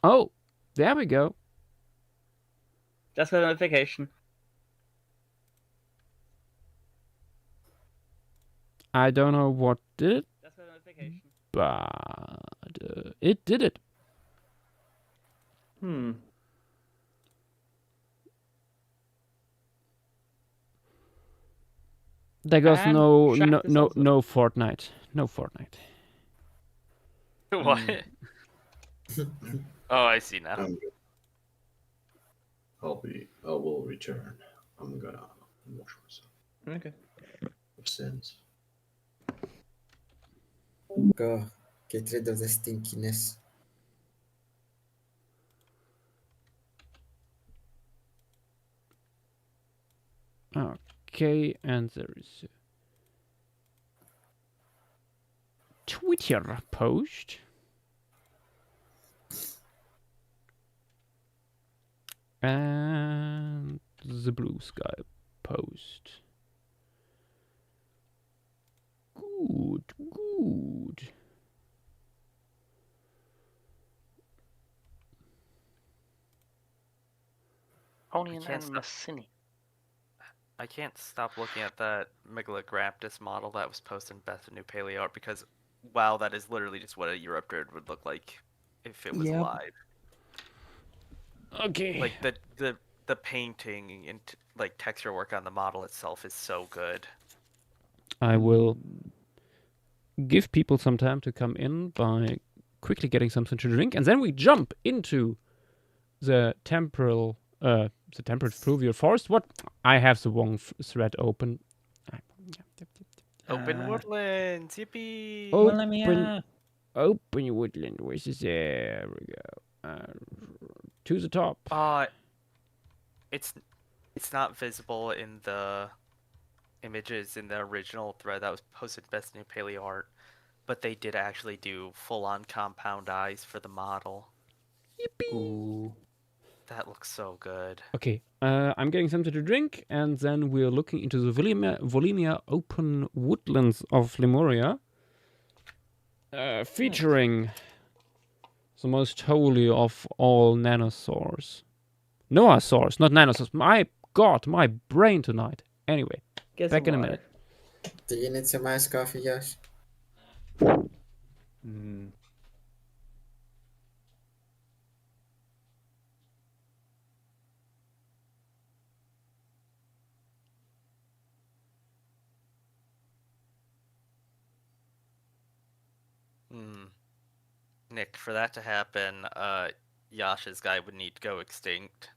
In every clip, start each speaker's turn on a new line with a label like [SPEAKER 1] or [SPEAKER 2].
[SPEAKER 1] Oh, there we go.
[SPEAKER 2] Just got a notification.
[SPEAKER 1] I don't know what did it,
[SPEAKER 2] Just got a notification.
[SPEAKER 1] but it did it. There goes no Fortnite. No Fortnite.
[SPEAKER 3] What? Oh, I see now.
[SPEAKER 4] I will return. I'm gonna wash myself.
[SPEAKER 2] Okay.
[SPEAKER 4] Of sins.
[SPEAKER 5] Go. Get rid of the stinkiness.
[SPEAKER 1] Okay, and there is a Twitter post. And the Blue Sky post. Good.
[SPEAKER 6] Pony and Massini.
[SPEAKER 3] I can't stop looking at that Megalograptus model that was posted in Best of New Paleo Art because, wow, that is literally just what a Europterid would look like if it was alive.
[SPEAKER 1] Okay.
[SPEAKER 3] Like the painting and like texture work on the model itself is so good.
[SPEAKER 1] I will give people some time to come in by quickly getting something to drink, and then we jump into the temperate fluvial forest. What? I have the wrong thread open.
[SPEAKER 3] Open woodlands, yippee!
[SPEAKER 1] Open woodland. Where's this? There we go. To the top.
[SPEAKER 3] It's not visible in the images in the original thread that was posted Best New Paleo Art, but they did actually do full-on compound eyes for the model.
[SPEAKER 1] Yippee!
[SPEAKER 2] Ooh.
[SPEAKER 3] That looks so good.
[SPEAKER 1] Okay, I'm getting something to drink, and then we're looking into the Volumia open woodlands of Lemuria, featuring the most holy of all nanosaurs. Noasaurs, not nanosaurs. My god, my brain tonight. Anyway, back in a minute.
[SPEAKER 5] Do you need some iced coffee, Josh?
[SPEAKER 3] Nick, for that to happen, Yasha's guy would need to go extinct.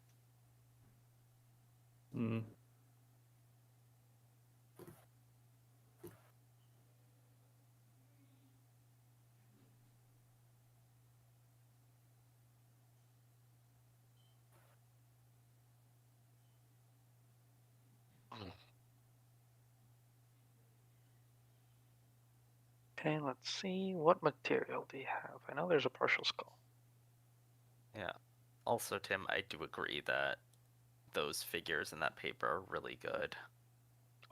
[SPEAKER 6] Okay, let's see. What material do you have? I know there's a partial skull.
[SPEAKER 3] Yeah. Also, Tim, I do agree that those figures in that paper are really good.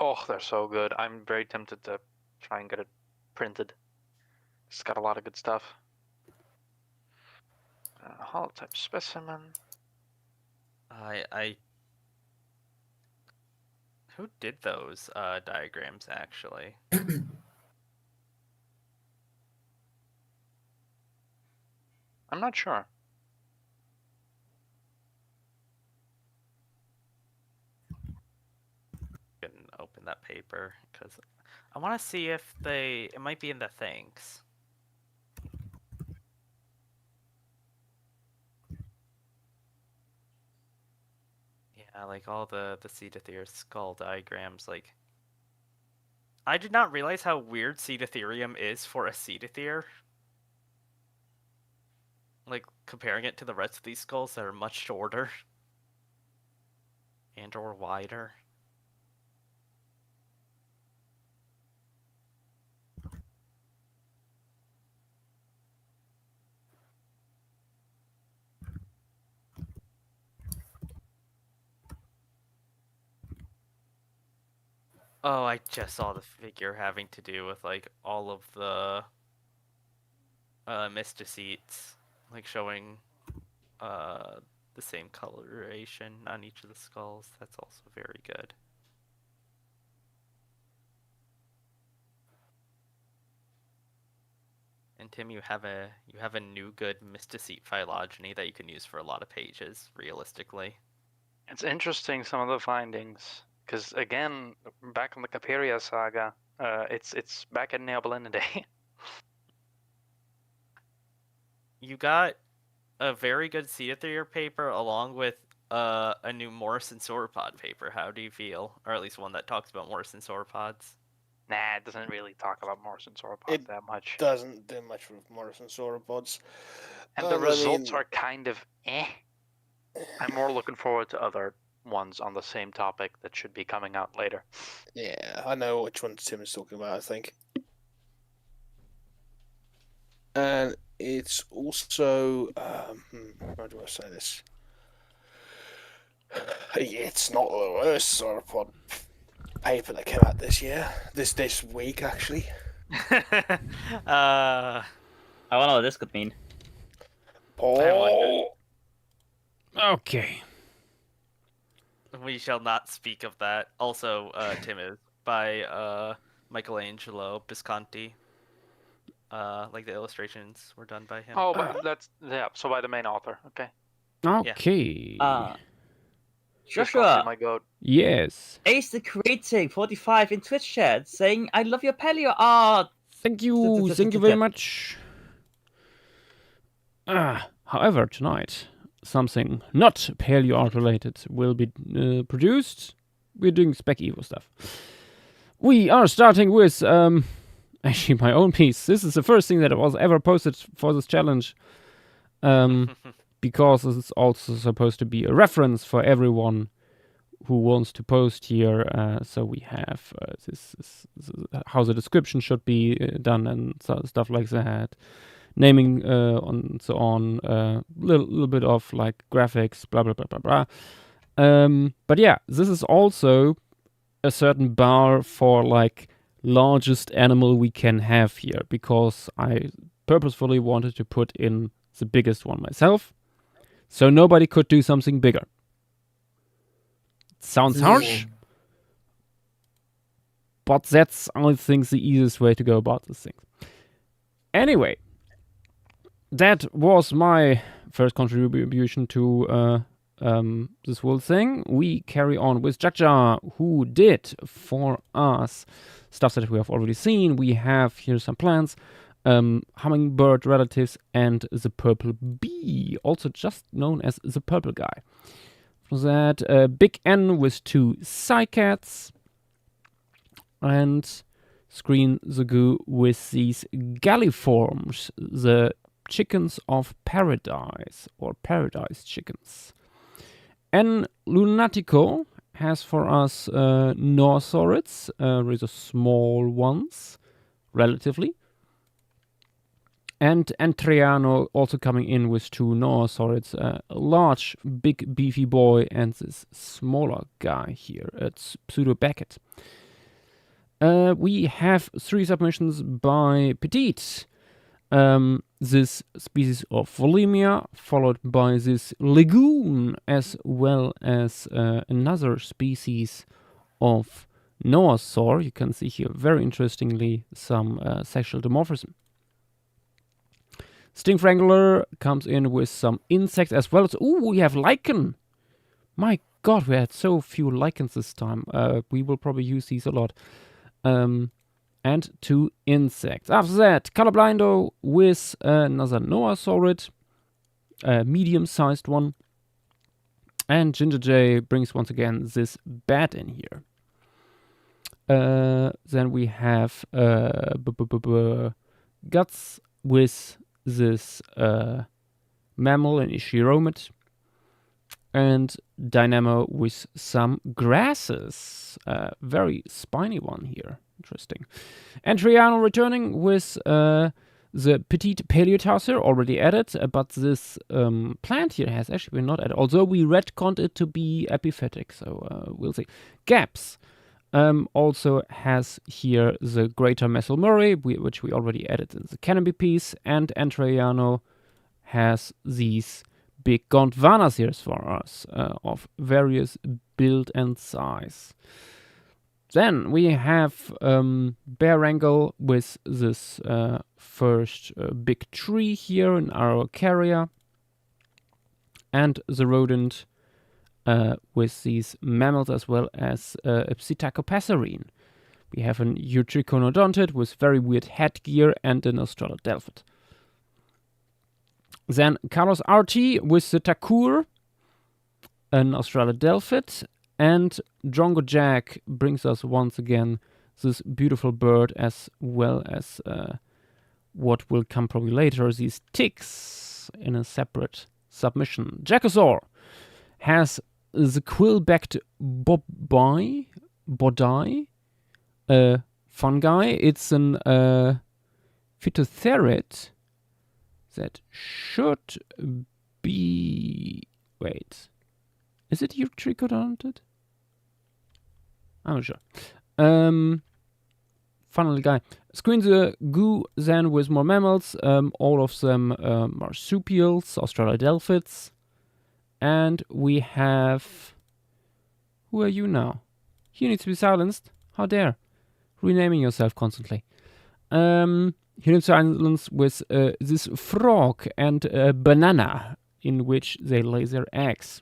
[SPEAKER 6] Oh, they're so good. I'm very tempted to try and get it printed. It's got a lot of good stuff. Holotype specimen.
[SPEAKER 3] Who did those diagrams, actually?
[SPEAKER 6] I'm not sure.
[SPEAKER 3] Can open that paper, because I want to see if it might be in the thanks. Yeah, like all the Cedathere skull diagrams, like... I did not realize how weird Cedatherium is for a Cedathere. Like, comparing it to the rest of these skulls that are much shorter. And or wider. Oh, I just saw the figure having to do with, like, all of the Mysticetes. Like, showing the same coloration on each of the skulls. That's also very good. And Tim, you have a new good Mysticete phylogeny that you can use for a lot of pages, realistically.
[SPEAKER 6] It's interesting, some of the findings, because again, back in the Caperia saga, it's back in Neobalinidae.
[SPEAKER 3] You got a very good Cetothere paper along with a new Morrison sauropod paper. How do you feel? Or at least one that talks about Morrison sauropods.
[SPEAKER 6] Nah, it doesn't really talk about Morrison sauropods that much.
[SPEAKER 7] Doesn't do much with Morrison sauropods.
[SPEAKER 6] And the results are kind of eh. I'm more looking forward to other ones on the same topic that should be coming out later.
[SPEAKER 7] Yeah, I know which one Tim is talking about, I think. And it's also, how do I say this? It's not the worst sauropod paper that came out this year. This week, actually.
[SPEAKER 2] I wonder what this could mean.
[SPEAKER 7] Oh,
[SPEAKER 1] Okay.
[SPEAKER 3] We shall not speak of that. Also, Tim, is by Michelangelo Visconti. Like the illustrations were done by him.
[SPEAKER 6] Oh, but so by the main author. Okay.
[SPEAKER 1] Okay.
[SPEAKER 2] Joshua,
[SPEAKER 6] my goat.
[SPEAKER 1] Yes.
[SPEAKER 2] Ace the Creating 45 in Twitch chat saying, I love your paleo art.
[SPEAKER 1] Thank you. Thank you very much. However, tonight, something not paleo art related will be produced. We're doing Spec Evo stuff. We are starting with actually my own piece. This is the first thing that was ever posted for this challenge. Because it's also supposed to be a reference for everyone who wants to post here. So we have this how the description should be done and stuff like that. Naming and so on. Little bit of like graphics, blah, blah, blah, blah, blah. But yeah, this is also a certain bar for like largest animal we can have here, because I purposefully wanted to put in the biggest one myself. So nobody could do something bigger. Sounds harsh, but that's, I think, the easiest way to go about this thing. Anyway, that was my first contribution to this whole thing. We carry on with Joschua, who did for us stuff that we have already seen. We have here some plants. Hummingbird relatives, and the purple bee, also just known as the purple guy. For that, Big N with 2 cycads, and Screen the Goo with these galliforms, the chickens of paradise, or paradise chickens. N Lunatico has for us Norsaurids, rather small ones, relatively. And Triano also coming in with 2 Norsaurids, a large, big, beefy boy, and this smaller guy here. It's Pseudo Beckett. We have 3 submissions by Petite. This species of Volemia, followed by this Lagoon, as well as another species of Noasaur. You can see here, very interestingly, some sexual dimorphism. Stingfrangler comes in with some insects as well as... Ooh, we have lichen! My god, we had so few lichens this time. We will probably use these a lot. And 2 insects. After that, Colorblindo with another Noasaurid, a medium-sized one. And Ginger J brings once again this bat in here. Then we have Guts with this mammal and Ishiromid, and Dynamo with some grasses. Very spiny one here. Interesting. And Triano returning with the Petite Paleotarsier, already added, but this plant here has actually been not added, although we retconned it to be epiphytic, so we'll see. Gaps also has here the Greater Messel Murray, which we already added in the Canopy piece, and Triano has these big Gondwanas here for us of various build and size. Then we have Bear Wrangle with this first big tree here in our carrier, and the rodent with these mammals as well as a Psittacopasserine. We have an Eutriconodontid with very weird headgear and an Australodelphid. Then Carlos RT with the Takur, an Australodelphid, and Drongo Jack brings us once again this beautiful bird as well as what will come probably later, these ticks in a separate submission. Jackosaur has the quill-backed Bodai, fungi. It's an phytotherid that should be... Wait. Is it Eutricodontid? I'm not sure. Fun little guy. Screen the goo then with more mammals. All of them marsupials, Australodelphids. And we have... Who are you now? You need to be silenced. How dare. Renaming yourself constantly. He needs silence with this frog and banana in which they lay their eggs.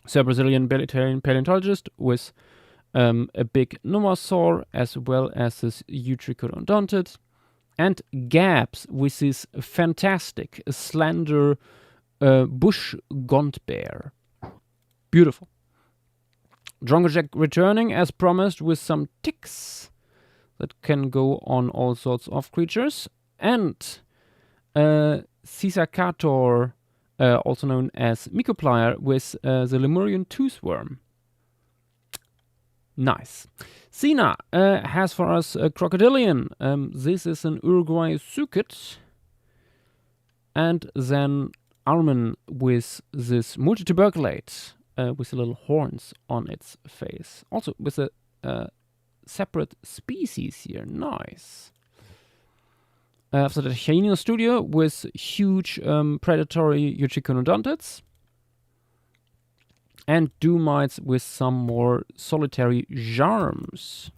[SPEAKER 1] So Brazilian paleontologist with a big nomosaur as well as this Eutricodontid. And Gabs with this fantastic slender bush gaunt bear. Beautiful. Drongojack returning as promised with some ticks that can go on all sorts of creatures. And Cisacator, also known as Mycoplier, with the Lemurian toothworm. Nice. Sina has for us a crocodilian. This is an Uruguay sucet. And then Armin with this multituberculate with the little horns on its face. Also with a separate species here. Nice. After the Hyenas Studio with huge predatory Eutriconodontids. And Doomites with some more solitary Jarms.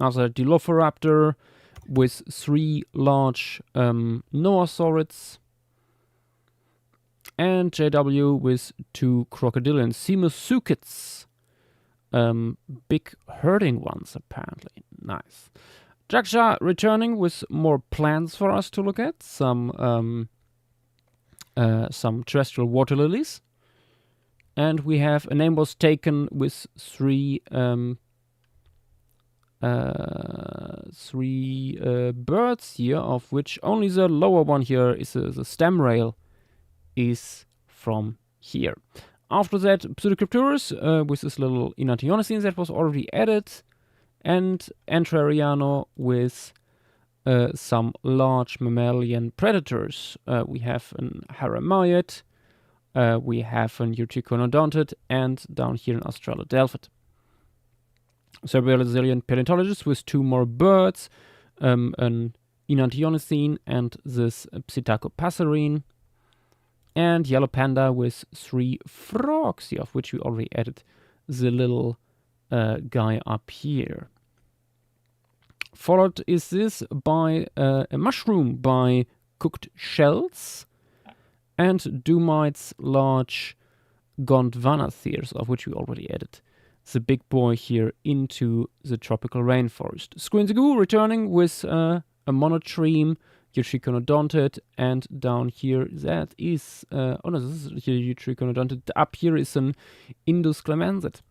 [SPEAKER 1] After Dilophoraptor with 3 large Noasaurids. And JW with 2 crocodilian Semosuchets. Big herding ones, apparently. Nice. Jaksha returning with more plants for us to look at. Some terrestrial water lilies. And we have a name was taken with 3 birds here, of which only the lower one here is the stem rail is from here. After that, Pseudocrypturus with this little Enantiomycete that was already added, and Entrariano with some large mammalian predators. We have an Haramaiid, we have an Eutriconodontid, and down here an Australodelphid. Cerebral paleontologist with 2 more birds, an Enantiomycete and this Psittacopasserine. And yellow panda with 3 frogs here, of which we already added the little guy up here. Followed is this by a mushroom by cooked shells and Doomites large Gondwanatheres, of which we already added the big boy here into the tropical rainforest. Screensigoo returning with a monotreme Eutriconodontid, and down here that is oh no, this is Eutriconodontid. Up here is an Indus clemensid.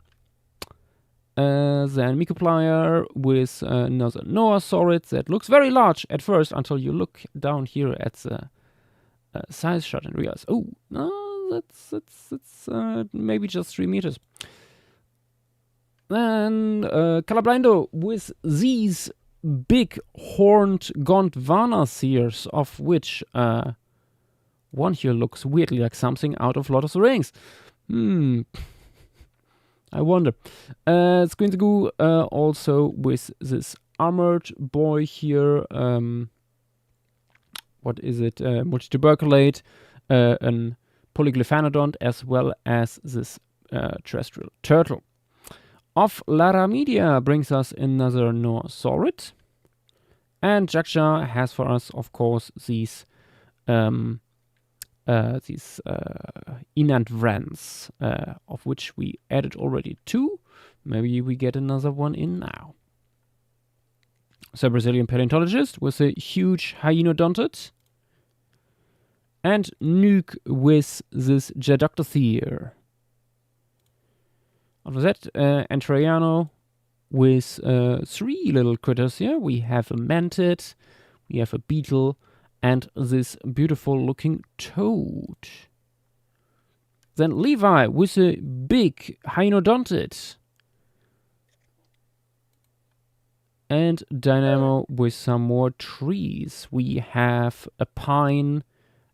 [SPEAKER 1] Then Mycoplier with another Noasaurid that looks very large at first until you look down here at the size shot and realize, oh no, that's maybe just 3 meters. Then Calablindo with these big horned Gondwanatheres, of which one here looks weirdly like something out of Lord of the Rings. I wonder. Squintigoo also with this armored boy here. What is it? Multituberculate, an Polyglyphanodont, as well as this terrestrial turtle. Of Laramedia brings us another Norsaurid. And Joschua has for us, of course, these Inantvrans, of which we added already 2. Maybe we get another one in now. So Brazilian paleontologist with a huge hyenodontid. And Nuke with this Gedoctothere. After that, Antraiano with 3 little critters here. We have a mantid, we have a beetle, and this beautiful looking toad. Then Levi with a big hyenodontid. And Dynamo with some more trees. We have a pine,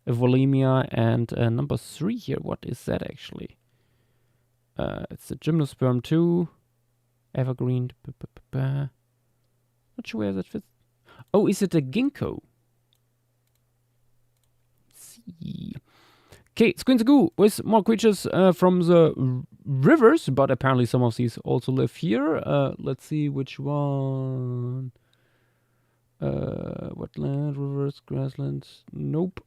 [SPEAKER 1] a volemia, and number 3 here. What is that actually? It's a gymnosperm too. Evergreen. Not sure where that fits. Oh, is it a ginkgo? Let's see. Okay, Squinzagoo with more creatures from the rivers, but apparently some of these also live here. Let's see which one. Wetland, rivers, grasslands. Nope.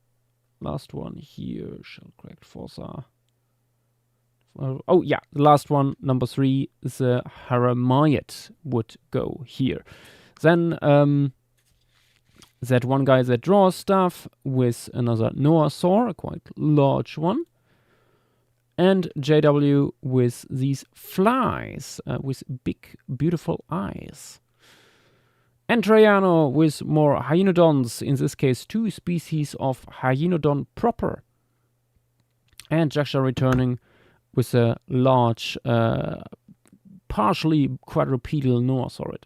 [SPEAKER 1] Last one here. Shell-cracked fossa. Oh yeah, the last one, number 3, the Haramayet would go here. Then that one guy that draws stuff with another Noasaur, a quite large one. And JW with these flies with big, beautiful eyes. And Traiano with more hyenodons, in this case 2 species of hyenodon proper. And Joschua returning with a large, partially quadrupedal Noasaurid.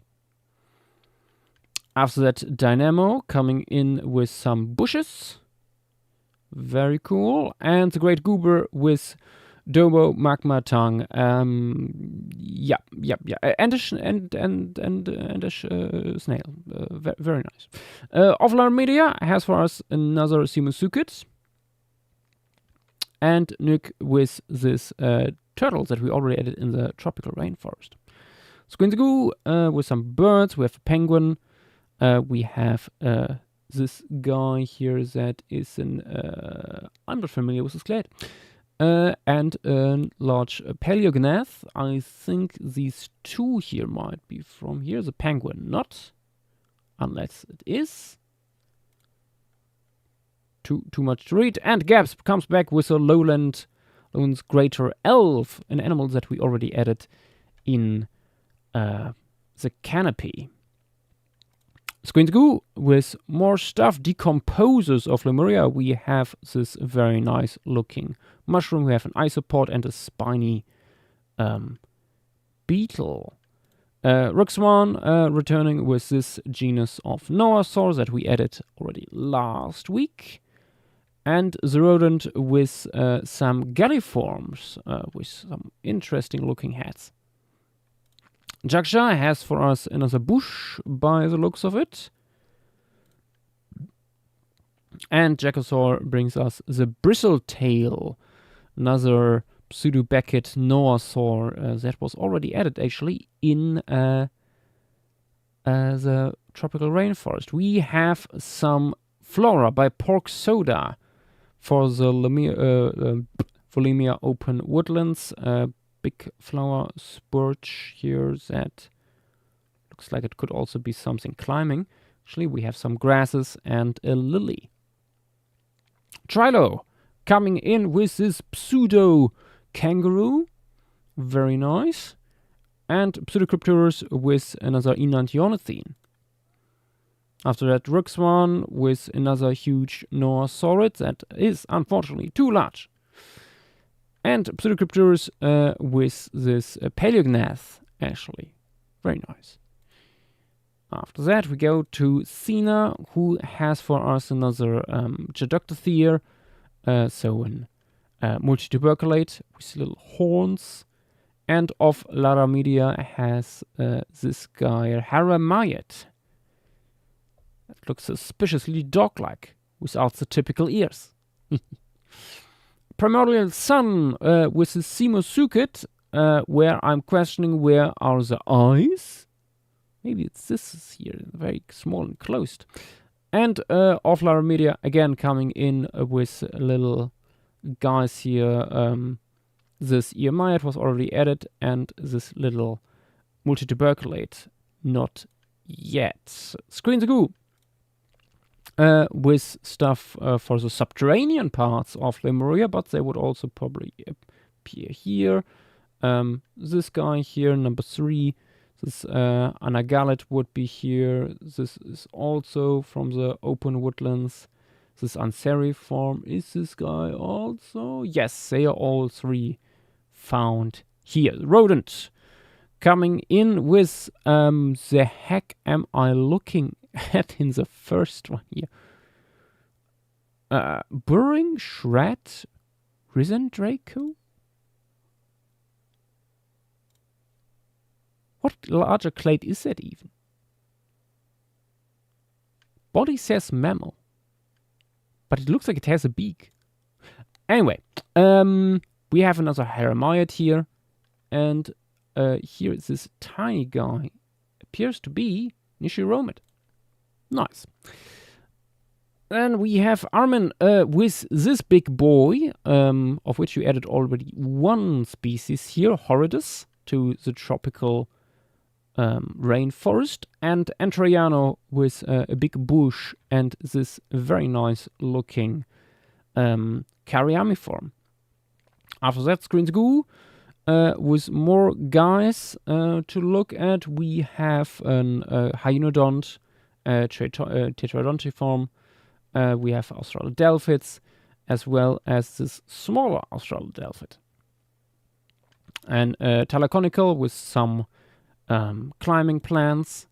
[SPEAKER 1] After that, Dynamo coming in with some bushes. Very cool. And the Great Goober with Dobo Magma Tongue. Yeah. And a snail. Very nice. Ovlar Media has for us another Simusukid. And Nuke with this turtle that we already added in the tropical rainforest. Squinzagoo with some birds. We have a penguin. We have this guy here that is an... I'm not familiar with this clade. And a large paleognath. I think these 2 here might be from here. The penguin, not. Unless it is. Too much to read. And Gaps comes back with a lowland's greater elf, an animal that we already added in the canopy. Squinzagoo with more stuff. Decomposers of Lemuria. We have this very nice looking mushroom. We have an isopod and a spiny beetle. Ruxwan returning with this genus of Noasaur that we added already last week. And the rodent with some galliforms with some interesting looking heads. Joschua has for us another bush by the looks of it. And Jacosaur brings us the Bristletail, another Pseudo-Beckett Noasaur that was already added actually in the tropical rainforest. We have some flora by Pork Soda for the Volemia open woodlands. Big flower spurge here that looks like it could also be something climbing. Actually, we have some grasses and a lily. Trilo coming in with this pseudo kangaroo. Very nice. And Pseudocrypturus with another Enantiornithine. After that, Ruxwan with another huge Noasaurid that is unfortunately too large. And Pseudocrypturus with this Paleognath, actually. Very nice. After that, we go to Sina, who has for us another Gedoctothere, so an multituberculate with little horns. And of Laramedia has this guy, Haramayet. That looks suspiciously dog-like, without the typical ears. Primordial Sun with the Simosuket, where I'm questioning where are the eyes. Maybe it's this here, very small and closed. And Offline Media again coming in with little guys here. This EMI it was already added, and this little multi-tuberculate not yet. Screens Goo with stuff for the subterranean parts of Lemuria, but they would also probably appear here. This guy here, number 3, this Anagalit would be here. This is also from the open woodlands. This Anseriform, is this guy also? Yes, they are all 3 found here. Rodent coming in with the heck am I looking at in the first one here? Burring Shred Risen Draco? What larger clade is that even? Body says mammal, but it looks like it has a beak. Anyway, we have another Heramiot here, and here is this tiny guy. Appears to be Nishiromid. Nice. Then we have Armin with this big boy, of which you added already 1 species here, Horridus, to the tropical rainforest, and Antroiano with a big bush and this very nice looking Karyamiform. After that, Screens Goo with more guys to look at. We have an Hyenodont, Tetradontiform, we have Australodelphids, as well as this smaller Australodelphid. And Talaconical with some climbing plants,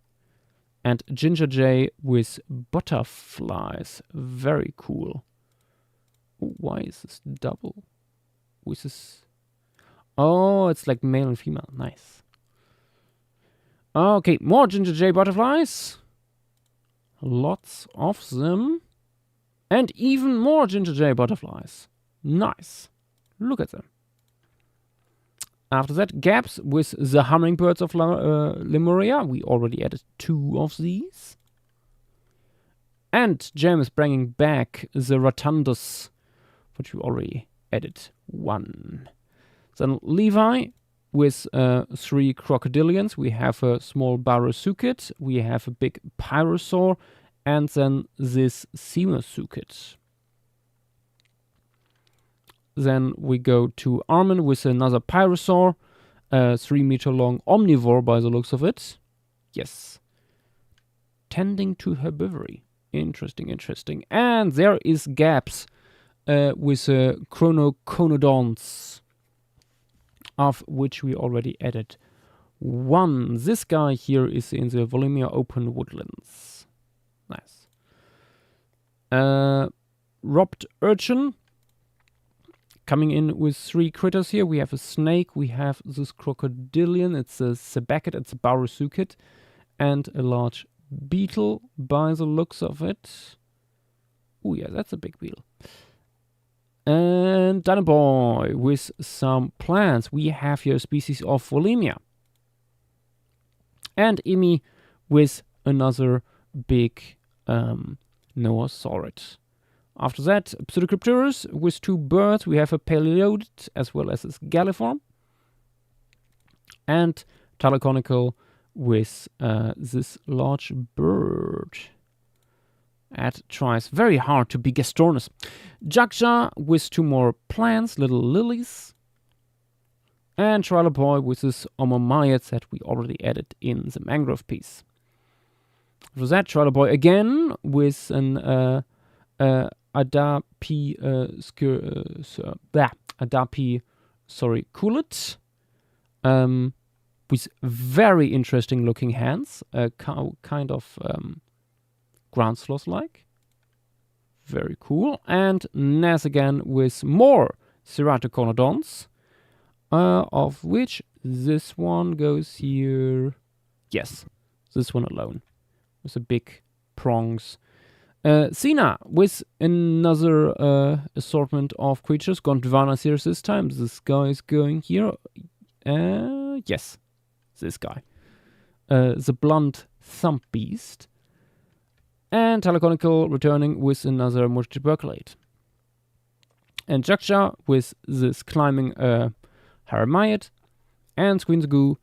[SPEAKER 1] and Ginger Jay with butterflies. Very cool. Ooh, why is this double? With this... Oh, it's like male and female. Nice. Okay, more Ginger Jay butterflies. Lots of them. And even more Ginger Jay butterflies. Nice. Look at them. After that, gaps with the hummingbirds of Lemuria. We already added 2 of these. And James bringing back the Rotundus, which we already added 1. Then Levi with 3 crocodilians. We have a small Barosuchid. We have a big Pyrosaur. And then this Simosuchid. Then we go to Armin with another Pyrosaur. 3 meter long omnivore by the looks of it. Yes. Tending to herbivory. Interesting, interesting. And there is gaps with Chronoconodons, of which we already added 1. This guy here is in the Volumia open woodlands. Nice. Robbed Urchin. Coming in with 3 critters here. We have a snake, we have this crocodilian, it's a Sebakit, it's a Barosuchid, and a large beetle by the looks of it. Oh yeah, that's a big beetle. And Dinoboy with some plants. We have here a species of Volemia. And Imi with another big Noasaurid. After that, Pseudocrypturus with 2 birds. We have a Paleolodid as well as this Galliform. And Talaconical with this large bird. That tries very hard to be Gastornis. Jaksha with 2 more plants, little lilies. And Triloboy with this Omomaids that we already added in the mangrove piece. After that, Triloboy again with an Adapi Coolet, with very interesting looking hands, kind of ground sloth-like. Very cool. And Naz again with more Ceratoconodons, of which this one goes here. Yes, this one alone with the big prongs. Cena with another assortment of creatures. Gondwana here this time. This guy is going here. Yes, this guy. The Blunt Thump Beast. And Teleconical returning with another multi-tuberculate. And Joschua with this climbing Haramaiot. And Squinzagoo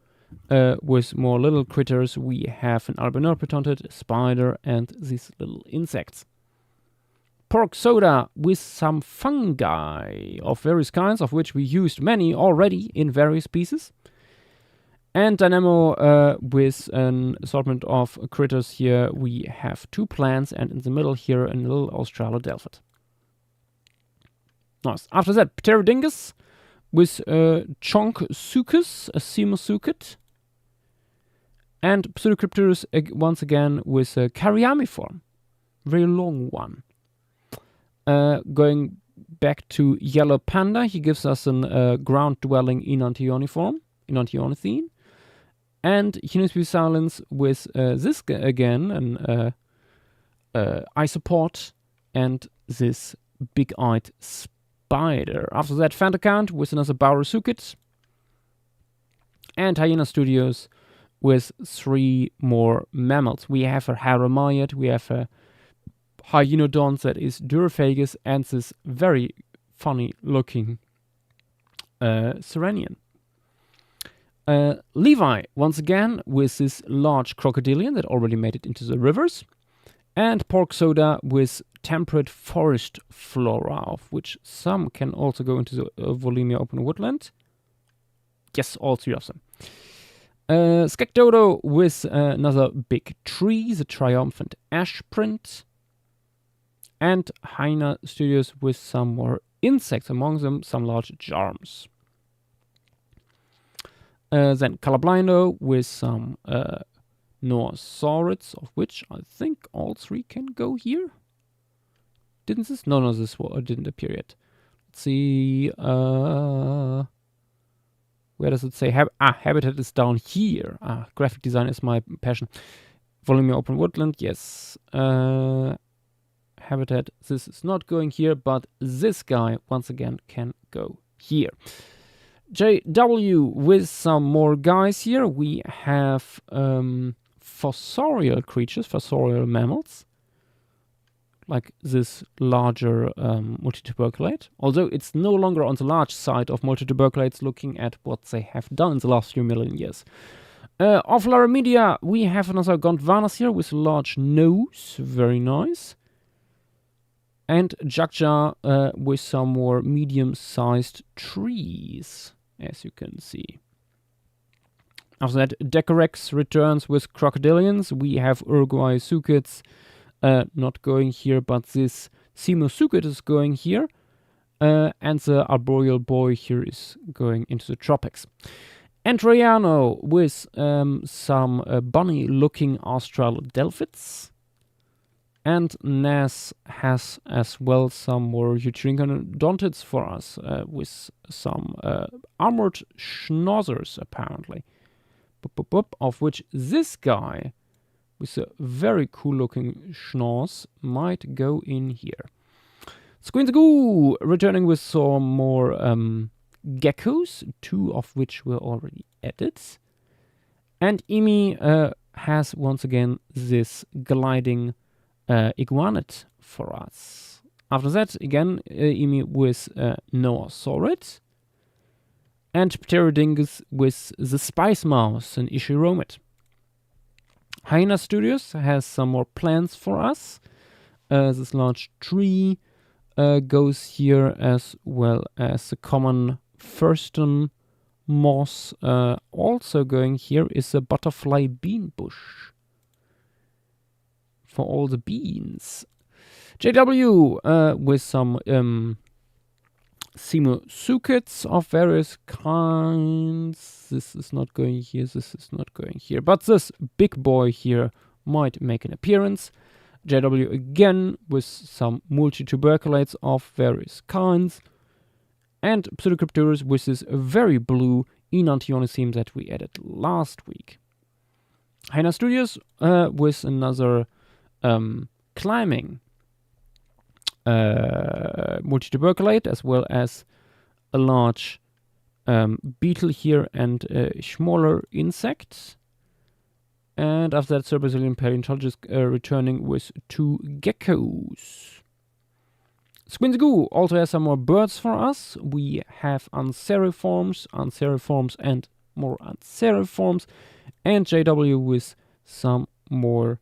[SPEAKER 1] with more little critters. We have an Albinurpetonted, a spider, and these little insects. Pork Soda with some fungi of various kinds, of which we used many already in various pieces. And Dynamo with an assortment of critters here. We have 2 plants, and in the middle here a little Australodelphid. Nice. After that, Pterodingus with Chonksuchus, a Simosuchid. And Pseudocrypturus once again with a Karyamiform. Very long one. Going back to Yellow Panda, he gives us a ground-dwelling Enantioniform, Enantionithene. And Hunisby Silence with this again, an Isopod, and this big-eyed spider. After that, Fantacount with another Baurasuchid. And Hyena Studios with 3 more mammals. We have a Haramaiot, we have a Hyenodon that is Duraphagus, and this very funny looking Serenian. Levi, once again, with this large crocodilian that already made it into the rivers. And Pork Soda with temperate forest flora, of which some can also go into the Volumia open woodland. Yes, all 3 of them. Skekdodo with another big tree, the triumphant ash print. And Hyena Studios with some more insects, among them some large germs. Then Colourblindo with some Noasaurids, of which I think all 3 can go here. Didn't this? No, this didn't appear yet. Let's see. Where does it say? Habitat is down here. Graphic design is my passion. Volumia open woodland, yes. Habitat, this is not going here, but this guy, once again, can go here. JW with some more guys here. We have fossorial creatures, fossorial mammals, like this larger multituberculate. Although it's no longer on the large side of multituberculates, looking at what they have done in the last few million years. Of Laramedia, we have another Gondwanas here with a large nose, very nice. And Joschua with some more medium-sized trees, as you can see. After that, Decorex returns with crocodilians. We have Uruguay Suchids not going here, but this Simosuchid is going here. And the Arboreal Boy here is going into the tropics. And Rayano with some bunny-looking Australodelphids. And Nas has as well some more Eutrincodontids for us, with some armored schnozzers, apparently. Of which this guy, with a very cool looking schnoz, might go in here. Squinzagoo returning with some more geckos, 2 of which were already added. And Imi has once again this gliding iguanid for us. After that, again, Imi with Noasaurid. And Pterodingus with the Spice Mouse and Ishiromid. Hyena Studios has some more plants for us. This large tree goes here, as well as the common Thurston moss. Also going here is a butterfly bean bush for all the beans. JW with some Simosuchids of various kinds. This is not going here, this is not going here. But this big boy here might make an appearance. JW again with some multituberculates of various kinds. And Pseudocrypturus with this very blue Enantionytheme that we added last week. Hyena Studios with another climbing multituberculate, as well as a large beetle here and smaller insects. And after that, Sir Brazilian paleontologist returning with 2 geckos. Squinzagoo also has some more birds for us. We have Anseriforms, and more Anseriforms, and JW with some more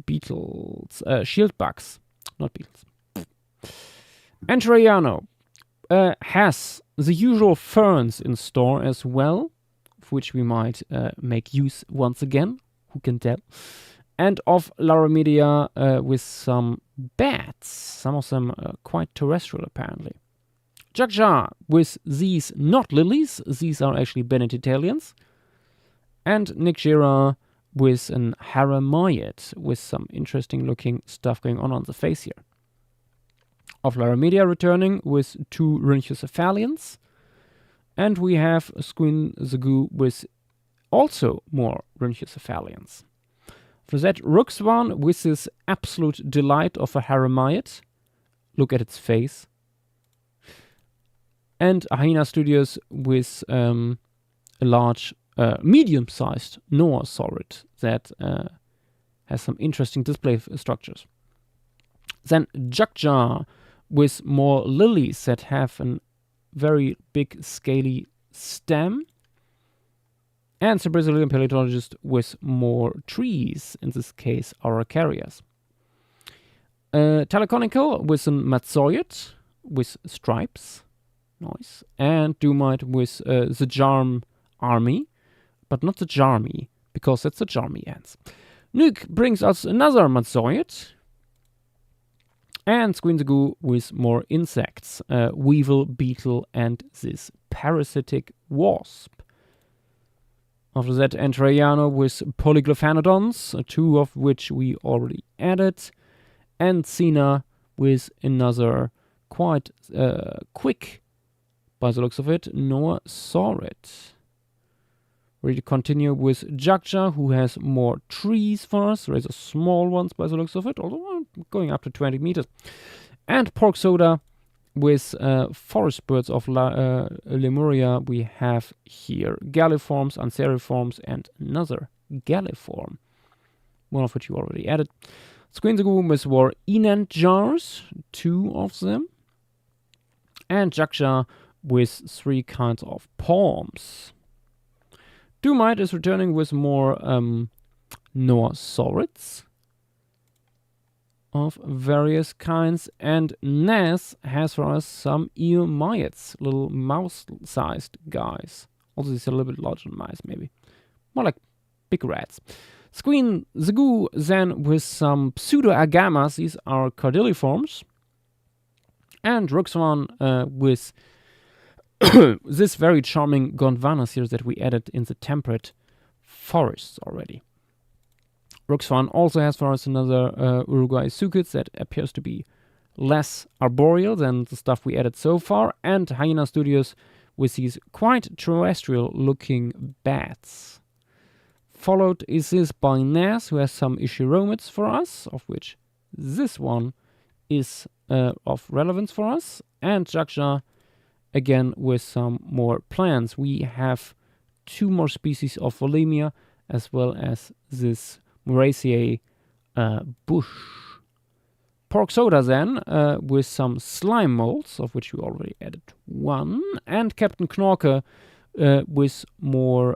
[SPEAKER 1] beetles, shield bugs, not beetles. Antraiano has the usual ferns in store as well, of which we might make use once again. Who can tell? And of Laramedia with some bats, some of them quite terrestrial apparently. Joschua with these not lilies, these are actually Benedictalians. And Nick Gira with an Haramyid with some interesting looking stuff going on the face here. Of Laramedia returning with 2 Rhynchocephalians. And we have Squinzagoo with also more Rhynchocephalians. For that, Ruxwan with this absolute delight of a Haramyid. Look at its face. And Hyena Studios with a large, medium-sized Noasaurid that has some interesting display structures. Then Joschua with more lilies that have a very big, scaly stem. And the Brazilian paleontologist with more trees, in this case Araucarias. Teleconical with a Matzoid with stripes, nice. And Doomite with the Jarm army, but not the Jarmy, because that's the Jarmy ants. Nuke brings us another Matzoid. And Squinzagoo with more insects, weevil, beetle, and this parasitic wasp. After that, Antraiano with Polyglyphanodons, 2 of which we already added. And Cena with another quite quick, by the looks of it, Noasaurid. Ready to continue with Joschua, who has more trees for us, rather small ones by the looks of it, although going up to 20 meters. And Pork Soda with forest birds of Lemuria. We have here Galliforms, Anseriforms, and another Galliform, one of which you already added. Squinzagoo with more Enant jars, 2 of them. And Joschua with 3 kinds of palms. Doomite is returning with more Noasaurids of various kinds, and Nas has for us some Eomyids, little mouse-sized guys. Also, these are a little bit larger than mice, maybe. More like big rats. Squinzagoo then with some Pseudo-Agamas, these are Cardilliforms. And Ruxwan with this very charming Gondwanas here that we added in the temperate forests already. Ruxwan also has for us another Uruguay Sukids that appears to be less arboreal than the stuff we added so far, and Hyena Studios with these quite terrestrial looking bats. Followed is this by Nas, who has some Ishiromids for us, of which this one is of relevance for us, and Joschua again with some more plants. We have 2 more species of Volemia, as well as this Moraceae bush. Pork Soda then with some slime molds, of which we already added 1, and Captain Knorke with more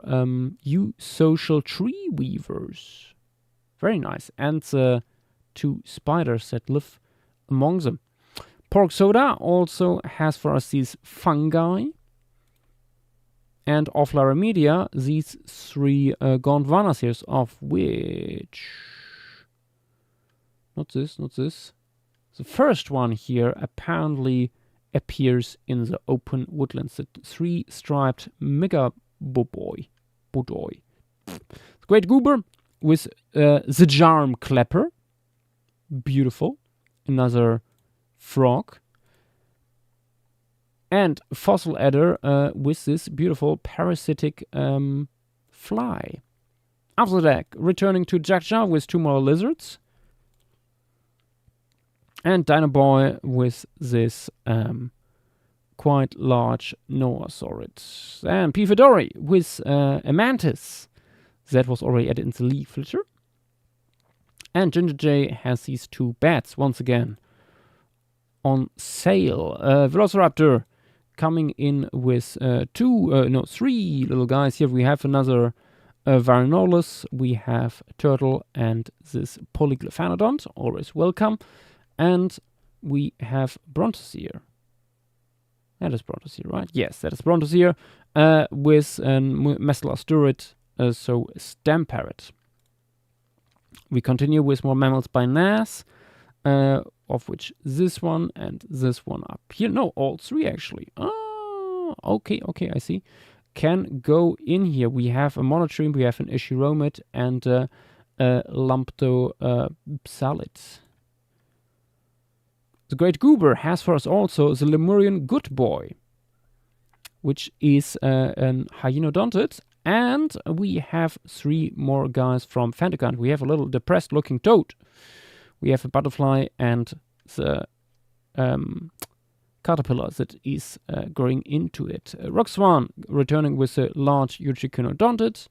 [SPEAKER 1] social tree weavers. Very nice. And 2 spiders that live among them. Pork Soda also has for us these fungi. And of Laramedia, these 3 Gondwanas here, of which... Not this. The first one here apparently appears in the open woodlands. The 3-striped Mega Bodoi. Great Goober with the Jarm Clapper. Beautiful. Another frog. And Fossil Adder with this beautiful parasitic fly. After that, returning to Joschua with 2 more lizards. And Dino Boy with this quite large Noasaurid. And P. Fedori with a Mantis that was already added into the leaf litter. And Ginger J has these 2 bats once again on sale. Velociraptor coming in with 3 little guys. Here we have another Varanolus, we have a turtle and this Polyglyphanodont, always welcome. And we have Brontoseer. That is Brontoseer, right? Yes, that is Brontoseer with Mesalasturid, so Stem Parrot. We continue with more mammals by Nas, of which this one and this one up here. No, all 3 actually. Oh, okay, I see. Can go in here. We have a Monotreme, we have an Ishiromid, and a Lampto Psalid. The Great Goober has for us also the Lemurian Good Boy, which is an Hyenodontid. And we have 3 more guys from Fantagon. We have a little depressed looking toad. We have a butterfly and the caterpillar that is growing into it. Rock Swan returning with a large Utrichinodontid,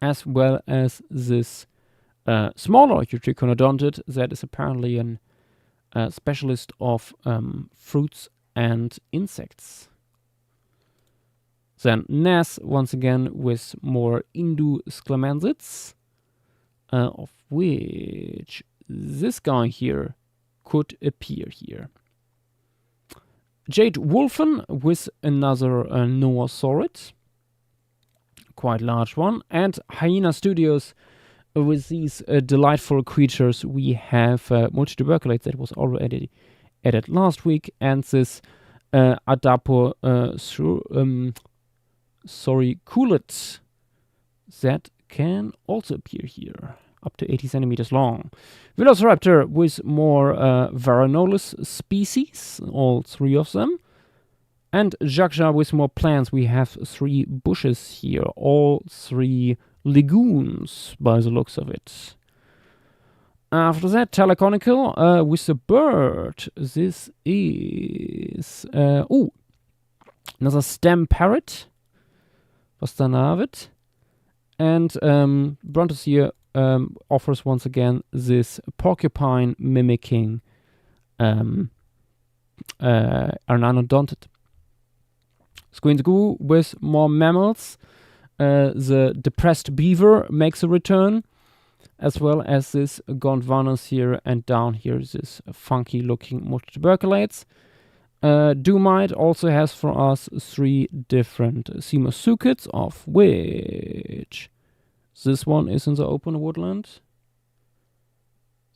[SPEAKER 1] as well as this smaller Utrichinodontid that is apparently a specialist of fruits and insects. Then Nas once again with more Indu Sclemanzids, of which this guy here could appear here. Jade Wolfen with another Noasaurid, quite large one, and Hyena Studios with these delightful creatures. We have Multituberculate that was already added last week, and this Adapo Coolet that can also appear here, up to 80 centimeters long. Velociraptor with more Varanolus species, all 3 of them. And Joschua with more plants. We have 3 bushes here, all 3 lagoons by the looks of it. After that, Teleconical with the bird. This is another Stem Parrot. Vastanavit. And Brontoseer offers once again this porcupine mimicking Arnanodontid. Squinzgoo with more mammals. The depressed beaver makes a return, as well as this Gondwanus here, and down here this funky looking Multituberculates. Doomite also has for us 3 different Simosukids, of which this one is in the open woodland.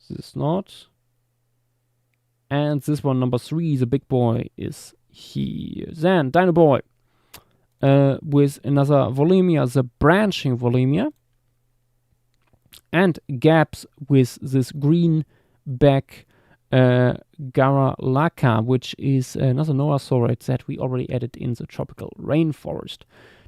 [SPEAKER 1] This not. And this one, number 3, the big boy, is here. Then Dino Boy with another Volumia, the branching Volumia. And Gaps with this green back Garalaka, which is another Noasaurid that we already added in the tropical rainforest.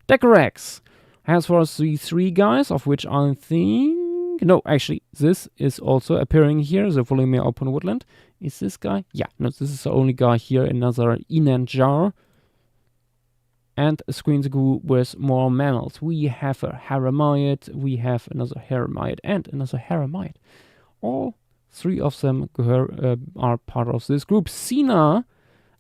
[SPEAKER 1] Decorax has for us the 3 guys, of which I think... No, actually, this is also appearing here, the Volumia Open Woodland. Is this guy? Yeah, no, this is the only guy here, another Inanjar. And a Squinzgoo with more mammals. We have a Haramiid, we have another Haramiid, and another Haramiid. All 3 of them are part of this group. Sina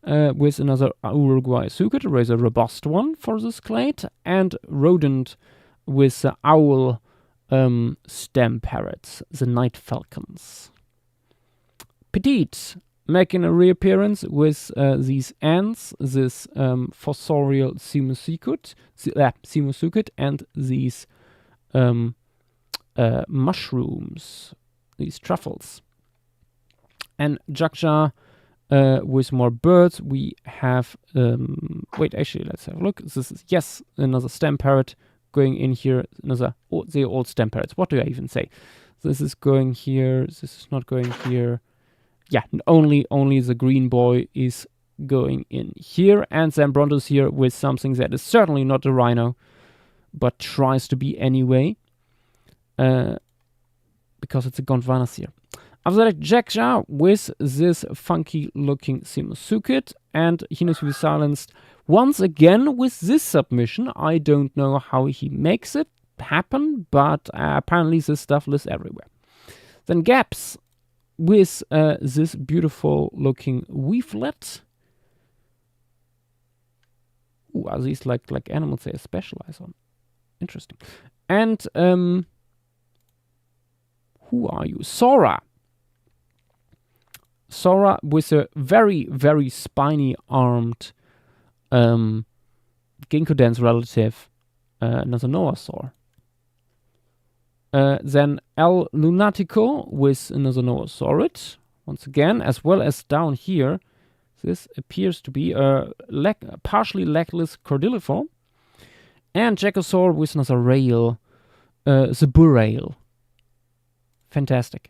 [SPEAKER 1] with another Uruguay Sucid, a rather robust one for this clade, and Rodent with the owl stem parrots, the night falcons. Petite making a reappearance with these ants, this fossorial Simosucid, and these mushrooms, these truffles. And Joschua with more birds. We have wait, actually, let's have a look. This is, yes, another stem parrot going in here. Another, they're all stem parrots. What do I even say? This is going here. This is not going here. Yeah, only the green boy is going in here. And then Bronto's here with something that is certainly not a rhino, but tries to be anyway, because it's a Gondwanus here. After that, Joschua with this funky looking Simusuket, and he needs to be silenced once again with this submission. I don't know how he makes it happen, but apparently this stuff lives everywhere. Then Gaps with this beautiful looking weavelet. Ooh, are these like animals they specialize on? Interesting. And who are you? Sora. Sora with a very, very spiny armed Ginkgo Dance relative, Nozonoasaur. Then El Lunatico with another Noosaurid, once again, as well as down here. This appears to be a partially legless Cordilliform. And Jacosaur with another rail, the Burail. Fantastic.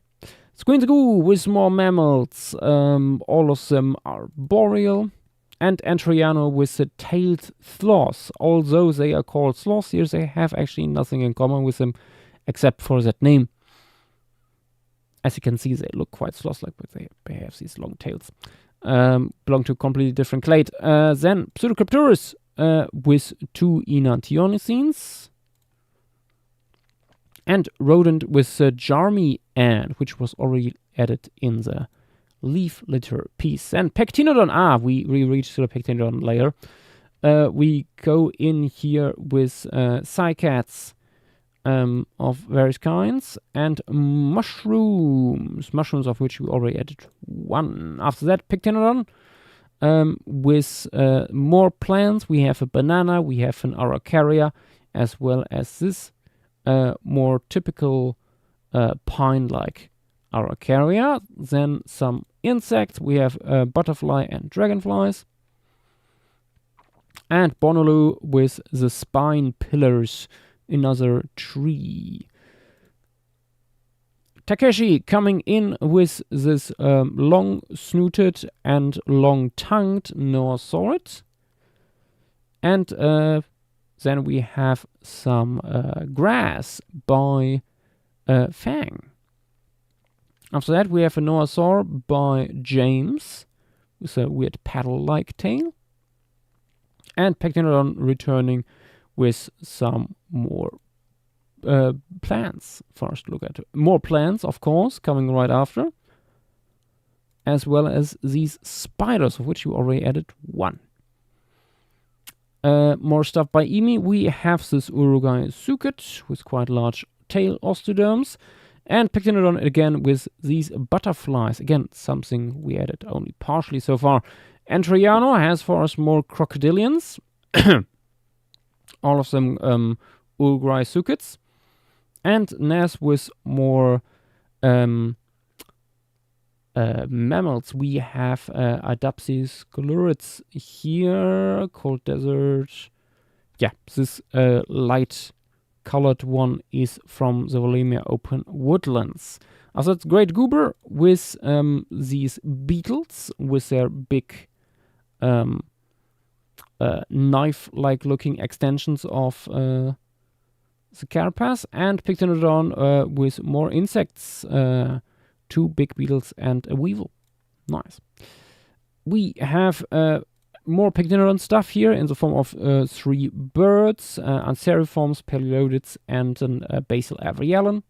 [SPEAKER 1] Squinzagoo with more mammals. All of them are boreal. And Antriano with the tailed sloth. Although they are called sloths here, they have actually nothing in common with them except for that name. As you can see, they look quite sloth-like, but they have these long tails. Belong to a completely different clade. Then Pseudocrypturus with 2 Enantiomycines. And Rodent with Jarmy Ant, which was already added in the leaf litter piece. And Pectinodon, we reached to the Pectinodon layer. We go in here with Psycats of various kinds, and mushrooms of which we already added 1. After that, Pectinodon with more plants. We have a banana, we have an Araucaria, as well as this more typical pine-like Araucaria. Then some insects. We have butterfly and dragonflies. And Bonolu with the spine pillars, another tree. Takeshi coming in with this long-snooted and long-tongued Noosaurid. And then we have some grass by Fang. After that, we have a Noasaur by James with a weird paddle-like tail. And Pectinodon returning with some more plants for us to look at. More plants, of course, coming right after. As well as these spiders, of which you already added 1. More stuff by Emi. We have this Uruguay Suket with quite large tail osteoderms. And Pectinodon again with these butterflies. Again, something we added only partially so far. Antriano has for us more crocodilians. All of them Uruguay Sukets. And Ness with more mammals. We have Adapsis colurids here, cold desert. Yeah, this light colored one is from the Volemia open woodlands. Also, it's Great Goober with these beetles with their big knife-like looking extensions of the carapace, and Pectinodon with more insects, 2 big beetles and a weevil. Nice. We have more Pectinodon stuff here in the form of 3 birds, Anseriforms, Paleodids, and a Basil Avrielon.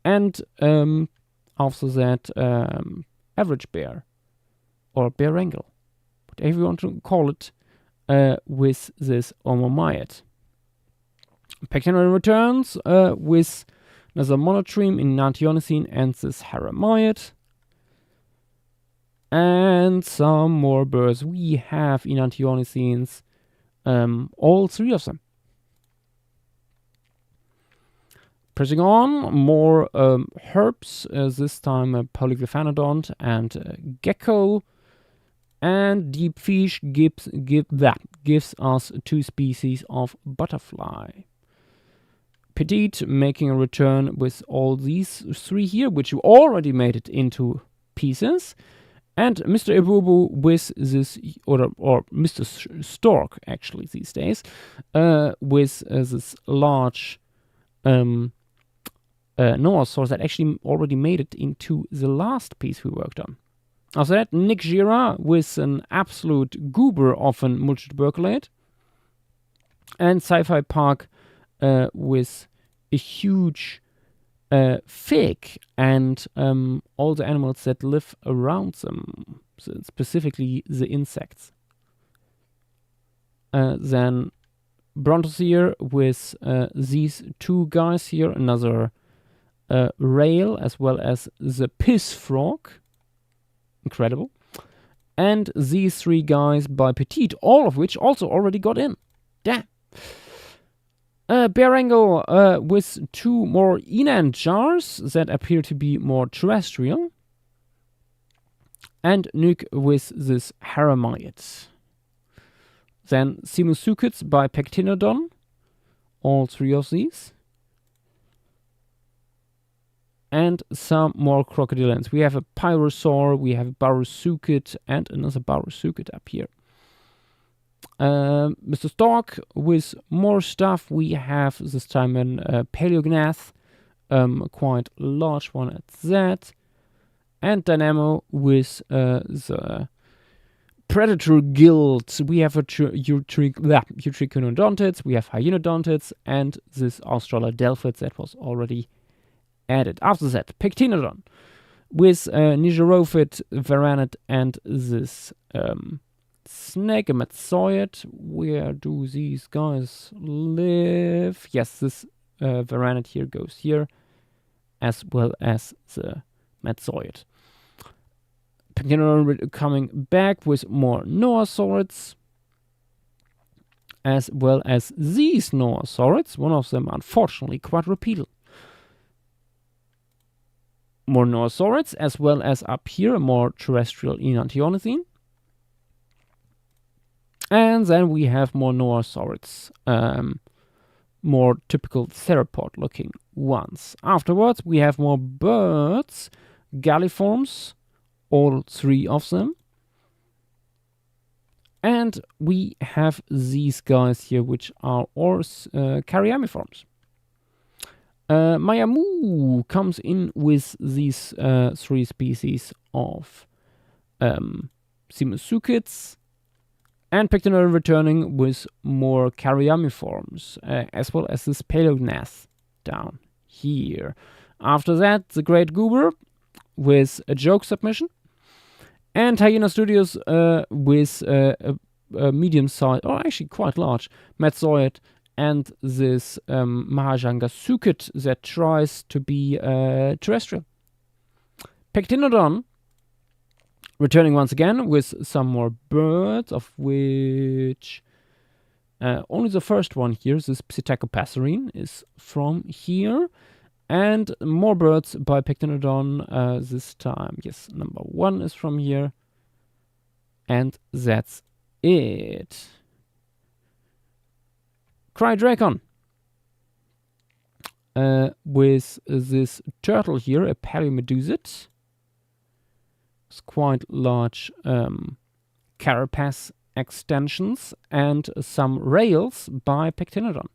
[SPEAKER 1] And after that, average bear, or bear wrangle, whatever you want to call it, with this Omomyet. Pectinodon returns with another Monotreme in Enantiomycine and this Haramyet. And some more birds. We have Enantiomycines, all 3 of them. Pressing on, more herbs, this time Polyglyphanodont and Gecko. And Deep Fish gives us 2 species of butterfly. Petite making a return with all these 3 here, which you already made it into pieces. And Mr. Ibubu with this, or Mr. Stork actually these days, with this large Noasaurs that actually already made it into the last piece we worked on. After that, Nick Gira with an absolute goober of an multituberculate. And Sci-Fi Park with a huge fig and all the animals that live around them, so specifically the insects. Then Brontosaur with these two guys here, another rail, as well as the piss frog. Incredible. And these three guys by Petite, all of which also already got in. Damn. Bear Angle with two more Enan jars that appear to be more terrestrial. And Nuke with this Haramite. Then Simusukids by Pectinodon. All three of these. And some more crocodilians. We have a Pyrosaur, we have a Barusuchid, and another Barusuchid up here. Mr. Stork with more stuff. We have this time an Paleognath, a quite large one at that. And Dynamo with the Predator Guild. We have a Utriconodontids, we have Hyenodontids, and this Australodelphids that was already added. After that, Pectinodon with Nigerophid, Varanid, and this Snakematzoid. Where do these guys live? Yes, this Varanid here goes here, as well as the Matzoid. Pectinodon coming back with more Noasaurids, as well as these Noasaurids. One of them, unfortunately, quadrupedal. More Noasaurids, as well as up here, a more terrestrial Enantiornithine. And then we have more Noasaurids, more typical theropod-looking ones. Afterwards, we have more birds, Galliforms, all three of them. And we have these guys here, which are Cariamiforms. Mayamu comes in with these three species of Simusukids, and Pectinodon returning with more Cariamiforms, as well as this Paleognath down here. After that, the Great Goober with a joke submission, and Hyena Studios with a medium-sized, or actually quite large, Matzoid, and this Mahajanga that tries to be terrestrial. Pectinodon returning once again with some more birds, of which only the first one here, this Psittacopasserine, is from here. And more birds by Pectinodon this time. Yes, number 1 is from here. And that's it. Crydracon. With this turtle here, a Paleomedusid. It's quite large carapace extensions and some rails by Pectinodon.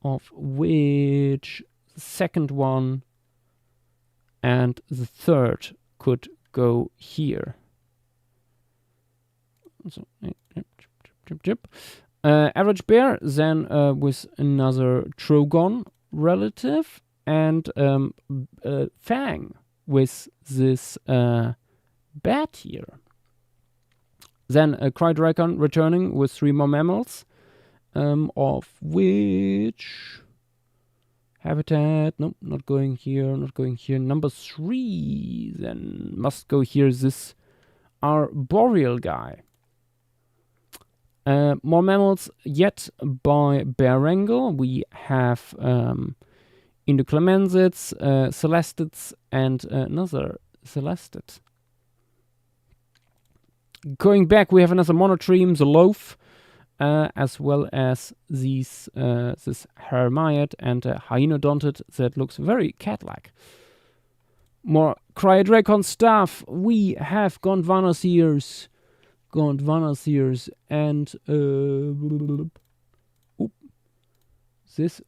[SPEAKER 1] Of which the second one and the third could go here. So, average bear, then with another Trogon relative, and Fang with this bat here. Then a Crydracon returning with 3 more mammals. Of which habitat, nope, not going here, not going here. Number 3 then must go here, this arboreal guy. More mammals yet by Bearangle. We have Indoclemensids, Celestids, and another Celestid. Going back, we have another Monotreme, the Loaf, as well as these this Hermiad and Hyenadontid that looks very cat-like. More Cryodracon stuff. We have Gondwanaseers, and this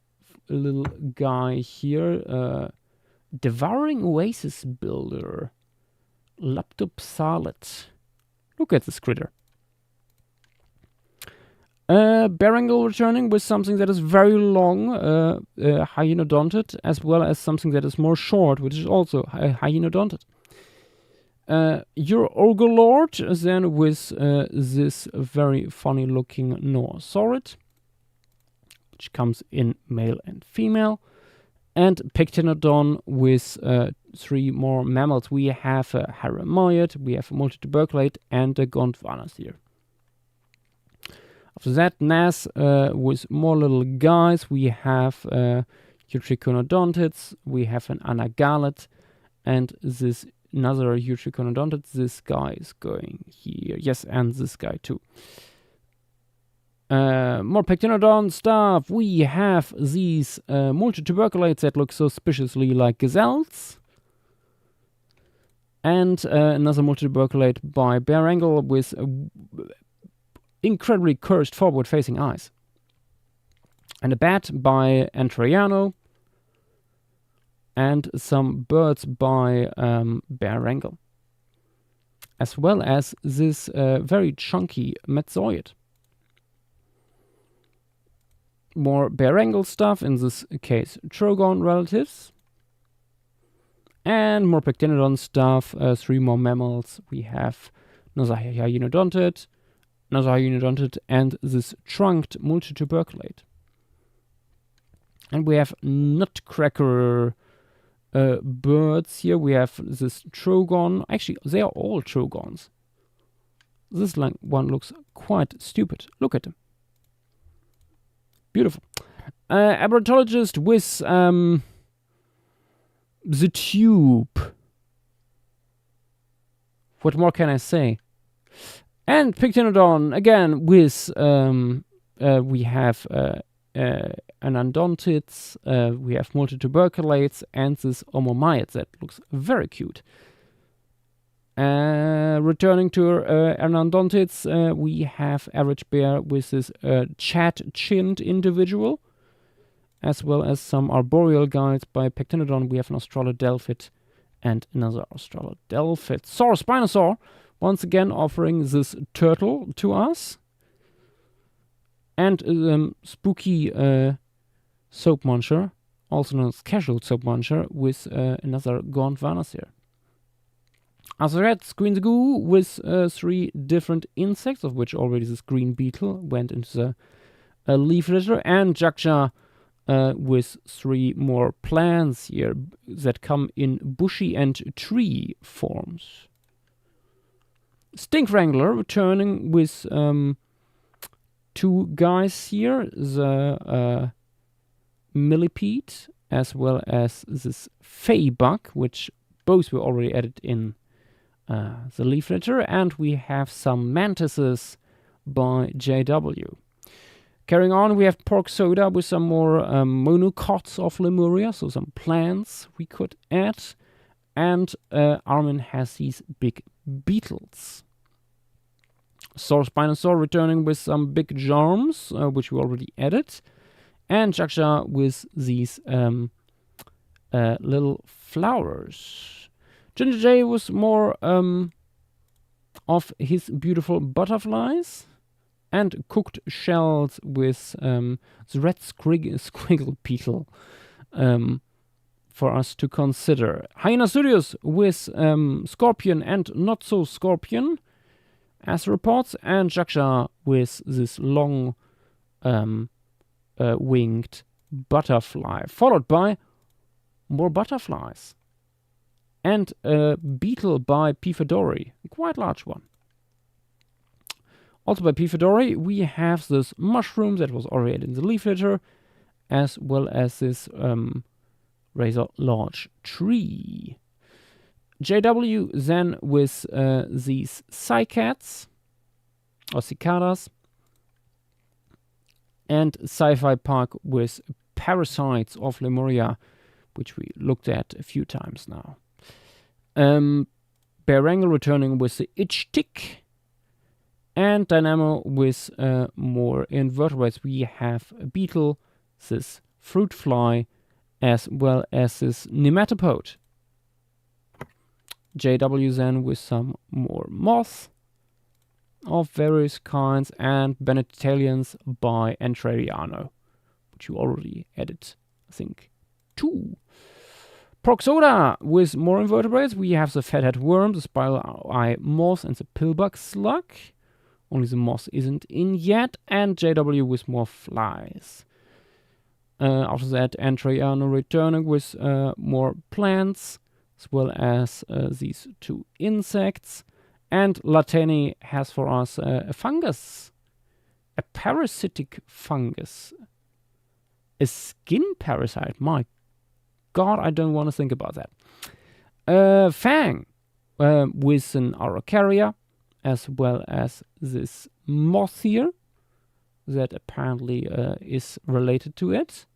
[SPEAKER 1] little guy here. Devouring Oasis Builder. Laptop Look at this critter. Berangle returning with something that is very long, Hyenodonted, as well as something that is more short, which is also Hyenodonted. Your Ogre-Lord then with this very funny looking Norsaurid, which comes in male and female. And Pectinodon with 3 more mammals. We have a Haramioid, we have a Multituberculate, and a Gondwana here. After that, Nas with more little guys. We have Utriconodontids, we have an Anagalet, and this another Utriconodontids. This guy is going here. Yes, and this guy too. More Pectinodon stuff. We have these Multituberculates that look suspiciously like gazelles. And another Multituberculate by Berangle with incredibly cursed forward-facing eyes. And a bat by Antraiano. And some birds by Berangle. As well as this very chunky Metzoid. More Berangle stuff, in this case Trogon relatives. And more Pectinodon stuff, 3 more mammals. We have another Hyenodonted, and this trunked Multituberculate. And we have Nutcracker birds here. We have this Trogon. Actually, they are all Trogons. This one looks quite stupid. Look at him. Beautiful. Abortologist with the tube. What more can I say? And Pectinodon again with we have Anodontids, we have Multituberculates, and this Omomyids that looks very cute. Returning to Anodontids, we have Average Bear with this chat-chinned individual, as well as some arboreal guides by Pectinodon. We have an Australodelphid and another Australodelphid. Spinosaur, once again offering this turtle to us. And spooky soap muncher, also known as casual soap muncher, with another Gondwana here. After that, Squinzagoo with 3 different insects, of which already this green beetle went into the leaf litter, and Joschua with 3 more plants here that come in bushy and tree forms. Stink Wrangler returning with 2 guys here, the Millipede, as well as this Faybug, which both were already added in the leaf litter, and we have some Mantises by JW. Carrying on, we have Pork Soda with some more Monocots of Lemuria, so some plants we could add, and Armin has these big beetles. Spinosaur returning with some big germs, which we already added, and Joschua with these little flowers. Ginger J was more of his beautiful butterflies, and cooked shells with the red squiggle beetle for us to consider. Hyenasurius with scorpion and not so scorpion, as reports, and Joschua with this long winged butterfly, followed by more butterflies. And a beetle by P. Fedori, a quite large one. Also by P. Fedori, we have this mushroom that was already in the leaf litter, as well as this rather large tree. JW then with these cycads, or cicadas, and Sci-Fi Park with parasites of Lemuria, which we looked at a few times now. Berangle returning with the itch tick, and Dynamo with more invertebrates. We have a beetle, this fruit fly, as well as this nematopode. JW then with some more moths of various kinds, and Benetalians by Entreriano, which you already added, I think, 2. Proxoda with more invertebrates. We have the fathead worm, the spiral eye moth, and the pillbug slug. Only the moth isn't in yet. And JW with more flies. After that, Entreriano returning with more plants, as well as these 2 insects. And Lateni has for us a fungus, a parasitic fungus, a skin parasite. My God, I don't want to think about that. Fang with an Araucaria, as well as this moth here that apparently is related to it.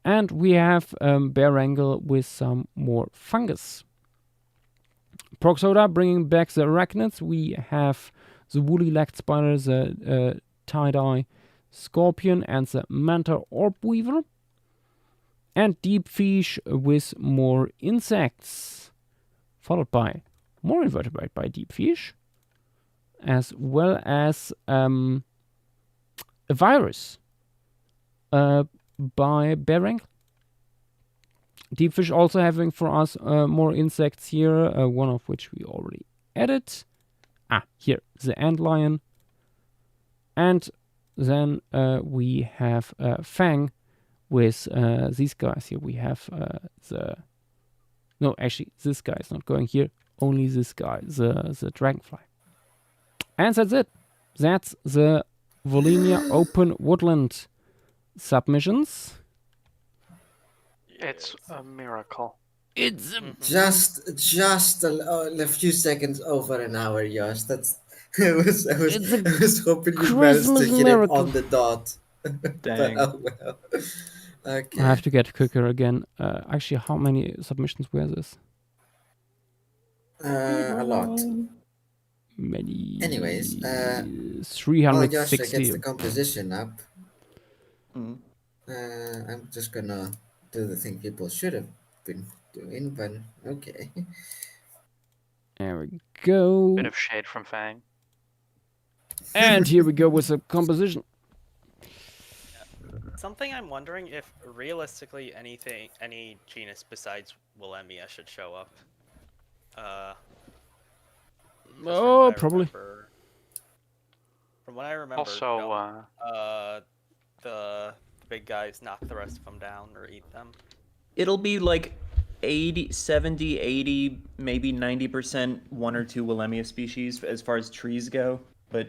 [SPEAKER 1] And we have Berangle with some more fungus. Proxoda bringing back the arachnids. We have the woolly-legged spider, the tie-dye scorpion, and the manta orb weaver. And deep fish with more insects, followed by more invertebrate by deep fish, as well as a virus by Berangle. Deep fish also having for us more insects here, one of which we already added. Here, the antlion. And then we have Fang with these guys here. We have no, actually, this guy is not going here. Only this guy, the dragonfly. And that's it. That's the Volenia Open Woodland submissions.
[SPEAKER 6] It's a miracle.
[SPEAKER 1] It's
[SPEAKER 5] Just a few seconds over an hour, Josh. That's I was hoping you managed to
[SPEAKER 1] Christmas
[SPEAKER 5] hit
[SPEAKER 1] miracle.
[SPEAKER 5] it on the dot.
[SPEAKER 8] Dang.
[SPEAKER 5] But, oh well. Okay.
[SPEAKER 1] I have to get quicker again. Actually, how many submissions were this?
[SPEAKER 5] A lot.
[SPEAKER 1] Many.
[SPEAKER 5] Anyways, while
[SPEAKER 1] 360.
[SPEAKER 5] Joshua gets the composition up,
[SPEAKER 8] Mm.
[SPEAKER 5] I'm just gonna do the thing people should have been doing, but okay.
[SPEAKER 1] There we go.
[SPEAKER 6] Bit of shade from Fang.
[SPEAKER 1] And here we go with the composition.
[SPEAKER 3] Something I'm wondering if realistically any genus besides Willemia should show up.
[SPEAKER 1] Oh, probably.
[SPEAKER 3] From what I remember,
[SPEAKER 6] Also,
[SPEAKER 3] the big guys knock the rest of them down or eat them.
[SPEAKER 8] It'll be like 80, 70, 80, maybe 90% 1 or 2 Willemia species as far as trees go, but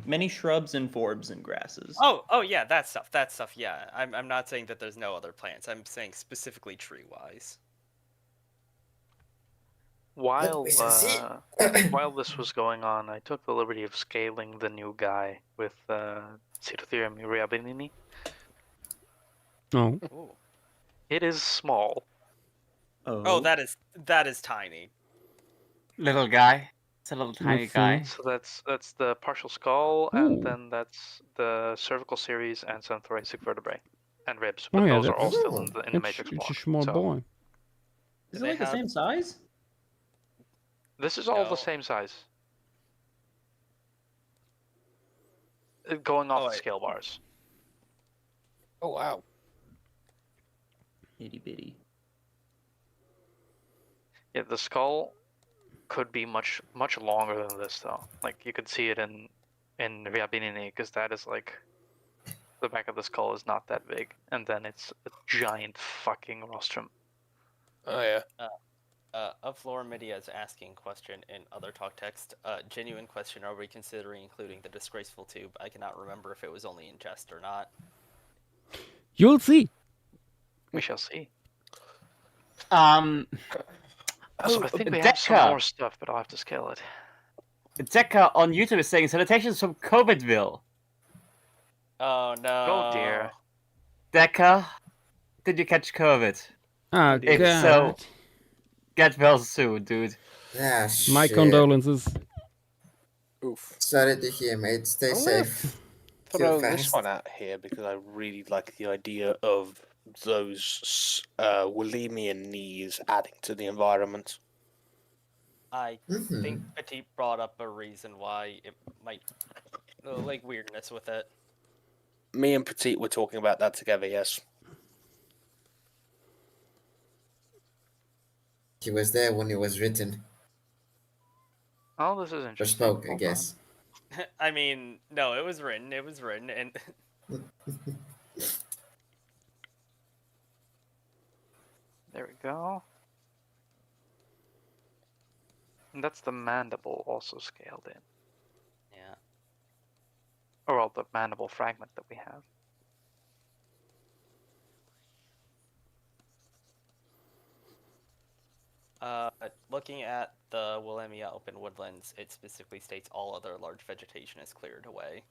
[SPEAKER 8] many shrubs and forbs and grasses.
[SPEAKER 3] Oh yeah, that stuff. Yeah, I'm not saying that there's no other plants. I'm saying specifically tree-wise.
[SPEAKER 6] while
[SPEAKER 5] we shall see.
[SPEAKER 6] while this was going on, I took the liberty of scaling the new guy with Cytotherium uriabenini.
[SPEAKER 1] Oh.
[SPEAKER 3] Ooh.
[SPEAKER 6] It is small.
[SPEAKER 3] Oh, that is tiny.
[SPEAKER 9] Little guy. It's a little tiny
[SPEAKER 1] Let's
[SPEAKER 9] guy.
[SPEAKER 6] So that's the partial skull,
[SPEAKER 1] Ooh.
[SPEAKER 6] and then that's the cervical series and some thoracic vertebrae and ribs. But
[SPEAKER 1] Oh, yeah,
[SPEAKER 6] those are all
[SPEAKER 1] that's-
[SPEAKER 6] still in the
[SPEAKER 1] It's,
[SPEAKER 6] matrix
[SPEAKER 1] it's
[SPEAKER 6] block.
[SPEAKER 1] a small
[SPEAKER 6] so
[SPEAKER 1] boy.
[SPEAKER 8] Is
[SPEAKER 3] They
[SPEAKER 8] it like the
[SPEAKER 3] have-
[SPEAKER 8] same size?
[SPEAKER 6] this is all
[SPEAKER 3] No.
[SPEAKER 6] the same size. Going off
[SPEAKER 3] Oh,
[SPEAKER 6] the
[SPEAKER 3] wait.
[SPEAKER 6] scale bars.
[SPEAKER 7] Oh wow.
[SPEAKER 8] Itty bitty.
[SPEAKER 6] Yeah, the skull could be much longer than this though. Like you could see it in Riabinini, because that is like the back of the skull is not that big, and then it's a giant fucking rostrum.
[SPEAKER 7] Oh yeah.
[SPEAKER 3] Of Laura Midia is asking question in other talk text. Genuine question: are we considering including the disgraceful tube? I cannot remember if it was only in jest or not.
[SPEAKER 1] You'll see.
[SPEAKER 6] We shall see.
[SPEAKER 9] Um,
[SPEAKER 6] Also, I think we have some
[SPEAKER 9] Deca.
[SPEAKER 6] more stuff, but I'll have to scale it.
[SPEAKER 9] Deca on YouTube is saying salutations from COVIDville.
[SPEAKER 3] Oh no!
[SPEAKER 6] Oh dear.
[SPEAKER 9] Deca, did you catch COVID?
[SPEAKER 1] Ah,
[SPEAKER 9] If
[SPEAKER 1] God.
[SPEAKER 9] so, get well soon, dude.
[SPEAKER 5] Yeah,
[SPEAKER 1] My
[SPEAKER 5] shit.
[SPEAKER 1] condolences.
[SPEAKER 7] Oof.
[SPEAKER 5] Sorry to hear, mate. Stay
[SPEAKER 1] Oh,
[SPEAKER 5] safe.
[SPEAKER 7] throw
[SPEAKER 5] Too
[SPEAKER 7] this
[SPEAKER 5] fast.
[SPEAKER 7] one out here because I really like the idea of those Wilemian knees adding to the environment.
[SPEAKER 3] I
[SPEAKER 5] Mhm.
[SPEAKER 3] think Petit brought up a reason why it might like weirdness with it.
[SPEAKER 7] Me and Petite were talking about that together, yes.
[SPEAKER 5] He was there when it was written
[SPEAKER 6] Oh, this is
[SPEAKER 5] or
[SPEAKER 6] interesting.
[SPEAKER 5] spoke, I
[SPEAKER 6] Hold
[SPEAKER 5] guess.
[SPEAKER 3] I mean, no, it was written, and
[SPEAKER 6] on. There we go. And that's the mandible also scaled in.
[SPEAKER 3] yeah.
[SPEAKER 6] Or well, the mandible fragment that we have.
[SPEAKER 3] Looking at the Willemia open woodlands, it specifically states all other large vegetation is cleared away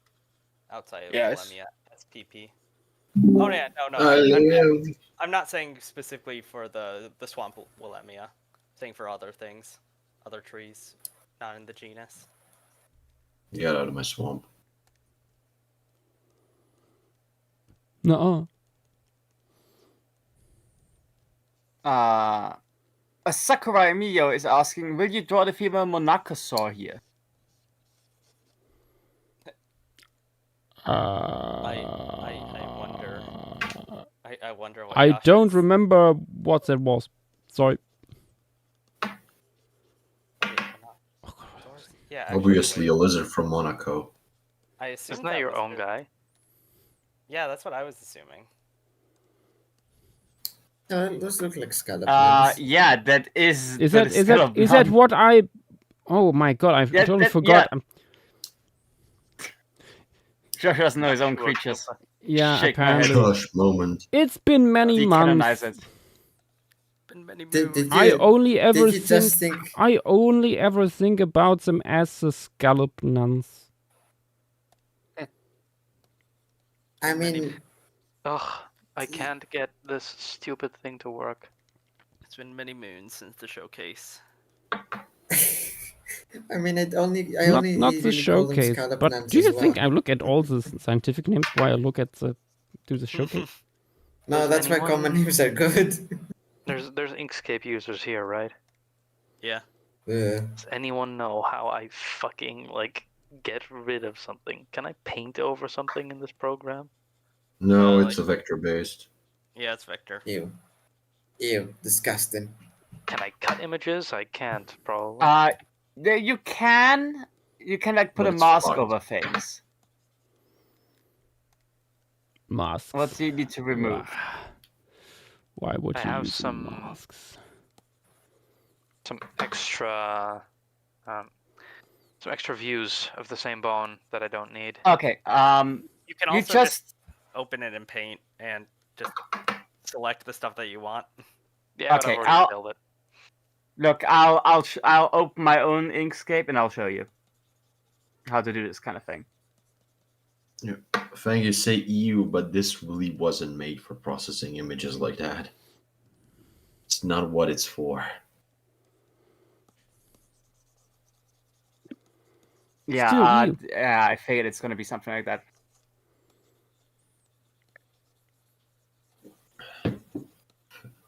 [SPEAKER 3] outside of
[SPEAKER 7] Yes.
[SPEAKER 3] Willemia SPP. Oh yeah, no, I'm not saying specifically for the swamp Willemia. I'm saying for other things, other trees, not in the genus.
[SPEAKER 4] Get out of my swamp.
[SPEAKER 1] No.
[SPEAKER 9] Sakurai Miyo is asking, will you draw the female Monacosaur here?
[SPEAKER 3] I wonder. I wonder what.
[SPEAKER 1] I
[SPEAKER 3] Josh
[SPEAKER 1] don't
[SPEAKER 3] is-
[SPEAKER 1] remember what that was. Sorry.
[SPEAKER 3] Yeah.
[SPEAKER 4] Obviously,
[SPEAKER 3] wait.
[SPEAKER 4] a lizard from Monaco.
[SPEAKER 3] I assume
[SPEAKER 6] Isn't that your
[SPEAKER 3] was
[SPEAKER 6] own guy?
[SPEAKER 3] Yeah, that's what I was assuming.
[SPEAKER 5] Those look like skeletons.
[SPEAKER 9] Yeah, that is.
[SPEAKER 1] Is that what I? Oh my god! I
[SPEAKER 9] Yeah,
[SPEAKER 1] totally
[SPEAKER 9] that-
[SPEAKER 1] forgot.
[SPEAKER 9] yeah. Josh doesn't know his own
[SPEAKER 6] Joshua
[SPEAKER 9] creatures.
[SPEAKER 6] Knüppe.
[SPEAKER 1] Yeah,
[SPEAKER 9] Shake my
[SPEAKER 1] apparently.
[SPEAKER 9] head.
[SPEAKER 4] Josh moment.
[SPEAKER 1] It's been many
[SPEAKER 9] Decanonize
[SPEAKER 1] months.
[SPEAKER 9] it.
[SPEAKER 3] Been many
[SPEAKER 5] Did
[SPEAKER 3] moons.
[SPEAKER 1] I only ever
[SPEAKER 5] did you just think?
[SPEAKER 1] I only ever think about them as the scallop nuns.
[SPEAKER 5] I mean,
[SPEAKER 6] Ugh, I can't get this stupid thing to work.
[SPEAKER 3] It's been many moons since the showcase.
[SPEAKER 5] I mean, I
[SPEAKER 1] Not
[SPEAKER 5] only
[SPEAKER 1] the
[SPEAKER 5] really call them
[SPEAKER 1] showcase,
[SPEAKER 5] scallop
[SPEAKER 1] but
[SPEAKER 5] nuns
[SPEAKER 1] do you
[SPEAKER 5] as
[SPEAKER 1] think
[SPEAKER 5] well.
[SPEAKER 1] I look at all the scientific names while I look at the showcase?
[SPEAKER 5] No,
[SPEAKER 6] Does
[SPEAKER 5] that's why
[SPEAKER 6] anyone-
[SPEAKER 5] common names are good.
[SPEAKER 6] There's Inkscape users here, right?
[SPEAKER 3] Yeah.
[SPEAKER 6] Does anyone know how I fucking like get rid of something? Can I paint over something in this program?
[SPEAKER 4] No,
[SPEAKER 3] Uh,
[SPEAKER 4] it's a vector based.
[SPEAKER 3] Yeah, it's vector.
[SPEAKER 5] Ew, disgusting.
[SPEAKER 6] Can I cut images? I can't, probably.
[SPEAKER 9] You can like put
[SPEAKER 4] But
[SPEAKER 9] a
[SPEAKER 4] it's
[SPEAKER 9] mask
[SPEAKER 4] fucked.
[SPEAKER 9] over things.
[SPEAKER 1] Masks.
[SPEAKER 9] What do you need to remove?
[SPEAKER 1] Why would
[SPEAKER 6] I
[SPEAKER 1] you
[SPEAKER 6] have
[SPEAKER 1] use
[SPEAKER 6] some-
[SPEAKER 1] masks?
[SPEAKER 6] Some extra views of the same bone that I don't need.
[SPEAKER 9] Okay.
[SPEAKER 3] You can
[SPEAKER 9] You
[SPEAKER 3] also
[SPEAKER 9] just
[SPEAKER 3] open it in Paint and just select the stuff that you want.
[SPEAKER 6] Yeah, but
[SPEAKER 9] Okay,
[SPEAKER 6] I've already
[SPEAKER 9] I'll-
[SPEAKER 6] built it.
[SPEAKER 9] look. I'll open my own Inkscape and I'll show you how to do this kind of thing.
[SPEAKER 4] Thank you say EU, but this really wasn't made for processing images like that. It's not what it's for.
[SPEAKER 9] Yeah.
[SPEAKER 1] Still you.
[SPEAKER 9] Yeah. I figured it's gonna be something like that.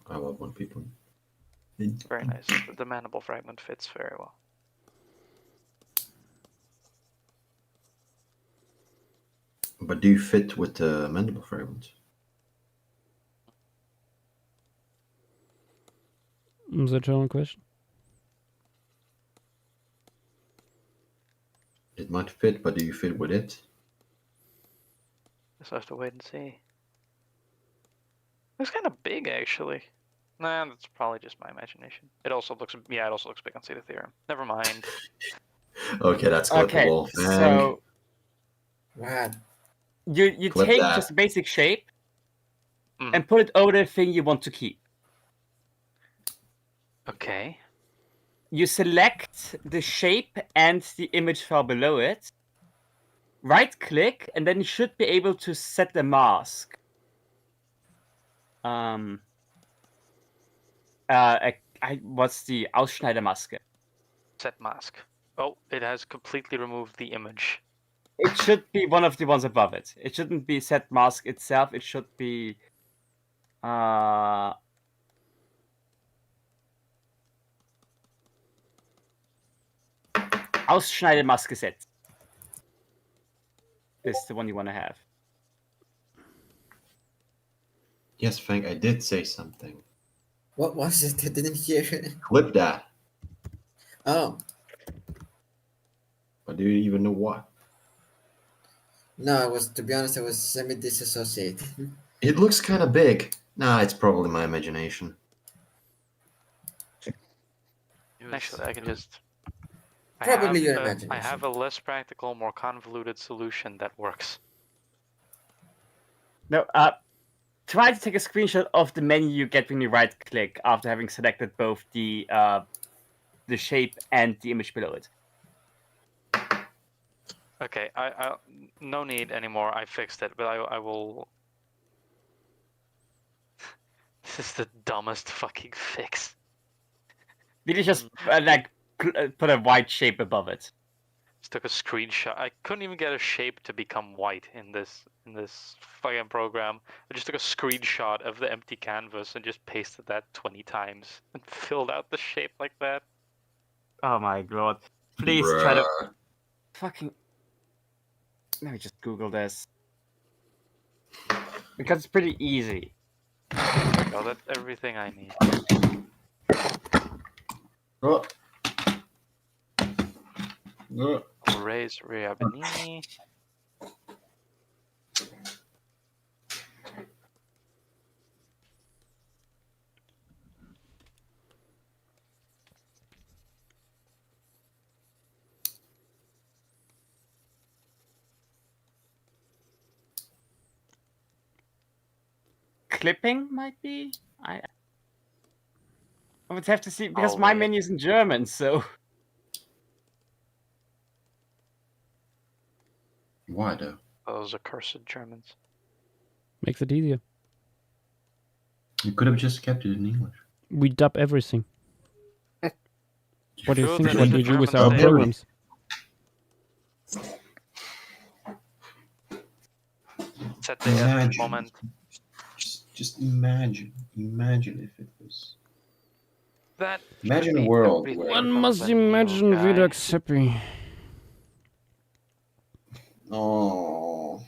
[SPEAKER 4] I love when people.
[SPEAKER 6] Very nice. The mandible fragment fits very well.
[SPEAKER 4] But do you fit with the mandible fragment?
[SPEAKER 1] Is that your own question?
[SPEAKER 4] It might fit, but do you fit with it?
[SPEAKER 6] Just have to wait and see. Looks kind of big, actually. Nah, that's probably just my imagination. It also looks big on Cedar Theorem. Never mind.
[SPEAKER 4] Okay, that's
[SPEAKER 9] Okay.
[SPEAKER 4] clippable.
[SPEAKER 9] So
[SPEAKER 5] What?
[SPEAKER 9] you
[SPEAKER 4] Clip
[SPEAKER 9] take
[SPEAKER 4] that.
[SPEAKER 9] just a basic shape
[SPEAKER 6] Mhm.
[SPEAKER 9] and put it over the thing you want to keep.
[SPEAKER 6] Okay.
[SPEAKER 9] You select the shape and the image file below it. Right click, and then you should be able to set the mask. What's the Ausschneidermaske?
[SPEAKER 6] Set mask. Oh, it has completely removed the image.
[SPEAKER 9] It should be one of the ones above it. It shouldn't be set mask itself. It should be Ausschneidemaske set. This is the one you want to have.
[SPEAKER 4] Yes, Frank, I did say something.
[SPEAKER 5] What was it? I didn't hear it.
[SPEAKER 4] Clip that.
[SPEAKER 5] Oh,
[SPEAKER 4] But do you even know what?
[SPEAKER 5] no, to be honest, I was semi-disassociated.
[SPEAKER 4] It looks kind of big. Nah, it's probably my imagination.
[SPEAKER 6] Actually, I can just.
[SPEAKER 5] Probably your
[SPEAKER 6] I
[SPEAKER 5] imagination.
[SPEAKER 6] have a less practical, more convoluted solution that works.
[SPEAKER 9] No, try to take a screenshot of the menu you get when you right click after having selected both the shape and the image below it.
[SPEAKER 6] Okay, I no need anymore. I fixed it, but I will. This is the dumbest fucking fix.
[SPEAKER 9] Did you just put a white shape above it?
[SPEAKER 6] Just took a screenshot. I couldn't even get a shape to become white in this fucking program. I just took a screenshot of the empty canvas and just pasted that 20 times and filled out the shape like that.
[SPEAKER 9] Oh my god! Please try to fucking. Let me just Google this because it's pretty easy.
[SPEAKER 6] Oh, that's everything I need.
[SPEAKER 4] Oh. Oh.
[SPEAKER 6] Raise Riabanini.
[SPEAKER 9] Clipping might be. I would have to see because my menu is in German, so.
[SPEAKER 4] Why though?
[SPEAKER 6] Those accursed Germans.
[SPEAKER 1] Makes it easier.
[SPEAKER 4] You could have just kept it in English.
[SPEAKER 1] We dub everything. What do you
[SPEAKER 6] True,
[SPEAKER 1] think?
[SPEAKER 6] that
[SPEAKER 1] What
[SPEAKER 6] is
[SPEAKER 1] we
[SPEAKER 6] a
[SPEAKER 1] do with
[SPEAKER 6] German
[SPEAKER 1] our
[SPEAKER 6] state.
[SPEAKER 1] programs?
[SPEAKER 6] Set the end moment.
[SPEAKER 4] Just imagine if it was.
[SPEAKER 6] That
[SPEAKER 4] Imagine
[SPEAKER 6] should
[SPEAKER 4] a
[SPEAKER 6] be
[SPEAKER 4] world
[SPEAKER 6] everything
[SPEAKER 4] where
[SPEAKER 1] One
[SPEAKER 6] from
[SPEAKER 1] must
[SPEAKER 6] the new
[SPEAKER 1] imagine
[SPEAKER 6] guy.
[SPEAKER 1] Vidax happy.
[SPEAKER 4] Oh.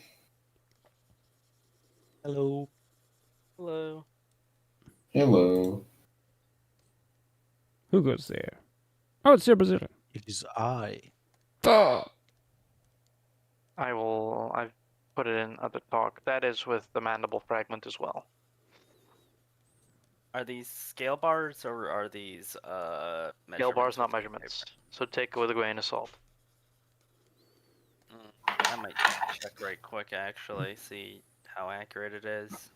[SPEAKER 3] Hello. Hello.
[SPEAKER 4] Hello.
[SPEAKER 1] Who goes there? Oh, it's your Brazilian.
[SPEAKER 10] It is I.
[SPEAKER 1] Oh.
[SPEAKER 6] I've put it in other talk. That is with the mandible fragment as well.
[SPEAKER 3] Are these scale bars or are these
[SPEAKER 6] Scale bars,
[SPEAKER 3] measurements
[SPEAKER 6] not
[SPEAKER 3] with
[SPEAKER 6] measurements. So take it with a grain of salt.
[SPEAKER 3] I might check right quick actually, see how accurate it is.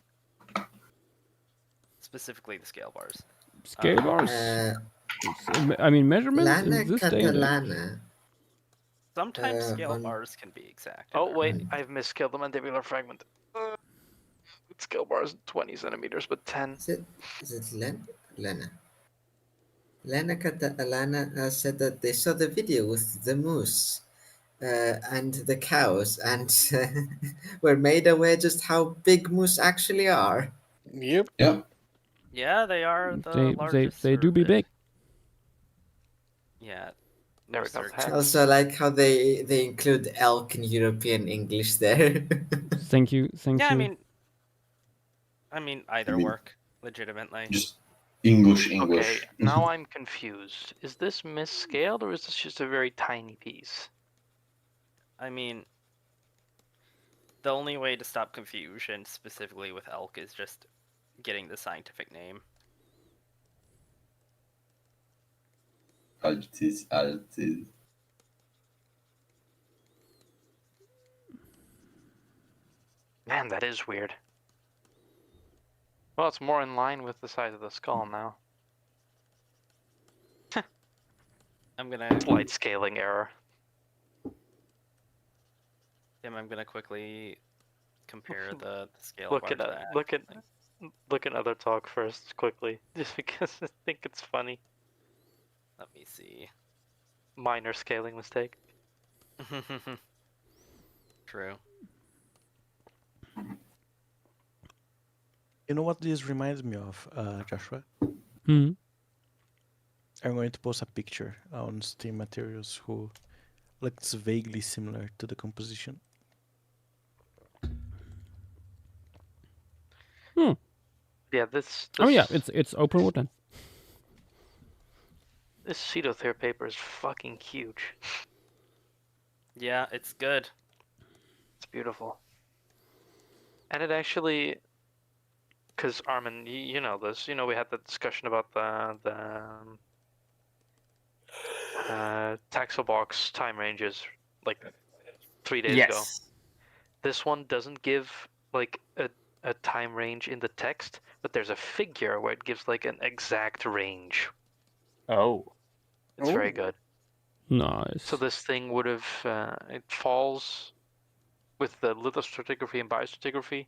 [SPEAKER 3] Specifically the scale bars.
[SPEAKER 1] Scale bars? I mean, measurements
[SPEAKER 5] Lana
[SPEAKER 1] in this day and age.
[SPEAKER 5] Catalana.
[SPEAKER 3] Sometimes scale
[SPEAKER 5] on-
[SPEAKER 3] bars can be exact.
[SPEAKER 6] Oh wait, I've misscaled the mandibular fragment. Scale bars 20 centimeters, but 10.
[SPEAKER 5] Is it Lena? Lena Catalana said that they saw the video with the moose and the cows and were made aware just how big moose actually are.
[SPEAKER 7] Yep.
[SPEAKER 4] Yep.
[SPEAKER 3] Yeah, they are the largest.
[SPEAKER 1] They do be big.
[SPEAKER 3] Yeah.
[SPEAKER 6] There we go.
[SPEAKER 3] research.
[SPEAKER 5] Also, like how they include elk in European English there.
[SPEAKER 1] Thank you.
[SPEAKER 3] Yeah, I mean either work legitimately.
[SPEAKER 4] Just English.
[SPEAKER 6] Okay, now I'm confused. Is this misscaled or is this just a very tiny piece?
[SPEAKER 3] I mean, the only way to stop confusion, specifically with elk, is just getting the scientific name.
[SPEAKER 4] Altis.
[SPEAKER 6] Man, that is weird. Well, it's more in line with the size of the skull now.
[SPEAKER 3] I'm gonna
[SPEAKER 6] Slight scaling error.
[SPEAKER 3] Tim, I'm gonna quickly compare the scale
[SPEAKER 6] Look
[SPEAKER 3] bar
[SPEAKER 6] at
[SPEAKER 3] to that.
[SPEAKER 6] look at other talk first, quickly, just because I think it's funny.
[SPEAKER 3] Let me see.
[SPEAKER 6] Minor scaling mistake.
[SPEAKER 3] True.
[SPEAKER 7] You know what this reminds me of, Joshua?
[SPEAKER 1] Hmm.
[SPEAKER 7] I'm going to post a picture on Steam Materials who looks vaguely similar to the composition.
[SPEAKER 6] Yeah, this
[SPEAKER 1] Oh yeah, it's open wood then.
[SPEAKER 6] this pseudo-thayer paper is fucking huge.
[SPEAKER 3] Yeah, it's good.
[SPEAKER 6] It's beautiful. And it actually, because Armin, you know this. You know we had the discussion about the Taxobox time ranges like 3 days ago.
[SPEAKER 9] Yes.
[SPEAKER 6] This one doesn't give like a time range in the text, but there's a figure where it gives like an exact range.
[SPEAKER 9] Oh.
[SPEAKER 6] It's very good.
[SPEAKER 1] Nice.
[SPEAKER 6] So this thing would have it falls with the lithostratigraphy and biostratigraphy,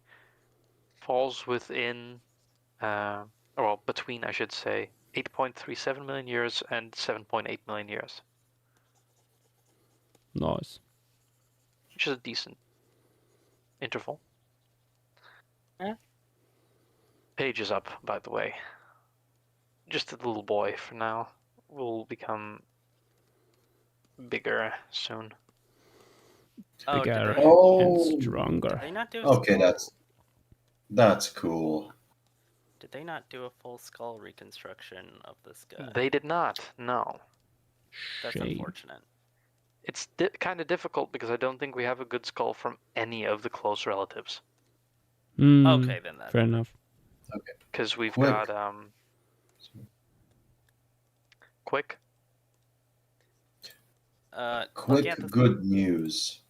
[SPEAKER 6] falls within well, between, I should say, 8.37 million years and 7.8 million years,
[SPEAKER 1] Nice.
[SPEAKER 6] which is a decent interval.
[SPEAKER 9] Yeah.
[SPEAKER 6] Page is up, by the way. Just a little boy for now. Will become bigger soon.
[SPEAKER 3] Oh, did
[SPEAKER 1] Bigger
[SPEAKER 3] they,
[SPEAKER 4] Oh,
[SPEAKER 1] and stronger.
[SPEAKER 3] did they not do a
[SPEAKER 4] okay,
[SPEAKER 3] skull?
[SPEAKER 4] that's cool.
[SPEAKER 3] Did they not do a full skull reconstruction of this guy?
[SPEAKER 6] They did not. No,
[SPEAKER 3] That's
[SPEAKER 1] Shame.
[SPEAKER 3] unfortunate.
[SPEAKER 6] it's kind of difficult because I don't think we have a good skull from any of the close relatives.
[SPEAKER 3] Okay, then that.
[SPEAKER 1] Fair enough.
[SPEAKER 6] Because we've
[SPEAKER 4] Quick.
[SPEAKER 6] got Quick.
[SPEAKER 4] Quick
[SPEAKER 3] Look at the-
[SPEAKER 4] good news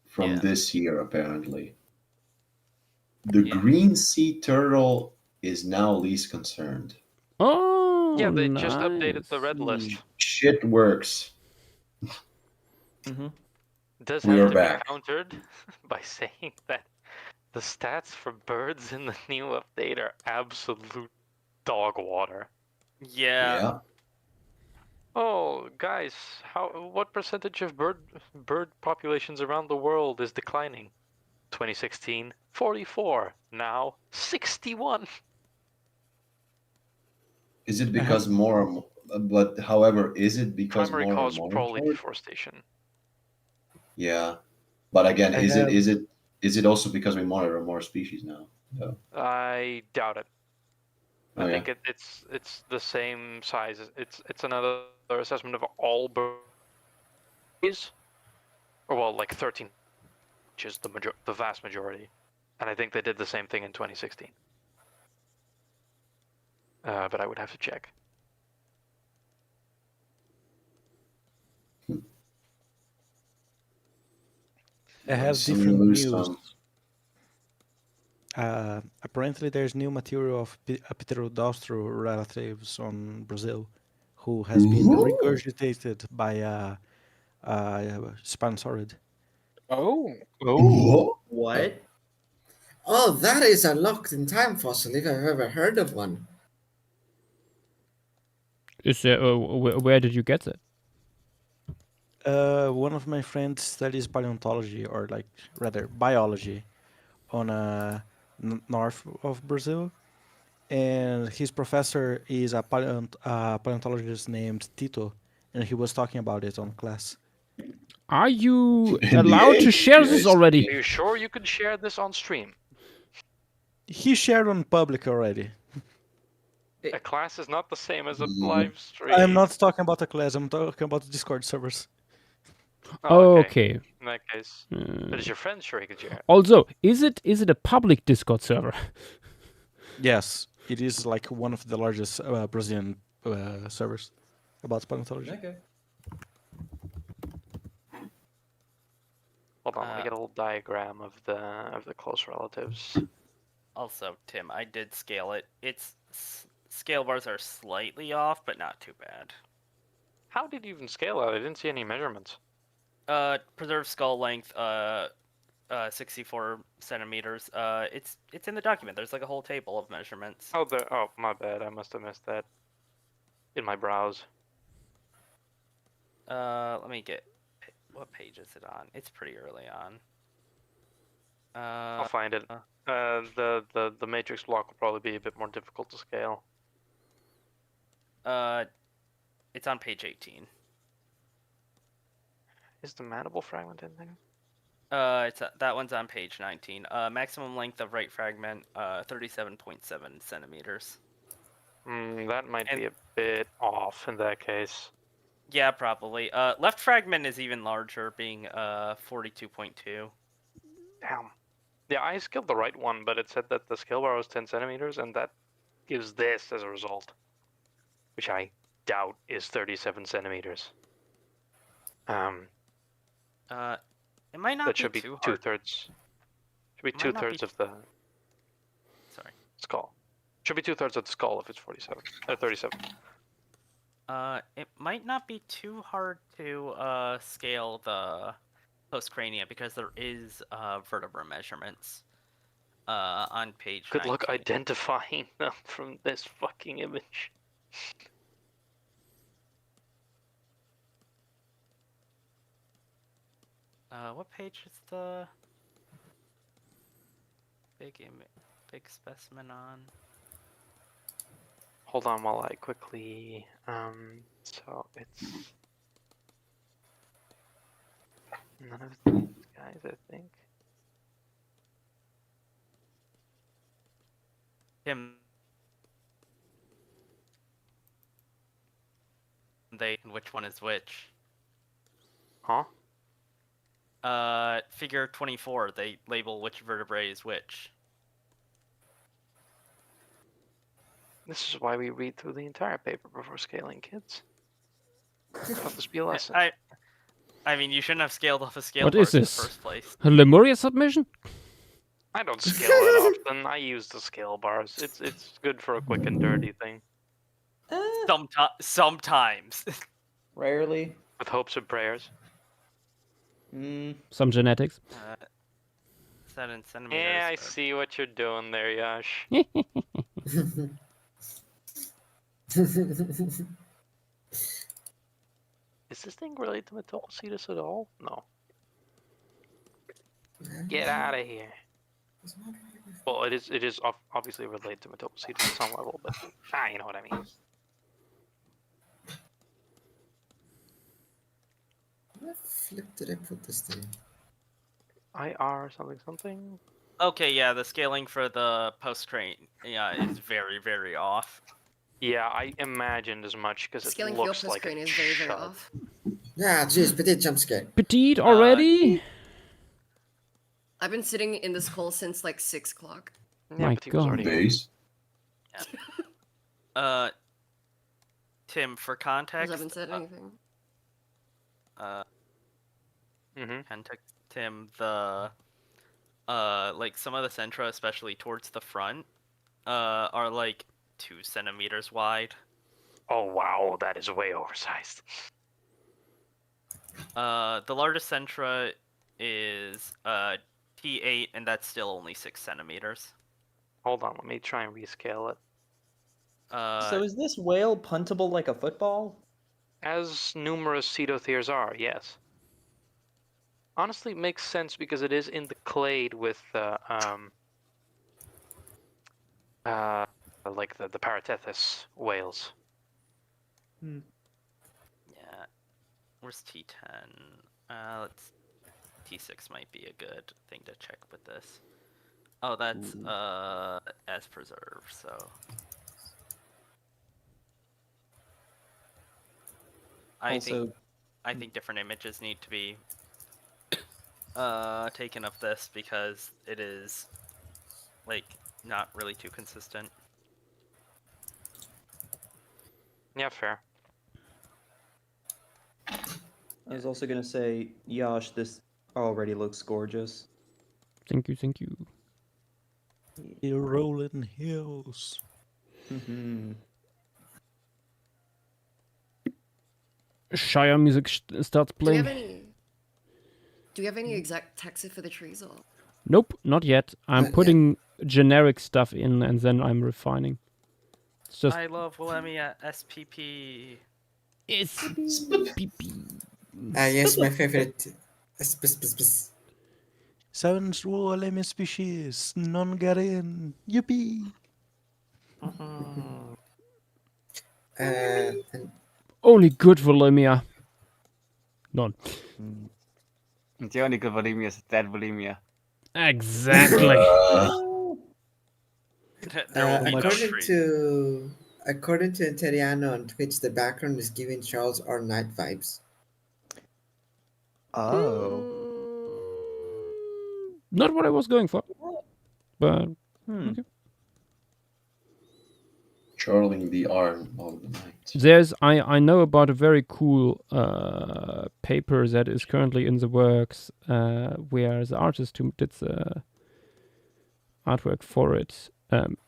[SPEAKER 4] from
[SPEAKER 3] Yeah.
[SPEAKER 4] this year, apparently. The
[SPEAKER 3] Yeah.
[SPEAKER 4] green sea turtle is now least concerned.
[SPEAKER 1] Oh,
[SPEAKER 6] Yeah, they just updated the red
[SPEAKER 1] nice.
[SPEAKER 6] list.
[SPEAKER 4] Shit works.
[SPEAKER 8] Mm-hmm.
[SPEAKER 6] Does
[SPEAKER 4] We
[SPEAKER 6] have
[SPEAKER 4] are
[SPEAKER 6] to
[SPEAKER 4] back.
[SPEAKER 6] be countered by saying that the stats for birds in the new update are absolute dog water.
[SPEAKER 3] Yeah.
[SPEAKER 6] Oh, guys, what percentage of bird populations around the world is declining? 2016, 44. Now, 61.
[SPEAKER 4] Is it because more? But however, is it because
[SPEAKER 6] Primary
[SPEAKER 4] more are
[SPEAKER 6] cause probably
[SPEAKER 4] monitored?
[SPEAKER 6] deforestation.
[SPEAKER 4] Yeah, but again,
[SPEAKER 7] I
[SPEAKER 4] is
[SPEAKER 7] have-
[SPEAKER 4] it also because we monitor more species now? No.
[SPEAKER 6] I doubt it. I
[SPEAKER 4] Okay.
[SPEAKER 6] think it's the same size. It's another assessment of all birds, or well, like 13, which is the vast majority, and I think they did the same thing in 2016. But I would have to check.
[SPEAKER 7] I have
[SPEAKER 4] Some
[SPEAKER 7] different
[SPEAKER 4] loose
[SPEAKER 7] news.
[SPEAKER 4] some.
[SPEAKER 7] Apparently, there's new material of Pterodactyl relatives on Brazil, who has been
[SPEAKER 4] Ooh.
[SPEAKER 7] regurgitated by a Spanosaurid.
[SPEAKER 9] Oh.
[SPEAKER 4] Oh.
[SPEAKER 5] What? Oh, that is a locked in time fossil if I've ever heard of one.
[SPEAKER 1] Is there, where did you get it?
[SPEAKER 7] One of my friends studies paleontology, or like rather biology, on north of Brazil, and his professor is a paleontologist named Tito, and he was talking about it on class.
[SPEAKER 1] Are you
[SPEAKER 4] In the
[SPEAKER 1] allowed to share
[SPEAKER 4] ancient
[SPEAKER 1] this
[SPEAKER 4] years.
[SPEAKER 1] already?
[SPEAKER 6] Are you sure you could share this on stream?
[SPEAKER 7] He shared on public already.
[SPEAKER 6] A class is not the same as a
[SPEAKER 4] Mhm.
[SPEAKER 6] live stream.
[SPEAKER 7] I'm not talking about a class. I'm talking about the Discord servers.
[SPEAKER 6] Oh,
[SPEAKER 1] Okay.
[SPEAKER 6] In that case, but is your friend sure he could share it?
[SPEAKER 1] Also, is it a public Discord server?
[SPEAKER 7] Yes, it is like one of the largest Brazilian servers about paleontology.
[SPEAKER 8] Okay.
[SPEAKER 6] Hold on, let me get a little diagram of the close relatives.
[SPEAKER 3] Also, Tim, I did scale it. Its scale bars are slightly off, but not too bad.
[SPEAKER 6] How did you even scale that? I didn't see any measurements.
[SPEAKER 3] Preserved skull length, 64 centimeters. It's in the document. There's like a whole table of measurements.
[SPEAKER 6] Oh, my bad. I must have missed that in my browse.
[SPEAKER 3] Let me get, what page is it on? It's pretty early on.
[SPEAKER 6] I'll find it. The matrix block will probably be a bit more difficult to scale.
[SPEAKER 3] It's on page 18.
[SPEAKER 6] Is the mandible fragment in there?
[SPEAKER 3] That one's on page 19. Maximum length of right fragment, 37.7 centimeters.
[SPEAKER 6] That might be a bit off in that case.
[SPEAKER 3] Yeah, probably. Left fragment is even larger, being 42.2.
[SPEAKER 6] Damn. Yeah, I scaled the right one, but it said that the scale bar was 10 centimeters, and that gives this as a result, which I doubt is 37 centimeters.
[SPEAKER 3] It might not
[SPEAKER 6] That
[SPEAKER 3] be
[SPEAKER 6] should be
[SPEAKER 3] too hard.
[SPEAKER 6] two-thirds. Should be
[SPEAKER 3] It might not
[SPEAKER 6] two-thirds
[SPEAKER 3] be-
[SPEAKER 6] of the
[SPEAKER 3] Sorry.
[SPEAKER 6] skull. Should be two-thirds of the skull if it's 47 or 37.
[SPEAKER 3] It might not be too hard to scale the postcrania because there is vertebra measurements on page
[SPEAKER 6] Good luck
[SPEAKER 3] 19.
[SPEAKER 6] identifying them from this fucking image.
[SPEAKER 3] What page is the big specimen on?
[SPEAKER 6] Hold on while I quickly. So it's none of these guys, I think.
[SPEAKER 3] Tim. Which one is which?
[SPEAKER 6] Huh?
[SPEAKER 3] Figure 24. They label which vertebrae is which.
[SPEAKER 6] This is why we read through the entire paper before scaling, kids. Let this be a lesson.
[SPEAKER 3] I mean, you shouldn't have scaled off a scale
[SPEAKER 1] What
[SPEAKER 3] bar
[SPEAKER 1] is
[SPEAKER 3] in the
[SPEAKER 1] this?
[SPEAKER 3] first place.
[SPEAKER 1] A Lemuria submission?
[SPEAKER 6] I don't scale it often. I use the scale bars. It's good for a quick and dirty thing.
[SPEAKER 3] Sometimes.
[SPEAKER 8] Rarely.
[SPEAKER 6] With hopes and prayers.
[SPEAKER 1] Some genetics.
[SPEAKER 3] 7 centimeters.
[SPEAKER 6] Yeah, I see what you're doing there, Yash. Is this thing related to Metopocetus at all? No. Get out of here. Well, it is obviously related to Metopocetus at some level, but you know what I mean.
[SPEAKER 5] Where the flip did I put this thing?
[SPEAKER 6] IR something.
[SPEAKER 3] Okay, yeah, the scaling for the postcrania is very, very off.
[SPEAKER 6] Yeah, I imagined as much because it
[SPEAKER 10] Scaling for your
[SPEAKER 6] looks like
[SPEAKER 10] postcrania
[SPEAKER 6] a
[SPEAKER 10] is very, very
[SPEAKER 6] shove.
[SPEAKER 10] off.
[SPEAKER 5] Yeah, jeez, petite jump scare.
[SPEAKER 1] Petite already?
[SPEAKER 10] I've been sitting in this call since like 6 o'clock.
[SPEAKER 6] Yeah,
[SPEAKER 1] My
[SPEAKER 6] but he was
[SPEAKER 1] God.
[SPEAKER 6] already
[SPEAKER 4] Base.
[SPEAKER 3] Tim, for
[SPEAKER 10] Because
[SPEAKER 3] context.
[SPEAKER 10] I haven't said anything.
[SPEAKER 3] Context, Tim, the like some of the centra, especially towards the front, are like 2 centimeters wide.
[SPEAKER 6] Oh wow, that is way oversized.
[SPEAKER 3] The largest centra is T8, and that's still only 6 centimeters.
[SPEAKER 6] Hold on, let me try and rescale it.
[SPEAKER 8] So is this whale puntable like a football?
[SPEAKER 6] As numerous cedotheres are, yes. Honestly, it makes sense because it is in the clade with like the Paratethys whales.
[SPEAKER 3] Yeah. Where's T10? Let's. T6 might be a good thing to check with this. Oh, that's as preserved. So. I think different images need to be taken of this because it is like not really too consistent.
[SPEAKER 6] Yeah, fair.
[SPEAKER 8] I was also gonna say, Yash, this already looks gorgeous.
[SPEAKER 1] Thank you, thank you.
[SPEAKER 7] You're rolling hills.
[SPEAKER 1] Shire music starts
[SPEAKER 10] Do we have
[SPEAKER 1] playing.
[SPEAKER 10] any exact taxa for the trees or?
[SPEAKER 1] Nope, not yet. I'm putting generic stuff in and then I'm refining. It's just
[SPEAKER 3] I love Willemia SPP.
[SPEAKER 1] SPP.
[SPEAKER 5] Yes, my favorite.
[SPEAKER 7] 7 Woolemi species, none get in. Yippee!
[SPEAKER 5] And
[SPEAKER 1] Only good Volumia. None.
[SPEAKER 9] The only good bulimia is dead bulimia.
[SPEAKER 1] Exactly.
[SPEAKER 3] There will be no
[SPEAKER 5] according
[SPEAKER 3] trees.
[SPEAKER 5] to Interiano on Twitch, the background is giving Charles R. Knight vibes.
[SPEAKER 7] Oh.
[SPEAKER 1] Not what I was going for. But okay.
[SPEAKER 4] Charling the arm of the night.
[SPEAKER 1] There's I know about a very cool paper that is currently in the works where the artist who did the artwork for it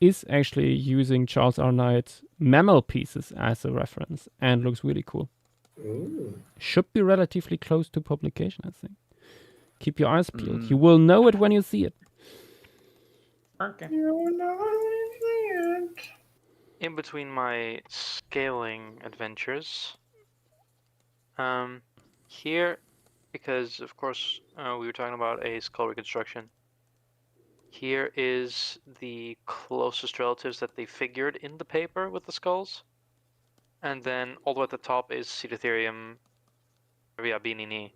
[SPEAKER 1] is actually using Charles R. Knight's mammal pieces as a reference and looks really cool.
[SPEAKER 5] Ooh.
[SPEAKER 1] Should be relatively close to publication, I think. Keep your eyes peeled. You will know it when you see it.
[SPEAKER 8] Okay.
[SPEAKER 6] In between my scaling adventures, here, because of course we were talking about a skull reconstruction. Here is the closest relatives that they figured in the paper with the skulls, and then all the way at the top is Cedotherium riabinini,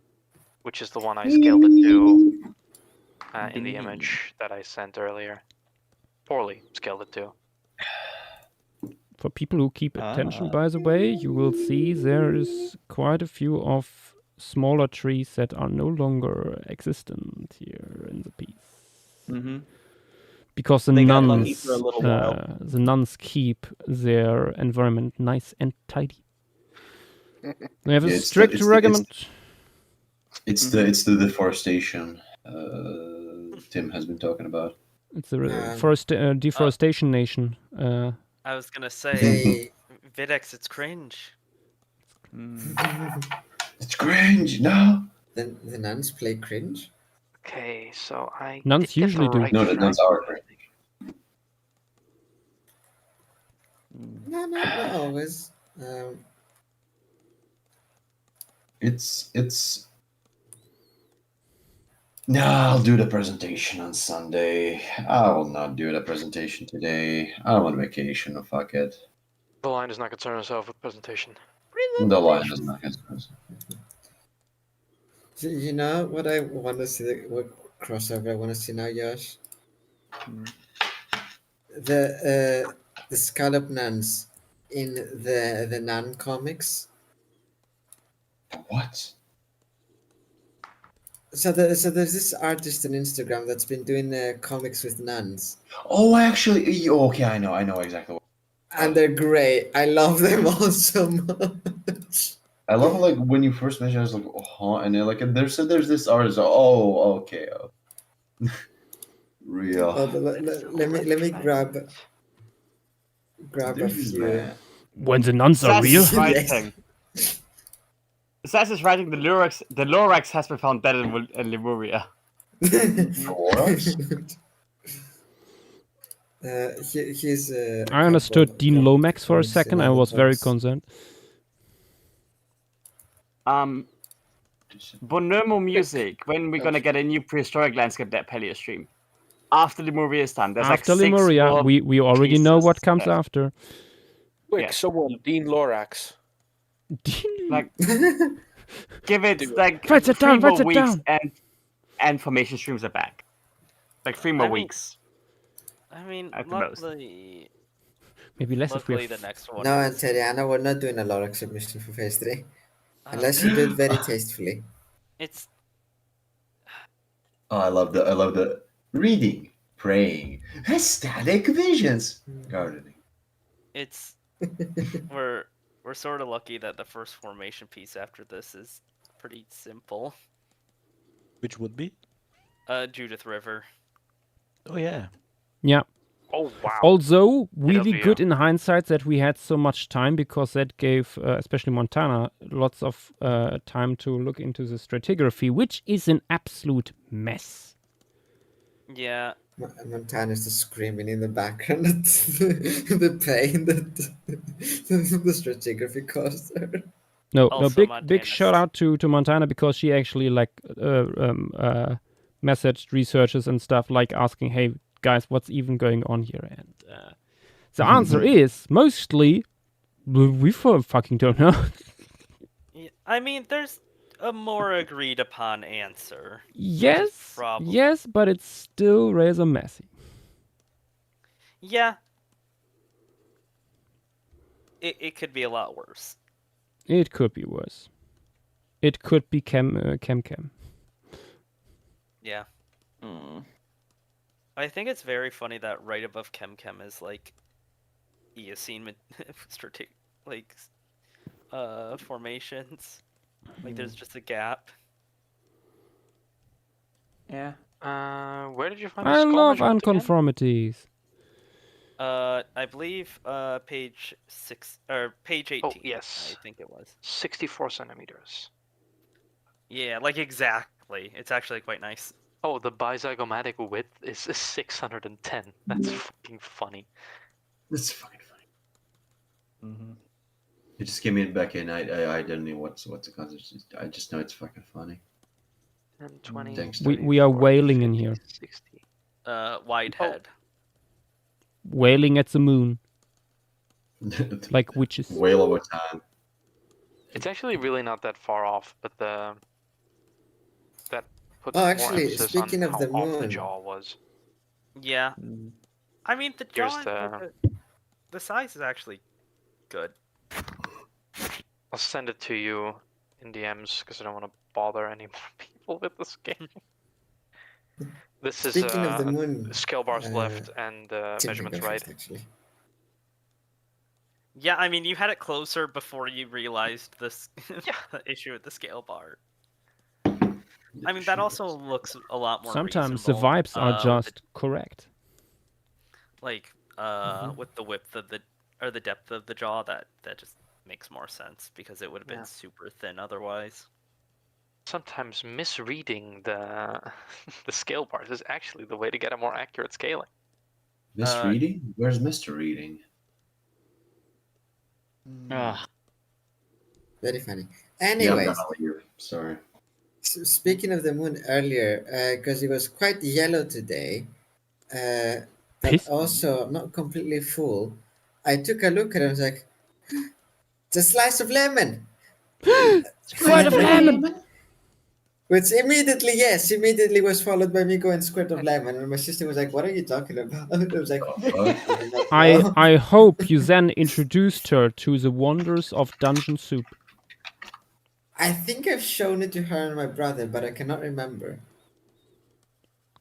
[SPEAKER 6] which is the one I scaled it to in the image that I sent earlier. Poorly scaled it to.
[SPEAKER 1] For people who keep attention, by the way, you will see there is quite a few of smaller trees that are no longer existent here in the piece. Because the
[SPEAKER 8] They got lucky
[SPEAKER 1] nuns,
[SPEAKER 8] for a little while.
[SPEAKER 1] the nuns keep their environment nice and tidy. They have a
[SPEAKER 4] Yeah, it's the-
[SPEAKER 1] strict
[SPEAKER 4] it's the-
[SPEAKER 1] regiment.
[SPEAKER 4] It's the deforestation Tim has been talking about.
[SPEAKER 1] It's the deforestation nation.
[SPEAKER 3] I was gonna say,
[SPEAKER 5] They
[SPEAKER 3] Videx, it's cringe.
[SPEAKER 4] It's cringe, no.
[SPEAKER 5] the nuns play cringe.
[SPEAKER 6] Okay, so I
[SPEAKER 1] Nuns
[SPEAKER 6] did get the
[SPEAKER 1] usually do.
[SPEAKER 6] right
[SPEAKER 4] No, that's our
[SPEAKER 6] number.
[SPEAKER 4] cringe.
[SPEAKER 5] No, not always.
[SPEAKER 4] It's. No, I'll do the presentation on Sunday. I will not do the presentation today. I'm on vacation. Fuck it.
[SPEAKER 6] The line does not concern itself with presentation.
[SPEAKER 4] The line is not concerned.
[SPEAKER 5] You know what I want to see? What crossover I want to see now, Josh? The Scallop Nuns in the Nun comics.
[SPEAKER 4] What?
[SPEAKER 5] So there's this artist on Instagram that's been doing comics with nuns,
[SPEAKER 4] Oh, actually, okay, I know exactly what.
[SPEAKER 5] and they're great. I love them all so much.
[SPEAKER 4] I love like when you first mentioned, I was like, oh, and then like there's this artist. Oh, okay, real.
[SPEAKER 5] Oh, let me grab a
[SPEAKER 4] There's
[SPEAKER 5] few.
[SPEAKER 4] that.
[SPEAKER 1] When the nuns are real.
[SPEAKER 9] Sass is writing. Sass is writing the Lorax has been found dead in Lemuria.
[SPEAKER 4] Lorax?
[SPEAKER 5] He's.
[SPEAKER 1] I understood Dean Lomax for a second. I was very concerned.
[SPEAKER 9] Bonomo Music, when we're gonna get a new prehistoric landscape that Paleo stream? After Lemuria is done. There's
[SPEAKER 1] After
[SPEAKER 9] like 6
[SPEAKER 1] Lemuria,
[SPEAKER 9] more
[SPEAKER 1] we already know what
[SPEAKER 9] pieces
[SPEAKER 1] comes
[SPEAKER 9] left.
[SPEAKER 1] after.
[SPEAKER 11] Quick,
[SPEAKER 9] Yeah.
[SPEAKER 11] someone, Dean Lorax.
[SPEAKER 9] Like, give it like
[SPEAKER 1] Write it
[SPEAKER 9] 3
[SPEAKER 1] down,
[SPEAKER 9] more
[SPEAKER 1] write it
[SPEAKER 9] weeks
[SPEAKER 1] down.
[SPEAKER 9] and formation streams are back. Like 3 more
[SPEAKER 3] I mean,
[SPEAKER 9] weeks.
[SPEAKER 3] I mean,
[SPEAKER 9] At the most.
[SPEAKER 3] luckily,
[SPEAKER 1] Maybe less if we
[SPEAKER 3] luckily
[SPEAKER 1] have...
[SPEAKER 3] the next one.
[SPEAKER 5] No,
[SPEAKER 3] is-
[SPEAKER 5] and Teriana, we're not doing a lot of submission for phase 3. Unless you do it very tastefully.
[SPEAKER 3] It's
[SPEAKER 4] Oh, I love the reading, praying, ecstatic visions, gardening.
[SPEAKER 3] it's we're sort of lucky that the first formation piece after this is pretty simple.
[SPEAKER 7] Which would be?
[SPEAKER 3] Judith River.
[SPEAKER 7] Oh yeah.
[SPEAKER 1] Yeah.
[SPEAKER 6] Oh wow.
[SPEAKER 1] Although, really
[SPEAKER 6] AW.
[SPEAKER 1] good in hindsight that we had so much time, because that gave, especially Montana, lots of time to look into the stratigraphy, which is an absolute mess.
[SPEAKER 3] Yeah,
[SPEAKER 5] Montana's just screaming in the background at the pain that the stratigraphy caused her.
[SPEAKER 1] No,
[SPEAKER 3] Also
[SPEAKER 1] big
[SPEAKER 3] Montana's-
[SPEAKER 1] shout out to Montana, because she actually messaged researchers and stuff, like asking, "Hey guys, what's even going on here?" And the answer is mostly we fucking don't know.
[SPEAKER 3] Yeah, I mean, there's a more agreed upon answer.
[SPEAKER 1] Yes,
[SPEAKER 3] Probably.
[SPEAKER 1] yes, but it's still rather messy.
[SPEAKER 3] Yeah. It could be a lot worse.
[SPEAKER 1] It could be worse. It could be chem.
[SPEAKER 3] Yeah.
[SPEAKER 8] Mm.
[SPEAKER 3] I think it's very funny that right above Chem is like Eocene like formations. Like there's just a gap.
[SPEAKER 8] Yeah.
[SPEAKER 6] Where did you find the
[SPEAKER 1] I
[SPEAKER 6] skull
[SPEAKER 1] love
[SPEAKER 6] measurement again?
[SPEAKER 1] unconformities.
[SPEAKER 3] I believe page 6 or page 18.
[SPEAKER 6] Oh, yes.
[SPEAKER 3] I think it was.
[SPEAKER 6] 64 centimeters.
[SPEAKER 3] Yeah, like exactly. It's actually quite nice.
[SPEAKER 6] Oh, the bizygomatic width is 610. That's fucking funny.
[SPEAKER 4] That's fucking funny.
[SPEAKER 8] Mm-hmm.
[SPEAKER 4] You just give me it back in. I don't know what's the concept. I just know it's fucking funny.
[SPEAKER 6] 10, 20,
[SPEAKER 4] Thanks.
[SPEAKER 1] We are
[SPEAKER 6] 40,
[SPEAKER 1] wailing in
[SPEAKER 6] 50,
[SPEAKER 1] here.
[SPEAKER 6] 60.
[SPEAKER 3] Wide head.
[SPEAKER 1] Wailing at the moon. Like witches.
[SPEAKER 4] Whale over time.
[SPEAKER 6] It's actually really not that far off, but that puts
[SPEAKER 5] Oh,
[SPEAKER 6] more
[SPEAKER 5] actually,
[SPEAKER 6] emphasis
[SPEAKER 5] speaking
[SPEAKER 6] on
[SPEAKER 5] of
[SPEAKER 6] how
[SPEAKER 5] the
[SPEAKER 6] off the
[SPEAKER 5] moon.
[SPEAKER 6] jaw was.
[SPEAKER 3] Yeah. I mean, the
[SPEAKER 6] Here's
[SPEAKER 3] jaw, the size is actually good.
[SPEAKER 6] I'll send it to you in DMs because I don't want to bother any more people with this game. This is
[SPEAKER 5] Speaking of the moon,
[SPEAKER 6] scale bars left and
[SPEAKER 5] Tim,
[SPEAKER 6] measurements
[SPEAKER 5] go
[SPEAKER 6] right.
[SPEAKER 5] first, actually.
[SPEAKER 3] Yeah, I mean, you had it closer before you realized this issue with the scale bar. I mean, that also looks a lot more
[SPEAKER 1] Sometimes the
[SPEAKER 3] reasonable,
[SPEAKER 1] vibes are
[SPEAKER 3] with
[SPEAKER 1] just correct.
[SPEAKER 3] like with the width of the depth of the jaw, that just makes more sense because it would have been super thin otherwise.
[SPEAKER 6] Sometimes misreading the the scale bars is actually the way to get a more accurate scaling.
[SPEAKER 4] Misreading? Where's Mr. Reading?
[SPEAKER 5] Very funny.
[SPEAKER 4] Yeah, I'm
[SPEAKER 5] Anyways,
[SPEAKER 4] not here. Sorry.
[SPEAKER 5] speaking of the moon earlier, because it was quite yellow today, but also not completely full, I took a look at it and was like, it's a slice of lemon!
[SPEAKER 1] Squirt of lemon!
[SPEAKER 5] Which immediately was followed by me going squirt of lemon, and my sister was like, "What are you talking about?" I was like,
[SPEAKER 1] I hope you then introduced her to the wonders of dungeon soup.
[SPEAKER 5] I think I've shown it to her and my brother, but I cannot remember.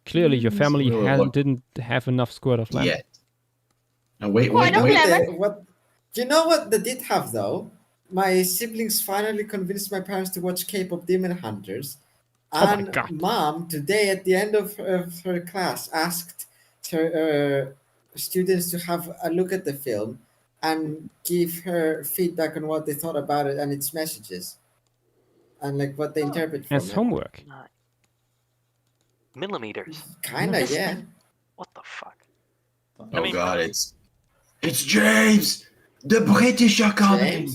[SPEAKER 1] Clearly, your family
[SPEAKER 4] Look.
[SPEAKER 1] didn't have enough squirt of lemon.
[SPEAKER 4] Yet. Now wait.
[SPEAKER 5] What? You know what they did have though? My siblings finally convinced my parents to watch K-pop Demon Hunters.
[SPEAKER 1] Oh my
[SPEAKER 5] And
[SPEAKER 1] God.
[SPEAKER 5] Mom, today at the end of her class, asked her students to have a look at the film and give her feedback on what they thought about it and its messages. And like what they interpret from
[SPEAKER 1] As
[SPEAKER 5] it.
[SPEAKER 1] homework.
[SPEAKER 6] Millimeters.
[SPEAKER 5] Kinda, yeah.
[SPEAKER 6] What the fuck?
[SPEAKER 4] Oh God, it's James, the British are coming.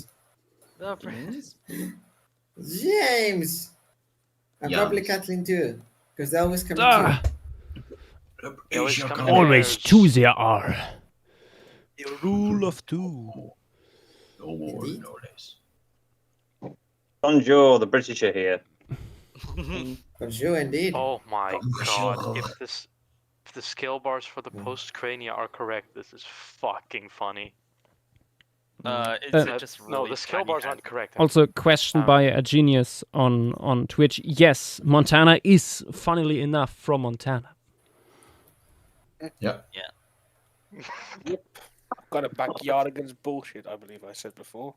[SPEAKER 5] James! And
[SPEAKER 4] Yums.
[SPEAKER 5] probably Kathleen too. Because they always come too.
[SPEAKER 1] Always two there are.
[SPEAKER 7] The rule of two.
[SPEAKER 4] No more, no less.
[SPEAKER 12] Bonjour, the British are here.
[SPEAKER 5] Bonjour, indeed.
[SPEAKER 6] Oh my
[SPEAKER 4] Bonjour.
[SPEAKER 6] god! If the scale bars for the postcrania are correct, this is fucking funny.
[SPEAKER 3] Is it just
[SPEAKER 6] no,
[SPEAKER 3] really
[SPEAKER 6] the scale
[SPEAKER 3] tiny
[SPEAKER 6] bars
[SPEAKER 3] head?
[SPEAKER 6] aren't correct.
[SPEAKER 1] Also, question by a genius on Twitch. Yes, Montana is, funnily enough, from Montana.
[SPEAKER 4] Yeah.
[SPEAKER 11] Yep. I've got a backyard against bullshit, I believe I said before.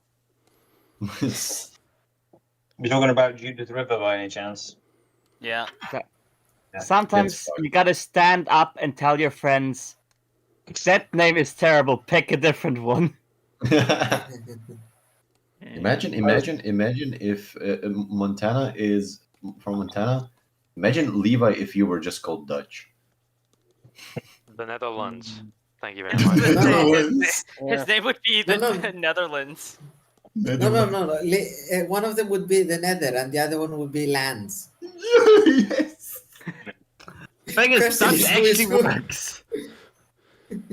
[SPEAKER 12] We're talking about Judith River by any chance?
[SPEAKER 3] Yeah.
[SPEAKER 9] Sometimes you gotta stand up and tell your friends, that name is terrible, pick a different one.
[SPEAKER 4] Imagine if Montana is from Montana. Imagine Levi if you were just called Dutch.
[SPEAKER 6] The Netherlands. Thank you very much.
[SPEAKER 3] His name would be the Netherlands.
[SPEAKER 5] No. One of them would be the Nether and the other one would be Lands.
[SPEAKER 4] Yes.
[SPEAKER 9] Thing is,
[SPEAKER 5] Question
[SPEAKER 9] Dutch
[SPEAKER 5] is who
[SPEAKER 9] actually
[SPEAKER 5] is who?
[SPEAKER 9] works.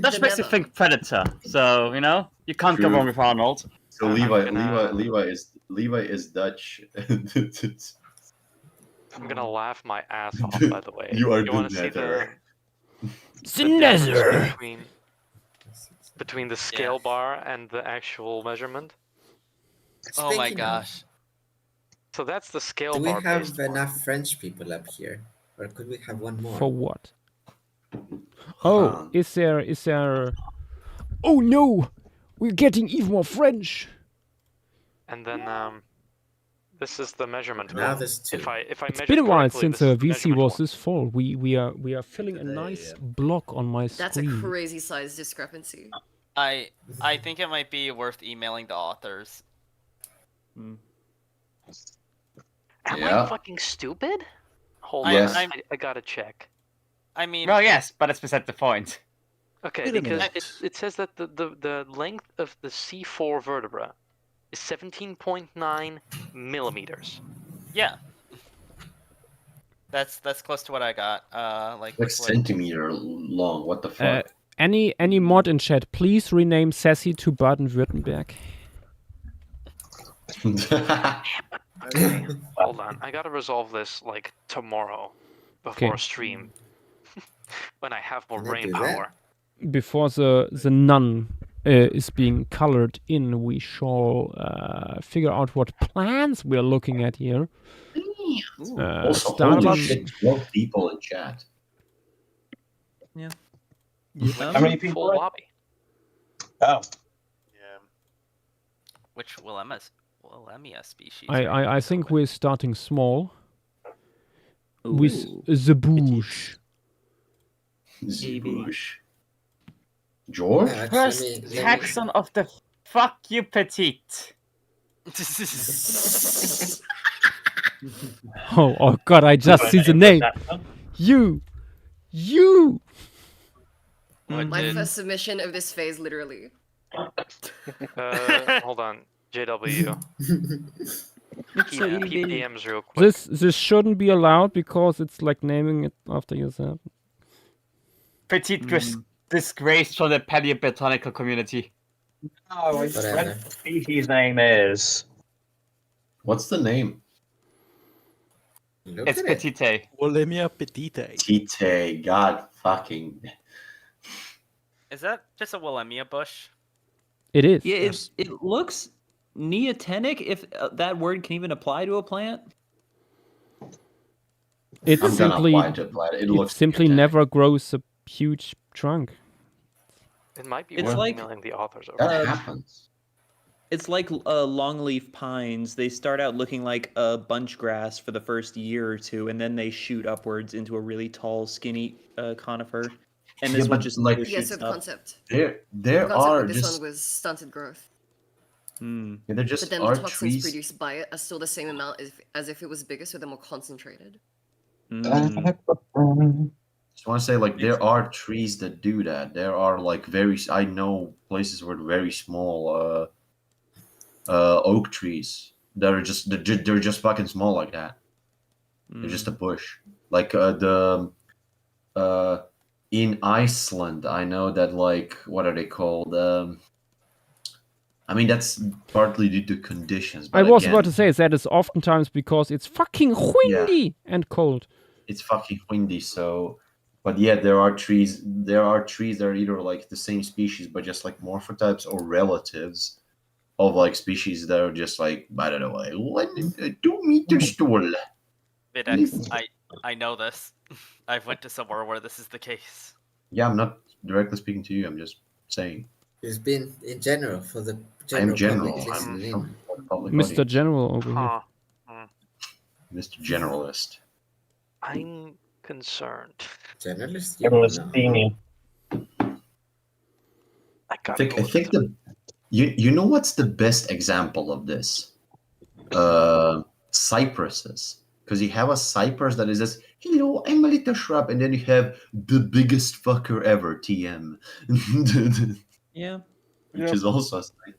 [SPEAKER 9] Dutch
[SPEAKER 10] The
[SPEAKER 9] makes you
[SPEAKER 10] nether.
[SPEAKER 9] think Predator, so you know you can't go
[SPEAKER 4] True.
[SPEAKER 9] wrong with Arnold.
[SPEAKER 4] So
[SPEAKER 6] I'm gonna-
[SPEAKER 4] Levi is Dutch.
[SPEAKER 6] I'm gonna laugh my ass off. By the way,
[SPEAKER 4] You are
[SPEAKER 6] want to
[SPEAKER 4] the
[SPEAKER 6] see the
[SPEAKER 4] nether.
[SPEAKER 6] difference between the scale bar and the actual measurement?
[SPEAKER 3] Oh my
[SPEAKER 5] Speaking of,
[SPEAKER 3] gosh.
[SPEAKER 6] So that's the scale
[SPEAKER 5] do we
[SPEAKER 6] bar
[SPEAKER 5] have
[SPEAKER 6] based one.
[SPEAKER 5] enough French people up here, or could we have one more?
[SPEAKER 1] For what? Oh, is there? Oh no, we're getting even more French.
[SPEAKER 6] And then this is the measurement
[SPEAKER 5] Now
[SPEAKER 6] one.
[SPEAKER 5] there's two.
[SPEAKER 6] If I
[SPEAKER 1] It's
[SPEAKER 6] measured
[SPEAKER 1] been a while
[SPEAKER 6] correctly,
[SPEAKER 1] since
[SPEAKER 6] this is the
[SPEAKER 1] VC
[SPEAKER 6] measurement
[SPEAKER 1] was
[SPEAKER 6] one.
[SPEAKER 1] this full. We are filling a nice block on my
[SPEAKER 10] That's a
[SPEAKER 1] screen.
[SPEAKER 10] crazy size discrepancy.
[SPEAKER 3] I think it might be worth emailing the authors.
[SPEAKER 6] Am
[SPEAKER 4] Yeah.
[SPEAKER 6] I fucking stupid? Hold
[SPEAKER 4] Yes.
[SPEAKER 6] on, I gotta check.
[SPEAKER 3] I mean,
[SPEAKER 9] Well, yes, but that's beside the point.
[SPEAKER 6] Okay,
[SPEAKER 7] Wait a
[SPEAKER 6] because
[SPEAKER 7] minute.
[SPEAKER 6] it says that the length of the C4 vertebra is 17.9 millimeters.
[SPEAKER 3] yeah. That's close to what I got. Like
[SPEAKER 4] Like centimeter long. What the fuck?
[SPEAKER 1] Any mod in chat, please rename Sassy to Baden-Württemberg.
[SPEAKER 6] Okay, hold on. I gotta resolve this like tomorrow before
[SPEAKER 1] Okay.
[SPEAKER 6] stream when I have more
[SPEAKER 5] Can I
[SPEAKER 6] brain
[SPEAKER 5] do that?
[SPEAKER 6] power.
[SPEAKER 1] Before the nun is being colored in, we shall figure out what plans we're looking at here.
[SPEAKER 4] Also,
[SPEAKER 1] starting-
[SPEAKER 4] holy shit, 12 people in chat.
[SPEAKER 12] How many people?
[SPEAKER 6] Full lobby.
[SPEAKER 12] Oh.
[SPEAKER 3] which Willemia species.
[SPEAKER 1] I think we're starting small with the bush.
[SPEAKER 4] Zebush. George?
[SPEAKER 5] First
[SPEAKER 9] Taxon of the fuck you petite.
[SPEAKER 1] Oh god, I just see the name. You.
[SPEAKER 10] My first submission of this phase, literally.
[SPEAKER 6] Hold on, JW. Keep DMs real quick.
[SPEAKER 1] This shouldn't be allowed because it's like naming it after yourself.
[SPEAKER 9] Petite disgrace for the paleobotanical community.
[SPEAKER 12] Oh,
[SPEAKER 5] Whatever.
[SPEAKER 12] the species name is.
[SPEAKER 4] What's the name?
[SPEAKER 5] Look
[SPEAKER 9] It's
[SPEAKER 5] at it.
[SPEAKER 9] petite.
[SPEAKER 7] Volemia petite.
[SPEAKER 4] Tite. God fucking.
[SPEAKER 3] Is that just a Willemia bush?
[SPEAKER 1] It is.
[SPEAKER 8] Yeah, it looks neotenic, if that word can even apply to a plant.
[SPEAKER 1] It's
[SPEAKER 4] I'm gonna
[SPEAKER 1] simply
[SPEAKER 4] apply to apply. It
[SPEAKER 1] it
[SPEAKER 4] looks
[SPEAKER 1] simply
[SPEAKER 4] neotenic.
[SPEAKER 1] never grows a huge trunk.
[SPEAKER 6] It might be
[SPEAKER 8] It's
[SPEAKER 6] worth
[SPEAKER 8] like-
[SPEAKER 6] emailing the authors over.
[SPEAKER 4] That happens.
[SPEAKER 8] It's like longleaf pines. They start out looking like a bunch grass for the first year or two, and then they shoot upwards into a really tall, skinny conifer. And this
[SPEAKER 4] Yeah,
[SPEAKER 8] one
[SPEAKER 4] but
[SPEAKER 8] just
[SPEAKER 4] like-
[SPEAKER 8] never
[SPEAKER 10] Yeah,
[SPEAKER 8] shoots
[SPEAKER 10] so the
[SPEAKER 8] up.
[SPEAKER 10] concept.
[SPEAKER 4] There
[SPEAKER 10] The concept
[SPEAKER 4] are
[SPEAKER 10] with this
[SPEAKER 4] just
[SPEAKER 10] one was stunted growth.
[SPEAKER 8] Hmm.
[SPEAKER 4] yeah, there
[SPEAKER 10] But
[SPEAKER 4] just
[SPEAKER 10] then
[SPEAKER 4] are
[SPEAKER 10] the toxins
[SPEAKER 4] trees.
[SPEAKER 10] produced by it are still the same amount as if it was bigger, so they're more concentrated.
[SPEAKER 8] Hmm.
[SPEAKER 4] Just want to say, like, there are trees that do that. There are like I know places with very small oak trees that are they're just fucking small like that. They're just a bush. Like in Iceland, I know that, like, what are they called? I mean, that's partly due to conditions. But
[SPEAKER 1] I was
[SPEAKER 4] again,
[SPEAKER 1] about to say that is oftentimes because it's fucking windy and cold.
[SPEAKER 4] it's fucking windy. So, but yeah, there are trees. There are trees that are either like the same species, but just like morphotypes or relatives of like species that are just like, I don't know, like 2 meters tall.
[SPEAKER 3] Videx, I know this. I've went to somewhere where this is the case.
[SPEAKER 4] Yeah, I'm not directly speaking to you. I'm just saying.
[SPEAKER 5] It's been in general for the
[SPEAKER 4] I'm
[SPEAKER 5] general
[SPEAKER 4] general.
[SPEAKER 5] public listening in.
[SPEAKER 4] I'm public
[SPEAKER 1] Mr.
[SPEAKER 4] audience.
[SPEAKER 1] General over here.
[SPEAKER 6] Huh.
[SPEAKER 4] Mr. Generalist.
[SPEAKER 6] I'm concerned.
[SPEAKER 5] Journalist?
[SPEAKER 12] Generalist
[SPEAKER 5] No.
[SPEAKER 12] Beanie.
[SPEAKER 6] I
[SPEAKER 4] I think you know what's the best example of this? Cypresses. Because you have a cypress that is this, hello, I'm a little shrub, and then you have the biggest fucker ever, TM.
[SPEAKER 8] Yeah.
[SPEAKER 4] Which is also a cypress.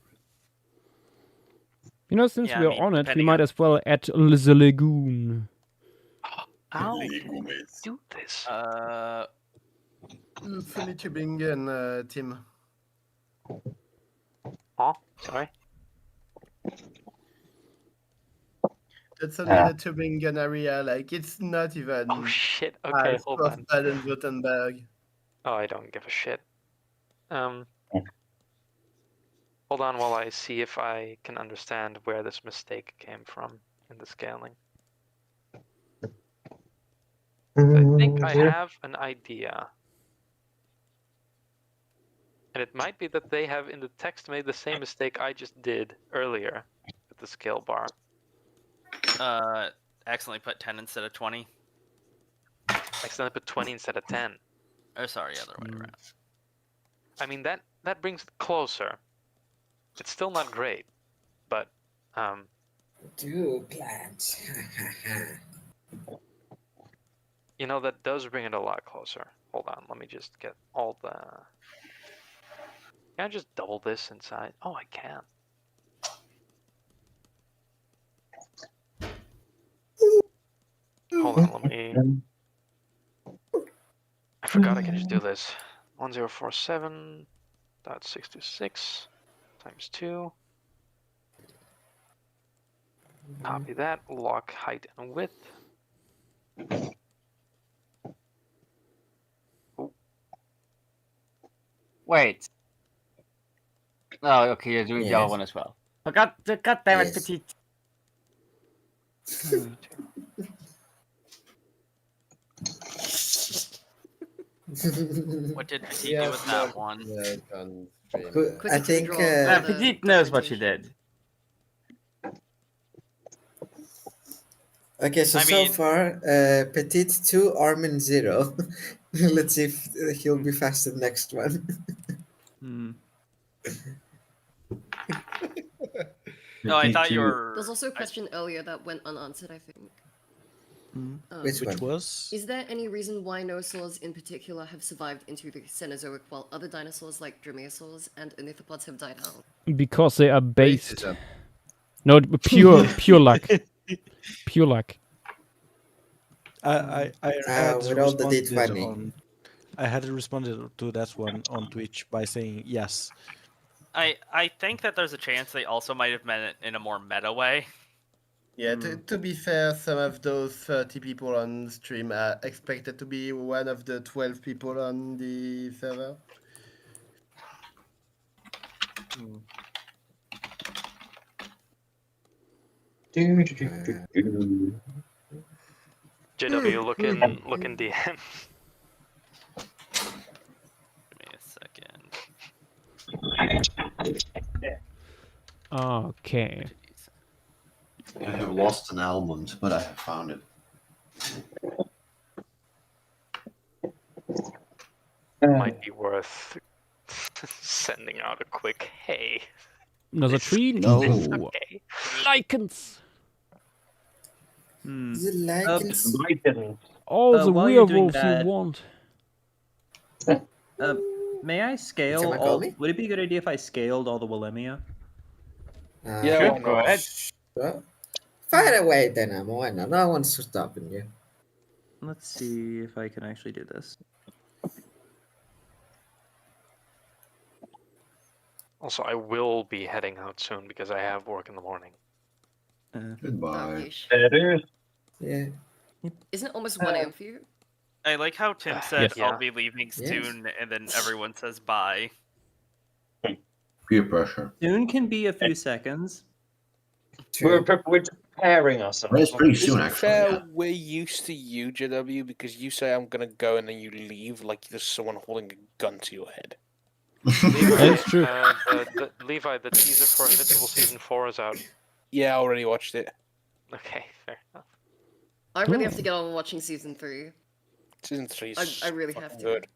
[SPEAKER 1] You know, since
[SPEAKER 3] Yeah, I
[SPEAKER 1] we're
[SPEAKER 3] mean,
[SPEAKER 1] on it, we
[SPEAKER 3] depending
[SPEAKER 1] might
[SPEAKER 3] on-
[SPEAKER 1] as well add the lagoon.
[SPEAKER 6] How do this?
[SPEAKER 13] Funny Tübingen team.
[SPEAKER 6] Oh, sorry.
[SPEAKER 13] That's only the Tübingen area. Like it's not even.
[SPEAKER 6] Oh shit. Okay,
[SPEAKER 13] half
[SPEAKER 6] hold
[SPEAKER 13] of
[SPEAKER 6] on.
[SPEAKER 13] Baden-Württemberg.
[SPEAKER 6] Oh, I don't give a shit. Hold on while I see if I can understand where this mistake came from in the scaling. I think I have an idea. And it might be that they have in the text made the same mistake I just did earlier with the scale bar.
[SPEAKER 3] Accidentally put 10 instead of 20.
[SPEAKER 6] Accidentally put 20 instead of 10.
[SPEAKER 3] Oh, sorry, other way around.
[SPEAKER 6] I mean, that brings it closer. It's still not great, but
[SPEAKER 5] 2 plants.
[SPEAKER 6] you know, that does bring it a lot closer. Hold on, let me just get all the... Can I just double this inside? Oh, I can. Hold on, let me... I forgot I can just do this. 1047.626 times 2. Copy that, lock height and width.
[SPEAKER 9] Wait. Oh, okay, you're doing the other one as well. Oh, God damn it, Petite.
[SPEAKER 3] What did Petite do with that one?
[SPEAKER 5] I think
[SPEAKER 9] Petite knows what she did.
[SPEAKER 5] Okay, so so far, Petite 2, Armin 0. Let's see if he'll be faster next one.
[SPEAKER 3] No, I thought you were.
[SPEAKER 10] There's also a question earlier that went unanswered, I think.
[SPEAKER 5] Which one?
[SPEAKER 7] was?
[SPEAKER 10] Is there any reason why dinosaurs in particular have survived into the Cenozoic while other dinosaurs like dromaeosaurs and ornithopods have died out?
[SPEAKER 1] Because they are based. No, pure luck. Pure luck.
[SPEAKER 7] I had
[SPEAKER 5] with all the
[SPEAKER 7] responded
[SPEAKER 5] D20.
[SPEAKER 7] I had responded to that one on Twitch by saying yes.
[SPEAKER 3] I think that there's a chance they also might have meant it in a more meta way.
[SPEAKER 13] Yeah, to be fair, some of those 30 people on stream are expected to be one of the 12 people on the server.
[SPEAKER 6] JW, look in DM.
[SPEAKER 3] Give me a second.
[SPEAKER 1] Okay.
[SPEAKER 4] I have lost an almond, but I have found it.
[SPEAKER 6] Might be worth sending out a quick hey.
[SPEAKER 1] Another tree? No.
[SPEAKER 6] Okay.
[SPEAKER 1] Lichens.
[SPEAKER 5] Is it lichens?
[SPEAKER 1] All the
[SPEAKER 8] while you're doing
[SPEAKER 1] werewolves you
[SPEAKER 8] that-
[SPEAKER 1] want.
[SPEAKER 8] May I scale
[SPEAKER 5] Someone
[SPEAKER 8] all?
[SPEAKER 5] call me?
[SPEAKER 8] Would it be a good idea if I scaled all the Willemia?
[SPEAKER 11] Yeah, why
[SPEAKER 9] Go
[SPEAKER 11] not?
[SPEAKER 9] ahead.
[SPEAKER 5] Well, fire away then, Emma. Why not? No one's stopping you.
[SPEAKER 8] Let's see if I can actually do this.
[SPEAKER 6] Also, I will be heading out soon because I have work in the morning.
[SPEAKER 4] Goodbye.
[SPEAKER 5] Yeah.
[SPEAKER 10] Isn't it almost 1 a.m. for you?
[SPEAKER 3] I like how Tim said,
[SPEAKER 6] Yes.
[SPEAKER 3] I'll be leaving soon, and then everyone says bye.
[SPEAKER 4] Peer pressure.
[SPEAKER 8] Soon can be a few seconds.
[SPEAKER 12] We're preparing ourselves.
[SPEAKER 4] Well, it's pretty
[SPEAKER 11] Is
[SPEAKER 4] soon,
[SPEAKER 11] it
[SPEAKER 4] actually.
[SPEAKER 11] fair
[SPEAKER 4] Yeah.
[SPEAKER 11] we're used to you, JW, because you say I'm gonna go and then you leave like there's someone holding a gun to your head.
[SPEAKER 1] That's true.
[SPEAKER 6] Levi, the teaser for Invincible Season 4 is out.
[SPEAKER 11] Yeah, I already watched it.
[SPEAKER 6] Okay, fair enough.
[SPEAKER 10] I really have to get on watching season 3.
[SPEAKER 11] Season 3 is
[SPEAKER 10] I really have to.
[SPEAKER 11] good.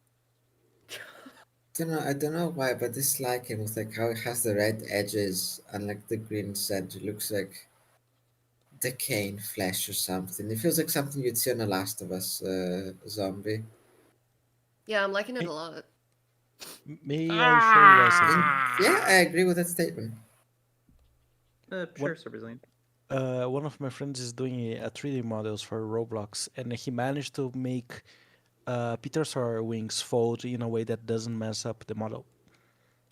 [SPEAKER 5] I don't know why, but this lichen with like how it has the red edges and like the green center looks like decaying flesh or something. It feels like something you'd see on a Last of Us zombie.
[SPEAKER 10] Yeah, I'm liking it a lot.
[SPEAKER 7] May I show you guys something?
[SPEAKER 5] Yeah, I agree with that statement.
[SPEAKER 8] Sure, Sir Brazilian.
[SPEAKER 7] one of my friends is doing a 3D models for Roblox, and he managed to make Pterosaur wings fold in a way that doesn't mess up the model.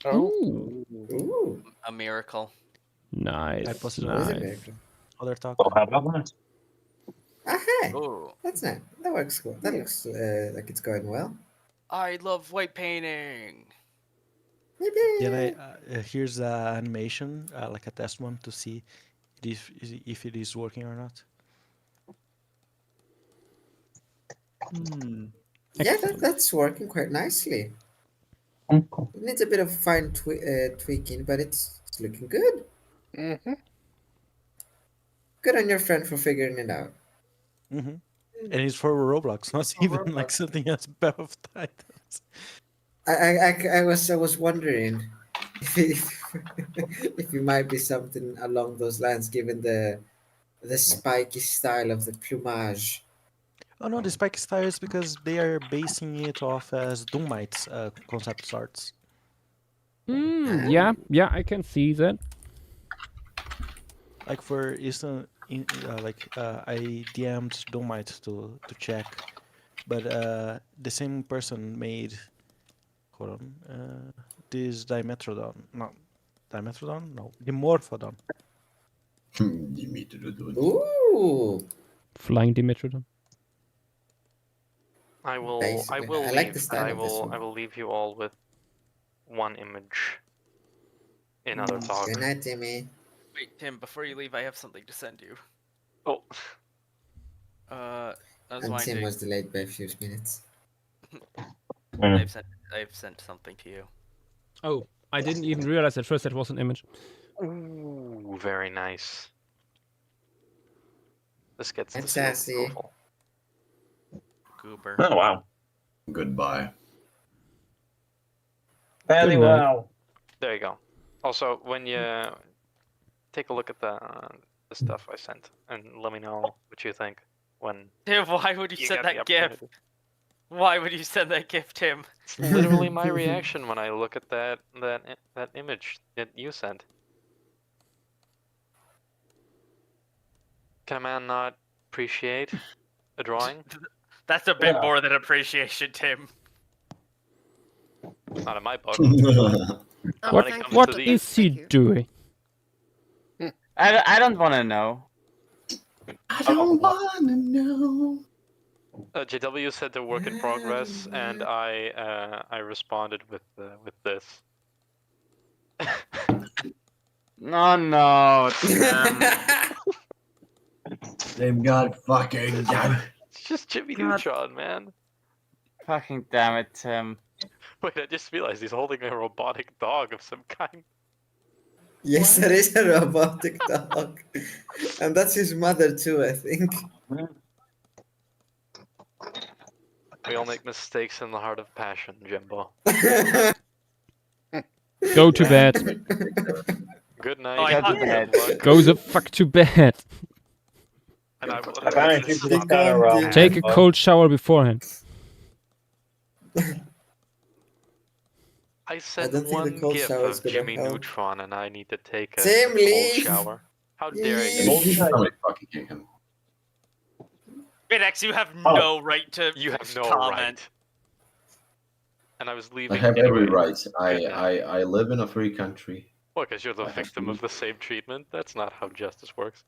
[SPEAKER 11] Oh.
[SPEAKER 5] Ooh.
[SPEAKER 3] A miracle.
[SPEAKER 1] Nice.
[SPEAKER 7] I posted
[SPEAKER 5] That is a
[SPEAKER 1] Nice.
[SPEAKER 5] miracle.
[SPEAKER 7] other talk.
[SPEAKER 12] Well, how about that?
[SPEAKER 5] Hey,
[SPEAKER 3] Ooh.
[SPEAKER 5] that's nice. That works cool. That looks like it's going well.
[SPEAKER 3] I love white painting.
[SPEAKER 7] Then here's the animation, like a test one, to see if it is working or not.
[SPEAKER 5] Yeah, that's working quite nicely.
[SPEAKER 12] Cool.
[SPEAKER 5] It needs a bit of fine tweaking, but it's looking good.
[SPEAKER 11] Mm-hmm.
[SPEAKER 5] Good on your friend for figuring it out.
[SPEAKER 7] And it's for Roblox, not even like something else above titles.
[SPEAKER 5] I was wondering if it might be something along those lines, given the spiky style of the plumage.
[SPEAKER 7] Oh no, the spike style is because they are basing it off as Doomite's concept arts.
[SPEAKER 1] Yeah, I can see that.
[SPEAKER 7] Like for instance, I DM'd Doomite to check, but the same person made. Hold on, this Dimetrodon, not Dimetrodon, no, Dimorphodon.
[SPEAKER 5] Ooh.
[SPEAKER 1] Flying Dimetrodon.
[SPEAKER 6] I will
[SPEAKER 5] Basically, I
[SPEAKER 6] leave.
[SPEAKER 5] like the style
[SPEAKER 6] I
[SPEAKER 5] of this
[SPEAKER 6] will
[SPEAKER 5] one.
[SPEAKER 6] leave you all with one image in other talk.
[SPEAKER 5] Good night, Timmy.
[SPEAKER 3] Wait, Tim, before you leave, I have something to send you.
[SPEAKER 6] Oh.
[SPEAKER 3] I was
[SPEAKER 5] And Tim
[SPEAKER 3] wondering.
[SPEAKER 5] was delayed by a few minutes.
[SPEAKER 3] I've sent something to you.
[SPEAKER 1] Oh, I didn't even realize at first that was an image.
[SPEAKER 6] Ooh, very nice. This gets
[SPEAKER 5] That's
[SPEAKER 6] to seal the
[SPEAKER 5] sassy.
[SPEAKER 6] approval.
[SPEAKER 3] Goober.
[SPEAKER 12] Oh, wow.
[SPEAKER 4] Goodbye.
[SPEAKER 12] Fairly
[SPEAKER 1] Good night.
[SPEAKER 12] well.
[SPEAKER 6] There you go. Also, when you take a look at the stuff I sent, and let me know what you think when.
[SPEAKER 3] Tim, why would you send
[SPEAKER 6] get the
[SPEAKER 3] that GIF?
[SPEAKER 6] opportunity.
[SPEAKER 3] Why would you send that GIF, Tim?
[SPEAKER 6] It's literally my reaction when I look at that image that you sent. Can a man not appreciate a drawing?
[SPEAKER 3] That's a bit more than appreciation, Tim.
[SPEAKER 6] Not in my book.
[SPEAKER 1] What is he doing?
[SPEAKER 9] I don't want to know.
[SPEAKER 4] I don't wanna know.
[SPEAKER 6] JW said they're work in progress, and I responded with this.
[SPEAKER 9] No.
[SPEAKER 4] They've got fucking.
[SPEAKER 6] It's just Jimmy Neutron, man.
[SPEAKER 9] Fucking damn it, Tim.
[SPEAKER 6] Wait, I just realized he's holding a robotic dog of some kind.
[SPEAKER 5] Yes, there is a robotic dog. And that's his mother too, I think.
[SPEAKER 6] We all make mistakes in the heart of passion, Jimbo.
[SPEAKER 1] Go to bed.
[SPEAKER 6] Good night.
[SPEAKER 3] Oh, I thought-
[SPEAKER 6] Good luck.
[SPEAKER 1] Go the fuck to bed.
[SPEAKER 6] And I will
[SPEAKER 1] Take a cold shower beforehand.
[SPEAKER 6] I
[SPEAKER 5] I
[SPEAKER 6] sent
[SPEAKER 5] don't think the
[SPEAKER 6] one
[SPEAKER 5] cold
[SPEAKER 6] gif
[SPEAKER 5] shower is
[SPEAKER 6] of
[SPEAKER 5] gonna
[SPEAKER 6] Jimmy
[SPEAKER 5] help.
[SPEAKER 6] Neutron, and I need to take a
[SPEAKER 5] Tim,
[SPEAKER 6] cold
[SPEAKER 5] leave.
[SPEAKER 6] shower. How dare
[SPEAKER 5] Leave.
[SPEAKER 6] you?
[SPEAKER 4] Somebody fucking kick him.
[SPEAKER 3] Bidex, you have no right to
[SPEAKER 6] You have no
[SPEAKER 3] comment.
[SPEAKER 6] right. And I was
[SPEAKER 4] I
[SPEAKER 6] leaving.
[SPEAKER 4] have
[SPEAKER 6] anyway.
[SPEAKER 4] every right.
[SPEAKER 6] Good night.
[SPEAKER 4] I live in a free country.
[SPEAKER 6] Well, because you're the
[SPEAKER 4] I have
[SPEAKER 6] victim
[SPEAKER 4] to
[SPEAKER 6] of the same treatment. That's not how justice works.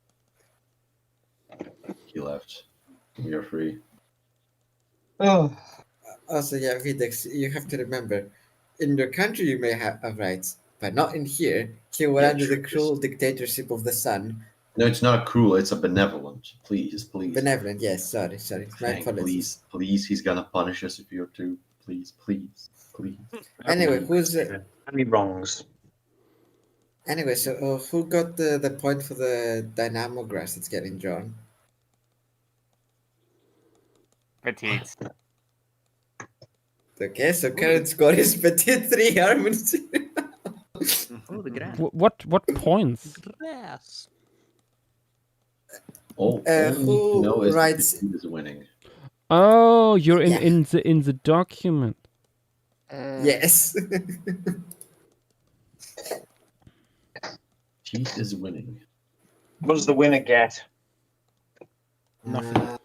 [SPEAKER 4] He left. We are free.
[SPEAKER 12] Oh.
[SPEAKER 5] Also, yeah, Videx, you have to remember, in your country you may have rights, but not in here. Here we're
[SPEAKER 4] Yeah,
[SPEAKER 5] under the
[SPEAKER 4] true.
[SPEAKER 5] cruel dictatorship of the sun.
[SPEAKER 4] No, it's not cruel. It's a benevolent. Please.
[SPEAKER 5] Benevolent, yes. Sorry. My
[SPEAKER 4] Hank,
[SPEAKER 5] apologies.
[SPEAKER 4] please. He's gonna punish us if you're too. Please.
[SPEAKER 5] Anyway, who's
[SPEAKER 12] Any wrongs?
[SPEAKER 5] anyway? So, who got the point for the dynamo grass that's getting drawn?
[SPEAKER 9] Petite.
[SPEAKER 5] Okay, so current score is Petit 3 Harmony.
[SPEAKER 8] Oh, the grass.
[SPEAKER 1] What points?
[SPEAKER 7] Yes.
[SPEAKER 4] All
[SPEAKER 5] who
[SPEAKER 4] you know is
[SPEAKER 5] writes-
[SPEAKER 4] the team is winning.
[SPEAKER 1] Oh, you're
[SPEAKER 5] Yeah.
[SPEAKER 1] in the document.
[SPEAKER 5] Yes.
[SPEAKER 4] Teeth is winning.
[SPEAKER 12] What does the winner get?
[SPEAKER 7] Nothing.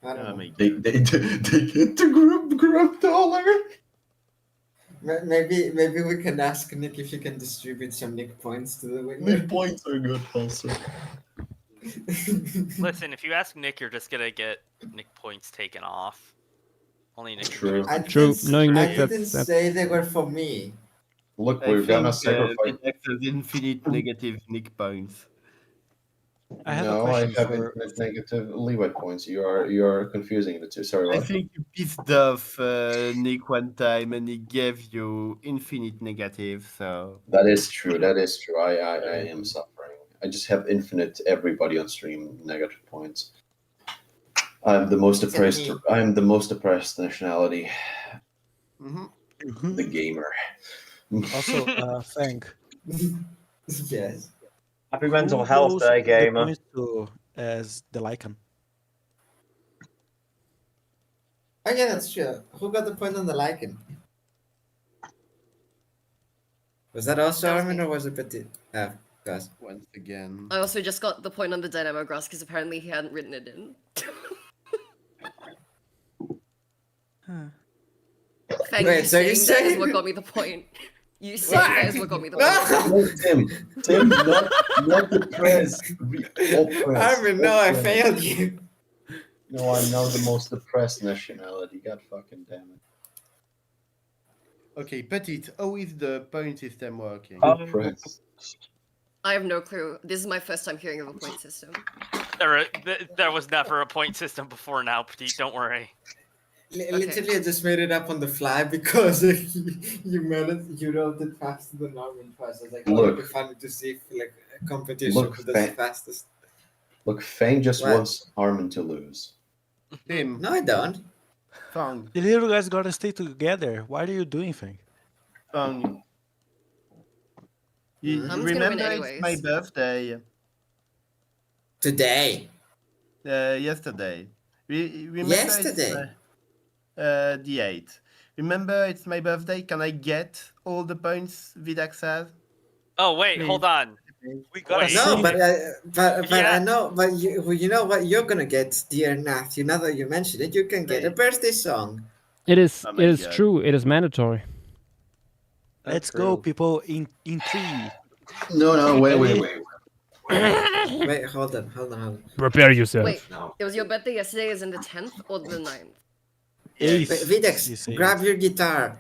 [SPEAKER 5] I don't know.
[SPEAKER 4] They get to group dollar.
[SPEAKER 5] Maybe we can ask Nick if he can distribute some Nick points to the winner.
[SPEAKER 4] Nick points are good also.
[SPEAKER 3] Listen, if you ask Nick, you're just gonna get Nick points taken off. Only Nick.
[SPEAKER 4] True.
[SPEAKER 5] I
[SPEAKER 1] True.
[SPEAKER 5] didn't,
[SPEAKER 1] Knowing
[SPEAKER 5] I
[SPEAKER 1] Nick,
[SPEAKER 5] didn't
[SPEAKER 1] that's
[SPEAKER 5] say they were for me.
[SPEAKER 4] Look,
[SPEAKER 13] I
[SPEAKER 4] we're gonna
[SPEAKER 13] think
[SPEAKER 4] sacrifice.
[SPEAKER 13] Vitex has infinite negative Nick points.
[SPEAKER 7] I have a
[SPEAKER 4] No, I
[SPEAKER 7] question
[SPEAKER 4] have
[SPEAKER 7] for.
[SPEAKER 4] infinite negative leeway points. You are confusing the two. Sorry,
[SPEAKER 13] I
[SPEAKER 4] what?
[SPEAKER 13] think you pissed off Nick one time and he gave you infinite negative, so...
[SPEAKER 4] That is true. That is true. I am suffering. I just have infinite everybody on stream negative points. I'm the most oppressed.
[SPEAKER 5] me.
[SPEAKER 4] I'm the most oppressed nationality.
[SPEAKER 13] Mm-hmm.
[SPEAKER 4] The gamer.
[SPEAKER 7] Also, Fang.
[SPEAKER 5] Yes.
[SPEAKER 12] Happy
[SPEAKER 7] Who
[SPEAKER 12] Mental Health
[SPEAKER 7] goes
[SPEAKER 12] Day,
[SPEAKER 7] the
[SPEAKER 12] gamer.
[SPEAKER 7] points to as the Lycan?
[SPEAKER 5] Oh yeah, that's true. Who got the point on the Lycan? Was that also
[SPEAKER 10] That was
[SPEAKER 5] Armin
[SPEAKER 10] me.
[SPEAKER 5] or was it Petit? Oh, gosh.
[SPEAKER 13] Once again.
[SPEAKER 10] I also just got the point on the Dynamo Grass because apparently he hadn't written it in. Thank
[SPEAKER 5] Wait,
[SPEAKER 10] you
[SPEAKER 5] so you
[SPEAKER 10] saying that is
[SPEAKER 5] say-
[SPEAKER 10] what got me the point. You saying that is what got me the point.
[SPEAKER 4] No, Tim, not the press.
[SPEAKER 5] Armin, no, I failed you.
[SPEAKER 4] No, I'm now the most oppressed nationality. God fucking damn it.
[SPEAKER 13] Okay, Petit, how is the point system working?
[SPEAKER 4] Oppressed.
[SPEAKER 10] I have no clue. This is my first time hearing of a point system.
[SPEAKER 3] There was never a point system before now, Petit. Don't worry.
[SPEAKER 5] Literally, I just made it up on the fly because you wrote it faster than Armin first. I was like, oh, it'd be funny to see if, like a competition
[SPEAKER 4] Look,
[SPEAKER 5] who does it fastest.
[SPEAKER 4] Look, Fang just
[SPEAKER 5] What?
[SPEAKER 4] wants Armin to lose.
[SPEAKER 13] Tim,
[SPEAKER 5] No, I don't.
[SPEAKER 13] Fang,
[SPEAKER 7] The little guys gotta stay together. What are you doing, Fang?
[SPEAKER 13] Fang. You
[SPEAKER 10] I'm just gonna win
[SPEAKER 13] remember it's my
[SPEAKER 10] anyways.
[SPEAKER 13] birthday
[SPEAKER 5] Today.
[SPEAKER 13] yesterday. Remember
[SPEAKER 5] Yesterday?
[SPEAKER 13] It's, the 8th. Remember it's my birthday. Can I get all the points Vidax has?
[SPEAKER 3] Oh wait, hold on.
[SPEAKER 7] We gotta
[SPEAKER 3] Wait.
[SPEAKER 5] No,
[SPEAKER 7] see.
[SPEAKER 5] but
[SPEAKER 3] Yeah.
[SPEAKER 5] I know, but you know what you're gonna get, dear Nath. You know that you mentioned it. You can get a birthday song.
[SPEAKER 1] It is.
[SPEAKER 13] Oh my
[SPEAKER 1] It is
[SPEAKER 13] God.
[SPEAKER 1] true. It is mandatory.
[SPEAKER 7] Let's go, people! In 3.
[SPEAKER 4] No, wait.
[SPEAKER 5] Wait, hold on.
[SPEAKER 1] Prepare yourself.
[SPEAKER 10] Wait, it was your birthday yesterday, is in the 10th or the 9th?
[SPEAKER 5] Wait,
[SPEAKER 7] You
[SPEAKER 5] Videx,
[SPEAKER 7] say
[SPEAKER 5] grab your guitar.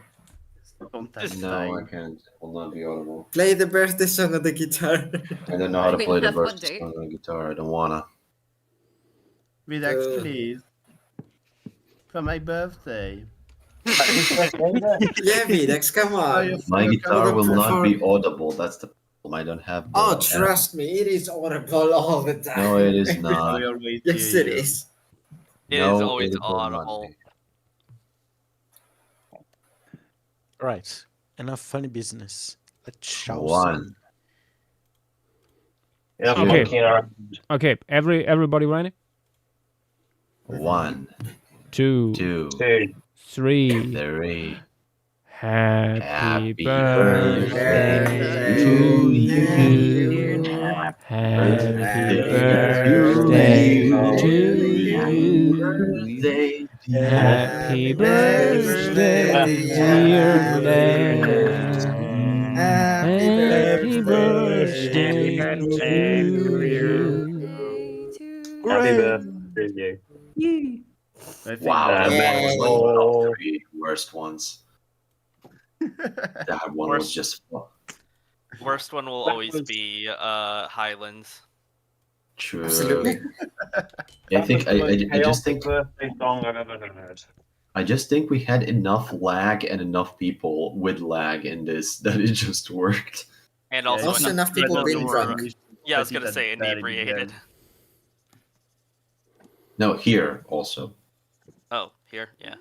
[SPEAKER 4] No, I can't. Will not be audible.
[SPEAKER 5] Play the birthday song on the guitar.
[SPEAKER 4] I don't know how to
[SPEAKER 10] Wait,
[SPEAKER 4] play the
[SPEAKER 10] Nath, what
[SPEAKER 4] birthday
[SPEAKER 10] date?
[SPEAKER 4] song on the guitar. I don't wanna.
[SPEAKER 13] Vidax, please. For my birthday.
[SPEAKER 5] Yeah, Videx, come on.
[SPEAKER 4] My guitar will not
[SPEAKER 5] For-
[SPEAKER 4] be audible. That's the problem. I don't have.
[SPEAKER 5] Oh,
[SPEAKER 4] the-
[SPEAKER 5] trust me, it is audible all the time.
[SPEAKER 4] No, it is not.
[SPEAKER 13] We always
[SPEAKER 5] Yes,
[SPEAKER 13] hear
[SPEAKER 5] it
[SPEAKER 13] you.
[SPEAKER 5] is.
[SPEAKER 3] It
[SPEAKER 4] No,
[SPEAKER 3] is always
[SPEAKER 4] it will not
[SPEAKER 3] audible.
[SPEAKER 4] be.
[SPEAKER 7] Right. Enough funny business. Let's show
[SPEAKER 4] One.
[SPEAKER 12] Enough
[SPEAKER 1] Okay.
[SPEAKER 12] monkeying around.
[SPEAKER 1] Okay, everybody ready?
[SPEAKER 4] 1,
[SPEAKER 1] 2,
[SPEAKER 4] 2,
[SPEAKER 1] 3.
[SPEAKER 4] 3.
[SPEAKER 1] Happy
[SPEAKER 4] Happy
[SPEAKER 1] birthday
[SPEAKER 5] birthday
[SPEAKER 1] to
[SPEAKER 5] you.
[SPEAKER 1] you.
[SPEAKER 4] Happy
[SPEAKER 1] Happy
[SPEAKER 4] birthday
[SPEAKER 1] birthday to you.
[SPEAKER 4] Birthday,
[SPEAKER 1] Happy birthday, dear Ned. Happy birthday to you.
[SPEAKER 12] Happy birthday to you.
[SPEAKER 4] Wow, that was like
[SPEAKER 12] Yay.
[SPEAKER 4] one of the 3 worst ones. That one was just
[SPEAKER 3] Worst one will always be Highlands.
[SPEAKER 4] true.
[SPEAKER 5] Absolutely.
[SPEAKER 4] I just think
[SPEAKER 12] birthday song I've ever heard.
[SPEAKER 4] I just think we had enough lag and enough people with lag in this that it just worked.
[SPEAKER 3] And
[SPEAKER 13] Yeah,
[SPEAKER 3] also,
[SPEAKER 5] Also enough people being drunk.
[SPEAKER 3] Yeah, I was gonna say inebriated.
[SPEAKER 4] No, here also.
[SPEAKER 3] Oh, here, yeah.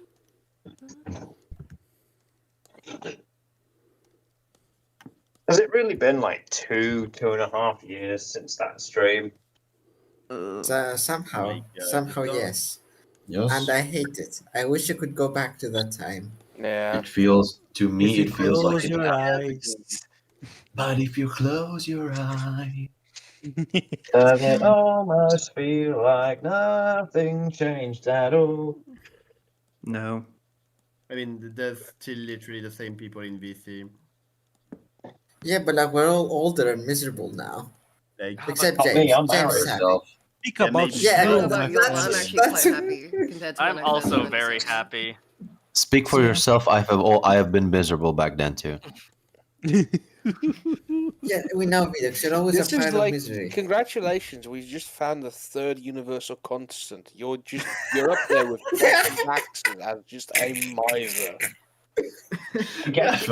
[SPEAKER 12] Has it really been like 2.5 years since that stream?
[SPEAKER 5] Somehow, yes.
[SPEAKER 4] Yes.
[SPEAKER 5] And I hate it. I wish I could go back to that time.
[SPEAKER 11] Yeah.
[SPEAKER 4] It feels to me.
[SPEAKER 7] If you
[SPEAKER 4] It feels like
[SPEAKER 7] close
[SPEAKER 4] it
[SPEAKER 7] your
[SPEAKER 4] happened.
[SPEAKER 7] eyes.
[SPEAKER 4] But if you close your eyes,
[SPEAKER 12] Does it almost feel like nothing changed at all?
[SPEAKER 8] No.
[SPEAKER 13] I mean, there's still literally the same people in VC.
[SPEAKER 5] Yeah, but like we're all older and miserable now.
[SPEAKER 13] Like,
[SPEAKER 5] Except
[SPEAKER 12] Not me,
[SPEAKER 5] James.
[SPEAKER 12] I'm
[SPEAKER 5] James
[SPEAKER 12] married.
[SPEAKER 5] is happy.
[SPEAKER 7] Speak
[SPEAKER 13] Yeah,
[SPEAKER 7] about
[SPEAKER 13] maybe.
[SPEAKER 5] Yeah,
[SPEAKER 10] I don't know
[SPEAKER 7] you,
[SPEAKER 10] about
[SPEAKER 7] my
[SPEAKER 10] you, but I'm
[SPEAKER 7] friend.
[SPEAKER 10] actually quite happy compared to
[SPEAKER 3] I'm
[SPEAKER 10] when I first
[SPEAKER 3] also
[SPEAKER 10] joined
[SPEAKER 3] very
[SPEAKER 10] the server.
[SPEAKER 3] happy.
[SPEAKER 14] Speak for
[SPEAKER 7] Yeah.
[SPEAKER 14] yourself. I have been miserable back then too.
[SPEAKER 5] Yeah, we know Vidox. You're always a
[SPEAKER 11] This is
[SPEAKER 5] pile of
[SPEAKER 11] like
[SPEAKER 5] misery.
[SPEAKER 11] congratulations. We just found the third universal constant. You're up there with Max as just a miser.
[SPEAKER 12] I guess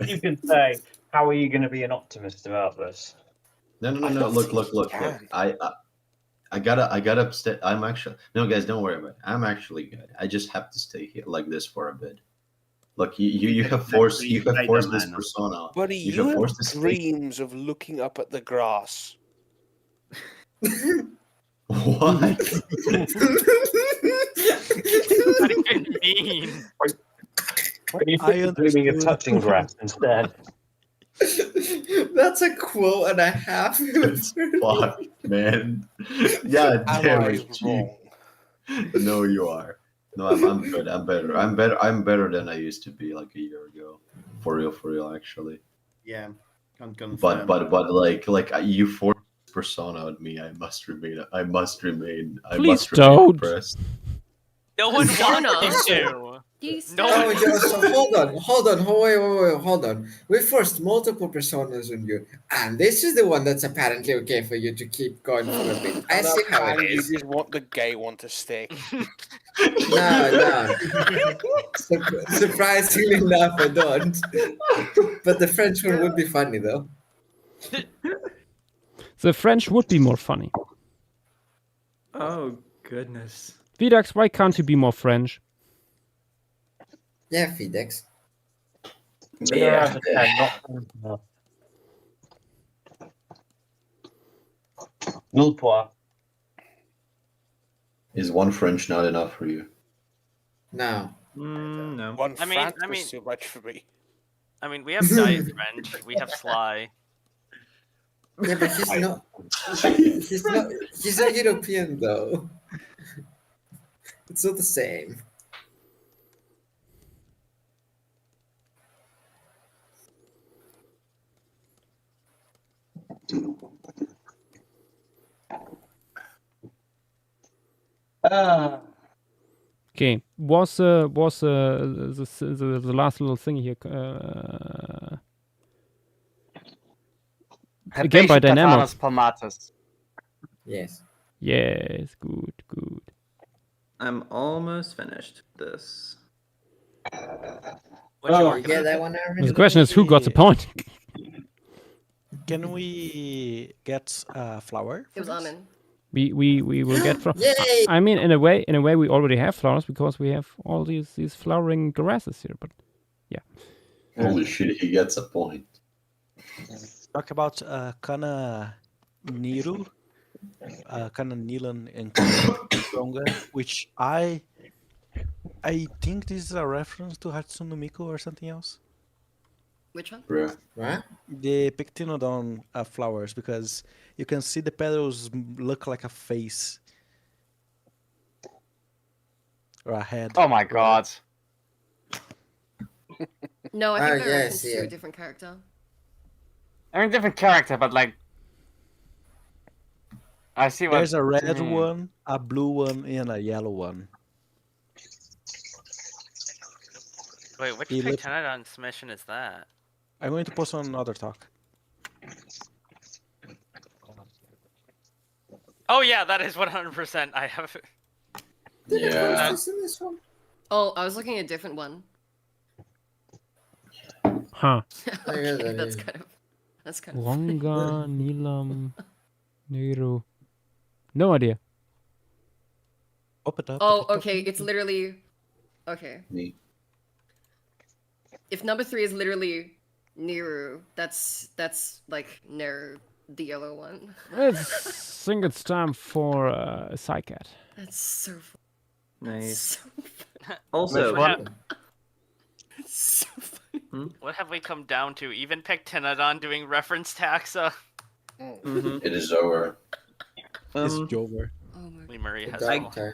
[SPEAKER 12] you could say, how are you going to be an optimist about this?
[SPEAKER 4] No.
[SPEAKER 11] I don't
[SPEAKER 4] Look.
[SPEAKER 11] think you can.
[SPEAKER 4] I gotta stay. I'm actually no, guys. Don't worry about it. I'm actually good. I just have to stay here like this for a bit. Look, you have forced this persona.
[SPEAKER 11] Buddy,
[SPEAKER 4] You
[SPEAKER 11] you
[SPEAKER 4] have
[SPEAKER 11] have
[SPEAKER 4] forced this.
[SPEAKER 11] dreams of looking up at the grass.
[SPEAKER 4] What?
[SPEAKER 3] What do you mean?
[SPEAKER 12] What you
[SPEAKER 7] I
[SPEAKER 12] think dreaming of
[SPEAKER 7] understood.
[SPEAKER 12] touching grass instead?
[SPEAKER 5] That's a quote and a half.
[SPEAKER 4] Fuck, man. Yeah,
[SPEAKER 11] Am
[SPEAKER 4] damn
[SPEAKER 11] I
[SPEAKER 4] it.
[SPEAKER 11] wrong?
[SPEAKER 4] No, you are. No, I'm good. I'm better. I'm better than I used to be like a year ago. For real, actually.
[SPEAKER 13] yeah, can't confirm.
[SPEAKER 4] But like you forced persona on me. I must remain
[SPEAKER 1] Please don't.
[SPEAKER 4] impressed.
[SPEAKER 3] No one
[SPEAKER 10] Jonah.
[SPEAKER 3] wants you to.
[SPEAKER 10] Please
[SPEAKER 3] No
[SPEAKER 10] don't.
[SPEAKER 5] Oh, so hold on, wait, hold on. We forced multiple personas on you, and this is the one that's apparently okay for you to keep going for a bit. I see how it
[SPEAKER 11] And you
[SPEAKER 5] is.
[SPEAKER 11] just want the gay one to stick.
[SPEAKER 5] No. Surprisingly enough, I don't. But the French one would be funny though.
[SPEAKER 1] The French would be more funny.
[SPEAKER 8] Oh goodness.
[SPEAKER 1] Vidax, why can't you be more French?
[SPEAKER 5] Yeah, Fidex.
[SPEAKER 12] Yeah. Null point.
[SPEAKER 4] Is one French not enough for you?
[SPEAKER 5] No.
[SPEAKER 8] No.
[SPEAKER 11] One
[SPEAKER 3] I mean-
[SPEAKER 11] France
[SPEAKER 3] I
[SPEAKER 11] was
[SPEAKER 3] mean-
[SPEAKER 11] too much for me.
[SPEAKER 3] I mean, we have Diet French, we have Sly.
[SPEAKER 5] Yeah, but he's not. He's not European though. It's not the same.
[SPEAKER 1] Okay, was the last little thing here again by Dynamos?
[SPEAKER 9] Palmatus.
[SPEAKER 5] Yes.
[SPEAKER 1] Yes, good.
[SPEAKER 8] I'm almost finished this.
[SPEAKER 3] What you
[SPEAKER 5] You
[SPEAKER 3] working
[SPEAKER 5] get
[SPEAKER 3] on?
[SPEAKER 5] that one, Aaron?
[SPEAKER 1] The question is, who got the point?
[SPEAKER 7] Can we get flower?
[SPEAKER 10] It was Amen.
[SPEAKER 1] We will get from.
[SPEAKER 5] Yay!
[SPEAKER 1] I mean, in a way, we already have flowers because we have all these flowering grasses here. But
[SPEAKER 4] Holy shit, he gets a point.
[SPEAKER 7] Talk about Kana Niru, Kana Nilan and Tonga, which I think this is a reference to Hatsune Miku or something else.
[SPEAKER 10] Which one?
[SPEAKER 4] Yeah.
[SPEAKER 5] What?
[SPEAKER 7] The Pectinodon flowers, because you can see the petals look like a face or a head.
[SPEAKER 9] Oh my god.
[SPEAKER 10] No, I think
[SPEAKER 5] Ah,
[SPEAKER 10] they're
[SPEAKER 5] yes,
[SPEAKER 10] reference to
[SPEAKER 5] yeah.
[SPEAKER 10] a different character.
[SPEAKER 9] I mean, different character, but like. I see what.
[SPEAKER 7] There's a red one, a blue one, and a yellow one.
[SPEAKER 3] Wait, which
[SPEAKER 7] He looks-
[SPEAKER 3] Pectinodon submission is that?
[SPEAKER 7] I'm going to post on another talk.
[SPEAKER 3] Oh yeah, that is 100%. I have.
[SPEAKER 4] Yeah.
[SPEAKER 5] Who's in this one?
[SPEAKER 10] Oh, I was looking at a different one.
[SPEAKER 1] huh?
[SPEAKER 5] Okay,
[SPEAKER 10] That's
[SPEAKER 5] yeah.
[SPEAKER 10] that's kind of funny.
[SPEAKER 1] Longa, Nilam, Nero. No idea.
[SPEAKER 7] Open it up.
[SPEAKER 10] Oh, okay. It's literally okay.
[SPEAKER 4] Me.
[SPEAKER 10] If number 3 is literally Neru, that's like Neru, the yellow one.
[SPEAKER 1] I think it's time for a Psycat.
[SPEAKER 10] That's so funny.
[SPEAKER 8] Nice.
[SPEAKER 10] So funny.
[SPEAKER 8] Also,
[SPEAKER 10] That's so funny.
[SPEAKER 3] What have we come down to? Even Pectinodon doing reference taxa? Mhm.
[SPEAKER 4] It is over.
[SPEAKER 7] It's over.
[SPEAKER 10] Oh my
[SPEAKER 3] Lee Murray
[SPEAKER 5] The
[SPEAKER 3] has
[SPEAKER 5] dark
[SPEAKER 3] all.
[SPEAKER 5] turn.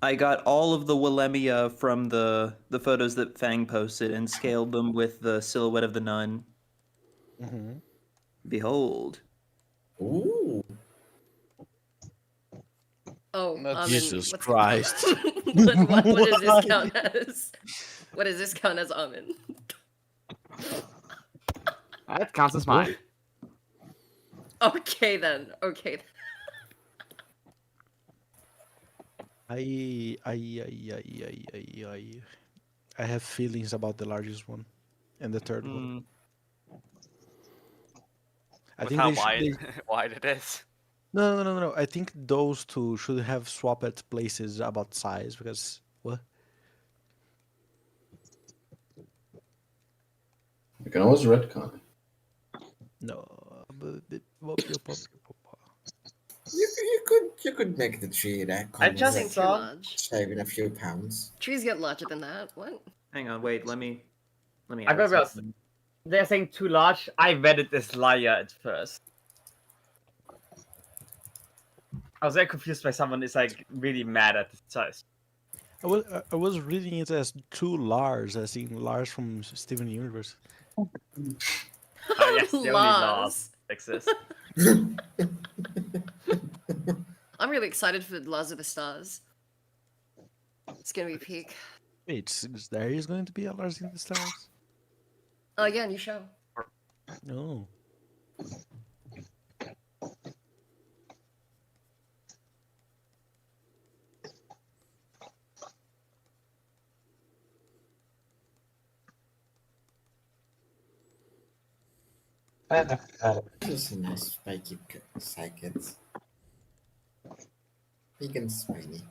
[SPEAKER 8] I got all of the Willemia from the photos that Fang posted and scaled them with the silhouette of the nun.
[SPEAKER 7] Mm-hmm.
[SPEAKER 8] Behold.
[SPEAKER 5] Ooh.
[SPEAKER 10] Oh,
[SPEAKER 7] Jesus
[SPEAKER 10] what's-
[SPEAKER 7] Christ.
[SPEAKER 10] what does this
[SPEAKER 7] Why?
[SPEAKER 10] count as? What does this count as, Amin?
[SPEAKER 9] That counts as mine.
[SPEAKER 10] Okay then. Okay.
[SPEAKER 7] I have feelings about the largest one and the third one. I
[SPEAKER 3] With
[SPEAKER 7] think
[SPEAKER 3] how
[SPEAKER 7] they should.
[SPEAKER 3] wide wide it is.
[SPEAKER 7] No. I think those two should have swapped places about size because what?
[SPEAKER 4] You can always retcon it.
[SPEAKER 7] No, but
[SPEAKER 5] You could make the tree that
[SPEAKER 2] I
[SPEAKER 5] comes
[SPEAKER 2] just
[SPEAKER 10] Too
[SPEAKER 2] saw.
[SPEAKER 10] large.
[SPEAKER 5] saving a few pounds.
[SPEAKER 10] Trees get larger than that. What?
[SPEAKER 8] Hang on, wait, let me
[SPEAKER 2] I
[SPEAKER 8] add
[SPEAKER 2] gotta be honest.
[SPEAKER 8] something.
[SPEAKER 2] They're saying too large. I read it as liar at first. I was very confused by someone is like really mad at the size.
[SPEAKER 7] I was reading it as two Lars, as in Lars from Steven Universe.
[SPEAKER 2] Oh yes, the only Lars exists.
[SPEAKER 10] I'm really excited for Lars of the Stars. It's gonna be peak.
[SPEAKER 7] Wait, there is going to be a Lars in the Stars?
[SPEAKER 10] Oh yeah, new show.
[SPEAKER 7] No.
[SPEAKER 5] Just a nice spiky psychics. Big and spiny.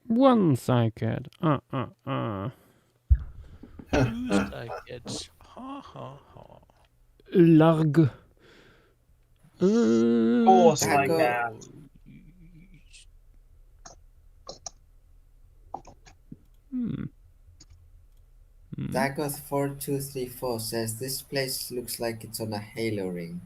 [SPEAKER 1] One second.
[SPEAKER 7] Psychics. Ha ha ha.
[SPEAKER 1] Larg.
[SPEAKER 12] Force like that.
[SPEAKER 5] Dagoth4234 says this place looks like it's on a Halo ring.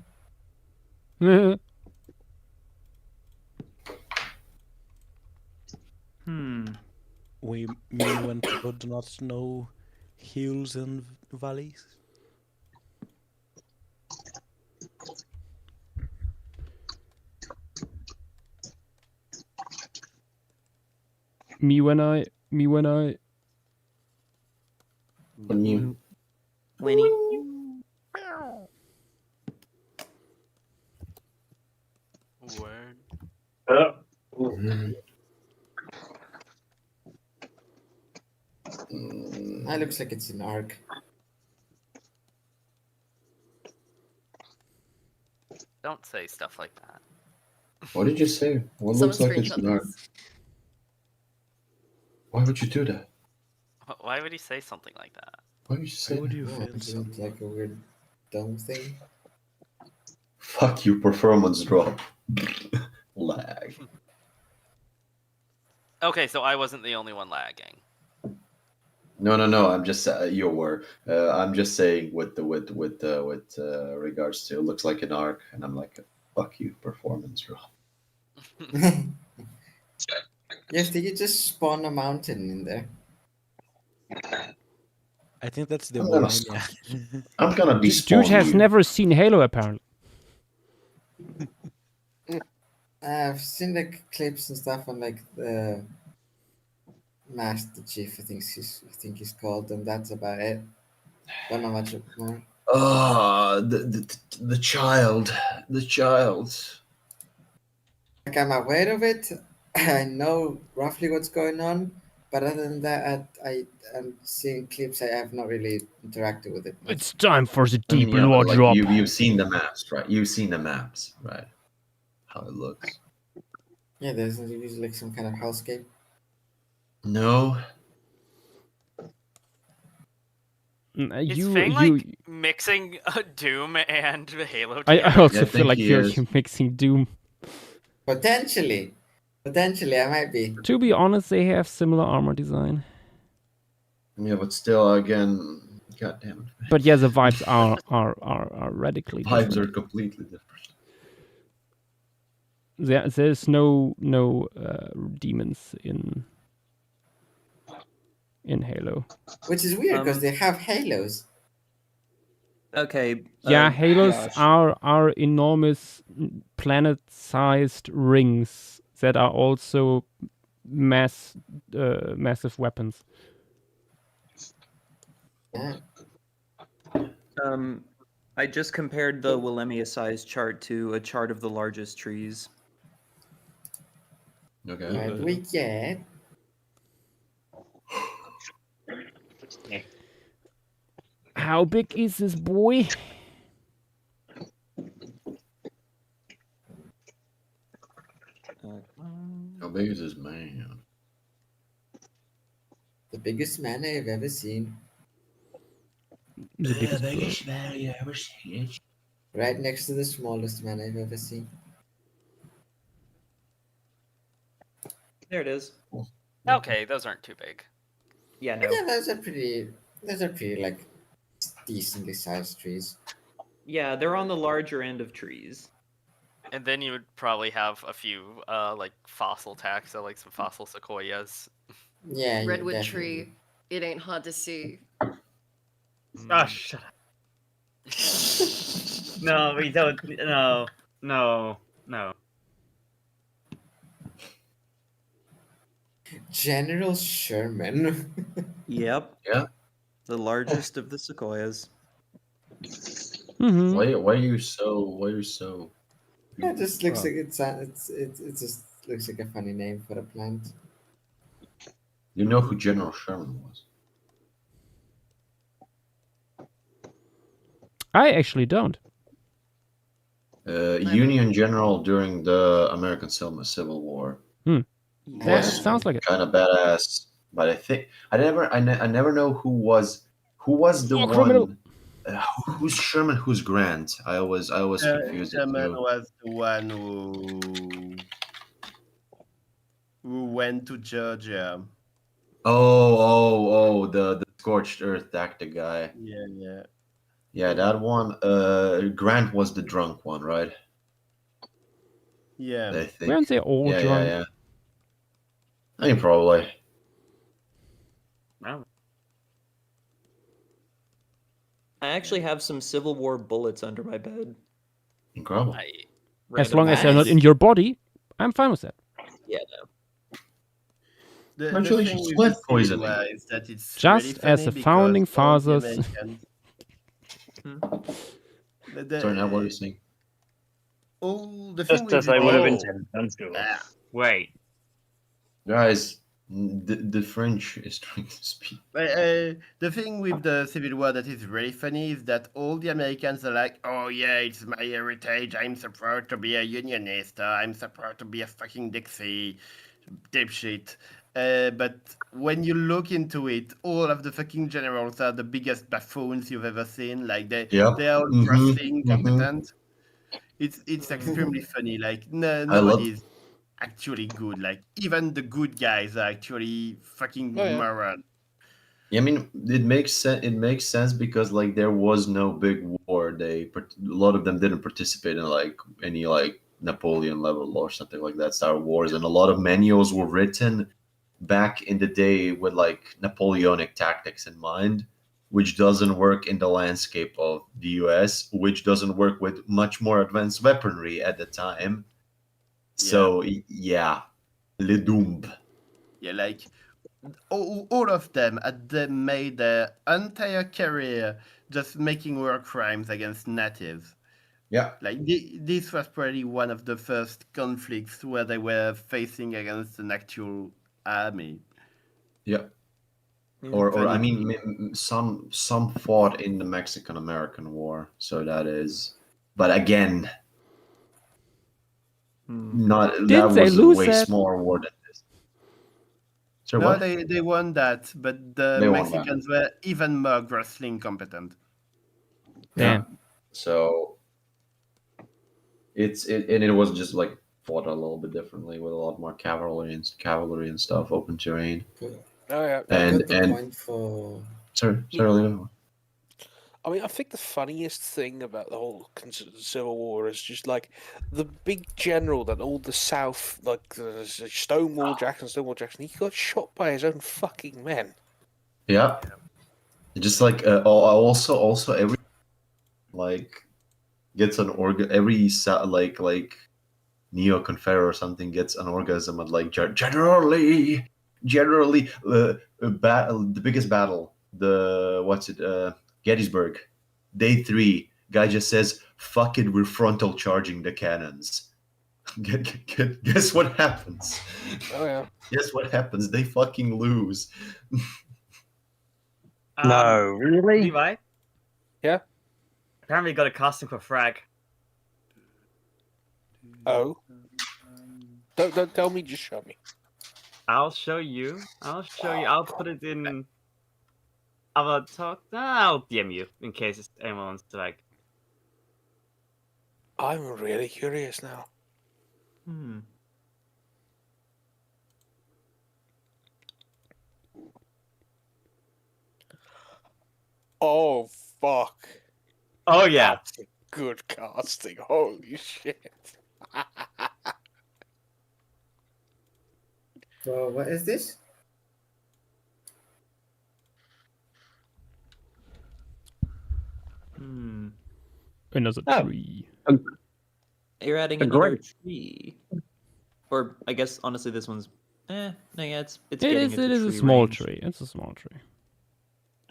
[SPEAKER 7] We mean when people do not know hills and valleys.
[SPEAKER 1] Me when I.
[SPEAKER 4] When you.
[SPEAKER 8] Winnie.
[SPEAKER 3] Word.
[SPEAKER 5] That looks like it's an arc.
[SPEAKER 3] Don't say stuff like that.
[SPEAKER 4] What did you say? What
[SPEAKER 10] Someone
[SPEAKER 4] looks like it's
[SPEAKER 10] screenshot
[SPEAKER 4] an arc?
[SPEAKER 10] this.
[SPEAKER 4] Why would you do that?
[SPEAKER 3] Why would he say something like that?
[SPEAKER 4] Why would you say that?
[SPEAKER 5] Oh, isn't it like a weird dumb thing?
[SPEAKER 4] Fuck you, performance drop. Lag.
[SPEAKER 3] Okay, so I wasn't the only one lagging.
[SPEAKER 4] No. I'm just you were. I'm just saying with regards to it looks like an arc, and I'm like, fuck you, performance drop.
[SPEAKER 5] Yes, did you just spawn a mountain in there?
[SPEAKER 7] I think that's the
[SPEAKER 4] I'm gonna
[SPEAKER 7] Willemia.
[SPEAKER 4] I'm gonna be
[SPEAKER 1] Dude has never seen Halo, apparently.
[SPEAKER 5] I've seen like clips and stuff on like the Master Chief, I think he's called, and that's about it. Don't know much more.
[SPEAKER 4] The child.
[SPEAKER 5] Like I'm aware of it. I know roughly what's going on, but other than that, I'm seeing clips. I have not really interacted with it much.
[SPEAKER 1] It's time for the deep
[SPEAKER 4] but,
[SPEAKER 1] lore
[SPEAKER 4] like,
[SPEAKER 1] drop.
[SPEAKER 4] you've seen the maps, right? You've seen the maps, right? How it looks.
[SPEAKER 5] Yeah, there's usually like some kind of hellscape.
[SPEAKER 4] No.
[SPEAKER 3] Is Fang like mixing Doom and Halo
[SPEAKER 1] I
[SPEAKER 3] together?
[SPEAKER 1] also feel like you're mixing Doom.
[SPEAKER 5] Potentially, I might be.
[SPEAKER 1] To be honest, they have similar armor design.
[SPEAKER 4] Yeah, but still, again, god damn it.
[SPEAKER 1] But yeah, the vibes are radically
[SPEAKER 4] Vibes
[SPEAKER 1] different.
[SPEAKER 4] are completely different.
[SPEAKER 1] There's no demons in Halo.
[SPEAKER 5] Which is weird because
[SPEAKER 8] Um,
[SPEAKER 5] they have halos.
[SPEAKER 8] Okay.
[SPEAKER 1] Yeah, halos
[SPEAKER 8] Josh.
[SPEAKER 1] are enormous planet-sized rings that are also massive weapons.
[SPEAKER 5] Yeah.
[SPEAKER 8] I just compared the Willemia size chart to a chart of the largest trees.
[SPEAKER 4] Okay.
[SPEAKER 5] What we get?
[SPEAKER 1] How big is this boy?
[SPEAKER 4] How big is this man?
[SPEAKER 5] The biggest man I've ever seen.
[SPEAKER 1] The biggest
[SPEAKER 4] man I've ever seen.
[SPEAKER 5] Right next to the smallest man I've ever seen.
[SPEAKER 8] There it is.
[SPEAKER 3] Okay, those aren't too big.
[SPEAKER 8] Yeah, no.
[SPEAKER 5] Yeah, those are pretty like decently sized trees.
[SPEAKER 8] Yeah, they're on the larger end of trees.
[SPEAKER 3] And then you would probably have a few like fossil taxa, like some fossil sequoias.
[SPEAKER 5] Yeah, you
[SPEAKER 10] Redwood
[SPEAKER 5] definitely-
[SPEAKER 10] tree. It ain't hard to see.
[SPEAKER 9] Oh, shut up. No, we don't. No.
[SPEAKER 5] General Sherman.
[SPEAKER 8] Yep.
[SPEAKER 4] Yeah.
[SPEAKER 8] The largest of the sequoias.
[SPEAKER 1] Mm-hmm.
[SPEAKER 4] Why are you so?
[SPEAKER 5] It just looks like it just looks like a funny name for a plant.
[SPEAKER 4] You know who General Sherman was?
[SPEAKER 1] I actually don't.
[SPEAKER 4] Union General during the American Civil War.
[SPEAKER 1] That sounds like it.
[SPEAKER 4] Kind of badass, but I think I never know who was the
[SPEAKER 1] War
[SPEAKER 4] one.
[SPEAKER 1] criminal.
[SPEAKER 4] Who's Sherman? Who's Grant? I always confused it
[SPEAKER 13] Sherman
[SPEAKER 4] too.
[SPEAKER 13] was the one who went to Georgia.
[SPEAKER 4] Oh, the scorched earth tactic guy.
[SPEAKER 13] Yeah.
[SPEAKER 4] That one. Grant was the drunk one, right?
[SPEAKER 13] Yeah.
[SPEAKER 4] I think.
[SPEAKER 1] Weren't they all drunk?
[SPEAKER 4] Yeah. I mean, probably.
[SPEAKER 9] No.
[SPEAKER 8] I actually have some Civil War bullets under my bed.
[SPEAKER 4] Incredible.
[SPEAKER 1] As long as they're not in your body, I'm fine with that.
[SPEAKER 8] Yeah, no.
[SPEAKER 13] The
[SPEAKER 4] Congratulations,
[SPEAKER 13] thing
[SPEAKER 4] lead
[SPEAKER 13] with the
[SPEAKER 4] poisoning.
[SPEAKER 13] cinema is that it's
[SPEAKER 1] Just
[SPEAKER 13] really
[SPEAKER 1] as
[SPEAKER 13] funny
[SPEAKER 1] the
[SPEAKER 13] because
[SPEAKER 1] founding
[SPEAKER 13] all the
[SPEAKER 1] fathers.
[SPEAKER 13] Americans-
[SPEAKER 4] Sorry, now what are you saying?
[SPEAKER 13] all the
[SPEAKER 9] Just
[SPEAKER 13] thing
[SPEAKER 9] as
[SPEAKER 13] with
[SPEAKER 9] I
[SPEAKER 13] the-
[SPEAKER 9] would have
[SPEAKER 13] Oh.
[SPEAKER 9] intended. I'm sure. Wait.
[SPEAKER 4] Guys, the French is trying to speak.
[SPEAKER 13] The thing with the Civil War that is really funny is that all the Americans are like, oh yeah, it's my heritage. I'm so proud to be a Unionist. I'm so proud to be a fucking Dixie dipshit. But when you look into it, all of the fucking generals are the biggest buffoons you've ever seen. Like they
[SPEAKER 4] Yep.
[SPEAKER 13] are all
[SPEAKER 4] Mhm,
[SPEAKER 13] wrestling
[SPEAKER 4] mhm.
[SPEAKER 13] competent. It's extremely funny. Like
[SPEAKER 4] I love-
[SPEAKER 13] nobody's actually good. Like even the good guys are actually fucking moron.
[SPEAKER 4] Yeah, I mean, it makes sense. It makes sense because like there was no big war. A lot of them didn't participate in like any like Napoleon level or something like that, Star Wars, and a lot of manuals were written back in the day with like Napoleonic tactics in mind, which doesn't work in the landscape of the US, which doesn't work with much more advanced weaponry at the time. So yeah, Le Doom.
[SPEAKER 13] Yeah, like all of them made their entire career just making war crimes against natives.
[SPEAKER 4] Yeah.
[SPEAKER 13] Like this was probably one of the first conflicts where they were facing against an actual army.
[SPEAKER 4] Yeah.
[SPEAKER 13] Yeah.
[SPEAKER 4] Or I
[SPEAKER 13] Funny.
[SPEAKER 4] mean, some fought in the Mexican-American War, so that is. But again, not
[SPEAKER 1] Did
[SPEAKER 4] that
[SPEAKER 1] they
[SPEAKER 4] was a
[SPEAKER 1] lose
[SPEAKER 4] way
[SPEAKER 1] that?
[SPEAKER 4] smaller war than this. So
[SPEAKER 13] No,
[SPEAKER 4] what?
[SPEAKER 13] they won that, but the
[SPEAKER 4] They won that.
[SPEAKER 13] Mexicans were even more grossly incompetent.
[SPEAKER 1] Damn.
[SPEAKER 4] So and it was just like fought a little bit differently with a lot more cavalry and stuff, open terrain.
[SPEAKER 11] Oh yeah.
[SPEAKER 4] And
[SPEAKER 5] got the point for.
[SPEAKER 4] sorry, Lena.
[SPEAKER 11] I mean, I think the funniest thing about the whole Civil War is just like the big general that all the South, like Stonewall Jackson, he got shot by his own fucking men.
[SPEAKER 4] Yeah. Just like also every like gets an every like Neo Confederate or something gets an orgasm at like generally the biggest battle, Gettysburg, day 3, guy just says, fuck it, we're frontal charging the cannons. Guess what happens?
[SPEAKER 11] Oh yeah.
[SPEAKER 4] Guess what happens? They fucking lose.
[SPEAKER 12] No, really?
[SPEAKER 9] Levi?
[SPEAKER 11] Yeah?
[SPEAKER 9] Apparently got a casting for frag.
[SPEAKER 11] Oh. Don't tell me, just show me.
[SPEAKER 9] I'll show you. I'll put it in our talk. I'll DM you in case anyone wants to like.
[SPEAKER 11] I'm really curious now. Oh fuck.
[SPEAKER 9] Oh yeah.
[SPEAKER 11] That's a good casting. Holy shit.
[SPEAKER 5] So what is this?
[SPEAKER 1] Another
[SPEAKER 12] Oh.
[SPEAKER 1] tree.
[SPEAKER 8] You're adding another tree. Or I guess honestly this one's no, yeah, it's
[SPEAKER 1] It
[SPEAKER 8] getting
[SPEAKER 1] is.
[SPEAKER 8] into
[SPEAKER 1] It is a
[SPEAKER 8] tree
[SPEAKER 1] small
[SPEAKER 8] range.
[SPEAKER 1] tree. It's a small tree.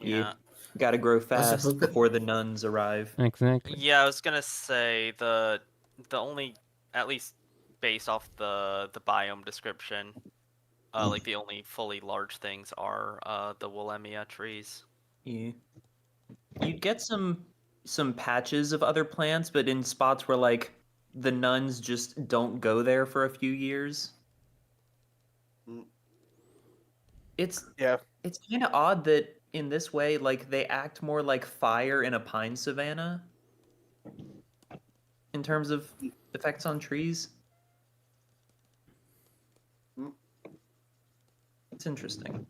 [SPEAKER 3] Yeah.
[SPEAKER 8] Gotta grow fast
[SPEAKER 5] hope it-
[SPEAKER 8] before the nuns arrive.
[SPEAKER 1] Exactly.
[SPEAKER 3] Yeah, I was gonna say the only, at least based off the biome description, like the only fully large things are the Willemia trees.
[SPEAKER 8] Yeah. You get some patches of other plants, but in spots where like the nuns just don't go there for a few years. It's kind of odd that in this way, like they act more like fire in a pine savanna in terms of effects on trees. It's interesting.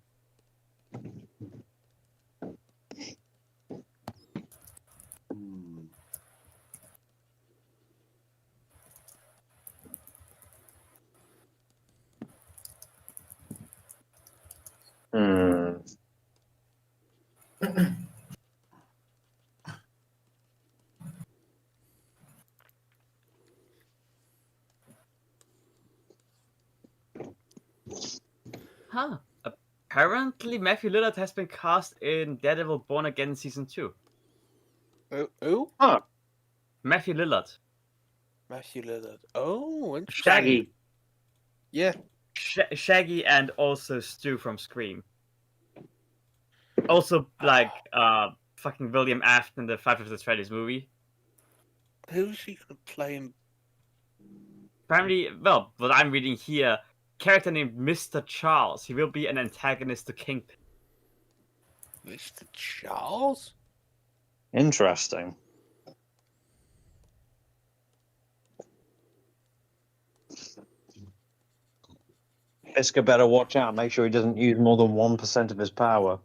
[SPEAKER 9] Huh. Apparently, Matthew Lillard has been cast in Daredevil Born Again Season 2.
[SPEAKER 11] Who?
[SPEAKER 12] Huh.
[SPEAKER 9] Matthew Lillard.
[SPEAKER 11] Matthew Lillard. Oh, interesting.
[SPEAKER 9] Shaggy.
[SPEAKER 11] Yeah.
[SPEAKER 9] Shaggy and also Stu from Scream. Also, like, fucking William Afton in the Five Nights at Freddy's movie.
[SPEAKER 11] Who's he gonna play him?
[SPEAKER 9] Apparently, well, what I'm reading here, character named Mr. Charles. He will be an antagonist to Kingpin.
[SPEAKER 11] Mr. Charles?
[SPEAKER 12] Interesting. Fisker better watch out. Make sure he doesn't use more than 1% of his power.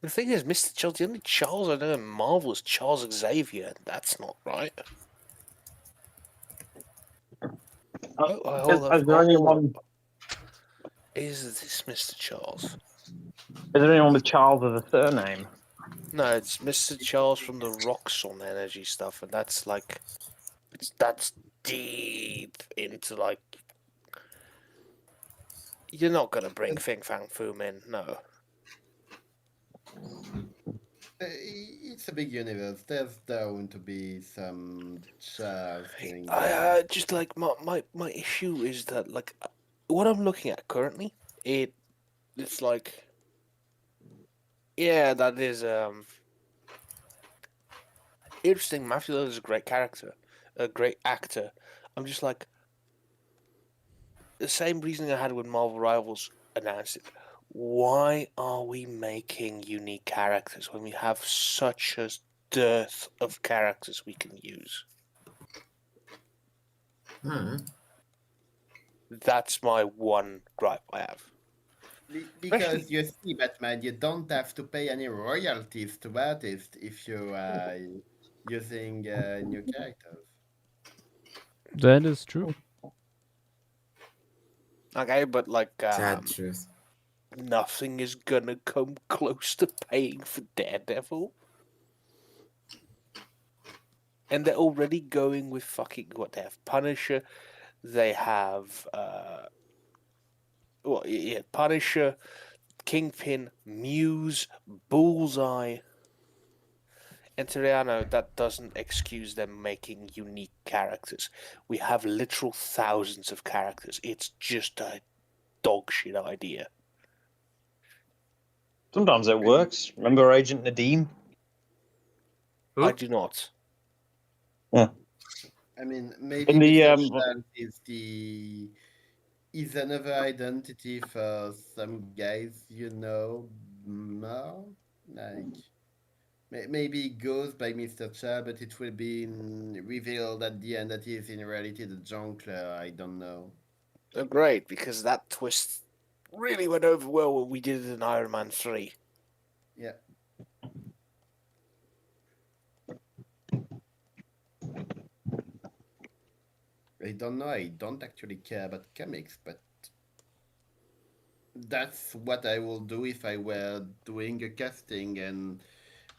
[SPEAKER 11] The thing is, Mr. Charles, the only Charles I know in Marvel is Charles Xavier. That's not right.
[SPEAKER 12] Is there anyone?
[SPEAKER 11] Is this Mr. Charles?
[SPEAKER 12] Is there anyone with Charles as a surname?
[SPEAKER 11] No, it's Mr. Charles from the Roxxon Energy stuff, and that's like, that's deep into like. You're not gonna bring Fing Fang Foom in, no.
[SPEAKER 13] It's a big universe. There's bound to be some Charles thing.
[SPEAKER 11] Just like my issue is that like what I'm looking at currently, it's like, yeah, that is interesting. Matthew Lillard is a great character, a great actor. I'm just like the same reasoning I had when Marvel Rivals announced it. Why are we making unique characters when we have such a dearth of characters we can use? That's my one gripe I have.
[SPEAKER 13] Because you see, Batman, you don't have to pay any royalties to artists if you are using new characters.
[SPEAKER 1] That is true.
[SPEAKER 11] Okay, but like,
[SPEAKER 5] Sad truth.
[SPEAKER 11] nothing is gonna come close to paying for Daredevil. And they're already going with fucking what they have. Punisher, they have Punisher, Kingpin, Muse, Bullseye. And Teriano, that doesn't excuse them making unique characters. We have literal thousands of characters. It's just a dog shit idea.
[SPEAKER 12] Sometimes it works. Remember Agent Nadim?
[SPEAKER 11] I do not.
[SPEAKER 12] Yeah.
[SPEAKER 13] I mean, maybe
[SPEAKER 12] In the,
[SPEAKER 13] Mr. Child is another identity for some guys, you know, more like maybe it goes by Mr. Child, but it will be revealed at the end that he is in reality the Jonkler. I don't know.
[SPEAKER 11] Oh, great, because that twist really went over well when we did it in Iron Man 3.
[SPEAKER 13] Yeah. I don't know. I don't actually care about comics, but that's what I will do if I were doing a casting and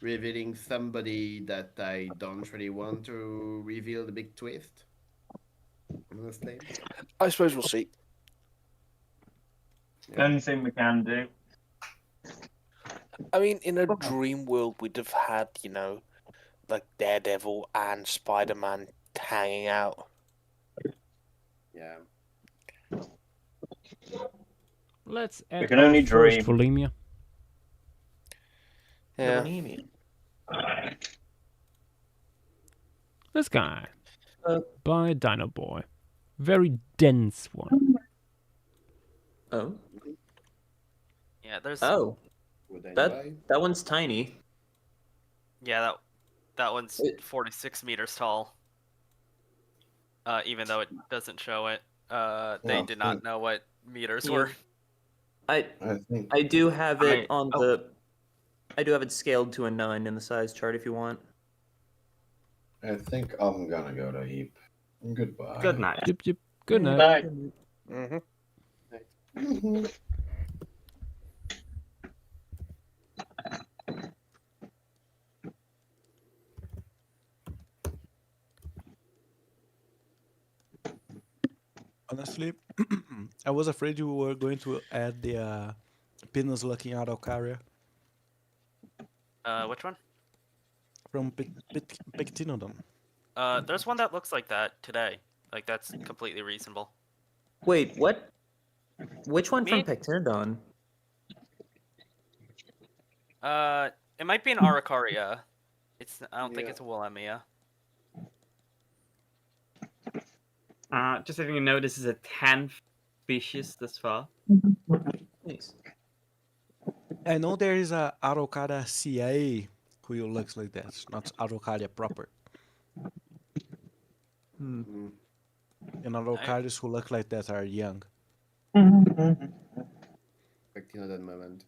[SPEAKER 13] revealing somebody that I don't really want to reveal the big twist. Honestly.
[SPEAKER 11] I suppose we'll see.
[SPEAKER 12] Only thing we can do.
[SPEAKER 11] I mean, in a dream world, we'd have had, you know, like Daredevil and Spider-Man hanging out.
[SPEAKER 13] Yeah.
[SPEAKER 1] Let's
[SPEAKER 12] We
[SPEAKER 1] add
[SPEAKER 12] can
[SPEAKER 1] our
[SPEAKER 12] only
[SPEAKER 1] first
[SPEAKER 12] dream.
[SPEAKER 1] Volemia.
[SPEAKER 11] Yeah.
[SPEAKER 1] This guy. By Dino Boy. Very dense one.
[SPEAKER 8] Oh.
[SPEAKER 3] Yeah, there's.
[SPEAKER 8] Oh. That one's tiny.
[SPEAKER 3] Yeah, that one's 46 meters tall. Even though it doesn't show it, they did not know what meters were.
[SPEAKER 8] I do have it on the. I do have it scaled to a 9 in the size chart if you want.
[SPEAKER 14] I think I'm gonna go to Heap. Goodbye.
[SPEAKER 9] Good night.
[SPEAKER 1] Yep. Good night.
[SPEAKER 11] Mm-hmm.
[SPEAKER 7] Honestly, I was afraid you were going to add the penis looking Araucaria
[SPEAKER 3] Which one?
[SPEAKER 7] from Pectinodon.
[SPEAKER 3] There's one that looks like that today. Like that's completely reasonable.
[SPEAKER 8] Wait, what? Which one from Pectinodon?
[SPEAKER 3] It might be an Araucaria. I don't think it's a Willemia.
[SPEAKER 9] Just letting you know, this is a 10th species thus far.
[SPEAKER 8] Nice.
[SPEAKER 7] I know there is a Araucaria CIA who looks like that, not Araucaria proper. And Araucarias who look like that are young.
[SPEAKER 13] Expecting at that moment.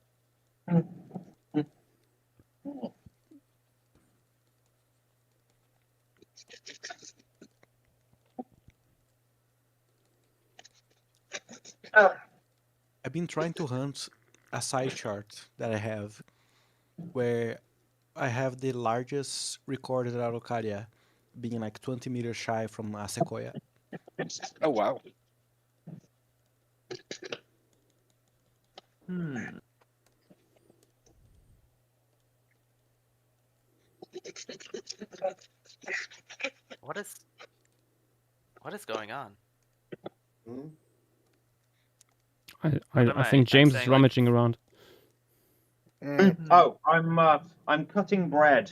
[SPEAKER 7] I've been trying to hunt a side chart that I have where I have the largest recorded Araucaria being like 20 meters shy from a sequoia.
[SPEAKER 11] Oh, wow.
[SPEAKER 3] What is going on?
[SPEAKER 1] I think James is rummaging around.
[SPEAKER 12] Oh, I'm cutting bread.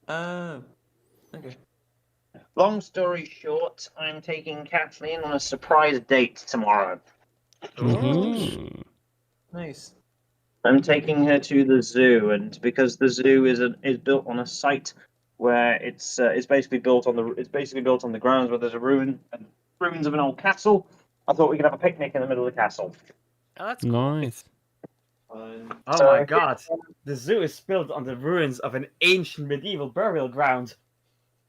[SPEAKER 8] Okay.
[SPEAKER 12] Long story short, I'm taking Kathleen on a surprise date tomorrow.
[SPEAKER 8] Nice.
[SPEAKER 12] I'm taking her to the zoo, and because the zoo is built on a site where it's basically built on the grounds where there's a ruins of an old castle. I thought we could have a picnic in the middle of the castle.
[SPEAKER 3] Oh, that's
[SPEAKER 1] Nice.
[SPEAKER 9] Oh
[SPEAKER 12] So-
[SPEAKER 9] my god. The zoo is built on the ruins of an ancient medieval burial ground.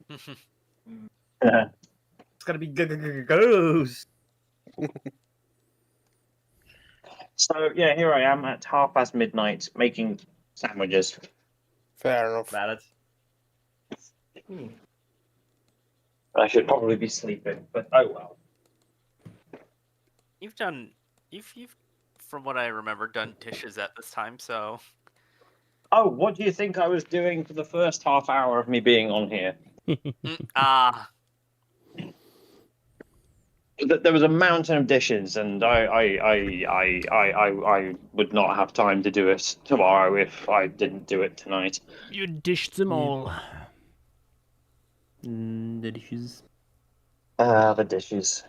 [SPEAKER 12] Yeah.
[SPEAKER 9] It's gonna be ghost.
[SPEAKER 12] So yeah, here I am at midnight making sandwiches.
[SPEAKER 11] Fair enough.
[SPEAKER 9] Valid.
[SPEAKER 12] I should probably be sleeping, but oh well.
[SPEAKER 3] You've from what I remember, done dishes at this time, so
[SPEAKER 12] Oh, what do you think I was doing for the first half hour of me being on here? There was a mountain of dishes, and I would not have time to do it tomorrow if I didn't do it tonight.
[SPEAKER 1] You dished them all.
[SPEAKER 8] The dishes.
[SPEAKER 12] The dishes.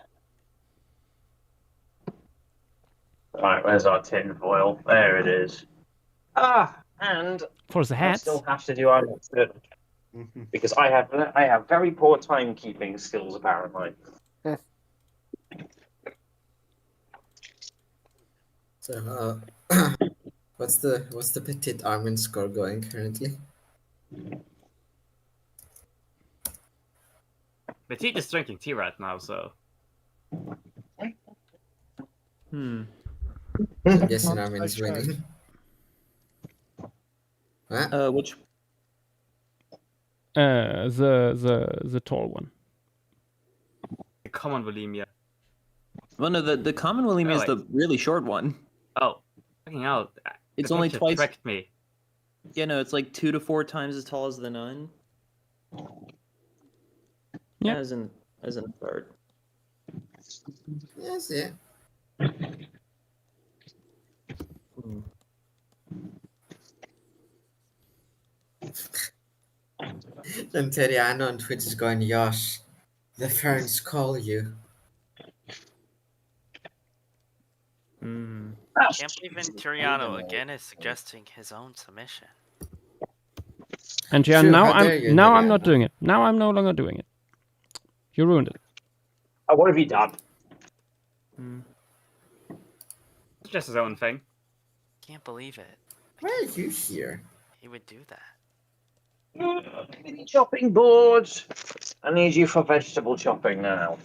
[SPEAKER 12] Right, where's our tin foil? There it is. And
[SPEAKER 1] For the
[SPEAKER 12] I
[SPEAKER 1] hats.
[SPEAKER 12] still have to do our next bit because I have very poor timekeeping skills apparently.
[SPEAKER 5] So, what's the Petit Armin score going currently?
[SPEAKER 9] Petit is drinking tea right now, so.
[SPEAKER 5] I'm guessing Armin is winning. What?
[SPEAKER 8] Which?
[SPEAKER 1] The tall one.
[SPEAKER 9] The common bulimia.
[SPEAKER 8] Well, no, the common bulimia is the really short one.
[SPEAKER 9] Oh, fucking hell.
[SPEAKER 8] It's
[SPEAKER 9] The
[SPEAKER 8] only
[SPEAKER 9] picture
[SPEAKER 8] twice.
[SPEAKER 9] tricked me.
[SPEAKER 8] Yeah, no, it's like 2 to 4 times as tall as the nun.
[SPEAKER 1] Yeah.
[SPEAKER 8] As in a third.
[SPEAKER 5] Yes, yeah. And Teriano on Twitch is going, Yosh, the ferns call you.
[SPEAKER 3] can't believe Inturiano again is suggesting his own submission.
[SPEAKER 1] And yeah,
[SPEAKER 5] Sure,
[SPEAKER 1] now
[SPEAKER 5] how dare you,
[SPEAKER 1] I'm
[SPEAKER 5] Teriano.
[SPEAKER 1] not doing it. Now I'm no longer doing it. You ruined it.
[SPEAKER 12] Oh, what have you done?
[SPEAKER 9] It's just his own thing.
[SPEAKER 3] Can't believe it.
[SPEAKER 5] Why are you here?
[SPEAKER 3] He would do that.
[SPEAKER 12] Mini chopping boards. I need you for vegetable chopping now.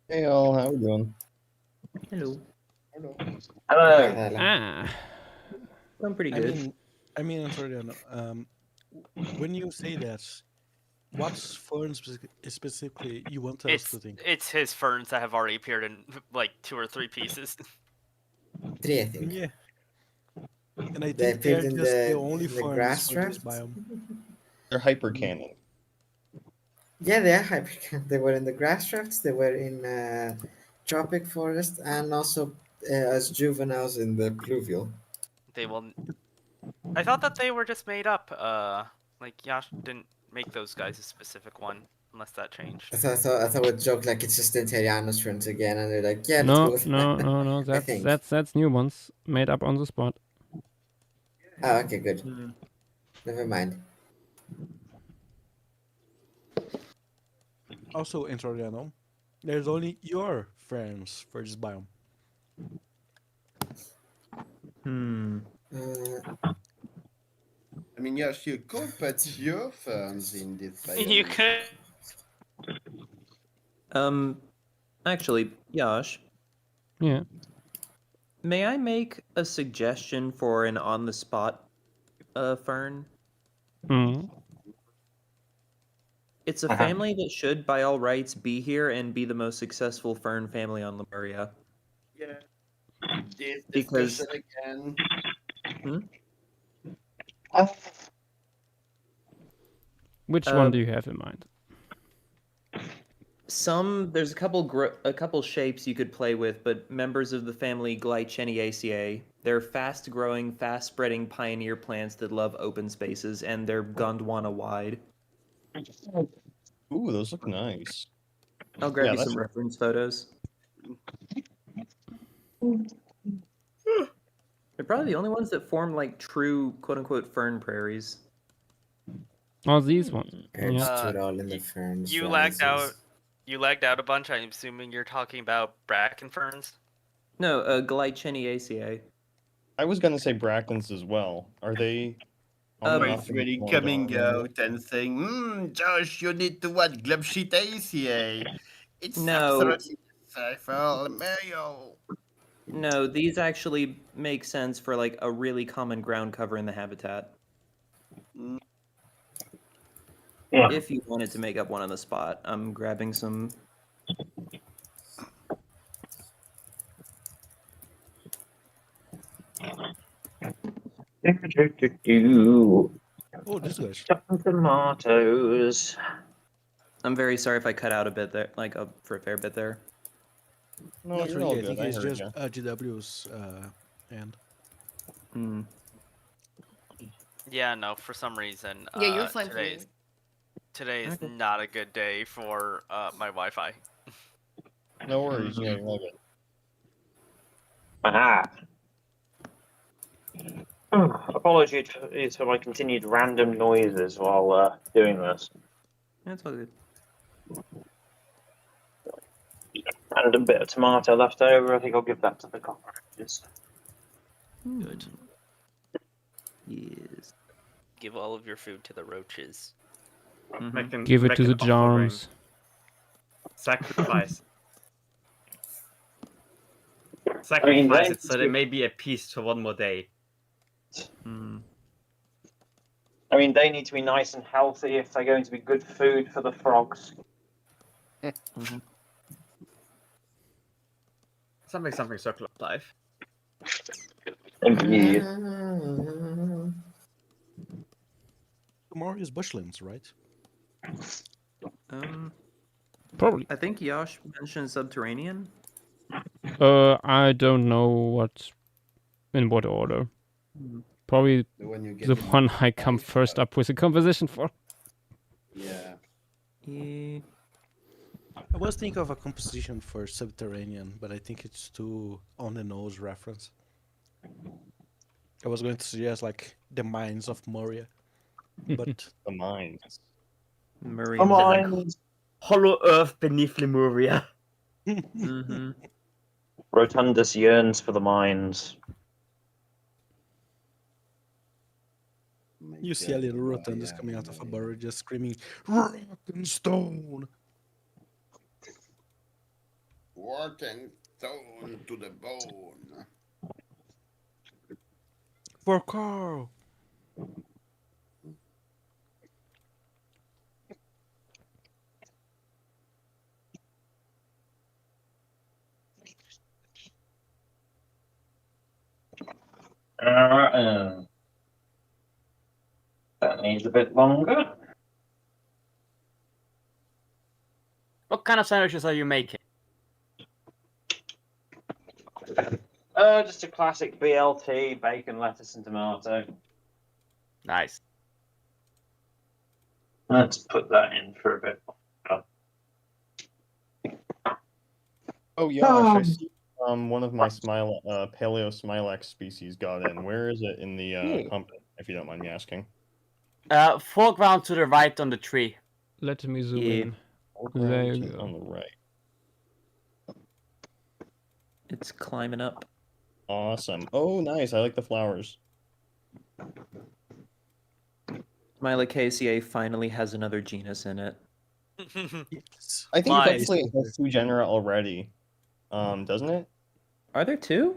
[SPEAKER 15] Hey all, how we doing?
[SPEAKER 8] Hello.
[SPEAKER 12] Hello.
[SPEAKER 8] I'm pretty good.
[SPEAKER 7] I mean, Antonio, when you say that, what ferns specifically you want us to think?
[SPEAKER 3] It's his ferns that have already appeared in like 2 or 3 pieces.
[SPEAKER 5] 3, I think.
[SPEAKER 7] Yeah. And I
[SPEAKER 5] They
[SPEAKER 7] think they're
[SPEAKER 5] appeared in
[SPEAKER 7] just the
[SPEAKER 5] the
[SPEAKER 7] only ferns
[SPEAKER 5] grass
[SPEAKER 7] for this
[SPEAKER 5] draft.
[SPEAKER 7] biome.
[SPEAKER 15] They're hyper canon.
[SPEAKER 5] Yeah, they are hyper. They were in the grass drafts. They were in tropic forest, and also as juveniles in the pluvial.
[SPEAKER 3] They will. I thought that they were just made up. Like Yash didn't make those guys a specific one, unless that changed.
[SPEAKER 5] I thought we'd joke like it's just the Terianos friends again, and they're like, yeah, let's go
[SPEAKER 1] No,
[SPEAKER 5] with
[SPEAKER 1] no,
[SPEAKER 5] that.
[SPEAKER 1] no, no.
[SPEAKER 5] I think.
[SPEAKER 1] That's new ones made up on the spot.
[SPEAKER 5] Oh, okay, good. Never mind.
[SPEAKER 7] Also, Antonio, there's only your ferns for this biome.
[SPEAKER 13] I mean, yes, you could put your ferns in this biome.
[SPEAKER 3] You could.
[SPEAKER 8] Actually, Yash,
[SPEAKER 1] Yeah.
[SPEAKER 8] may I make a suggestion for an on-the-spot fern? It's a family that should, by all rights, be here and be the most successful fern family on Lemuria.
[SPEAKER 13] Yeah. This
[SPEAKER 8] Because-
[SPEAKER 13] discussion again.
[SPEAKER 1] Which one do you have in mind?
[SPEAKER 8] There's a couple shapes you could play with, but members of the family Glyciniaceae. They're fast-growing, fast-spreading pioneer plants that love open spaces, and they're Gondwana wide.
[SPEAKER 15] Ooh, those look nice.
[SPEAKER 8] I'll grab
[SPEAKER 15] Yeah,
[SPEAKER 8] you
[SPEAKER 15] that's
[SPEAKER 8] some
[SPEAKER 15] right.
[SPEAKER 8] reference photos. They're probably the only ones that form like true quote-unquote fern prairies.
[SPEAKER 1] Oh, these ones.
[SPEAKER 5] It's
[SPEAKER 1] Yeah.
[SPEAKER 5] stood all in the ferns.
[SPEAKER 3] You lagged out. You lagged out a bunch. I'm assuming you're talking about bracken ferns.
[SPEAKER 8] No, Glyciniaceae.
[SPEAKER 15] I was gonna say brackens as well. Are they?
[SPEAKER 13] It's really coming out and saying, Josh, you need to watch Glubshitaceae. It's
[SPEAKER 8] No.
[SPEAKER 13] absolutely for Mario.
[SPEAKER 8] No, these actually make sense for like a really common ground cover in the habitat.
[SPEAKER 12] Yeah.
[SPEAKER 8] If you wanted to make up one on the spot, I'm grabbing some.
[SPEAKER 7] Oh, this goes.
[SPEAKER 12] Tomatoes.
[SPEAKER 8] I'm very sorry if I cut out a bit there, for a fair bit there.
[SPEAKER 15] No,
[SPEAKER 7] Not
[SPEAKER 15] you're
[SPEAKER 7] really.
[SPEAKER 15] all
[SPEAKER 7] I
[SPEAKER 15] good.
[SPEAKER 7] think
[SPEAKER 15] I
[SPEAKER 7] it's
[SPEAKER 15] heard
[SPEAKER 7] just
[SPEAKER 15] ya.
[SPEAKER 7] GW's end.
[SPEAKER 3] Yeah, no. For some reason,
[SPEAKER 10] Yeah, you're fine for me.
[SPEAKER 3] today is
[SPEAKER 8] Okay.
[SPEAKER 3] not a good day for my Wi-Fi.
[SPEAKER 15] No worries. Yeah, you're all good.
[SPEAKER 12] Aha. Apologies for my continued random noises while doing this.
[SPEAKER 8] That's all good.
[SPEAKER 12] And a bit of tomato left over. I think I'll give that to the cockroaches.
[SPEAKER 3] Good. Yes. Give all of your food to the roaches.
[SPEAKER 1] Give it to the germs.
[SPEAKER 9] Sacrifice.
[SPEAKER 12] I
[SPEAKER 9] Sacrifice
[SPEAKER 12] mean,
[SPEAKER 9] it so they may be appeased for one more day.
[SPEAKER 12] I mean, they need to be nice and healthy if they're going to be good food for the frogs.
[SPEAKER 9] Something circle of life.
[SPEAKER 12] Indeed.
[SPEAKER 7] Tomorrow is bushlands, right?
[SPEAKER 1] Probably.
[SPEAKER 8] I think Yosh mentioned subterranean.
[SPEAKER 1] I don't know in what order. Probably
[SPEAKER 14] When you get
[SPEAKER 1] the
[SPEAKER 14] in
[SPEAKER 1] one I come first up with a composition for.
[SPEAKER 14] Yeah.
[SPEAKER 7] I was thinking of a composition for subterranean, but I think it's too on the nose reference. I was going to suggest like the mines of Moria, but
[SPEAKER 15] the mines.
[SPEAKER 8] Moria.
[SPEAKER 12] Come on.
[SPEAKER 9] Hollow Earth beneath Lemuria.
[SPEAKER 12] Rotundus yearns for the mines.
[SPEAKER 7] you see a little rotundus coming out of a burrow just screaming, "Rock and stone!"
[SPEAKER 13] Rock and stone to the bone.
[SPEAKER 7] For Carl!
[SPEAKER 12] That needs a bit longer.
[SPEAKER 9] What kind of sandwiches are you making?
[SPEAKER 12] Just a classic BLT, bacon, lettuce, and tomato.
[SPEAKER 9] Nice.
[SPEAKER 12] Let's put that in for a bit.
[SPEAKER 15] Oh yeah, I see. One of my paleo smilax species got in. Where is it in the compass? If you don't mind me asking.
[SPEAKER 9] Foreground to the right on the tree.
[SPEAKER 1] Let me zoom in. There you go.
[SPEAKER 15] On the right.
[SPEAKER 8] It's climbing up.
[SPEAKER 15] Awesome. Oh, nice. I like the flowers.
[SPEAKER 8] Smilacaceae finally has another genus in it.
[SPEAKER 15] I think technically it has two genera already. Doesn't it?
[SPEAKER 8] Are there two?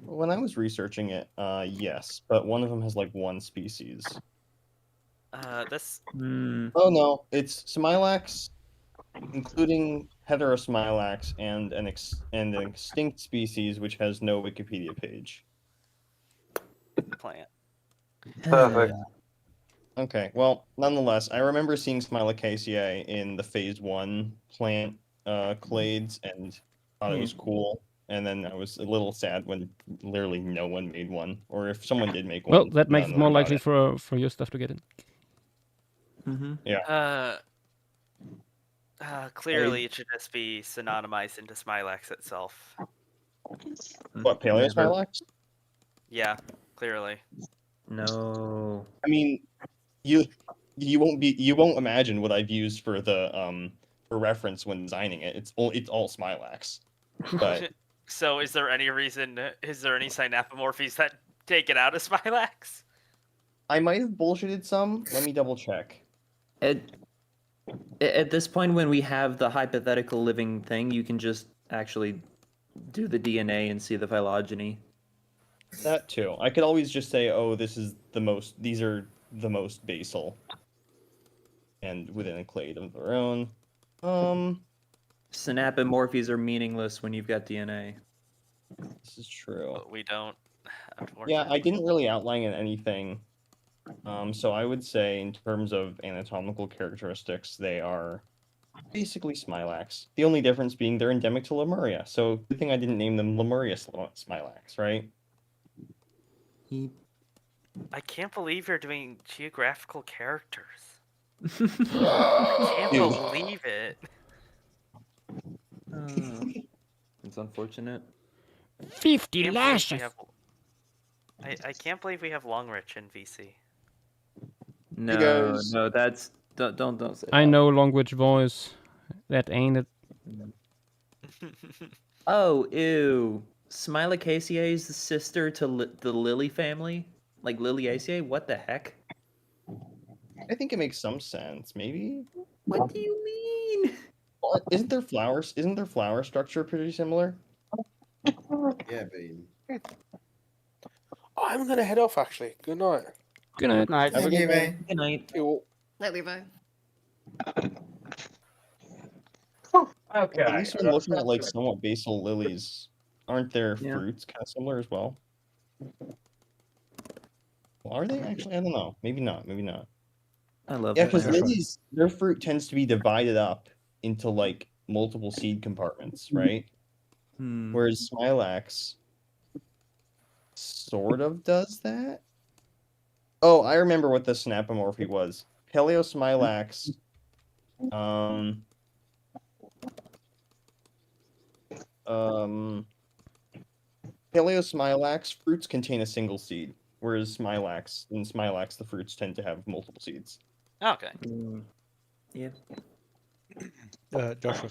[SPEAKER 15] When I was researching it, yes, but one of them has like one species.
[SPEAKER 3] This.
[SPEAKER 15] Oh no, it's Smilax, including Heterosmilax and an extinct species which has no Wikipedia page.
[SPEAKER 3] Plant.
[SPEAKER 12] Perfect.
[SPEAKER 15] Okay, well, nonetheless, I remember seeing Smilacaceae in the Phase 1 plant clades and thought it was cool. And then I was a little sad when literally no one made one, or if someone did make one.
[SPEAKER 1] Well, that makes it more likely
[SPEAKER 15] it.
[SPEAKER 1] for your stuff to get in.
[SPEAKER 15] Yeah.
[SPEAKER 3] Clearly, it should just be synonymized into Smilax itself.
[SPEAKER 15] What, Paleo Smilax?
[SPEAKER 3] Yeah, clearly.
[SPEAKER 8] No.
[SPEAKER 15] I mean, you won't imagine what I've used for the for reference when designing it. It's all Smilax. But
[SPEAKER 3] So is there any synapomorphies that take it out of Smilax?
[SPEAKER 15] I might have bullshitted some. Let me double check.
[SPEAKER 8] At this point, when we have the hypothetical living thing, you can just actually do the DNA and see the phylogeny.
[SPEAKER 15] That too. I could always just say, oh, these are the most basal. And within a clade of their own.
[SPEAKER 8] Synapomorphies are meaningless when you've got DNA.
[SPEAKER 15] This is true.
[SPEAKER 3] But we don't.
[SPEAKER 15] Yeah, I didn't really outline anything. So I would say in terms of anatomical characteristics, they are basically Smilax. The only difference being they're endemic to Lemuria. So good thing I didn't name them Lemuria Smilax, right?
[SPEAKER 3] I can't believe you're doing geographical characters. I can't
[SPEAKER 15] Dude.
[SPEAKER 3] believe it.
[SPEAKER 8] It's unfortunate.
[SPEAKER 1] 50
[SPEAKER 3] Can't believe we
[SPEAKER 1] lashes.
[SPEAKER 3] have- I can't believe we have Longrich in VC.
[SPEAKER 8] No,
[SPEAKER 15] guys-
[SPEAKER 8] no, that's don't say.
[SPEAKER 1] I know Longwitch voice. That ain't it.
[SPEAKER 8] Oh, ew. Smilacaceae is the sister to the Lily family? Like Liliaceae? What the heck?
[SPEAKER 15] I think it makes some sense, maybe.
[SPEAKER 8] What do you mean?
[SPEAKER 15] Well, isn't their flower structure pretty similar?
[SPEAKER 14] Yeah, but
[SPEAKER 11] I'm gonna head off actually. Good night.
[SPEAKER 1] Good night.
[SPEAKER 9] Night.
[SPEAKER 15] Have a good day.
[SPEAKER 8] Good night.
[SPEAKER 10] Night, Levi.
[SPEAKER 12] Okay.
[SPEAKER 15] At least when looking at like somewhat basal lilies, aren't their
[SPEAKER 8] Yeah.
[SPEAKER 15] fruits kind of similar as well? Well, are they actually? I don't know. Maybe not. Maybe not.
[SPEAKER 8] I love
[SPEAKER 15] Yeah,
[SPEAKER 8] that.
[SPEAKER 15] because
[SPEAKER 8] plant.
[SPEAKER 15] lilies, their fruit tends to be divided up into like multiple seed compartments, right?
[SPEAKER 8] Hmm.
[SPEAKER 15] Whereas Smilax sort of does that. Oh, I remember what the synapomorphy was. Paleosmilax. Paleosmilax fruits contain a single seed, whereas in Smilax the fruits tend to have multiple seeds.
[SPEAKER 3] Okay.
[SPEAKER 8] Yeah.
[SPEAKER 7] Joshua,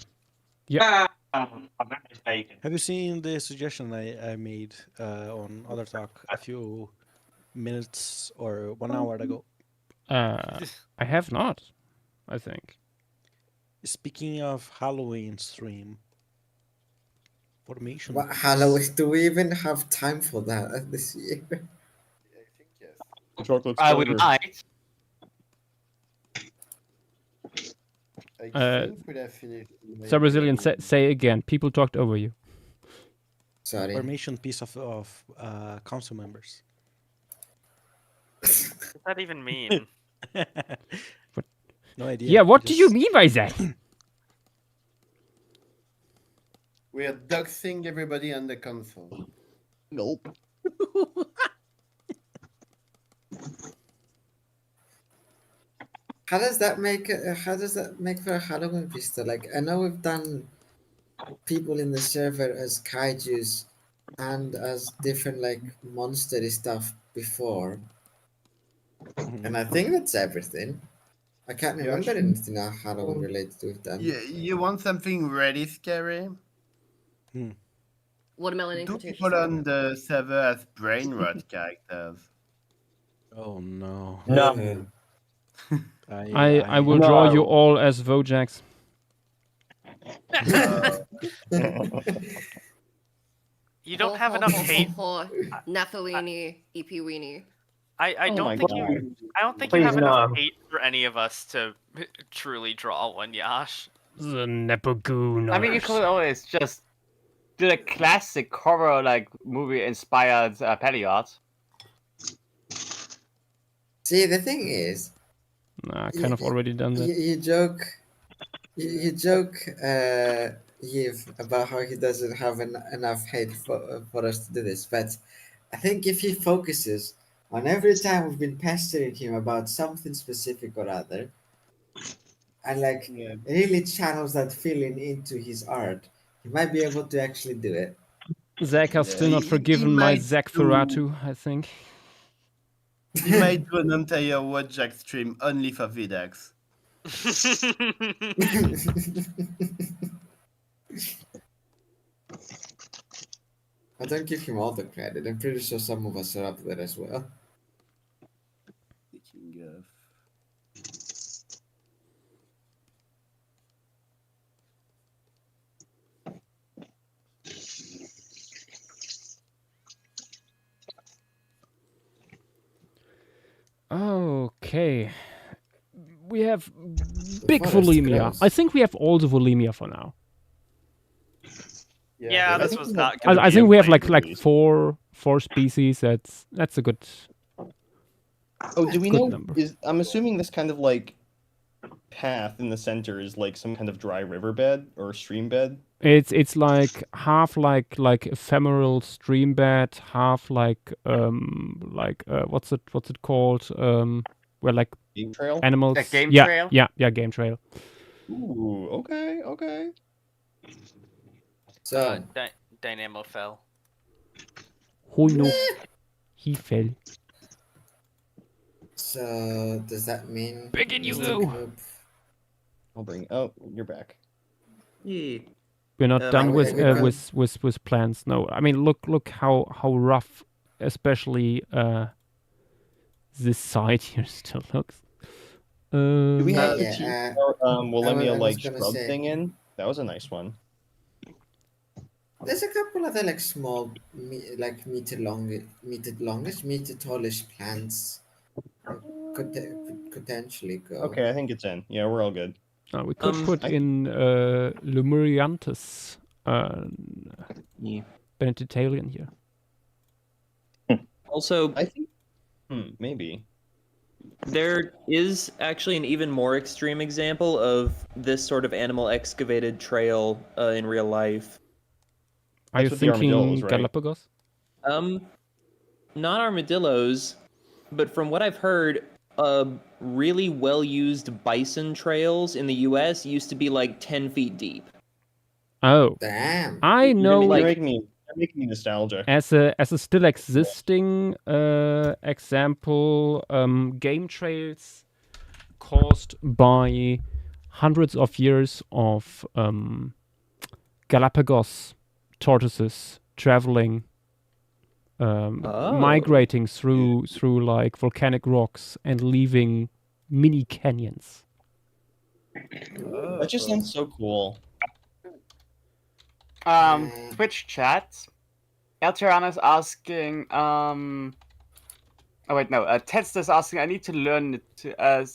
[SPEAKER 12] Yeah. That is bacon.
[SPEAKER 7] have you seen the suggestion I made on Other Talk a few minutes or 1 hour ago?
[SPEAKER 1] I have not, I think.
[SPEAKER 7] Speaking of Halloween stream, formation.
[SPEAKER 5] What Halloween? Do we even have time for that this year?
[SPEAKER 14] I think yes.
[SPEAKER 15] Chocolate
[SPEAKER 9] We might.
[SPEAKER 14] I think we'd have finished.
[SPEAKER 1] So Brazilian, say again. People talked over you.
[SPEAKER 5] Sorry.
[SPEAKER 7] Formation piece of council members.
[SPEAKER 3] What does that even mean?
[SPEAKER 7] No idea.
[SPEAKER 1] Yeah, what do you
[SPEAKER 7] Just-
[SPEAKER 1] mean by that?
[SPEAKER 13] We are doxing everybody on the console.
[SPEAKER 15] Nope.
[SPEAKER 5] How does that make for a Halloween pista? Like, I know we've done people in the server as kaijus and as different like monstery stuff before, and I think that's everything. I can't remember anything Halloween related we've done.
[SPEAKER 13] You want something really scary?
[SPEAKER 10] Watermelon
[SPEAKER 13] Do
[SPEAKER 10] incantation.
[SPEAKER 13] people on the server as brain rot characters?
[SPEAKER 7] Oh no.
[SPEAKER 12] No.
[SPEAKER 1] I will draw you all as Vojaks.
[SPEAKER 3] You don't have enough hate.
[SPEAKER 10] Nathalini, EP Weenie.
[SPEAKER 3] I
[SPEAKER 15] Oh
[SPEAKER 3] don't
[SPEAKER 15] my
[SPEAKER 3] think
[SPEAKER 15] God.
[SPEAKER 3] I don't think
[SPEAKER 12] Please
[SPEAKER 3] you have enough
[SPEAKER 12] no.
[SPEAKER 3] hate for any of us to truly draw one, Yash.
[SPEAKER 1] The Nepogoon.
[SPEAKER 9] I mean, you could always just do a classic horror like movie inspired palette art.
[SPEAKER 5] See, the thing is,
[SPEAKER 1] Nah, I kind of already done that.
[SPEAKER 5] you joke, Yves, about how he doesn't have enough hate for us to do this. But I think if he focuses on every time we've been pestering him about something specific or other, and like really channels that feeling into his art, he might be able to actually do it.
[SPEAKER 1] Zach has still not
[SPEAKER 13] He
[SPEAKER 1] forgiven my
[SPEAKER 13] might
[SPEAKER 1] Zach
[SPEAKER 13] do-
[SPEAKER 1] Ferratu, I think.
[SPEAKER 13] He might do an entire Wojak stream only for Vidax.
[SPEAKER 5] I don't give him all the credit. I'm pretty sure some of us are up there as well.
[SPEAKER 13] Speaking of.
[SPEAKER 1] Okay. We have big
[SPEAKER 5] forest
[SPEAKER 1] volemia.
[SPEAKER 5] grows.
[SPEAKER 1] I think we have all the volemia for now.
[SPEAKER 3] Yeah,
[SPEAKER 15] I
[SPEAKER 3] this
[SPEAKER 15] think
[SPEAKER 3] was
[SPEAKER 15] we
[SPEAKER 3] not
[SPEAKER 15] have-
[SPEAKER 3] gonna
[SPEAKER 1] I
[SPEAKER 3] be
[SPEAKER 1] think
[SPEAKER 3] a
[SPEAKER 1] we have
[SPEAKER 3] plain
[SPEAKER 1] like
[SPEAKER 3] release.
[SPEAKER 1] four species. That's a good.
[SPEAKER 15] Oh, do we
[SPEAKER 1] Good
[SPEAKER 15] know?
[SPEAKER 1] number.
[SPEAKER 15] I'm assuming this kind of like path in the center is like some kind of dry riverbed or stream bed.
[SPEAKER 1] It's like half like ephemeral stream bed, half like what's it called? Where like
[SPEAKER 15] Game trail?
[SPEAKER 1] animals.
[SPEAKER 9] A game
[SPEAKER 1] yeah,
[SPEAKER 9] trail?
[SPEAKER 1] Yeah, game trail.
[SPEAKER 15] Ooh, okay.
[SPEAKER 5] So,
[SPEAKER 3] Dynamo fell.
[SPEAKER 1] Who knew? He fell.
[SPEAKER 5] so does that mean
[SPEAKER 1] Big in you
[SPEAKER 5] Mr.
[SPEAKER 1] go.
[SPEAKER 5] Knüppe-
[SPEAKER 15] I'll bring. Oh, you're back.
[SPEAKER 8] Yeah.
[SPEAKER 1] We're not done
[SPEAKER 5] are
[SPEAKER 1] with
[SPEAKER 5] we done?
[SPEAKER 1] with plants. No, I mean look how rough, especially this side here still looks.
[SPEAKER 15] Do we have the
[SPEAKER 5] yeah,
[SPEAKER 15] Willemia
[SPEAKER 5] I was
[SPEAKER 15] like
[SPEAKER 5] gonna
[SPEAKER 15] shrub
[SPEAKER 5] say-
[SPEAKER 15] thing in? That was a nice one.
[SPEAKER 5] There's a couple other like small, like meter tallish plants that could potentially go.
[SPEAKER 15] Okay, I think it's in. Yeah, we're all good.
[SPEAKER 1] We could put in Lemurianthus, Benedictalian here.
[SPEAKER 8] Also,
[SPEAKER 15] I think maybe.
[SPEAKER 8] There is actually an even more extreme example of this sort of animal excavated trail in real life.
[SPEAKER 1] Are you
[SPEAKER 15] That's with the
[SPEAKER 1] thinking
[SPEAKER 15] armadillos, right?
[SPEAKER 1] Galapagos?
[SPEAKER 8] Not armadillos, but from what I've heard, really well-used bison trails in the U.S. used to be like 10 feet deep.
[SPEAKER 1] Oh,
[SPEAKER 5] Damn.
[SPEAKER 1] I know.
[SPEAKER 15] You're making me nostalgic.
[SPEAKER 1] As a still existing example, game trails caused by hundreds of years of Galapagos tortoises traveling, migrating through like volcanic rocks and leaving mini canyons.
[SPEAKER 15] That just sounds so cool.
[SPEAKER 9] Twitch chat. El Tirano is asking. Oh wait, no. Ted's is asking. I need to learn it to.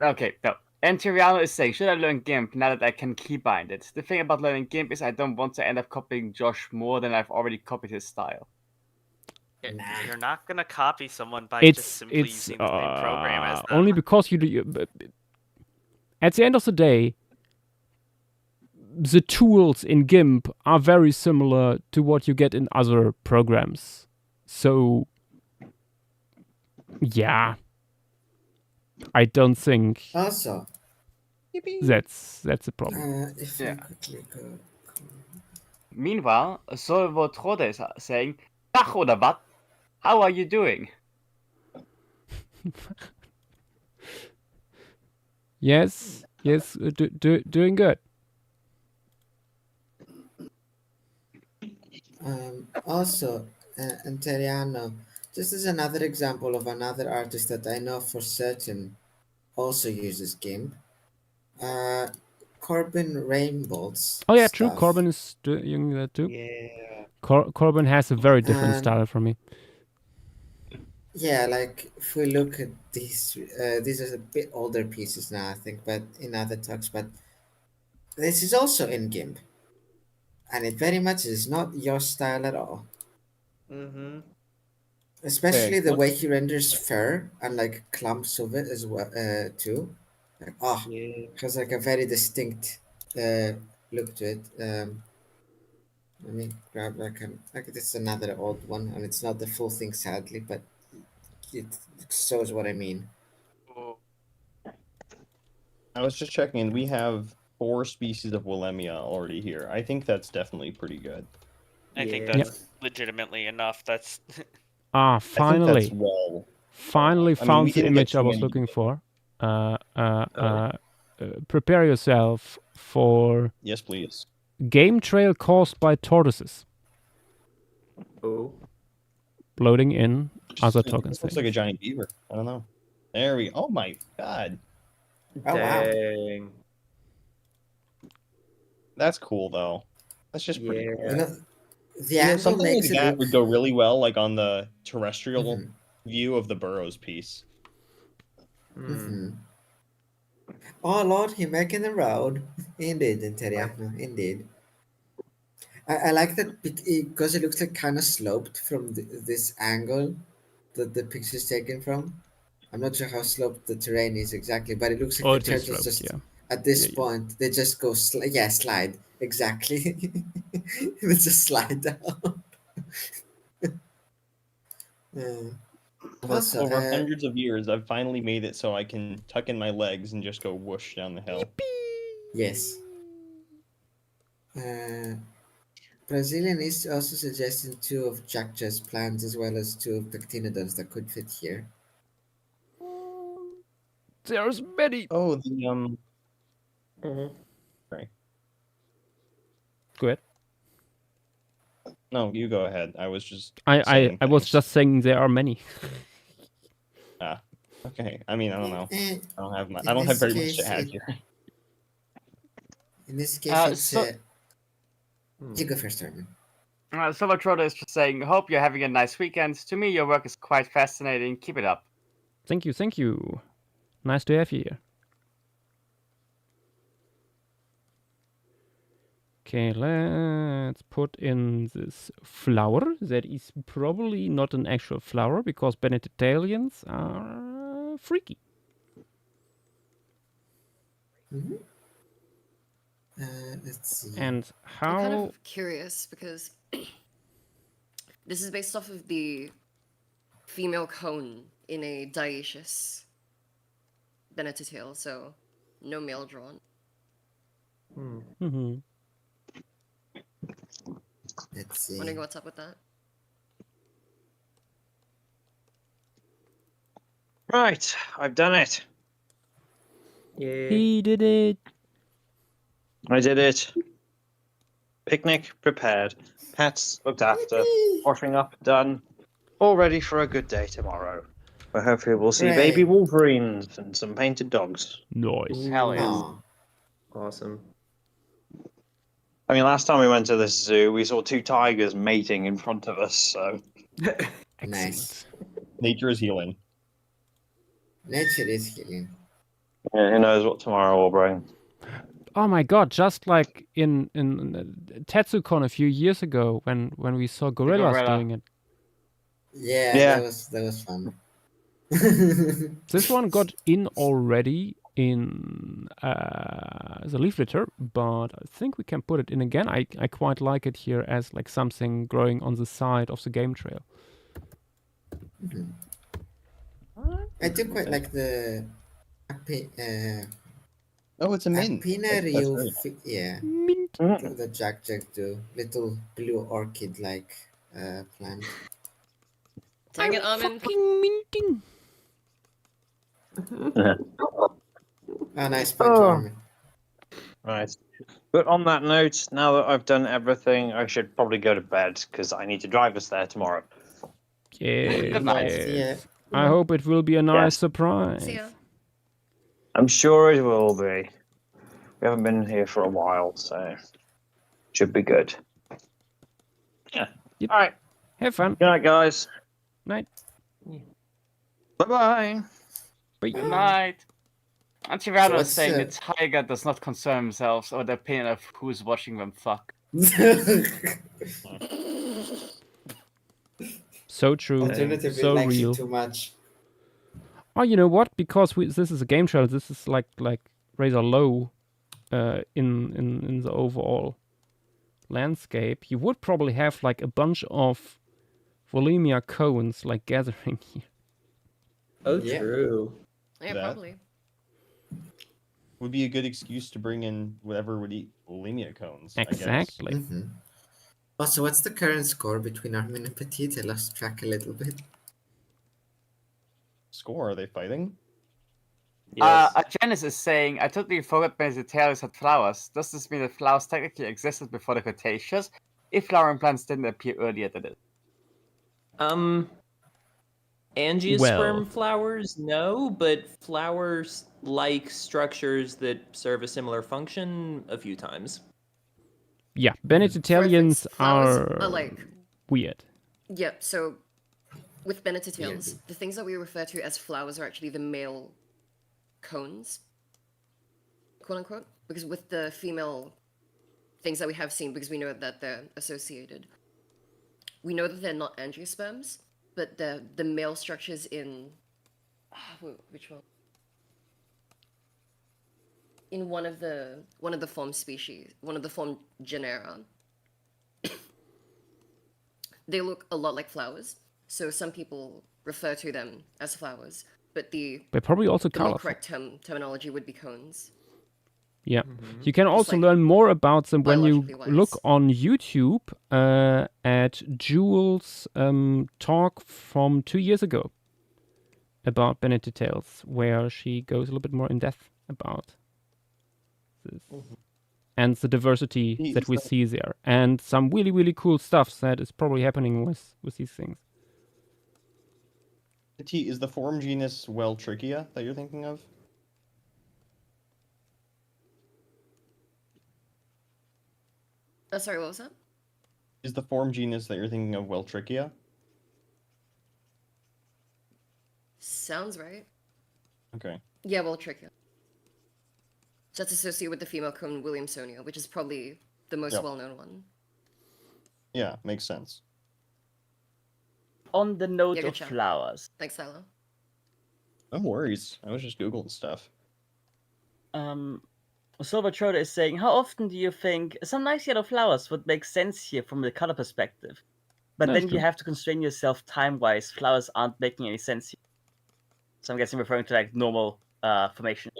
[SPEAKER 9] Okay, no. And Tirano is saying, should I learn GIMP now that I can keybind it? The thing about learning GIMP is I don't want to end up copying Josh more than I've already copied his style.
[SPEAKER 3] You're not gonna copy someone by
[SPEAKER 1] It's
[SPEAKER 3] just simply using the same program as them.
[SPEAKER 1] only because you do. At the end of the day, the tools in GIMP are very similar to what you get in other programs. So, yeah, I don't think
[SPEAKER 5] Also,
[SPEAKER 1] that's a problem.
[SPEAKER 5] if
[SPEAKER 9] Yeah.
[SPEAKER 5] I quickly go.
[SPEAKER 9] Meanwhile, Solvo Trode is saying, Tag oder wat? How are you doing?
[SPEAKER 1] Yes, doing good.
[SPEAKER 5] Also, Anteriano, this is another example of another artist that I know for certain also uses GIMP. Corbin Rainbolt's
[SPEAKER 1] Oh yeah, true.
[SPEAKER 5] stuff.
[SPEAKER 1] Corbin is doing that too.
[SPEAKER 15] Yeah.
[SPEAKER 1] Corbin has a very different
[SPEAKER 5] And-
[SPEAKER 1] style from me.
[SPEAKER 5] Yeah, like if we look at these are a bit older pieces now, I think, but in other talks. But this is also in GIMP, and it very much is not your style at all.
[SPEAKER 8] Mm-hmm.
[SPEAKER 5] Especially
[SPEAKER 15] Okay,
[SPEAKER 5] the
[SPEAKER 15] what-
[SPEAKER 5] way he renders fur and like clumps of it as well, too. Like, has like a very distinct look to it. Let me grab like this is another old one, and it's not the full thing, sadly, but it shows what I mean.
[SPEAKER 15] I was just checking, and we have 4 species of Willemia already here. I think that's definitely pretty good.
[SPEAKER 3] I think
[SPEAKER 2] Yeah.
[SPEAKER 3] that's legitimately enough. That's
[SPEAKER 1] Ah,
[SPEAKER 15] I think that's
[SPEAKER 1] finally.
[SPEAKER 15] well.
[SPEAKER 1] Finally
[SPEAKER 15] I mean,
[SPEAKER 1] found
[SPEAKER 15] we
[SPEAKER 1] the
[SPEAKER 15] didn't get
[SPEAKER 1] image I
[SPEAKER 15] too
[SPEAKER 1] was
[SPEAKER 15] many
[SPEAKER 1] looking
[SPEAKER 15] details.
[SPEAKER 1] for. Prepare yourself for
[SPEAKER 15] Yes, please.
[SPEAKER 1] game trail caused by tortoises.
[SPEAKER 8] Oh.
[SPEAKER 1] Loading in other
[SPEAKER 15] This
[SPEAKER 1] tokens
[SPEAKER 15] looks
[SPEAKER 1] thing.
[SPEAKER 15] like a giant beaver. I don't know. There we. Oh my god,
[SPEAKER 5] Oh, wow.
[SPEAKER 8] Dang.
[SPEAKER 15] that's cool though. That's just pretty
[SPEAKER 8] Yeah.
[SPEAKER 15] cool.
[SPEAKER 5] You know, the
[SPEAKER 15] You know,
[SPEAKER 5] angle
[SPEAKER 15] something
[SPEAKER 5] makes
[SPEAKER 15] like
[SPEAKER 5] it
[SPEAKER 15] that
[SPEAKER 5] look.
[SPEAKER 15] would go really well, like on the terrestrial
[SPEAKER 5] Mhm.
[SPEAKER 15] view of the Burrows piece.
[SPEAKER 5] Mm-hmm. Oh Lord, he making the road. Indeed, Interiano, indeed. I like that because it looks like kind of sloped from this angle that the picture is taken from. I'm not sure how sloped the terrain is exactly, but it looks like
[SPEAKER 1] Oh,
[SPEAKER 5] the
[SPEAKER 1] it is
[SPEAKER 5] turtles
[SPEAKER 1] sloped,
[SPEAKER 5] just
[SPEAKER 1] yeah.
[SPEAKER 5] at this
[SPEAKER 1] Yeah.
[SPEAKER 5] point they just go slide exactly. It's a slide down. Also,
[SPEAKER 15] Over hundreds of years, I've finally made it so I can tuck in my legs and just go whoosh down the hill.
[SPEAKER 5] yes. Brazilian is also suggesting 2 of Jakja's plants as well as 2 of Pectinodons that could fit here.
[SPEAKER 1] There's many.
[SPEAKER 15] Oh, the Sorry.
[SPEAKER 1] Go ahead.
[SPEAKER 15] No, you go ahead. I was just
[SPEAKER 1] I
[SPEAKER 15] saying
[SPEAKER 1] was
[SPEAKER 15] things.
[SPEAKER 1] just saying there are many.
[SPEAKER 15] Ah, okay. I mean, I don't know. I don't have
[SPEAKER 5] In
[SPEAKER 15] I don't have
[SPEAKER 5] this
[SPEAKER 15] very much to
[SPEAKER 5] case,
[SPEAKER 15] add here.
[SPEAKER 5] In this case, it's.
[SPEAKER 9] So,
[SPEAKER 5] You go first, Herman.
[SPEAKER 9] Silver Trotter is just saying, hope you're having a nice weekend. To me, your work is quite fascinating. Keep it up.
[SPEAKER 1] Thank you, thank you. Nice to have you here. Okay, let's put in this flower. That is probably not an actual flower because Benedictalians are freaky.
[SPEAKER 5] Mm-hmm. Let's see.
[SPEAKER 1] And
[SPEAKER 10] I'm kind
[SPEAKER 1] how?
[SPEAKER 10] of curious because this is based off of the female cone in a dioecious Benedictale, so no male drawn.
[SPEAKER 1] Mm-hmm.
[SPEAKER 5] Let's see.
[SPEAKER 10] Wondering what's up with that.
[SPEAKER 12] Right, I've done it.
[SPEAKER 1] He did it.
[SPEAKER 12] I did it. Picnic prepared. Pets looked after. Washing up done. All ready for a good day tomorrow. Where hopefully we'll see baby
[SPEAKER 5] Hooray.
[SPEAKER 12] wolverines and some painted dogs.
[SPEAKER 1] Nice.
[SPEAKER 9] Hell yes.
[SPEAKER 5] Aw.
[SPEAKER 8] Awesome.
[SPEAKER 12] I mean, last time we went to this zoo, we saw 2 tigers mating in front of us, so.
[SPEAKER 5] Nice.
[SPEAKER 15] Nature is healing.
[SPEAKER 5] Nature is healing.
[SPEAKER 12] Yeah, who knows what tomorrow will bring.
[SPEAKER 1] Oh my god, just like in Tetsukon a few years ago when we saw gorillas
[SPEAKER 9] gorilla.
[SPEAKER 1] doing it.
[SPEAKER 5] Yeah, that was fun.
[SPEAKER 1] This one got in already in the leafleter, but I think we can put it in again. I quite like it here as like something growing on the side of the game trail.
[SPEAKER 5] Mhm. I do quite like the
[SPEAKER 15] Oh, it's a mint.
[SPEAKER 5] Apinario,
[SPEAKER 15] That's right.
[SPEAKER 5] yeah.
[SPEAKER 1] Mint.
[SPEAKER 5] The Jack do. Little blue orchid-like plant.
[SPEAKER 10] Dang it, Armin.
[SPEAKER 1] Fucking minting.
[SPEAKER 5] Oh, nice point, Armin.
[SPEAKER 12] Right. But on that note, now that I've done everything, I should probably go to bed because I need to drive us there tomorrow.
[SPEAKER 1] Yes,
[SPEAKER 9] Good night.
[SPEAKER 1] yes. I hope it will be a nice
[SPEAKER 12] Yes.
[SPEAKER 1] surprise.
[SPEAKER 10] See ya.
[SPEAKER 12] I'm sure it will be. We haven't been here for a while, so should be good. Yeah.
[SPEAKER 1] Yep.
[SPEAKER 12] All right.
[SPEAKER 1] Have fun.
[SPEAKER 12] Good night, guys.
[SPEAKER 1] Night.
[SPEAKER 12] Bye-bye.
[SPEAKER 1] Bye.
[SPEAKER 9] Good night. Antirano
[SPEAKER 5] what's,
[SPEAKER 9] is saying the tiger does not concern themselves or the opinion of who's watching them fuck.
[SPEAKER 1] So true.
[SPEAKER 5] Alternatively,
[SPEAKER 1] So
[SPEAKER 5] likes
[SPEAKER 1] real.
[SPEAKER 5] it too much.
[SPEAKER 1] Oh, you know what? Because this is a game trail. This is like rather low, in the overall landscape. You would probably have like a bunch of volemia cones like gathering here.
[SPEAKER 8] Oh,
[SPEAKER 5] Yeah.
[SPEAKER 8] true.
[SPEAKER 10] Yeah,
[SPEAKER 15] That.
[SPEAKER 10] probably.
[SPEAKER 15] Would be a good excuse to bring in whatever would eat bulimia cones.
[SPEAKER 1] Exactly.
[SPEAKER 5] Mhm. Also, what's the current score between Armin and Petite? I lost track a little bit.
[SPEAKER 15] Score? Are they fighting?
[SPEAKER 8] Yes.
[SPEAKER 9] Janice is saying, I totally forgot Benzetarius had flowers. Does this mean that flowers technically existed before the Cretaceous? If flowering plants didn't appear earlier than it?
[SPEAKER 8] Angiosperm
[SPEAKER 1] Well.
[SPEAKER 8] flowers, no, but flowers-like structures that serve a similar function a few times.
[SPEAKER 1] Yeah,
[SPEAKER 10] For
[SPEAKER 1] Benedictalians
[SPEAKER 10] reference, flowers
[SPEAKER 1] are
[SPEAKER 10] are like
[SPEAKER 1] weird.
[SPEAKER 10] Yep. So with Benedictales, the things that we refer to as flowers are actually the male cones, quote unquote, because with the female things that we have seen, because we know that they're associated, we know that they're not angiosperms, but the male structures in which one? In one of the form species, one of the form genera, they look a lot like flowers. So some people refer to them as flowers, but
[SPEAKER 1] They're probably also
[SPEAKER 10] the more
[SPEAKER 1] colorful.
[SPEAKER 10] correct terminology would be cones.
[SPEAKER 1] Yeah. You can also learn more about them when you
[SPEAKER 10] biologically
[SPEAKER 1] look
[SPEAKER 10] wise.
[SPEAKER 1] on YouTube at Jules' talk from 2 years ago about Benedictales, where she goes a little bit more in depth about this. And the diversity that we see there. And some really, really cool stuff that is probably happening with these things.
[SPEAKER 15] T, is the form genus Weltrichia that you're thinking of?
[SPEAKER 10] Sorry, what was that?
[SPEAKER 15] Is the form genus that you're thinking of Weltrichia?
[SPEAKER 10] Sounds right.
[SPEAKER 15] Okay.
[SPEAKER 10] Yeah, well, tricky. That's associated with the female cone Williamsonia, which is probably the most
[SPEAKER 15] Yep.
[SPEAKER 10] well-known one.
[SPEAKER 15] Yeah, makes sense.
[SPEAKER 2] On the note
[SPEAKER 10] Yeah, good
[SPEAKER 2] of
[SPEAKER 10] job.
[SPEAKER 2] flowers,
[SPEAKER 10] Thanks, Tyler.
[SPEAKER 15] No worries. I was just Googling stuff.
[SPEAKER 2] Silver Trotter is saying, how often do you think some nice yellow flowers would make sense here from the color perspective? But
[SPEAKER 1] That's
[SPEAKER 2] then
[SPEAKER 1] true.
[SPEAKER 2] you have to constrain yourself time-wise. Flowers aren't making any sense here. So I'm guessing referring to like normal formation.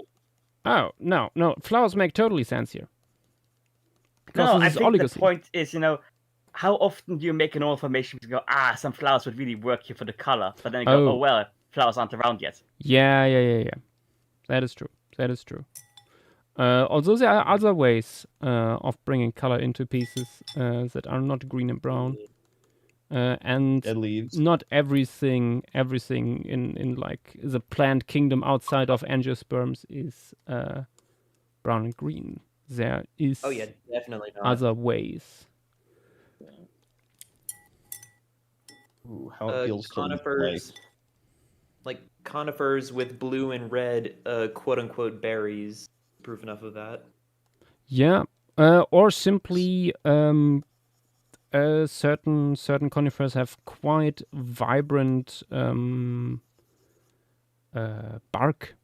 [SPEAKER 1] Oh, no. Flowers make totally sense here. Because
[SPEAKER 2] No, I
[SPEAKER 1] this is
[SPEAKER 2] think
[SPEAKER 1] oligocy.
[SPEAKER 2] the point is, how often do you make a normal formation to go, some flowers would really work here for the color, but then you go,
[SPEAKER 1] Oh.
[SPEAKER 2] oh well, flowers aren't around yet.
[SPEAKER 1] Yeah. That is true. Although there are other ways of bringing color into pieces that are not green and brown. And
[SPEAKER 15] Dead leaves.
[SPEAKER 1] not everything in like the plant kingdom outside of angiosperms is brown and green. There is
[SPEAKER 8] Oh yeah, definitely not.
[SPEAKER 1] other ways.
[SPEAKER 15] Ooh, how it feels to live
[SPEAKER 8] Conifers, like conifers with blue and red, quote unquote berries. Proof enough of that.
[SPEAKER 1] Yeah, or simply certain conifers have quite vibrant bark.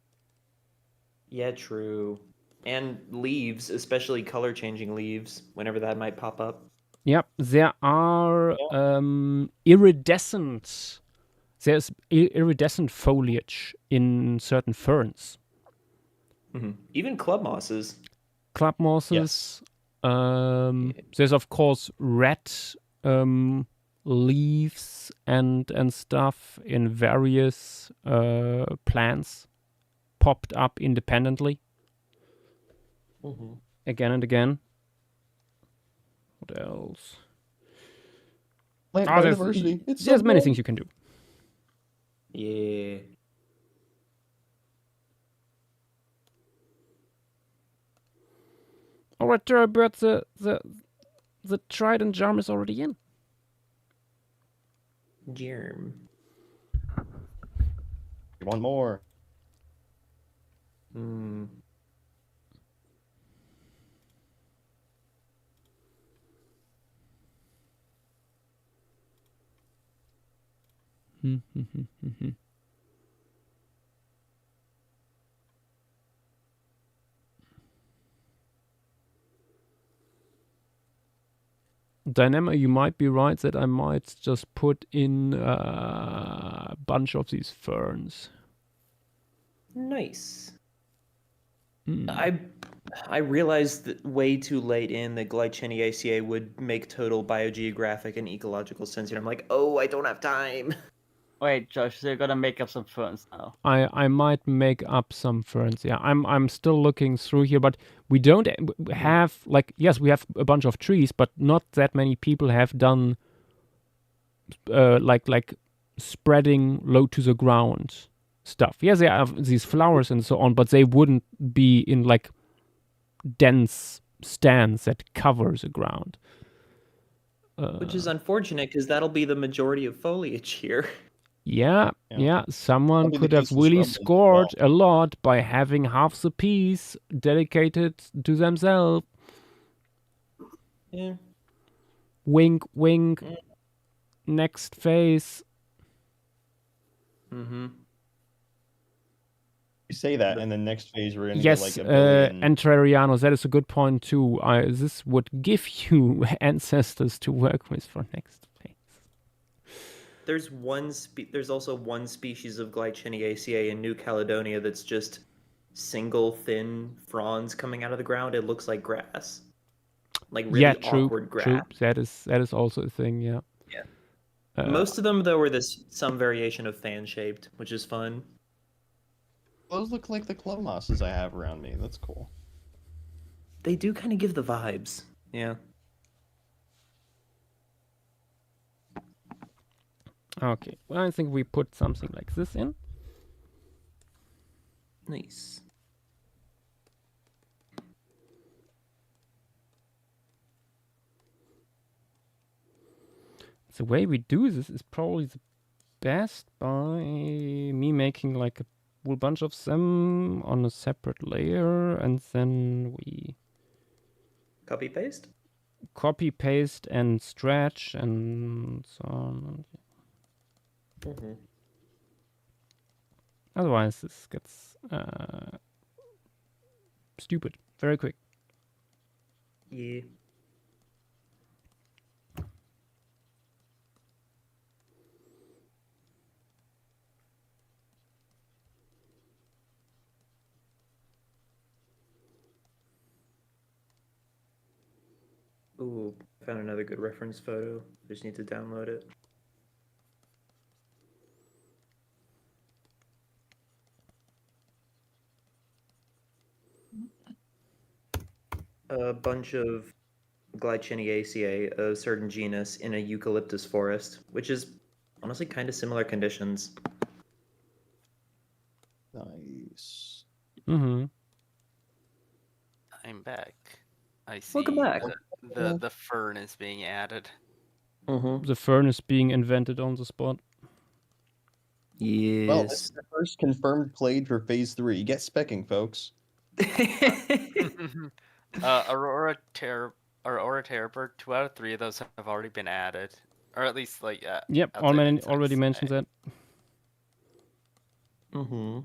[SPEAKER 8] Yeah, true. And leaves, especially color changing leaves, whenever that might pop up.
[SPEAKER 1] Yep, there are iridescent. There's iridescent foliage in certain ferns.
[SPEAKER 8] Even club mosses.
[SPEAKER 1] Club mosses. There's of course red leaves and stuff in various plants popped up independently again and again. What else?
[SPEAKER 15] Plant
[SPEAKER 1] there's
[SPEAKER 15] biodiversity. It's so
[SPEAKER 1] there's many
[SPEAKER 15] good.
[SPEAKER 1] things you can do.
[SPEAKER 8] Yeah.
[SPEAKER 1] All right, Terrabird, the trident germ is already in.
[SPEAKER 8] Germ.
[SPEAKER 15] You want more?
[SPEAKER 1] Dynama, you might be right that I might just put in a bunch of these ferns.
[SPEAKER 8] Nice. I realized that way too late in that Glyciniaceae would make total biogeographic and ecological sense, and I'm like, oh, I don't have time.
[SPEAKER 9] Wait, Josh, so you're gonna make up some ferns now.
[SPEAKER 1] I might make up some ferns. Yeah, I'm still looking through here, but we don't have like, yes, we have a bunch of trees, but not that many people have done like spreading low to the ground stuff. Yes, they have these flowers and so on, but they wouldn't be in like dense stands that cover the ground.
[SPEAKER 8] Which is unfortunate because that'll be the majority of foliage here.
[SPEAKER 1] Yeah, someone
[SPEAKER 15] Probably the
[SPEAKER 1] could have
[SPEAKER 15] case in
[SPEAKER 1] really
[SPEAKER 15] shrubland as
[SPEAKER 1] scored a lot by having half the piece dedicated to themselves.
[SPEAKER 8] Yeah.
[SPEAKER 1] Wink, wink. Next phase.
[SPEAKER 8] Mm-hmm.
[SPEAKER 15] You say that, and then next phase we're gonna
[SPEAKER 1] Yes,
[SPEAKER 15] get like a billion.
[SPEAKER 1] Entrerianos, that is a good point too. This would give you ancestors to work with for next phase.
[SPEAKER 8] There's also one species of Glyciniaceae in New Caledonia that's just single thin fronds coming out of the ground. It looks like grass, like really awkward grass.
[SPEAKER 1] True. That is also a thing. Yeah.
[SPEAKER 8] Yeah. Most of them though are some variation of fan shaped, which is fun.
[SPEAKER 15] Those look like the club mosses I have around me. That's cool.
[SPEAKER 8] They do kind of give the vibes. Yeah.
[SPEAKER 1] Okay. Well, I think we put something like this in.
[SPEAKER 8] Nice.
[SPEAKER 1] The way we do this is probably the best by me making like a whole bunch of them on a separate layer, and then we
[SPEAKER 8] copy paste
[SPEAKER 1] and stretch and so on.
[SPEAKER 8] Mm-hmm.
[SPEAKER 1] Otherwise this gets stupid very quick.
[SPEAKER 8] Yeah. Ooh, found another good reference photo. Just need to download it. A bunch of Glyciniaceae, a certain genus, in a eucalyptus forest, which is honestly kind of similar conditions.
[SPEAKER 15] Nice.
[SPEAKER 1] Mm-hmm.
[SPEAKER 3] I'm back. I see.
[SPEAKER 8] Welcome back.
[SPEAKER 3] The fern is being added.
[SPEAKER 8] Mm-hmm.
[SPEAKER 1] The fern is being invented on the spot.
[SPEAKER 8] Yes.
[SPEAKER 15] Well, this is the first confirmed clade for phase 3. Get specking, folks.
[SPEAKER 3] Aurora Terror, 2 out of 3 of those have already been added, or at least like.
[SPEAKER 1] Yep, already mentioned that.
[SPEAKER 8] Mm-hmm.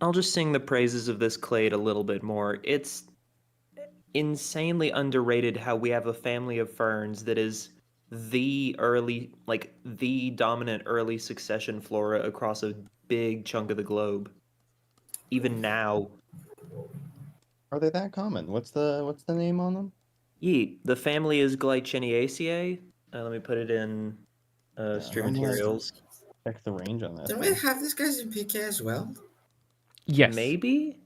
[SPEAKER 8] I'll just sing the praises of this clade a little bit more. It's insanely underrated how we have a family of ferns that is the dominant early succession flora across a big chunk of the globe. Even now.
[SPEAKER 15] Are they that common? What's the name on them?
[SPEAKER 8] The family is Glyciniaceae. Let me put it in stream materials.
[SPEAKER 15] Check the range on that.
[SPEAKER 5] Don't we have these guys in PK as well?
[SPEAKER 1] Yes.
[SPEAKER 8] Maybe?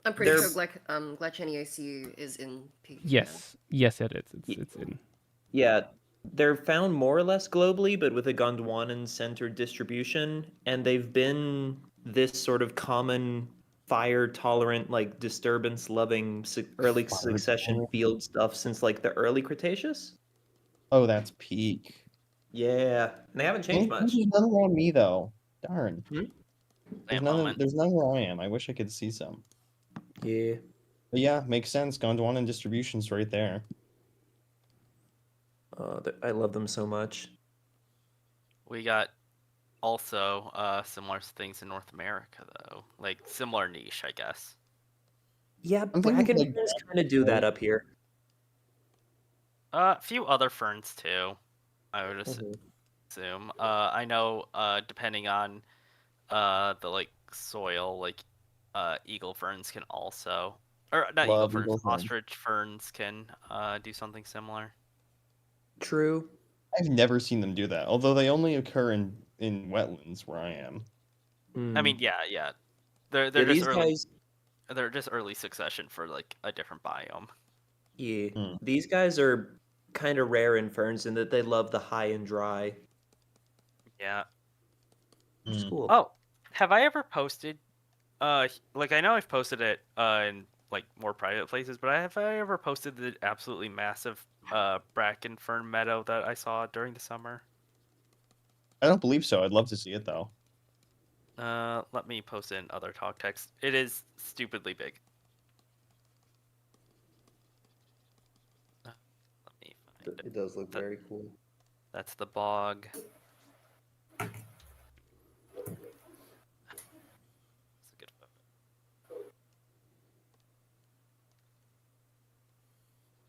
[SPEAKER 10] I'm pretty sure Glyciniaceae is in PK.
[SPEAKER 1] Yes, it is. It's in.
[SPEAKER 8] Yeah, they're found more or less globally, but with a Gondwanan-centered distribution, and they've been this sort of common fire-tolerant, like disturbance-loving early succession field stuff since like the early Cretaceous.
[SPEAKER 15] Oh, that's peak.
[SPEAKER 8] Yeah, and they haven't changed much.
[SPEAKER 15] There's none around me though. Darn.
[SPEAKER 3] There's none
[SPEAKER 15] where I am. I wish I could see some.
[SPEAKER 8] Yeah.
[SPEAKER 15] But yeah, makes sense. Gondwanan distribution's right there.
[SPEAKER 8] I love them so much.
[SPEAKER 3] We got also similar things in North America though, like similar niche, I guess.
[SPEAKER 8] Yeah, bracken kind of do that up here.
[SPEAKER 3] A few other ferns too. I would
[SPEAKER 8] Mhm.
[SPEAKER 3] assume. I know depending on the like soil, like eagle ferns can also, or not eagle
[SPEAKER 15] Love
[SPEAKER 3] ferns,
[SPEAKER 15] eagle fern.
[SPEAKER 3] ostrich ferns can do something similar.
[SPEAKER 8] True.
[SPEAKER 15] I've never seen them do that, although they only occur in wetlands where I am.
[SPEAKER 3] I mean, yeah. They're
[SPEAKER 8] Yeah,
[SPEAKER 3] just
[SPEAKER 8] these
[SPEAKER 3] early.
[SPEAKER 8] guys.
[SPEAKER 3] They're just early succession for like a different biome.
[SPEAKER 8] Yeah,
[SPEAKER 15] Hmm.
[SPEAKER 8] these guys are kind of rare in ferns in that they love the high and dry.
[SPEAKER 3] Yeah.
[SPEAKER 8] Which is
[SPEAKER 15] Hmm.
[SPEAKER 8] cool.
[SPEAKER 3] Oh, have I ever posted? Like I know I've posted it in like more private places, but have I ever posted the absolutely massive bracken fern meadow that I saw during the summer?
[SPEAKER 15] I don't believe so. I'd love to see it though.
[SPEAKER 3] Let me post it in other talk text. It is stupidly big. Let me find it.
[SPEAKER 8] It does look very cool.
[SPEAKER 3] That's the bog. It's a good photo.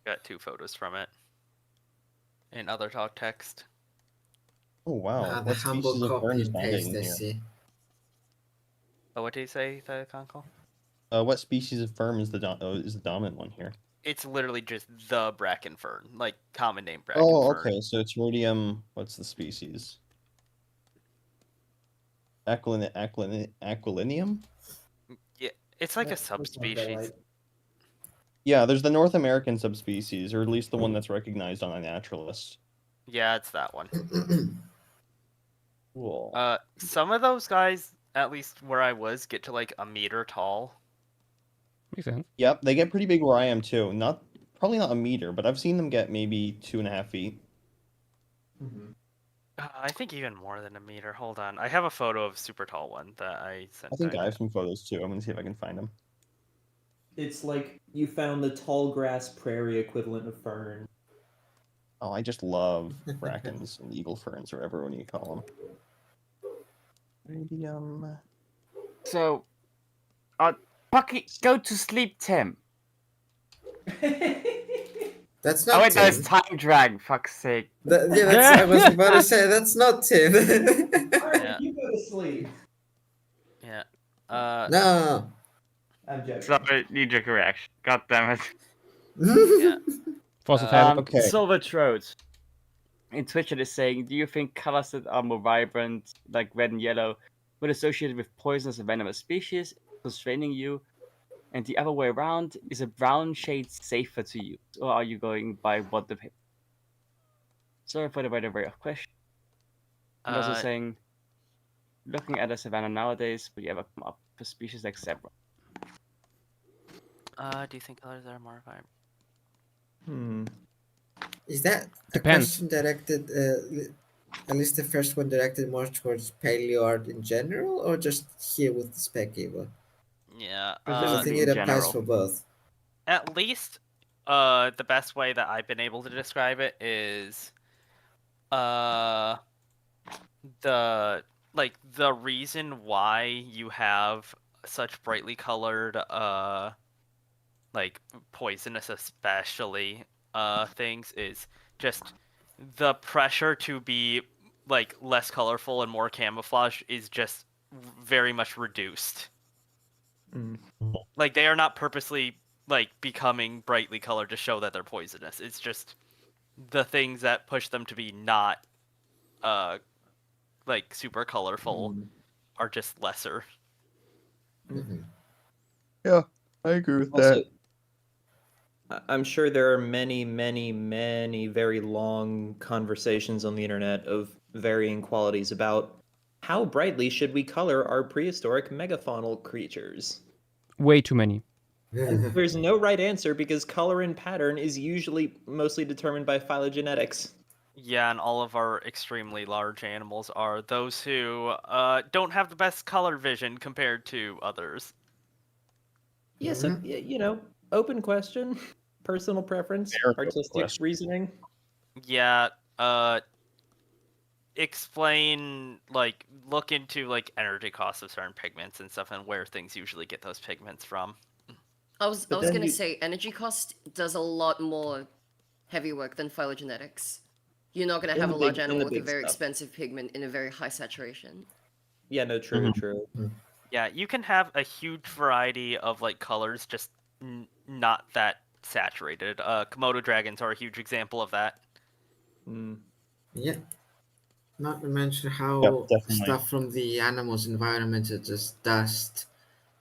[SPEAKER 3] Got 2 photos from it. In other talk text.
[SPEAKER 15] Oh wow!
[SPEAKER 5] Ah, the
[SPEAKER 15] What
[SPEAKER 5] humble
[SPEAKER 15] species of
[SPEAKER 5] copy
[SPEAKER 15] fern is
[SPEAKER 5] and
[SPEAKER 15] found
[SPEAKER 5] paste,
[SPEAKER 15] in
[SPEAKER 5] I
[SPEAKER 15] here?
[SPEAKER 5] see.
[SPEAKER 3] Oh, what did you say, the Concol?
[SPEAKER 15] What species of fern is the dominant one here?
[SPEAKER 3] It's literally just the bracken fern, like common name bracken
[SPEAKER 15] Oh,
[SPEAKER 3] fern.
[SPEAKER 15] okay. So it's rhodium. What's the species? Aquilinium?
[SPEAKER 3] Yeah, it's like a subspecies.
[SPEAKER 15] Yeah, there's the North American subspecies, or at least the one that's recognized on a naturalist.
[SPEAKER 3] Yeah, it's that one.
[SPEAKER 15] Cool.
[SPEAKER 3] Some of those guys, at least where I was, get to like a meter tall.
[SPEAKER 1] Makes sense.
[SPEAKER 15] Yep, they get pretty big where I am too. Probably not a meter, but I've seen them get maybe 2.5 feet.
[SPEAKER 3] I think even more than a meter. Hold on, I have a photo of a super tall one that I sent.
[SPEAKER 15] I think
[SPEAKER 3] back.
[SPEAKER 15] I have some photos too. I'm gonna see if I can find them.
[SPEAKER 8] It's like you found the tall grass prairie equivalent of fern.
[SPEAKER 15] Oh, I just love brackens and eagle ferns, or whatever you call them. Radium.
[SPEAKER 9] So, Bucky, go to sleep, Tim.
[SPEAKER 5] That's
[SPEAKER 9] Oh
[SPEAKER 5] not
[SPEAKER 9] wait, there's
[SPEAKER 5] Tim.
[SPEAKER 9] time drag. Fuck's sake.
[SPEAKER 5] Yeah, that's, I was about to say that's not Tim.
[SPEAKER 3] Yeah.
[SPEAKER 8] You go to sleep.
[SPEAKER 3] Yeah.
[SPEAKER 5] No.
[SPEAKER 8] I'm joking.
[SPEAKER 9] Sorry, knee-jerk reaction. God damn it.
[SPEAKER 3] Yeah.
[SPEAKER 1] Fossil Tab.
[SPEAKER 15] Okay.
[SPEAKER 9] Silver Throat in Twitch is saying, do you think colors that are more vibrant, like red and yellow, would associate with poisonous or venomous species, constraining you? And the other way around, is a brown shade safer to use, or are you going by what the... Sorry for the very, very off question. And also saying, looking at the savannah nowadays, would you ever come up with species like zebra?
[SPEAKER 3] Do you think colors are more vibrant?
[SPEAKER 5] Is that a
[SPEAKER 1] Depends.
[SPEAKER 5] question directed, at least the first one directed more towards paleo art in general, or just here with the spec Evo?
[SPEAKER 3] Yeah.
[SPEAKER 5] Because I think it applies for both.
[SPEAKER 3] At least, the best way that I've been able to describe it is, the reason why you have such brightly colored, like poisonous especially, things is just the pressure to be like less colorful and more camouflage is just very much reduced. Like they are not purposely like becoming brightly colored to show that they're poisonous. It's just the things that push them to be not like super colorful are just lesser.
[SPEAKER 15] Yeah, I agree with
[SPEAKER 8] Also, I'm sure there are many, many, many very long conversations on the internet of varying qualities about how brightly should we color our prehistoric megafaunal creatures.
[SPEAKER 1] Way too many.
[SPEAKER 8] And there's no right answer because color and pattern is usually mostly determined by phylogenetics.
[SPEAKER 3] Yeah, and all of our extremely large animals are those who don't have the best color vision compared to others.
[SPEAKER 8] Yeah, so, open question, personal preference,
[SPEAKER 15] Very open
[SPEAKER 8] artistic
[SPEAKER 15] question.
[SPEAKER 8] reasoning.
[SPEAKER 3] Yeah, explain, like, look into, like, energy costs of certain pigments and stuff and where things usually get those pigments from.
[SPEAKER 10] I was gonna say energy cost does a lot more heavy work than phylogenetics. You're not going to
[SPEAKER 8] In
[SPEAKER 10] have
[SPEAKER 8] the
[SPEAKER 10] a large
[SPEAKER 8] big- in
[SPEAKER 10] animal
[SPEAKER 8] the
[SPEAKER 10] with a
[SPEAKER 8] big
[SPEAKER 10] very
[SPEAKER 8] stuff.
[SPEAKER 10] expensive pigment in a very high saturation.
[SPEAKER 8] Yeah, no, true, true.
[SPEAKER 3] Yeah, you can have a huge variety of like colors, just not that saturated. Komodo dragons are a huge example of that.
[SPEAKER 5] Yeah. Not to mention
[SPEAKER 15] Yep,
[SPEAKER 5] how
[SPEAKER 15] definitely.
[SPEAKER 5] stuff from the animals' environment is just dust,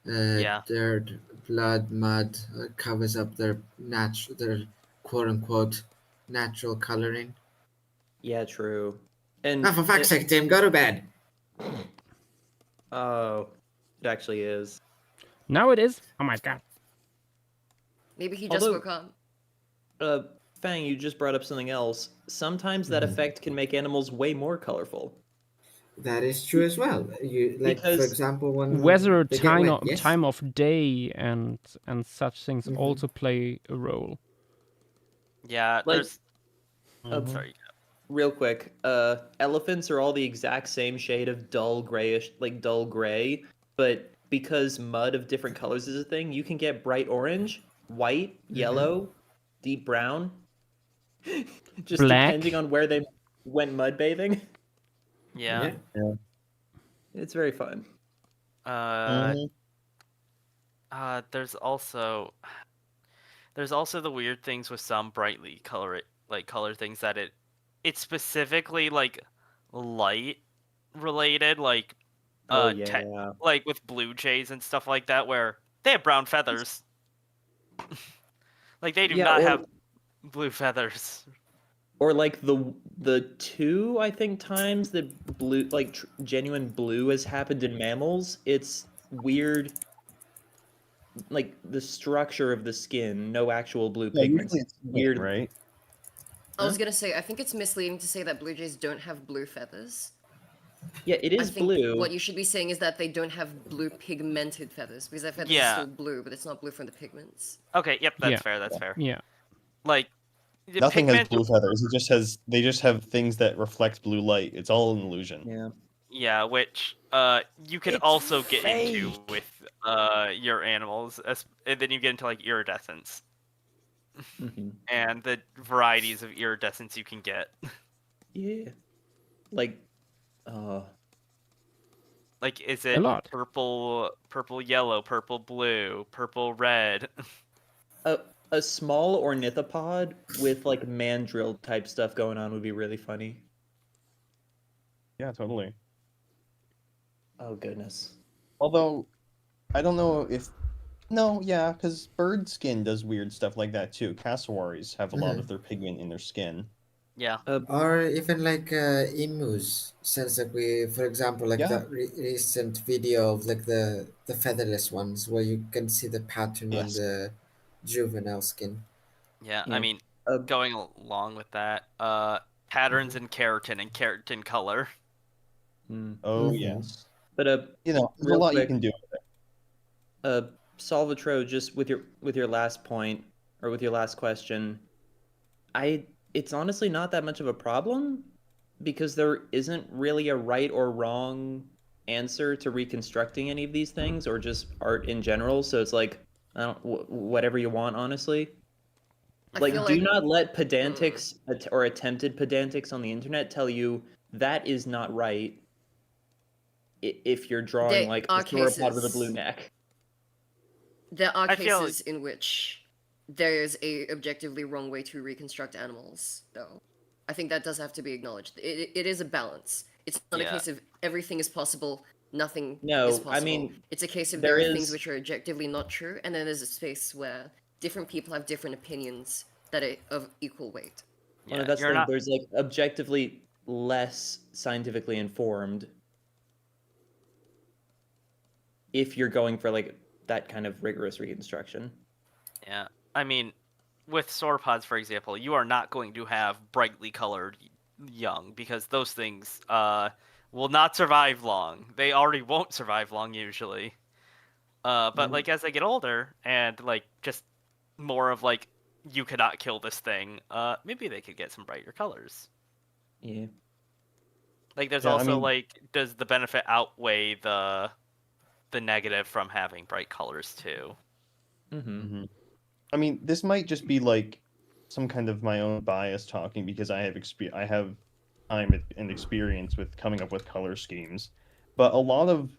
[SPEAKER 3] Yeah.
[SPEAKER 5] dirt, blood, mud covers up their their quote unquote natural coloring.
[SPEAKER 8] Yeah, true. And
[SPEAKER 5] Oh, for fuck's sake, Tim, go to bed.
[SPEAKER 8] Oh, it actually is.
[SPEAKER 1] Now it is. Oh my god.
[SPEAKER 10] Maybe he just
[SPEAKER 8] Although-
[SPEAKER 10] woke up.
[SPEAKER 8] Fang, you just brought up something else. Sometimes that effect can make animals way more colorful.
[SPEAKER 5] That is true as well. You like, for
[SPEAKER 8] Because
[SPEAKER 5] example, when
[SPEAKER 1] Weather,
[SPEAKER 5] they get wet, yes?
[SPEAKER 1] time of day, and such things
[SPEAKER 5] Mhm.
[SPEAKER 1] also play a role.
[SPEAKER 3] Yeah,
[SPEAKER 8] Like-
[SPEAKER 3] there's. Oh, sorry.
[SPEAKER 8] real quick, elephants are all the exact same shade of dull grayish, like dull gray, but because mud of different colors is a thing, you can get bright orange, white, yellow, deep brown, just
[SPEAKER 1] Black.
[SPEAKER 8] depending on where they went mud bathing.
[SPEAKER 3] Yeah.
[SPEAKER 8] It's very fun.
[SPEAKER 3] There's also the weird things with some brightly color things that it's specifically like light related, like
[SPEAKER 8] Oh, yeah.
[SPEAKER 3] like with blue jays and stuff like that, where they have brown feathers. Like they do
[SPEAKER 8] Yeah,
[SPEAKER 3] not
[SPEAKER 8] or-
[SPEAKER 3] have blue feathers.
[SPEAKER 8] Or like the two, I think, times that blue, like genuine blue has happened in mammals, it's weird. Like the structure of the skin, no actual blue
[SPEAKER 15] Yeah,
[SPEAKER 8] pigments.
[SPEAKER 15] usually it's
[SPEAKER 8] Weird,
[SPEAKER 15] right?
[SPEAKER 10] I was gonna say, I think it's misleading to say that blue jays don't have blue feathers.
[SPEAKER 8] Yeah, it is
[SPEAKER 10] I think
[SPEAKER 8] blue.
[SPEAKER 10] what you should be saying is that they don't have blue pigmented feathers, because their feathers
[SPEAKER 3] Yeah.
[SPEAKER 10] are still blue, but it's not blue from the pigments.
[SPEAKER 3] Okay, yep, that's
[SPEAKER 1] Yeah.
[SPEAKER 3] fair. That's fair.
[SPEAKER 1] Yeah.
[SPEAKER 3] Like the
[SPEAKER 15] Nothing has
[SPEAKER 3] pigment-
[SPEAKER 15] blue feathers. They just have things that reflect blue light. It's all an illusion.
[SPEAKER 8] Yeah.
[SPEAKER 3] Yeah, which you could
[SPEAKER 8] It's
[SPEAKER 3] also get into
[SPEAKER 8] fake.
[SPEAKER 3] with your animals, and then you get into like iridescence and the varieties of iridescence you can get.
[SPEAKER 8] Yeah. Like,
[SPEAKER 3] Like, is it
[SPEAKER 1] lot.
[SPEAKER 3] purple, yellow, purple, blue, purple, red?
[SPEAKER 8] a small ornithopod with like mandrill type stuff going on would be really funny.
[SPEAKER 15] Yeah, totally.
[SPEAKER 8] Oh goodness.
[SPEAKER 15] Although, I don't know if... No, yeah, because bird skin does weird stuff like that too. Cassowaries have a lot of their pigment in their skin.
[SPEAKER 3] Yeah.
[SPEAKER 5] Or even like emus, since like we, for example, like
[SPEAKER 15] Yeah.
[SPEAKER 5] that recent video of like the featherless ones, where you can see the pattern on
[SPEAKER 15] Yes.
[SPEAKER 5] the juvenile skin.
[SPEAKER 3] Yeah,
[SPEAKER 8] Yeah.
[SPEAKER 3] I mean, going along with that, patterns in keratin and keratin color.
[SPEAKER 15] Oh,
[SPEAKER 5] Mhm.
[SPEAKER 15] yes.
[SPEAKER 8] But
[SPEAKER 15] You know, there's a
[SPEAKER 8] real
[SPEAKER 15] lot you
[SPEAKER 8] quick,
[SPEAKER 15] can do with it.
[SPEAKER 8] Salvatro, just with your last point or with your last question, it's honestly not that much of a problem because there isn't really a right or wrong answer to reconstructing any of these things or just art in general. So it's like whatever you want, honestly.
[SPEAKER 10] I
[SPEAKER 8] Like,
[SPEAKER 10] feel
[SPEAKER 8] do
[SPEAKER 10] like-
[SPEAKER 8] not let pedantics or attempted pedantics on the internet tell you that is not right. If you're drawing
[SPEAKER 10] There
[SPEAKER 8] like
[SPEAKER 10] are
[SPEAKER 8] a sauropod with a
[SPEAKER 10] cases.
[SPEAKER 8] blue neck.
[SPEAKER 10] There are
[SPEAKER 3] I feel
[SPEAKER 10] cases in which there is a objectively wrong way to reconstruct animals, though. I think that does have to be acknowledged. It is a balance. It's not
[SPEAKER 3] Yeah.
[SPEAKER 10] a case of everything is possible, nothing
[SPEAKER 8] No,
[SPEAKER 10] is
[SPEAKER 8] I
[SPEAKER 10] possible.
[SPEAKER 8] mean,
[SPEAKER 10] it's a case of
[SPEAKER 8] there
[SPEAKER 10] there are things
[SPEAKER 8] is-
[SPEAKER 10] which are objectively not true, and then there's a space where different people have different opinions that are of equal weight.
[SPEAKER 8] Well, that's
[SPEAKER 3] you're
[SPEAKER 8] the,
[SPEAKER 3] not.
[SPEAKER 8] there's like objectively less scientifically informed if you're going for like that kind of rigorous reconstruction.
[SPEAKER 3] Yeah, I mean, with sauropods, for example, you are not going to have brightly colored young because those things will not survive long. They already won't survive long usually. But like as they get older and like just more of like you cannot kill this thing, maybe they could get some brighter colors.
[SPEAKER 8] Yeah.
[SPEAKER 3] Like there's
[SPEAKER 15] Yeah, I
[SPEAKER 3] also
[SPEAKER 15] mean-
[SPEAKER 3] like does the benefit outweigh the negative from having bright colors too?
[SPEAKER 8] Mm-hmm.
[SPEAKER 15] I mean, this might just be like some kind of my own bias talking because I have time and experience with coming up with color schemes, but a lot of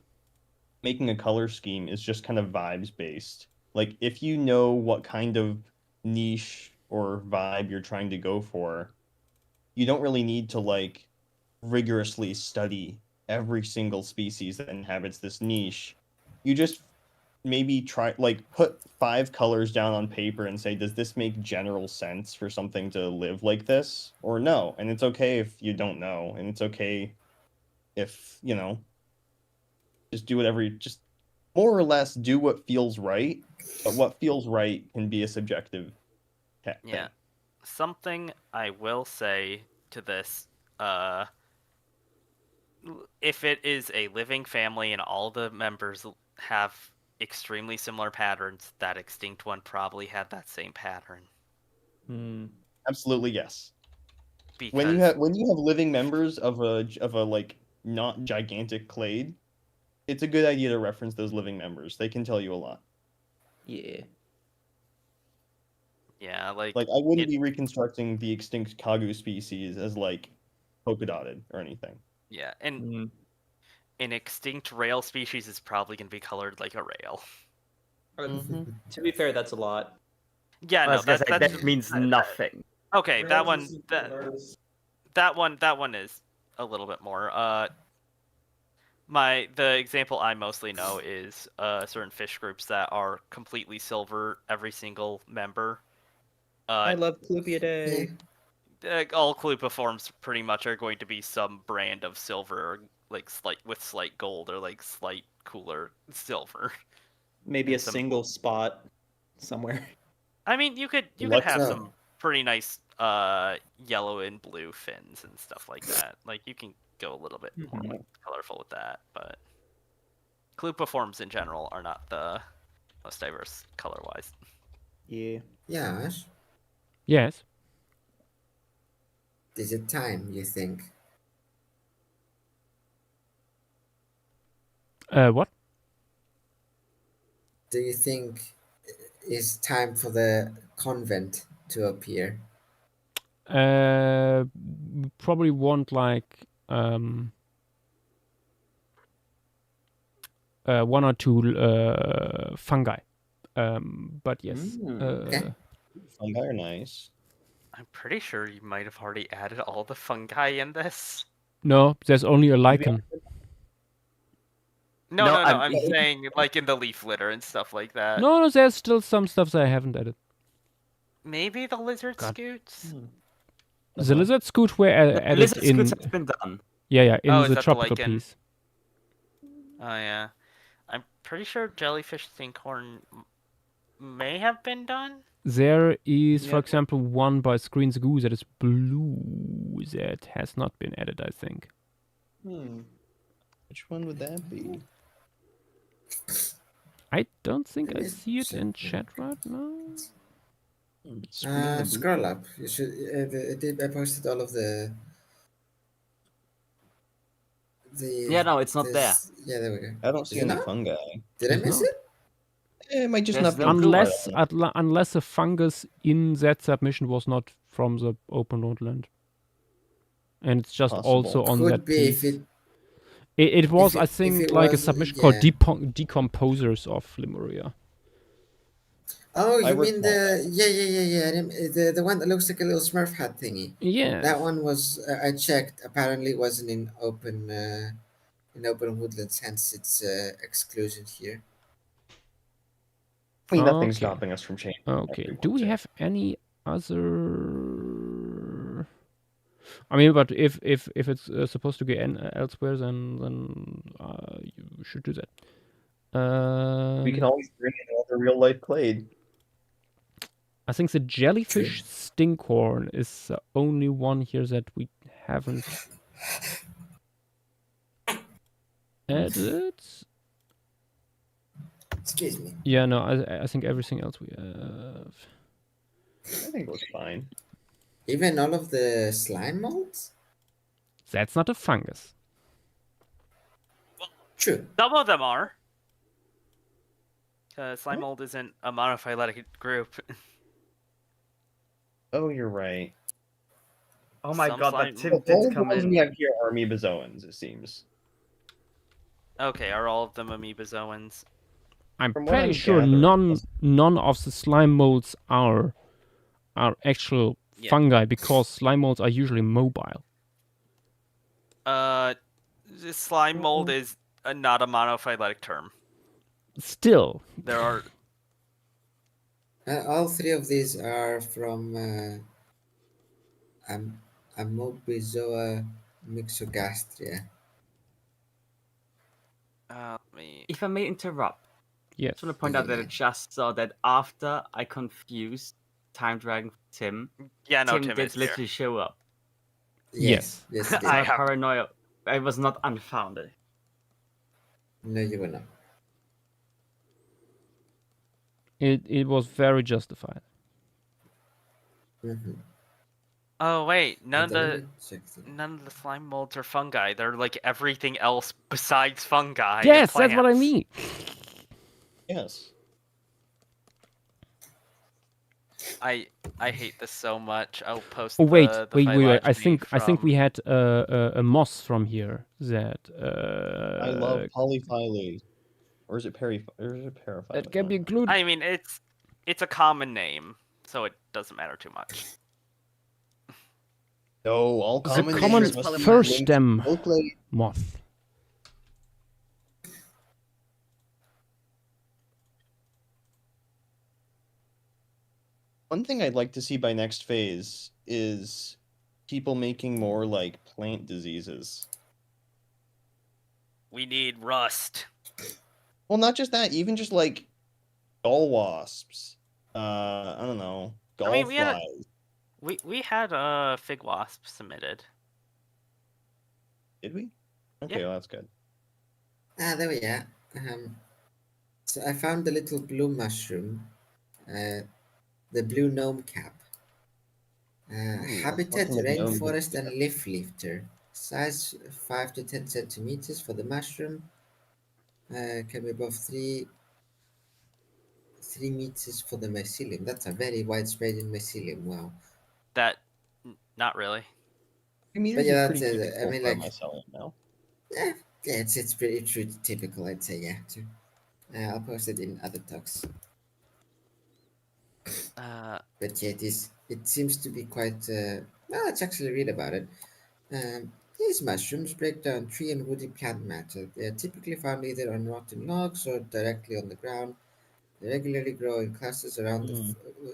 [SPEAKER 15] making a color scheme is just kind of vibes based. Like if you know what kind of niche or vibe you're trying to go for, you don't really need to like rigorously study every single species that inhabits this niche. You just maybe try like put 5 colors down on paper and say, does this make general sense for something to live like this or no? And it's okay if you don't know, and it's okay if, you know, just do whatever you just more or less do what feels right, but what feels right can be a subjective thing.
[SPEAKER 3] Yeah. Something I will say to this, if it is a living family and all the members have extremely similar patterns, that extinct one probably had that same pattern.
[SPEAKER 15] Absolutely, yes.
[SPEAKER 3] Because
[SPEAKER 15] When you have living members of a like not gigantic clade, it's a good idea to reference those living members. They can tell you a lot.
[SPEAKER 8] Yeah.
[SPEAKER 3] Yeah, like
[SPEAKER 15] I wouldn't be reconstructing the extinct Kagu species as like polka dotted or anything.
[SPEAKER 3] Yeah, and an extinct rail species is probably going to be colored like a rail.
[SPEAKER 8] To be fair, that's a lot.
[SPEAKER 3] Yeah, no,
[SPEAKER 2] that means nothing.
[SPEAKER 3] Okay, that one is a little bit more. The example I mostly know is certain fish groups that are completely silver, every single member.
[SPEAKER 8] I love Clupidae.
[SPEAKER 3] All clupiforms pretty much are going to be some brand of silver, like slight gold or like slight cooler silver.
[SPEAKER 8] Maybe a single spot somewhere.
[SPEAKER 3] I mean, you could have some pretty nice yellow and blue fins and stuff like that. Like you can go a little bit more colorful with that, but clupiforms in general are not the most diverse color-wise.
[SPEAKER 8] Yeah.
[SPEAKER 5] Yes.
[SPEAKER 1] Yes.
[SPEAKER 5] Is it time, you think?
[SPEAKER 1] What?
[SPEAKER 5] Do you think it's time for the convent to appear?
[SPEAKER 1] Probably want like one or two fungi. But yes.
[SPEAKER 15] Fungi are nice.
[SPEAKER 3] I'm pretty sure you might have already added all the fungi in this.
[SPEAKER 1] No, there's only a lichen.
[SPEAKER 3] No, I'm saying like in the leaf litter and stuff like that.
[SPEAKER 1] No, there's still some stuff that I haven't added.
[SPEAKER 3] Maybe the lizard scoots?
[SPEAKER 1] The lizard scoot were added
[SPEAKER 2] lizard
[SPEAKER 1] in.
[SPEAKER 2] scoots has been done.
[SPEAKER 1] Yeah, in
[SPEAKER 3] is
[SPEAKER 1] the
[SPEAKER 3] that
[SPEAKER 1] tropical
[SPEAKER 3] lichen?
[SPEAKER 1] piece.
[SPEAKER 3] Oh yeah, I'm pretty sure jellyfish stinkhorn may have been done.
[SPEAKER 1] There is, for example, one by Screens Goo that is blue that has not been added, I think.
[SPEAKER 15] Which one would that be?
[SPEAKER 1] I don't think I see it in chat right now.
[SPEAKER 5] Scroll up. You should. I posted all of the.
[SPEAKER 2] Yeah, no, it's not there.
[SPEAKER 5] Yeah, there we go.
[SPEAKER 15] I don't see any fungi.
[SPEAKER 5] Did I miss it?
[SPEAKER 15] It might just
[SPEAKER 2] There's
[SPEAKER 15] not be
[SPEAKER 2] no
[SPEAKER 1] unless a fungus in that submission was not from the open world land, and it's just also on
[SPEAKER 5] Could
[SPEAKER 1] that
[SPEAKER 5] be
[SPEAKER 1] piece.
[SPEAKER 5] if
[SPEAKER 1] It was, I
[SPEAKER 5] if
[SPEAKER 1] think,
[SPEAKER 5] it
[SPEAKER 1] like a
[SPEAKER 5] was,
[SPEAKER 1] submission
[SPEAKER 5] yeah.
[SPEAKER 1] called Decomposers of Lemuria.
[SPEAKER 5] Oh,
[SPEAKER 15] I
[SPEAKER 5] you mean
[SPEAKER 15] recall
[SPEAKER 5] the the one that looks like a little Smurf hat thingy?
[SPEAKER 1] Yes.
[SPEAKER 5] That one was. I checked. Apparently, it wasn't in open woodlands. Hence, its exclusion here.
[SPEAKER 15] Nothing's
[SPEAKER 1] Okay.
[SPEAKER 15] stopping us from changing.
[SPEAKER 1] Okay. Do we have any other? I mean, but if it's supposed to go elsewhere, then you should do that.
[SPEAKER 15] We can always bring in another real life clade.
[SPEAKER 1] I think the jellyfish stinkhorn is the only one here that we haven't added.
[SPEAKER 5] Excuse me.
[SPEAKER 1] Yeah, no, I think everything else we have.
[SPEAKER 15] I think it looks fine.
[SPEAKER 5] Even all of the slime molds?
[SPEAKER 1] That's not a fungus.
[SPEAKER 5] True.
[SPEAKER 3] Some of them are. Slime mold isn't a monophyletic group.
[SPEAKER 15] Oh, you're right.
[SPEAKER 9] Oh my
[SPEAKER 3] Some
[SPEAKER 9] god,
[SPEAKER 3] slime-
[SPEAKER 9] but Tim
[SPEAKER 15] All
[SPEAKER 9] did
[SPEAKER 15] of the
[SPEAKER 9] come
[SPEAKER 15] ones
[SPEAKER 9] in.
[SPEAKER 15] we have here are amoebazoans, it seems.
[SPEAKER 3] Okay, are all of them amoebazoans?
[SPEAKER 1] I'm
[SPEAKER 15] From what
[SPEAKER 1] pretty
[SPEAKER 15] I'm
[SPEAKER 1] sure
[SPEAKER 15] gathering,
[SPEAKER 1] none of the slime molds are actual
[SPEAKER 3] Yeah.
[SPEAKER 1] fungi because slime molds are usually mobile.
[SPEAKER 3] The slime mold is not a monophyletic term.
[SPEAKER 1] Still,
[SPEAKER 3] There are
[SPEAKER 5] All three of these are from Amoebizoa mixogastria.
[SPEAKER 3] let me.
[SPEAKER 9] If I may interrupt,
[SPEAKER 1] yes.
[SPEAKER 9] I just want to point out that I just saw that after I confused Time Dragon for Tim,
[SPEAKER 3] Yeah, no,
[SPEAKER 9] Tim
[SPEAKER 3] Tim
[SPEAKER 9] did
[SPEAKER 3] is here.
[SPEAKER 9] literally show up.
[SPEAKER 5] Yes, yes, it
[SPEAKER 9] So my
[SPEAKER 5] did.
[SPEAKER 9] paranoia, I was not unfounded.
[SPEAKER 5] No, you were not.
[SPEAKER 1] It was very justified.
[SPEAKER 5] Mm-hmm.
[SPEAKER 3] Oh wait, none
[SPEAKER 5] Let
[SPEAKER 3] of
[SPEAKER 5] me check the-
[SPEAKER 3] none of the slime molds are fungi. They're like everything else besides fungi.
[SPEAKER 1] Yes,
[SPEAKER 3] and
[SPEAKER 1] that's what I
[SPEAKER 3] plants.
[SPEAKER 1] mean.
[SPEAKER 15] Yes.
[SPEAKER 3] I hate this so much. I'll post.
[SPEAKER 1] Oh wait,
[SPEAKER 3] the
[SPEAKER 1] wait.
[SPEAKER 3] phylogeny
[SPEAKER 1] I think
[SPEAKER 3] from...
[SPEAKER 1] we had a moss from here that
[SPEAKER 15] I love polyphyly. Or is it paraphyly?
[SPEAKER 1] that can be included.
[SPEAKER 3] I mean, it's a common name, so it doesn't matter too much.
[SPEAKER 15] No, all
[SPEAKER 1] The
[SPEAKER 15] common
[SPEAKER 1] common
[SPEAKER 15] names must be
[SPEAKER 1] first
[SPEAKER 15] linked
[SPEAKER 1] stem
[SPEAKER 15] to Oakley.
[SPEAKER 1] moth.
[SPEAKER 15] One thing I'd like to see by next phase is people making more like plant diseases.
[SPEAKER 3] We need rust.
[SPEAKER 15] Well, not just that, even just like gall wasps. I don't know, gall
[SPEAKER 3] I mean, we had
[SPEAKER 15] flies.
[SPEAKER 3] fig wasp submitted.
[SPEAKER 15] Did we? Okay,
[SPEAKER 3] Yeah.
[SPEAKER 15] well, that's good.
[SPEAKER 5] there we are. So I found the little blue mushroom, the blue gnome cap. Habitat,
[SPEAKER 15] talking of gnomes,
[SPEAKER 5] rainforest, and leaf lifter. Size 5 to 10 centimeters for the mushroom. Can be above 3 meters for the mycelium. That's a very widespread in mycelium. Wow.
[SPEAKER 3] Not really.
[SPEAKER 15] 3 meters
[SPEAKER 5] But yeah,
[SPEAKER 15] is
[SPEAKER 5] that's
[SPEAKER 15] pretty
[SPEAKER 5] it.
[SPEAKER 15] typical
[SPEAKER 5] I mean,
[SPEAKER 15] for
[SPEAKER 5] like,
[SPEAKER 15] mycelium now.
[SPEAKER 5] yeah, it's pretty typical, I'd say. Yeah, too. I'll post it in other talks. But yeah, it seems to be quite. Well, let's actually read about it. These mushrooms break down tree and woody plant matter. They are typically found either on rotten logs or directly on the ground. They regularly grow in clusters around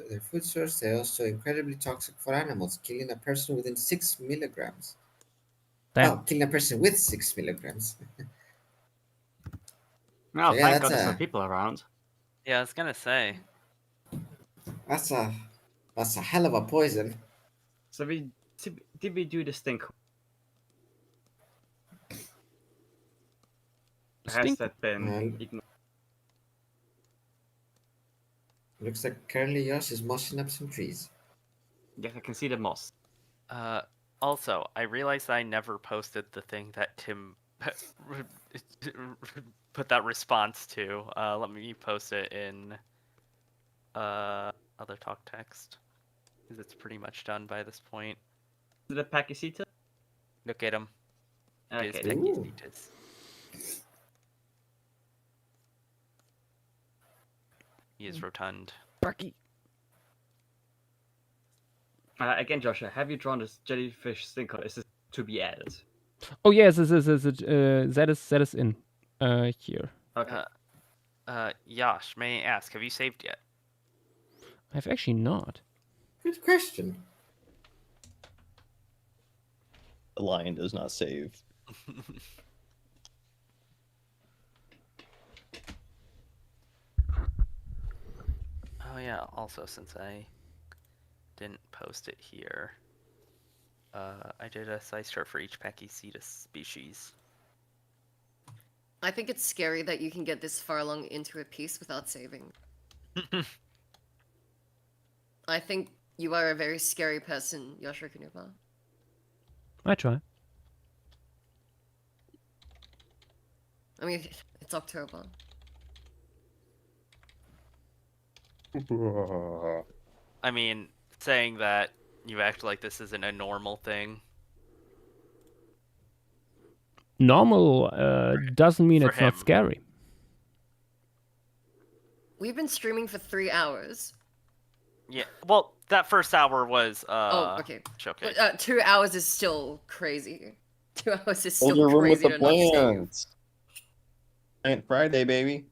[SPEAKER 5] their food source. They are also incredibly toxic for animals, killing a person within 6 milligrams.
[SPEAKER 1] Damn.
[SPEAKER 5] Oh, killing a person with 6 milligrams.
[SPEAKER 9] No,
[SPEAKER 5] So, yeah,
[SPEAKER 9] thank
[SPEAKER 5] that's
[SPEAKER 9] God there's no
[SPEAKER 5] a
[SPEAKER 9] people around.
[SPEAKER 3] Yeah, I was gonna say.
[SPEAKER 5] that's a hell of a poison.
[SPEAKER 9] So did we do this thing? Has that been ignored?
[SPEAKER 5] Looks like currently Yosh is mossing up some trees.
[SPEAKER 9] Yes, I can see the moss.
[SPEAKER 3] Also, I realized I never posted the thing that Tim put that response to. Let me post it in other talk text, because it's pretty much done by this point.
[SPEAKER 9] Is it a Pachysita?
[SPEAKER 3] Look at him.
[SPEAKER 9] Okay.
[SPEAKER 3] It is Pachysita's. He is rotund.
[SPEAKER 1] Bucky.
[SPEAKER 9] Again, Joshua, have you drawn this jellyfish stinker? Is this to be added?
[SPEAKER 1] Oh yes, that is in here.
[SPEAKER 9] Okay.
[SPEAKER 3] Yash, may I ask, have you saved yet?
[SPEAKER 1] I've actually not.
[SPEAKER 5] Good question.
[SPEAKER 15] The lion does not save.
[SPEAKER 3] Oh yeah, also since I didn't post it here, I did a size chart for each Pachysita species.
[SPEAKER 10] I think it's scary that you can get this far along into a piece without saving. I think you are a very scary person, Joschua Knüppe.
[SPEAKER 1] I try.
[SPEAKER 10] I mean, it's October.
[SPEAKER 3] I mean, saying that you act like this isn't a normal thing.
[SPEAKER 1] Normal doesn't mean
[SPEAKER 3] For
[SPEAKER 1] it's not
[SPEAKER 3] him.
[SPEAKER 1] scary.
[SPEAKER 10] We've been streaming for 3 hours.
[SPEAKER 3] Yeah. Well, that first hour was
[SPEAKER 10] Oh, okay.
[SPEAKER 3] showcase.
[SPEAKER 10] But, 2 hours is still crazy. 2 hours is
[SPEAKER 15] Hold
[SPEAKER 10] still
[SPEAKER 15] your room with
[SPEAKER 10] crazy
[SPEAKER 15] the
[SPEAKER 10] to not stay.
[SPEAKER 15] plans. Giant Friday, baby.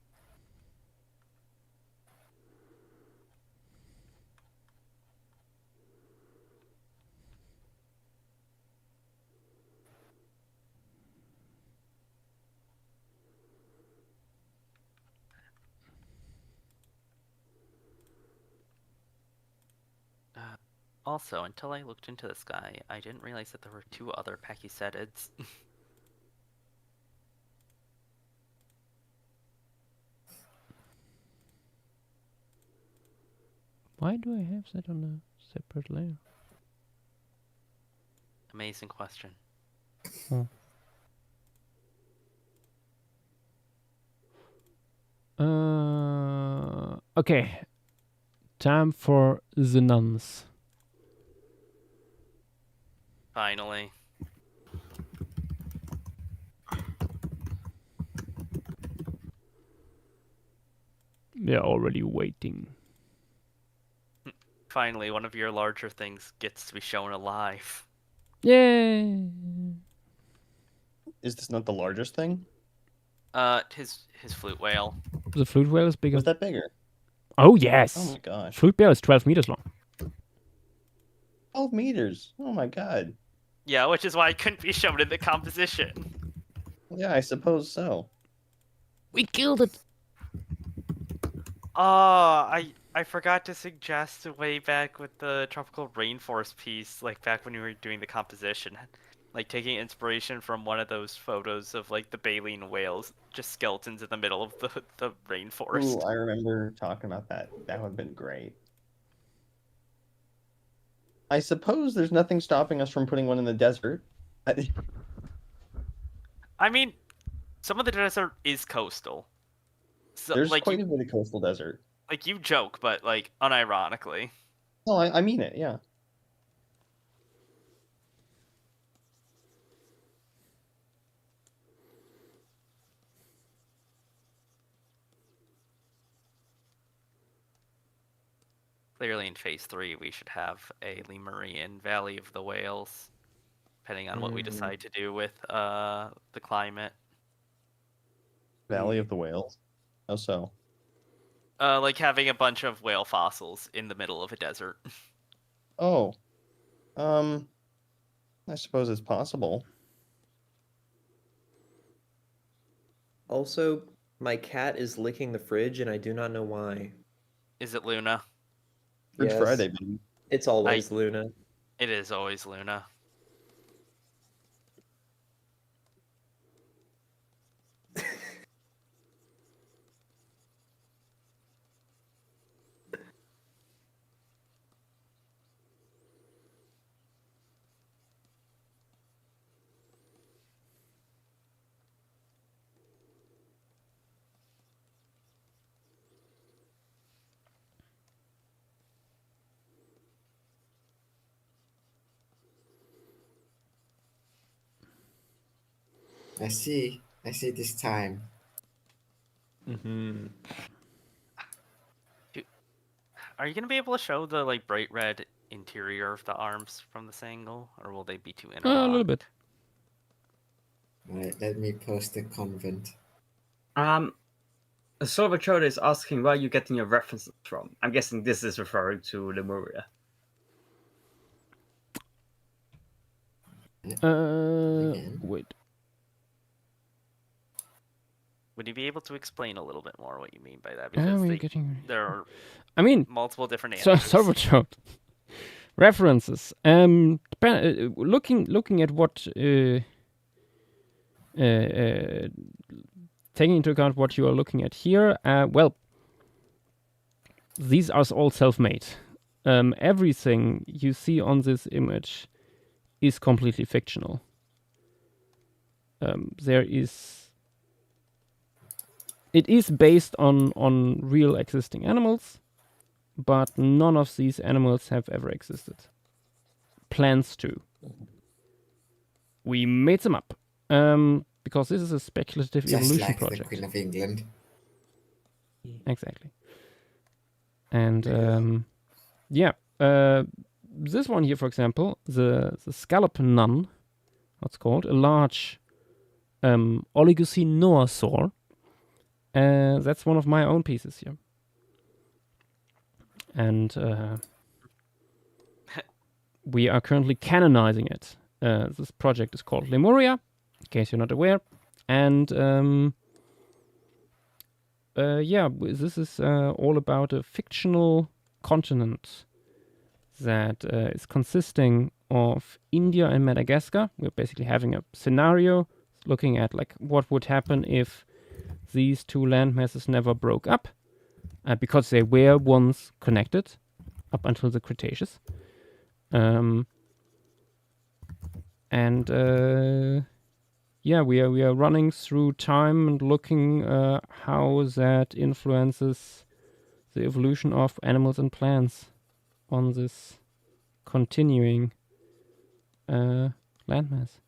[SPEAKER 3] Also, until I looked into this guy, I didn't realize that there were 2 other Pachysetids.
[SPEAKER 1] Why do I have that on a separate layer?
[SPEAKER 3] Amazing question.
[SPEAKER 1] Oh. Okay. Time for the nuns.
[SPEAKER 3] Finally.
[SPEAKER 1] They're already waiting.
[SPEAKER 3] Finally, one of your larger things gets to be shown alive.
[SPEAKER 1] Yay!
[SPEAKER 15] Is this not the largest thing?
[SPEAKER 3] His flute whale.
[SPEAKER 1] The flute whale is bigger.
[SPEAKER 15] Was that bigger?
[SPEAKER 1] Oh, yes!
[SPEAKER 15] Oh my gosh.
[SPEAKER 1] Flute whale is 12 meters long.
[SPEAKER 15] 12 meters. Oh my god.
[SPEAKER 3] Yeah, which is why it couldn't be shown in the composition.
[SPEAKER 15] Yeah, I suppose so.
[SPEAKER 1] We killed it!
[SPEAKER 3] Oh, I forgot to suggest way back with the tropical rainforest piece, like back when we were doing the composition, like taking inspiration from one of those photos of like the baleen whales, just skeletons in the middle of the rainforest.
[SPEAKER 15] Ooh, I remember talking about that. That would have been great. I suppose there's nothing stopping us from putting one in the desert.
[SPEAKER 3] I mean, some of the desert is coastal. So,
[SPEAKER 15] There's
[SPEAKER 3] like,
[SPEAKER 15] quite a bit of coastal desert.
[SPEAKER 3] Like, you joke, but, like, unironically.
[SPEAKER 15] No, I mean it, yeah.
[SPEAKER 3] Clearly in Phase 3, we should have a Lemurian Valley of the Whales, depending on what we decide to do with the climate.
[SPEAKER 15] Valley of the Whales? How so?
[SPEAKER 3] Like having a bunch of whale fossils in the middle of a desert.
[SPEAKER 15] Oh. I suppose it's possible.
[SPEAKER 8] Also, my cat is licking the fridge, and I do not know why.
[SPEAKER 3] Is it Luna?
[SPEAKER 15] Fridge
[SPEAKER 8] Yes.
[SPEAKER 15] Friday, baby.
[SPEAKER 8] It's always Luna.
[SPEAKER 3] It is always Luna.
[SPEAKER 5] I see this time.
[SPEAKER 8] Mm-hmm.
[SPEAKER 3] Are you gonna be able to show the like bright red interior of the arms from this angle, or will they be too interlocked?
[SPEAKER 1] A little bit.
[SPEAKER 5] Alright, let me post the convent.
[SPEAKER 9] Sorbatrode is asking where you're getting your references from. I'm guessing this is referring to Lemuria.
[SPEAKER 1] Wait.
[SPEAKER 3] Would you be able to explain a little bit more what you mean by that?
[SPEAKER 1] Ah,
[SPEAKER 3] Because
[SPEAKER 1] we're getting...
[SPEAKER 3] there are
[SPEAKER 1] I mean,
[SPEAKER 3] multiple different
[SPEAKER 1] so
[SPEAKER 3] answers.
[SPEAKER 1] Sorbatrode. References. Looking at what taking into account what you are looking at here, well, these are all self-made. Everything you see on this image is completely fictional. It is based on real existing animals, but none of these animals have ever existed. Plans to. We made them up. Because this is a speculative
[SPEAKER 5] Just
[SPEAKER 1] evolution
[SPEAKER 5] like
[SPEAKER 1] project.
[SPEAKER 5] the Queen of England.
[SPEAKER 1] Exactly. And this one here, for example, the scallop nun, what's called a large Oligocene noasaur. That's one of my own pieces here. And we are currently canonizing it. This project is called Lemuria, in case you're not aware. And this is all about a fictional continent that is consisting of India and Madagascar. We're basically having a scenario looking at like what would happen if these two land masses never broke up, because they were once connected up until the Cretaceous. We are running through time and looking how that influences the evolution of animals and plants on this continuing landmass.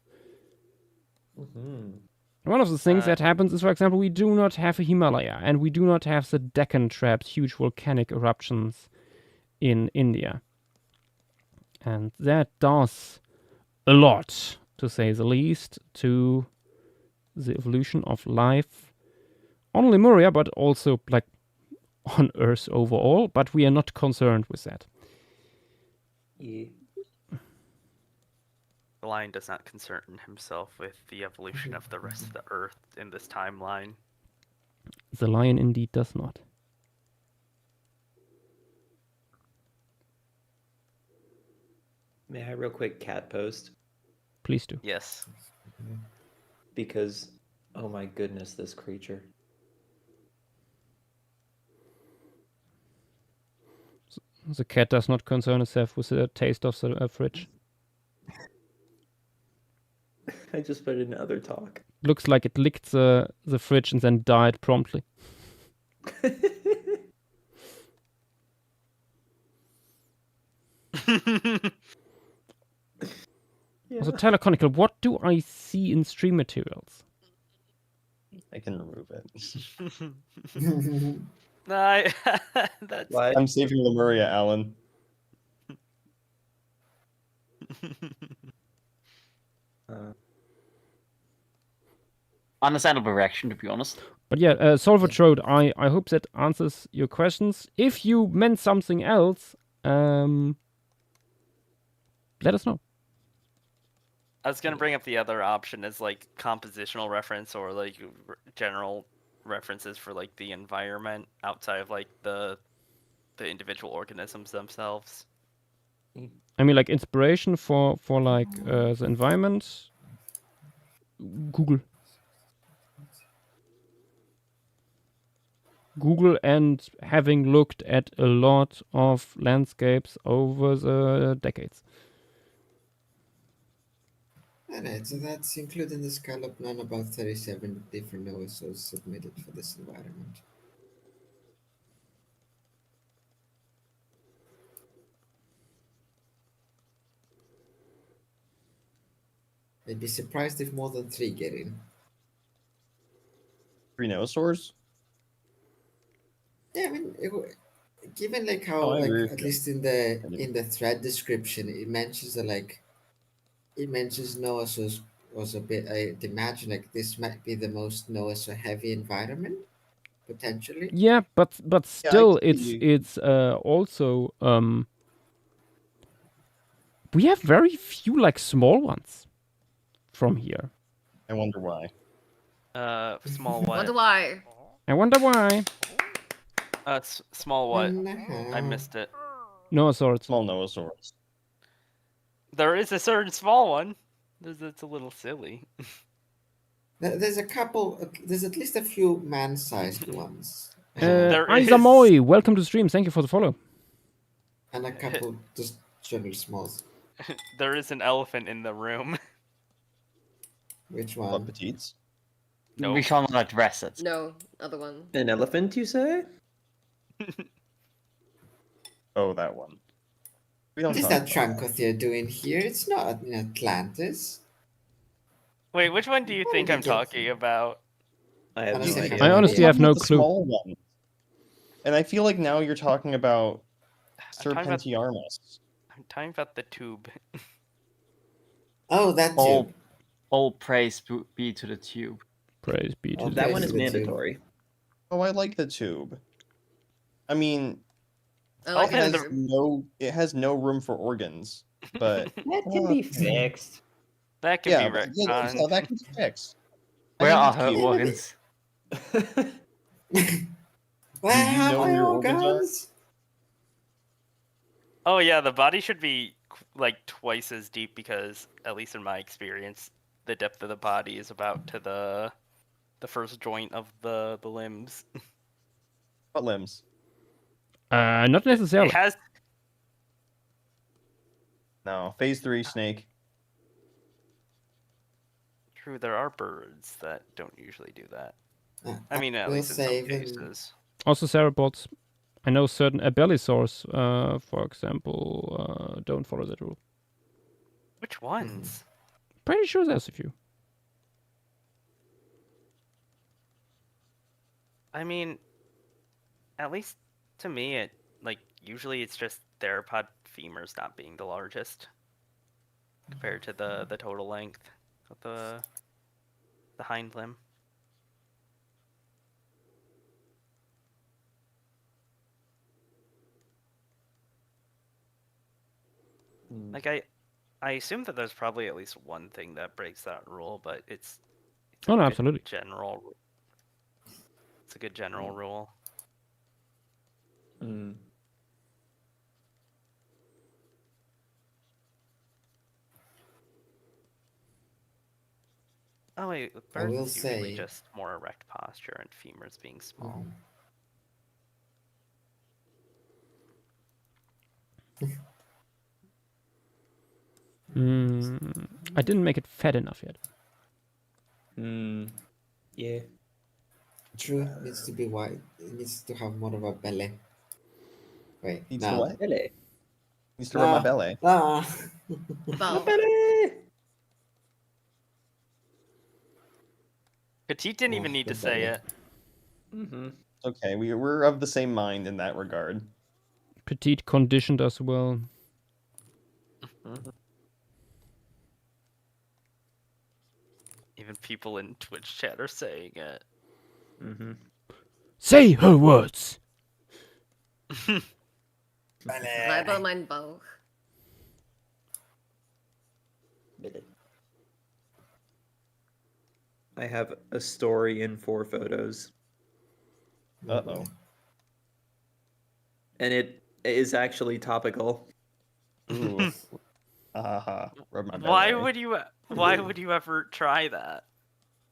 [SPEAKER 1] One of the things that happens is, for example, we do not have a Himalaya, and we do not have the Deccan traps, huge volcanic eruptions in India. And that does a lot, to say the least, to the evolution of life on Lemuria, but also like on Earth overall, but we are not concerned with that.
[SPEAKER 8] Yeah.
[SPEAKER 3] The lion does not concern himself with the evolution of the rest of the Earth in this timeline.
[SPEAKER 1] The lion indeed does not.
[SPEAKER 8] May I real quick cat post?
[SPEAKER 1] Please do.
[SPEAKER 3] Yes.
[SPEAKER 8] Because, oh my goodness, this creature.
[SPEAKER 1] The cat does not concern itself with the taste of the fridge.
[SPEAKER 8] I just put in other talk.
[SPEAKER 1] Looks like it licked the fridge and then died promptly. Also, Tyler Conical, what do I see in stream materials?
[SPEAKER 15] I can remove it.
[SPEAKER 3] No, that's.
[SPEAKER 15] I'm saving Lemuria, Alan.
[SPEAKER 9] Understandable reaction, to be honest.
[SPEAKER 1] But yeah, Solvatrode, I hope that answers your questions. If you meant something else, let us know.
[SPEAKER 3] I was gonna bring up the other option as like compositional reference or like general references for like the environment outside of like the individual organisms themselves.
[SPEAKER 1] I mean, like inspiration for like the environment. Google, and having looked at a lot of landscapes over the decades.
[SPEAKER 5] Alright, so that's including the scallop nun, about 37 different noasaurs submitted for this environment. I'd be surprised if more than 3 get in.
[SPEAKER 15] 3 nosaurs?
[SPEAKER 5] Yeah, I mean, given like how,
[SPEAKER 15] I agree
[SPEAKER 5] like
[SPEAKER 15] with
[SPEAKER 5] at
[SPEAKER 15] you.
[SPEAKER 5] least in the thread description, it mentions that like it mentions noasaurs was a bit. I'd imagine like this might be the most noasaur heavy environment potentially.
[SPEAKER 1] Yeah, but
[SPEAKER 15] Yeah,
[SPEAKER 1] still,
[SPEAKER 15] I can see
[SPEAKER 1] it's also we have very few like small ones from here.
[SPEAKER 15] I wonder why.
[SPEAKER 3] Small
[SPEAKER 10] Wonder
[SPEAKER 3] what?
[SPEAKER 10] why?
[SPEAKER 1] I wonder why.
[SPEAKER 3] Small what? I missed it.
[SPEAKER 1] Noasaurs.
[SPEAKER 15] Small nosaurs.
[SPEAKER 3] There is a certain small one. It's a little silly.
[SPEAKER 5] There's a couple. There's at least a few man-sized ones.
[SPEAKER 3] There is-
[SPEAKER 1] Aizamoy, welcome to the stream. Thank you for the follow.
[SPEAKER 5] And a couple just generally smalls.
[SPEAKER 3] There is an elephant in the room.
[SPEAKER 5] Which
[SPEAKER 15] What,
[SPEAKER 5] one?
[SPEAKER 15] petites?
[SPEAKER 3] No.
[SPEAKER 9] We shall not address it.
[SPEAKER 10] No, other one.
[SPEAKER 8] An elephant, you say?
[SPEAKER 15] Oh, that one. We don't
[SPEAKER 5] What is
[SPEAKER 15] talk
[SPEAKER 5] that
[SPEAKER 15] about
[SPEAKER 5] Trankothia doing here? It's not in Atlantis.
[SPEAKER 3] Wait, which one do you
[SPEAKER 5] How
[SPEAKER 3] think
[SPEAKER 5] did
[SPEAKER 3] I'm
[SPEAKER 5] it get
[SPEAKER 3] talking about?
[SPEAKER 8] I have no
[SPEAKER 5] Honestly,
[SPEAKER 8] idea.
[SPEAKER 1] I
[SPEAKER 5] no
[SPEAKER 1] honestly
[SPEAKER 5] idea.
[SPEAKER 1] have no
[SPEAKER 15] the
[SPEAKER 1] clue.
[SPEAKER 15] small one. And I feel like now you're talking about
[SPEAKER 3] I'm talking about-
[SPEAKER 15] Serpentiarmus.
[SPEAKER 3] I'm talking about the tube.
[SPEAKER 5] Oh, that
[SPEAKER 2] All,
[SPEAKER 5] tube.
[SPEAKER 2] all praise be to the tube.
[SPEAKER 1] Praise be to
[SPEAKER 5] Oh,
[SPEAKER 1] the
[SPEAKER 8] That
[SPEAKER 5] praise
[SPEAKER 8] one
[SPEAKER 5] to
[SPEAKER 8] is
[SPEAKER 5] the tube.
[SPEAKER 8] mandatory.
[SPEAKER 15] Oh, I like the tube. I mean,
[SPEAKER 10] I like
[SPEAKER 3] Also,
[SPEAKER 10] it
[SPEAKER 15] it
[SPEAKER 3] the-
[SPEAKER 15] has it has no room for organs, but
[SPEAKER 8] That can be fixed.
[SPEAKER 3] That can
[SPEAKER 15] yeah,
[SPEAKER 3] be
[SPEAKER 15] but yeah,
[SPEAKER 3] retconned.
[SPEAKER 15] that can be fixed.
[SPEAKER 2] Where
[SPEAKER 15] I mean,
[SPEAKER 2] are
[SPEAKER 15] it's
[SPEAKER 2] her
[SPEAKER 15] cute.
[SPEAKER 2] organs?
[SPEAKER 5] Where
[SPEAKER 15] Do you
[SPEAKER 5] have
[SPEAKER 15] know
[SPEAKER 5] my
[SPEAKER 15] where your organs are?
[SPEAKER 5] organs?
[SPEAKER 3] Oh yeah, the body should be like twice as deep because, at least in my experience, the depth of the body is about to the first joint of the limbs.
[SPEAKER 15] What limbs?
[SPEAKER 1] Not necessarily.
[SPEAKER 3] It has
[SPEAKER 15] No, phase 3 snake.
[SPEAKER 3] true. There are birds that don't usually do that. I
[SPEAKER 5] I
[SPEAKER 3] mean, at
[SPEAKER 5] will
[SPEAKER 3] least in some
[SPEAKER 5] say even-
[SPEAKER 3] cases.
[SPEAKER 1] Also, ceropods. I know certain abelisaurs, for example, don't follow that rule.
[SPEAKER 3] Which ones?
[SPEAKER 1] Pretty sure there's a few.
[SPEAKER 3] I mean, at least to me, it like usually it's just theropod femurs not being the largest compared to the total length of the hind limb. Like I assume that there's probably at least one thing that breaks that rule, but it's a
[SPEAKER 1] Oh, no,
[SPEAKER 3] good
[SPEAKER 1] absolutely.
[SPEAKER 3] general. It's a good general rule. Oh wait, with
[SPEAKER 5] I
[SPEAKER 3] birds
[SPEAKER 5] will
[SPEAKER 3] it's usually
[SPEAKER 5] say-
[SPEAKER 3] just more erect posture and femurs being small.
[SPEAKER 1] I didn't make it fat enough yet.
[SPEAKER 8] Yeah.
[SPEAKER 5] True, it needs to be wide. It needs to have more of a belly. Wait,
[SPEAKER 15] Needs
[SPEAKER 5] no.
[SPEAKER 15] to what?
[SPEAKER 8] Belly.
[SPEAKER 15] Needs to rub my belly.
[SPEAKER 5] Ah.
[SPEAKER 10] Bow.
[SPEAKER 3] Petite didn't even need to say it.
[SPEAKER 15] Okay, we're of the same mind in that regard.
[SPEAKER 1] Petite conditioned as well.
[SPEAKER 3] Even people in Twitch chat are saying it.
[SPEAKER 1] Say her words.
[SPEAKER 10] Reibe mein Bauch.
[SPEAKER 8] I have a story in 4 photos,
[SPEAKER 15] Uh-oh.
[SPEAKER 8] and it is actually topical.
[SPEAKER 15] Ooh. Rub my
[SPEAKER 3] Why
[SPEAKER 15] belly.
[SPEAKER 3] would you ever try that?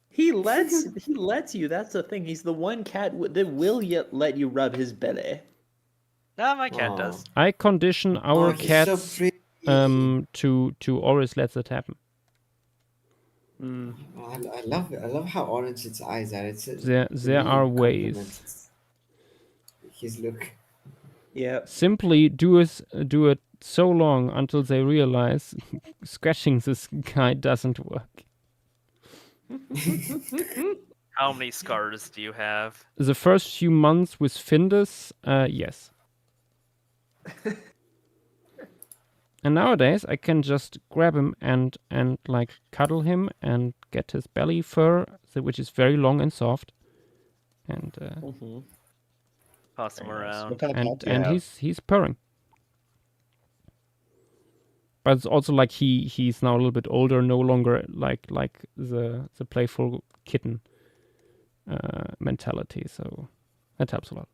[SPEAKER 8] He lets you. That's the thing. He's the one cat that will yet let you rub his belly.
[SPEAKER 3] No, my cat does.
[SPEAKER 1] I condition our
[SPEAKER 5] he's so
[SPEAKER 1] cats
[SPEAKER 5] pretty.
[SPEAKER 1] to always let that happen.
[SPEAKER 5] I love it. I love how orange its eyes are. It's
[SPEAKER 1] There
[SPEAKER 5] really
[SPEAKER 1] are ways.
[SPEAKER 5] compliments his look.
[SPEAKER 8] Yeah.
[SPEAKER 1] Simply do it so long until they realize scratching this guy doesn't work.
[SPEAKER 3] How many scars do you have?
[SPEAKER 1] The first few months with Findus, yes. And nowadays I can just grab him and like cuddle him and get his belly fur, which is very long and soft, and
[SPEAKER 3] Toss him
[SPEAKER 15] Very nice.
[SPEAKER 3] around.
[SPEAKER 15] What kind of cat do you
[SPEAKER 1] and
[SPEAKER 15] have?
[SPEAKER 1] he's purring. But it's also like he's now a little bit older, no longer like the playful kitten mentality. So that helps a lot.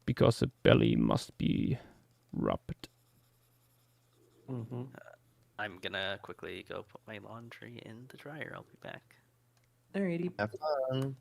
[SPEAKER 1] Because the belly must be rubbed.
[SPEAKER 3] I'm gonna quickly go put my laundry in the dryer. I'll be back.
[SPEAKER 8] Alrighty.
[SPEAKER 15] Have fun.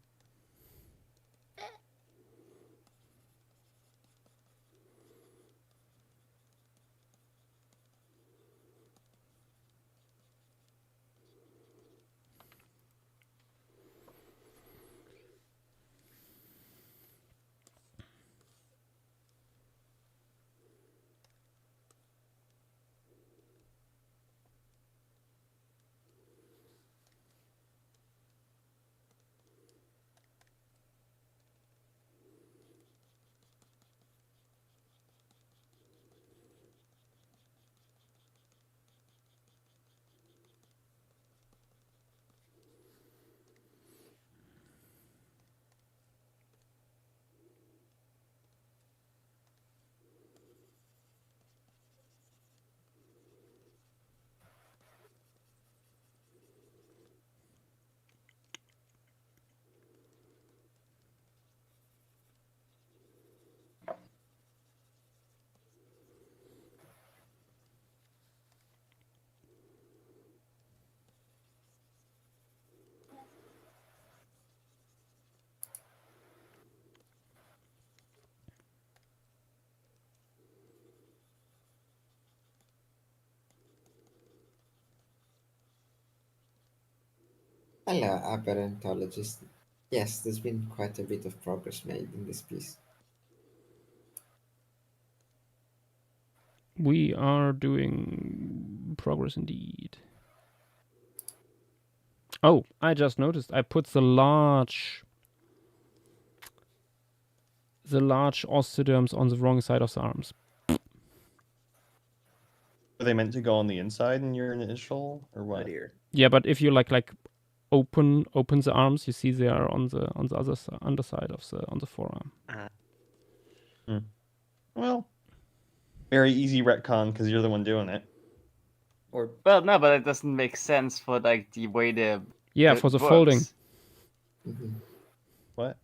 [SPEAKER 5] Hello, aberrantologist. Yes, there's been quite a bit of progress made in this piece.
[SPEAKER 1] We are doing progress indeed. Oh, I just noticed I put the large osteoderms on the wrong side of the arms.
[SPEAKER 15] Are they meant to go on the inside in your initial, or what?
[SPEAKER 1] Yeah, but if you like open the arms, you see they are on the other underside of the forearm.
[SPEAKER 15] Well, very easy retcon because you're the one doing it.
[SPEAKER 2] Or well, no, but it doesn't make sense for like the way
[SPEAKER 1] for the
[SPEAKER 2] works.
[SPEAKER 1] folding.
[SPEAKER 15] What?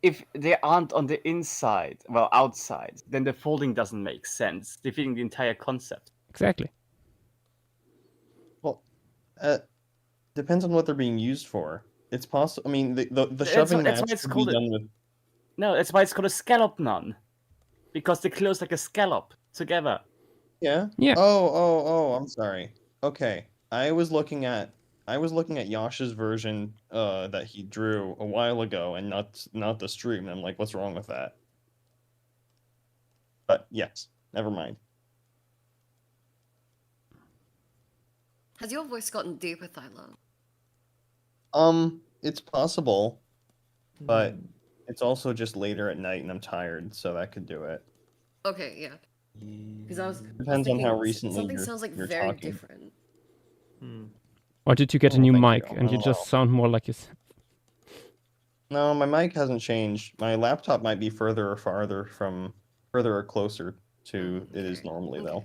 [SPEAKER 9] If they aren't on the inside, well, outside, then the folding doesn't make sense, defeating the entire concept.
[SPEAKER 1] Exactly.
[SPEAKER 15] Well, depends on what they're being used for. It's possible. I mean, the shoving
[SPEAKER 9] that's
[SPEAKER 15] match
[SPEAKER 9] why it's
[SPEAKER 15] could be
[SPEAKER 9] called
[SPEAKER 15] done with.
[SPEAKER 9] No, that's why it's called a scallop nun, because they close like a scallop together.
[SPEAKER 15] Yeah.
[SPEAKER 1] Yeah.
[SPEAKER 15] Oh, I'm sorry. Okay, I was looking at Yasha's version that he drew a while ago, and not the stream. And I'm like, what's wrong with that? But yes, never mind.
[SPEAKER 10] Has your voice gotten deeper, Thylo?
[SPEAKER 15] It's possible, but it's also just later at night, and I'm tired, so that could do it.
[SPEAKER 10] Okay, yeah. Because I was
[SPEAKER 15] Depends on how
[SPEAKER 10] thinking
[SPEAKER 15] recently
[SPEAKER 10] something sounds like
[SPEAKER 15] you're
[SPEAKER 10] very
[SPEAKER 15] talking.
[SPEAKER 10] different.
[SPEAKER 1] Or did you get a
[SPEAKER 15] Oh,
[SPEAKER 1] new
[SPEAKER 15] thank
[SPEAKER 1] mic
[SPEAKER 15] you.
[SPEAKER 1] and you just sound more like yourself?
[SPEAKER 15] No, my mic hasn't changed. My laptop might be further or closer to it is normally though.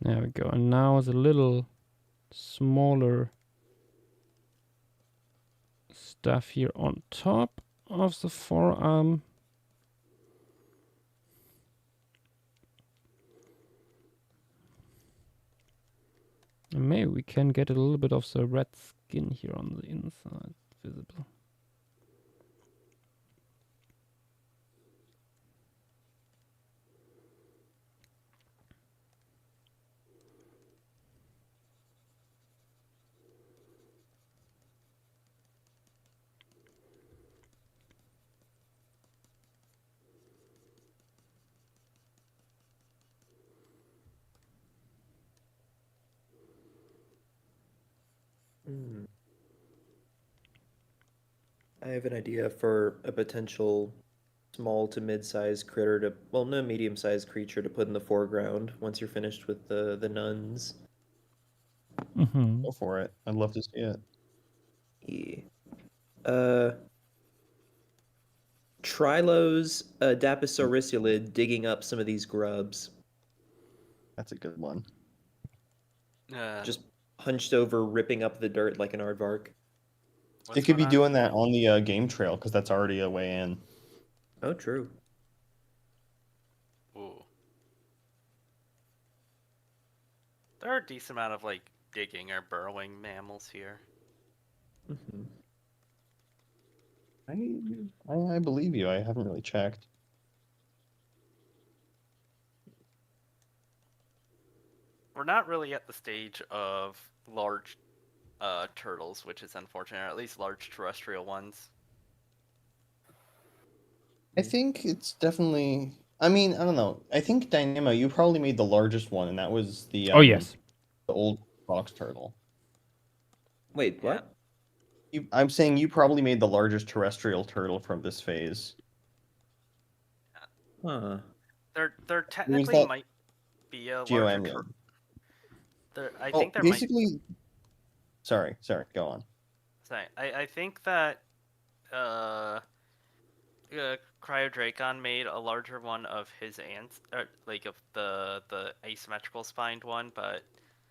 [SPEAKER 1] There we go. And now the little smaller stuff here on top of the forearm. And maybe we can get a little bit of the red skin here on the inside visible.
[SPEAKER 8] I have an idea for a potential small to mid-sized critter to, well, no, medium-sized creature to put in the foreground once you're finished with the nuns.
[SPEAKER 15] Go for it. I'd love to see it.
[SPEAKER 8] Yeah. Trilo's Daposauriculid digging up some of these grubs.
[SPEAKER 15] That's a good one.
[SPEAKER 8] Just hunched over, ripping up the dirt like an aardvark.
[SPEAKER 15] It could be doing that on the game trail because that's already a way in.
[SPEAKER 8] Oh, true.
[SPEAKER 3] Ooh. There are a decent amount of like digging or burrowing mammals here.
[SPEAKER 15] I believe you. I haven't really checked.
[SPEAKER 3] We're not really at the stage of large turtles, which is unfortunate, or at least large terrestrial ones.
[SPEAKER 15] I think it's definitely. I mean, I don't know. I think Dynamo, you probably made the largest one, and that was the
[SPEAKER 1] Oh, yes.
[SPEAKER 15] the old box turtle.
[SPEAKER 8] Wait, what?
[SPEAKER 15] I'm saying you probably made the largest terrestrial turtle from this phase.
[SPEAKER 8] Huh.
[SPEAKER 3] There technically
[SPEAKER 15] that
[SPEAKER 3] might be a larger
[SPEAKER 15] Geoemulant.
[SPEAKER 3] I think there
[SPEAKER 15] basically. Sorry, go on.
[SPEAKER 3] Sorry, I think that Cryodracon made a larger one of his ants, like of the asymmetrical spined one, but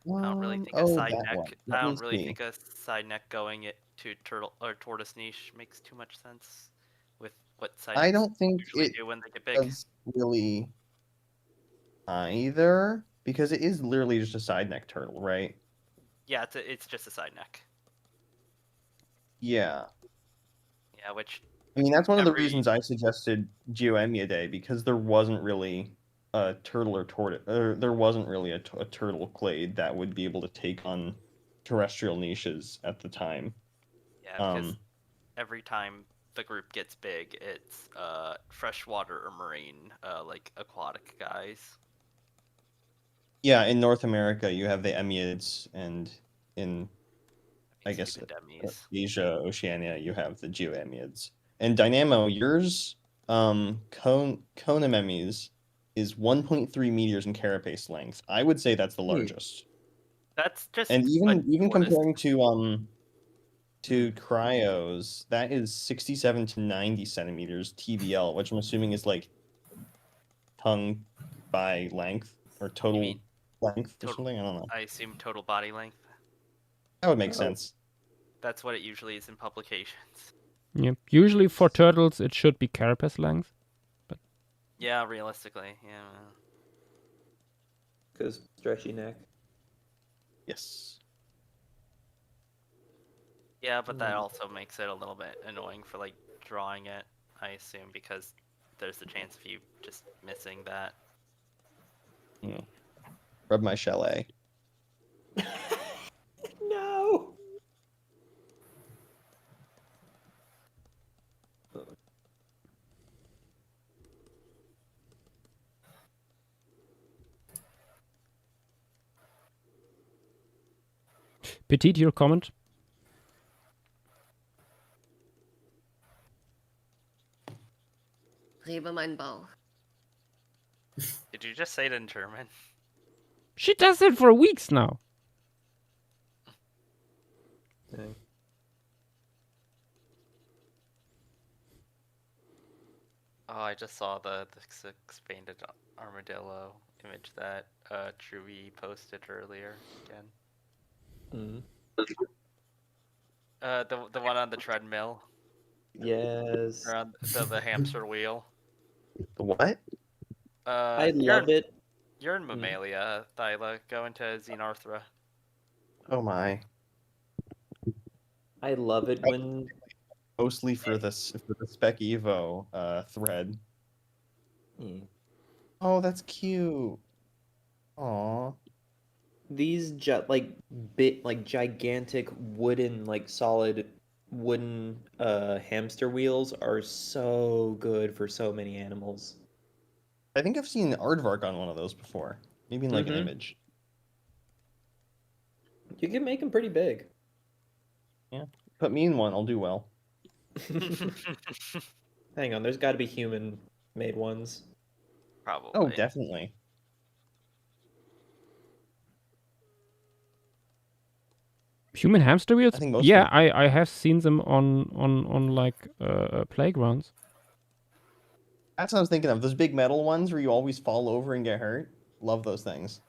[SPEAKER 3] I don't really think a side
[SPEAKER 15] that
[SPEAKER 3] neck.
[SPEAKER 15] one.
[SPEAKER 3] I
[SPEAKER 15] Let me
[SPEAKER 3] don't really
[SPEAKER 15] see.
[SPEAKER 3] think a side neck going it to turtle or tortoise niche makes too much sense with what side
[SPEAKER 15] I
[SPEAKER 3] necks
[SPEAKER 15] don't think
[SPEAKER 3] usually
[SPEAKER 15] it
[SPEAKER 3] do when they get big.
[SPEAKER 15] does really either, because it is literally just a side neck turtle, right?
[SPEAKER 3] Yeah, it's just a side neck.
[SPEAKER 15] Yeah.
[SPEAKER 3] Yeah, which
[SPEAKER 15] I mean, that's one of the
[SPEAKER 3] every-
[SPEAKER 15] reasons I suggested Geoemiidae, because there wasn't really a turtle or tortoise, or there wasn't really a turtle clade that would be able to take on terrestrial niches at the time.
[SPEAKER 3] Yeah, because every time the group gets big, it's freshwater or marine, like aquatic guys.
[SPEAKER 15] Yeah, in North America, you have the Emiids, and in, I guess,
[SPEAKER 3] Stupid dummies.
[SPEAKER 15] Asia, Oceania, you have the Geoemiids. And Dynamo, yours, Conememes, is 1.3 meters in carapace length. I would say that's the largest.
[SPEAKER 3] That's just
[SPEAKER 15] And even
[SPEAKER 3] tortoise.
[SPEAKER 15] comparing to Cryos, that is 67 to 90 centimeters TBL, which I'm assuming is like tongue by length or total
[SPEAKER 3] mean
[SPEAKER 15] length or
[SPEAKER 3] total-
[SPEAKER 15] something. I don't know.
[SPEAKER 3] I assume total body length.
[SPEAKER 15] That would make sense.
[SPEAKER 3] That's what it usually is in publications.
[SPEAKER 1] Yep. Usually for turtles, it should be carapace length. But
[SPEAKER 3] Yeah, realistically, yeah.
[SPEAKER 8] Because stretchy neck.
[SPEAKER 15] Yes.
[SPEAKER 3] Yeah, but that also makes it a little bit annoying for like drawing it, I assume, because there's a chance of you just missing that.
[SPEAKER 15] Yeah. Rub my chalet.
[SPEAKER 8] No.
[SPEAKER 1] Petit, your comment?
[SPEAKER 10] Rebe mein Bauch.
[SPEAKER 3] Did you just say it in German?
[SPEAKER 1] She does it for weeks now.
[SPEAKER 8] Dang.
[SPEAKER 3] Oh, I just saw the expanded armadillo image that Chewie posted earlier again. The one on the treadmill.
[SPEAKER 8] Yes.
[SPEAKER 3] Or on the hamster wheel.
[SPEAKER 15] The what?
[SPEAKER 8] I love it.
[SPEAKER 3] You're in Mammalia, Thyla. Go into Xenarthra.
[SPEAKER 15] Oh my.
[SPEAKER 8] I love it when
[SPEAKER 15] Mostly for the Spec Evo thread. Oh, that's cute. Aw.
[SPEAKER 8] these gigantic wooden, like solid wooden hamster wheels are so good for so many animals.
[SPEAKER 15] I think I've seen Aardvark on one of those before. Maybe in like an image.
[SPEAKER 8] You can make them pretty big.
[SPEAKER 15] Yeah. Put me in one, I'll do well.
[SPEAKER 8] Hang on, there's got to be human-made ones.
[SPEAKER 3] Probably.
[SPEAKER 15] Oh, definitely.
[SPEAKER 1] Human hamster wheels?
[SPEAKER 15] I think most
[SPEAKER 1] Yeah, I have seen them on like playgrounds.
[SPEAKER 15] That's what I was thinking of. Those big metal ones where you always fall over and get hurt. Love those things.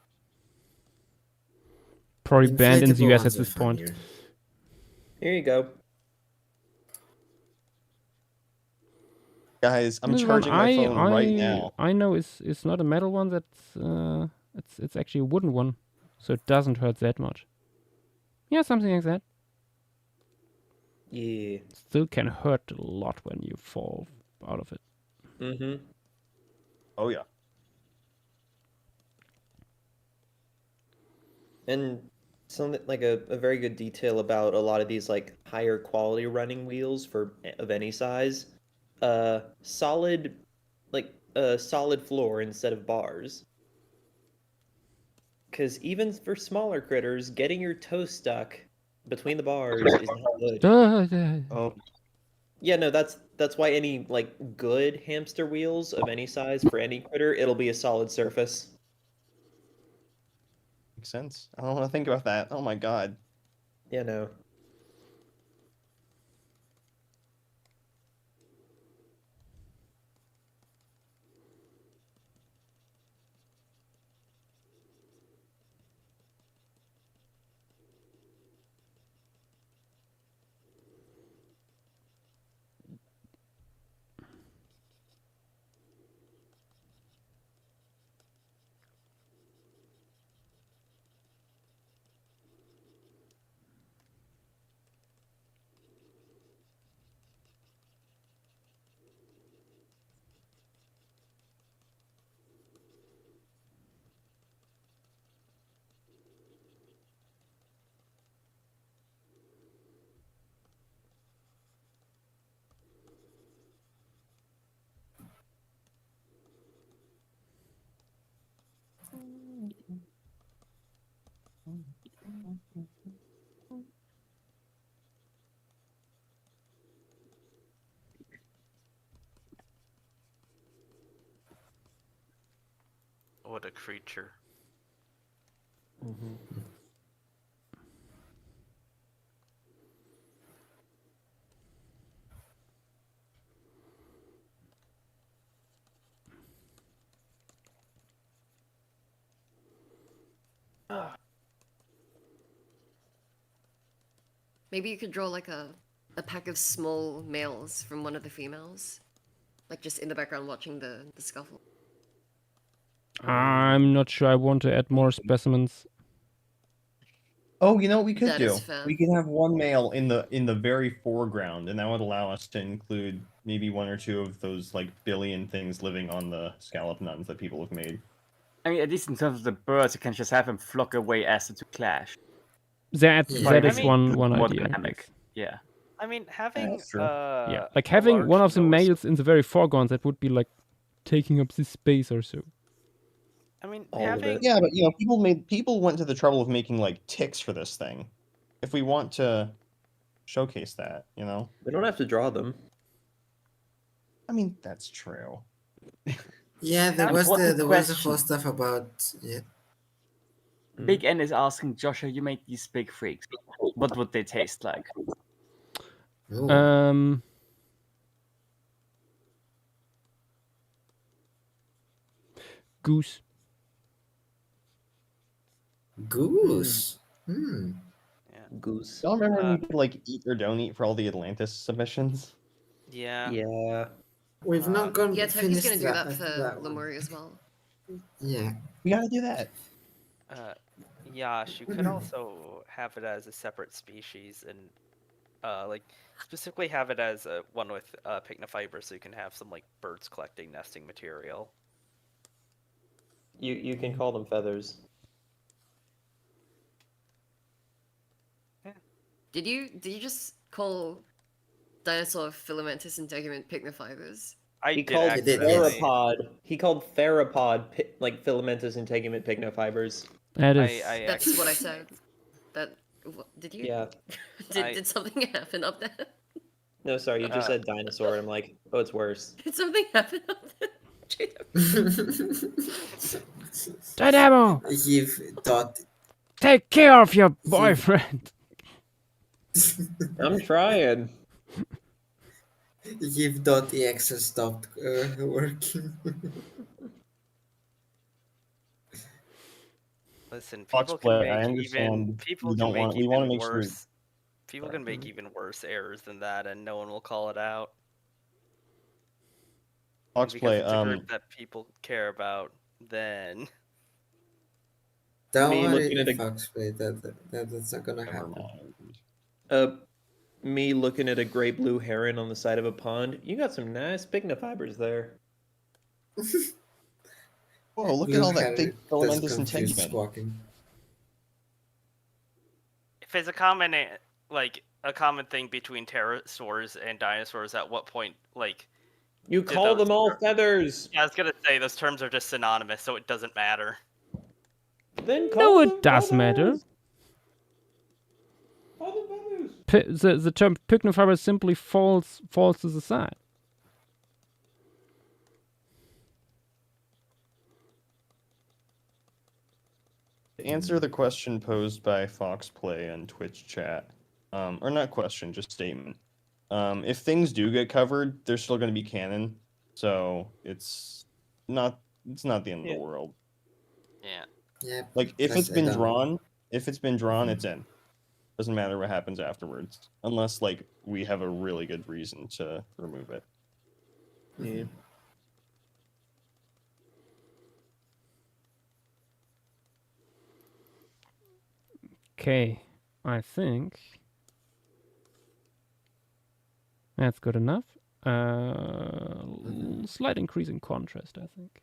[SPEAKER 1] Probably banned in the
[SPEAKER 5] Inflatable
[SPEAKER 1] US at
[SPEAKER 5] ones are
[SPEAKER 1] this point.
[SPEAKER 5] funnier.
[SPEAKER 8] Here you go.
[SPEAKER 15] Guys, I'm
[SPEAKER 1] This one
[SPEAKER 15] charging my phone right now.
[SPEAKER 1] I know it's not a metal one. That's it's actually a wooden one, so it doesn't hurt that much. Yeah, something like that.
[SPEAKER 8] Yeah.
[SPEAKER 1] Still can hurt a lot when you fall out of it.
[SPEAKER 8] Mm-hmm.
[SPEAKER 15] Oh yeah.
[SPEAKER 8] And something like a very good detail about a lot of these like higher quality running wheels of any size, solid floor instead of bars. Because even for smaller critters, getting your toe stuck between the bars is not good.
[SPEAKER 15] Oh.
[SPEAKER 8] Yeah, no, that's why any like good hamster wheels of any size for any critter, it'll be a solid surface.
[SPEAKER 15] Makes sense. I don't want to think about that. Oh my god.
[SPEAKER 8] Yeah, no.
[SPEAKER 3] What a creature.
[SPEAKER 10] Maybe you could draw like a pack of small males from one of the females, like just in the background watching the scuffle.
[SPEAKER 1] I'm not sure I want to add more specimens.
[SPEAKER 15] Oh, you know what we could
[SPEAKER 10] That
[SPEAKER 15] do?
[SPEAKER 10] is fair.
[SPEAKER 15] We could have one male in the very foreground, and that would allow us to include maybe one or two of those like billion things living on the scallop nuns that people have made.
[SPEAKER 9] I mean, at least in terms of the birds, you can just have them flock away as the two clash.
[SPEAKER 1] That
[SPEAKER 10] Yeah.
[SPEAKER 1] is one
[SPEAKER 9] More
[SPEAKER 1] idea.
[SPEAKER 9] dynamic.
[SPEAKER 1] Yes.
[SPEAKER 9] Yeah.
[SPEAKER 3] I mean, having
[SPEAKER 15] that's true.
[SPEAKER 1] Yeah, like
[SPEAKER 3] a
[SPEAKER 1] having one
[SPEAKER 3] large
[SPEAKER 1] of the
[SPEAKER 3] nose-
[SPEAKER 1] males in the very foreground, that would be like taking up this space or so.
[SPEAKER 3] I mean,
[SPEAKER 8] All of
[SPEAKER 3] having
[SPEAKER 8] it.
[SPEAKER 15] Yeah, but people went to the trouble of making like ticks for this thing. If we want to showcase that,
[SPEAKER 8] We don't have to draw them.
[SPEAKER 15] I mean that's true.
[SPEAKER 5] Yeah, there was
[SPEAKER 9] Important
[SPEAKER 5] the whole
[SPEAKER 9] question.
[SPEAKER 5] stuff about
[SPEAKER 9] Big N is asking Joshua, you made these big freaks. What would they taste like?
[SPEAKER 5] Ooh.
[SPEAKER 1] Goose.
[SPEAKER 5] Goose.
[SPEAKER 8] Goose.
[SPEAKER 15] Y'all remember when you could like eat or don't eat for all the Atlantis submissions?
[SPEAKER 3] yeah.
[SPEAKER 8] Yeah.
[SPEAKER 5] We've not gone
[SPEAKER 10] Yeah, Turkey's
[SPEAKER 5] finished
[SPEAKER 10] gonna do that for
[SPEAKER 5] that one.
[SPEAKER 10] Lemuria as well.
[SPEAKER 5] Yeah.
[SPEAKER 15] We gotta do that.
[SPEAKER 3] Yash, you could also have it as a separate species and like specifically have it as one with pycnofiber, so you can have some like birds collecting nesting material.
[SPEAKER 8] You can call them feathers.
[SPEAKER 10] Did you just call dinosaur filamentous integument pycnofibers?
[SPEAKER 8] He called theropod. He called theropod like filamentous integument pycnofibers.
[SPEAKER 1] That is.
[SPEAKER 10] That's what I said. Did you?
[SPEAKER 8] Yeah.
[SPEAKER 10] Did something happen up there?
[SPEAKER 8] No, sorry, you just said dinosaur. And I'm like, oh, it's worse.
[SPEAKER 10] Did something happen up there?
[SPEAKER 1] Dynamo!
[SPEAKER 5] You've thought.
[SPEAKER 1] Take care of your boyfriend.
[SPEAKER 8] I'm trying.
[SPEAKER 5] You've thought the Excel stopped working.
[SPEAKER 3] Listen,
[SPEAKER 15] Fox
[SPEAKER 3] people
[SPEAKER 15] play,
[SPEAKER 3] can
[SPEAKER 15] I
[SPEAKER 3] make
[SPEAKER 15] understand
[SPEAKER 3] people
[SPEAKER 15] we
[SPEAKER 3] can
[SPEAKER 15] don't
[SPEAKER 3] make
[SPEAKER 15] want- we wanna
[SPEAKER 3] even
[SPEAKER 15] make sure-
[SPEAKER 3] worse. People can make even worse errors than that, and no one will call it out.
[SPEAKER 15] Fox
[SPEAKER 3] Because
[SPEAKER 15] play,
[SPEAKER 3] it's a group that people care about. Then
[SPEAKER 5] Don't
[SPEAKER 8] Me
[SPEAKER 5] worry,
[SPEAKER 8] looking at a-
[SPEAKER 5] Foxplay. That's not gonna happen.
[SPEAKER 8] Me looking at a gray blue heron on the side of a pond. You got some nice pycnofibers there.
[SPEAKER 15] Whoa, look
[SPEAKER 5] Blue
[SPEAKER 15] at all that
[SPEAKER 5] heron
[SPEAKER 15] big
[SPEAKER 5] that's
[SPEAKER 15] filamentous
[SPEAKER 5] confused
[SPEAKER 15] integument.
[SPEAKER 5] squawking.
[SPEAKER 3] if it's a common thing between pterosaurs and dinosaurs, at what point
[SPEAKER 8] You
[SPEAKER 3] did
[SPEAKER 8] call
[SPEAKER 3] those
[SPEAKER 8] them all
[SPEAKER 3] ter-
[SPEAKER 8] feathers.
[SPEAKER 3] Yeah, I was gonna say those terms are just synonymous, so it doesn't matter.
[SPEAKER 8] Then
[SPEAKER 1] No,
[SPEAKER 8] call them
[SPEAKER 1] it does matter.
[SPEAKER 8] Call them feathers.
[SPEAKER 1] The term pycnofiber simply falls to the side.
[SPEAKER 15] To answer the question posed by Foxplay on Twitch chat, or not question, just statement. If things do get covered, they're still going to be canon, so it's not the end of the world.
[SPEAKER 3] Yeah.
[SPEAKER 5] Yeah.
[SPEAKER 15] Like if
[SPEAKER 5] plus
[SPEAKER 15] it's been
[SPEAKER 5] I don't-
[SPEAKER 15] drawn, it's in. Doesn't matter what happens afterwards, unless like we have a really good reason to remove it.
[SPEAKER 8] Yeah.
[SPEAKER 1] Okay, I think that's good enough. Slight increase in contrast, I think.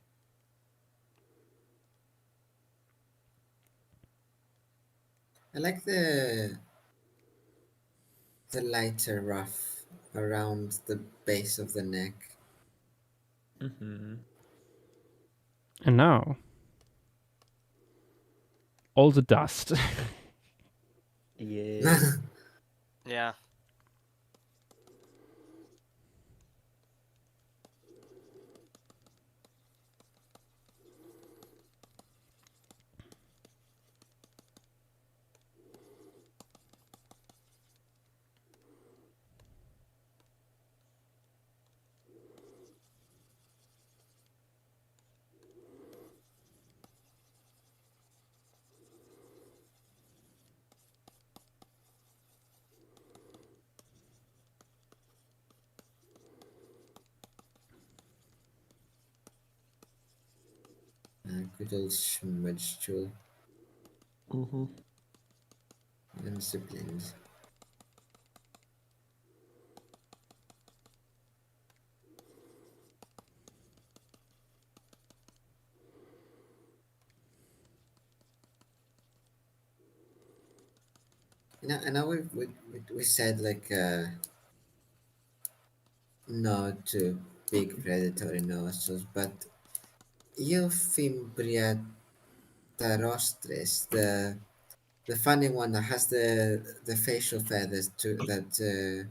[SPEAKER 5] I like the lighter ruff around the base of the neck.
[SPEAKER 8] Mm-hmm.
[SPEAKER 1] And now, all the dust.
[SPEAKER 8] Yeah.
[SPEAKER 3] Yeah.
[SPEAKER 5] Good old smudge tool.
[SPEAKER 8] Mm-hmm.
[SPEAKER 5] Undisciplined. I know we said like no to big predatory nostrils, but Euphimbria terrostris, the funny one that has the facial feathers that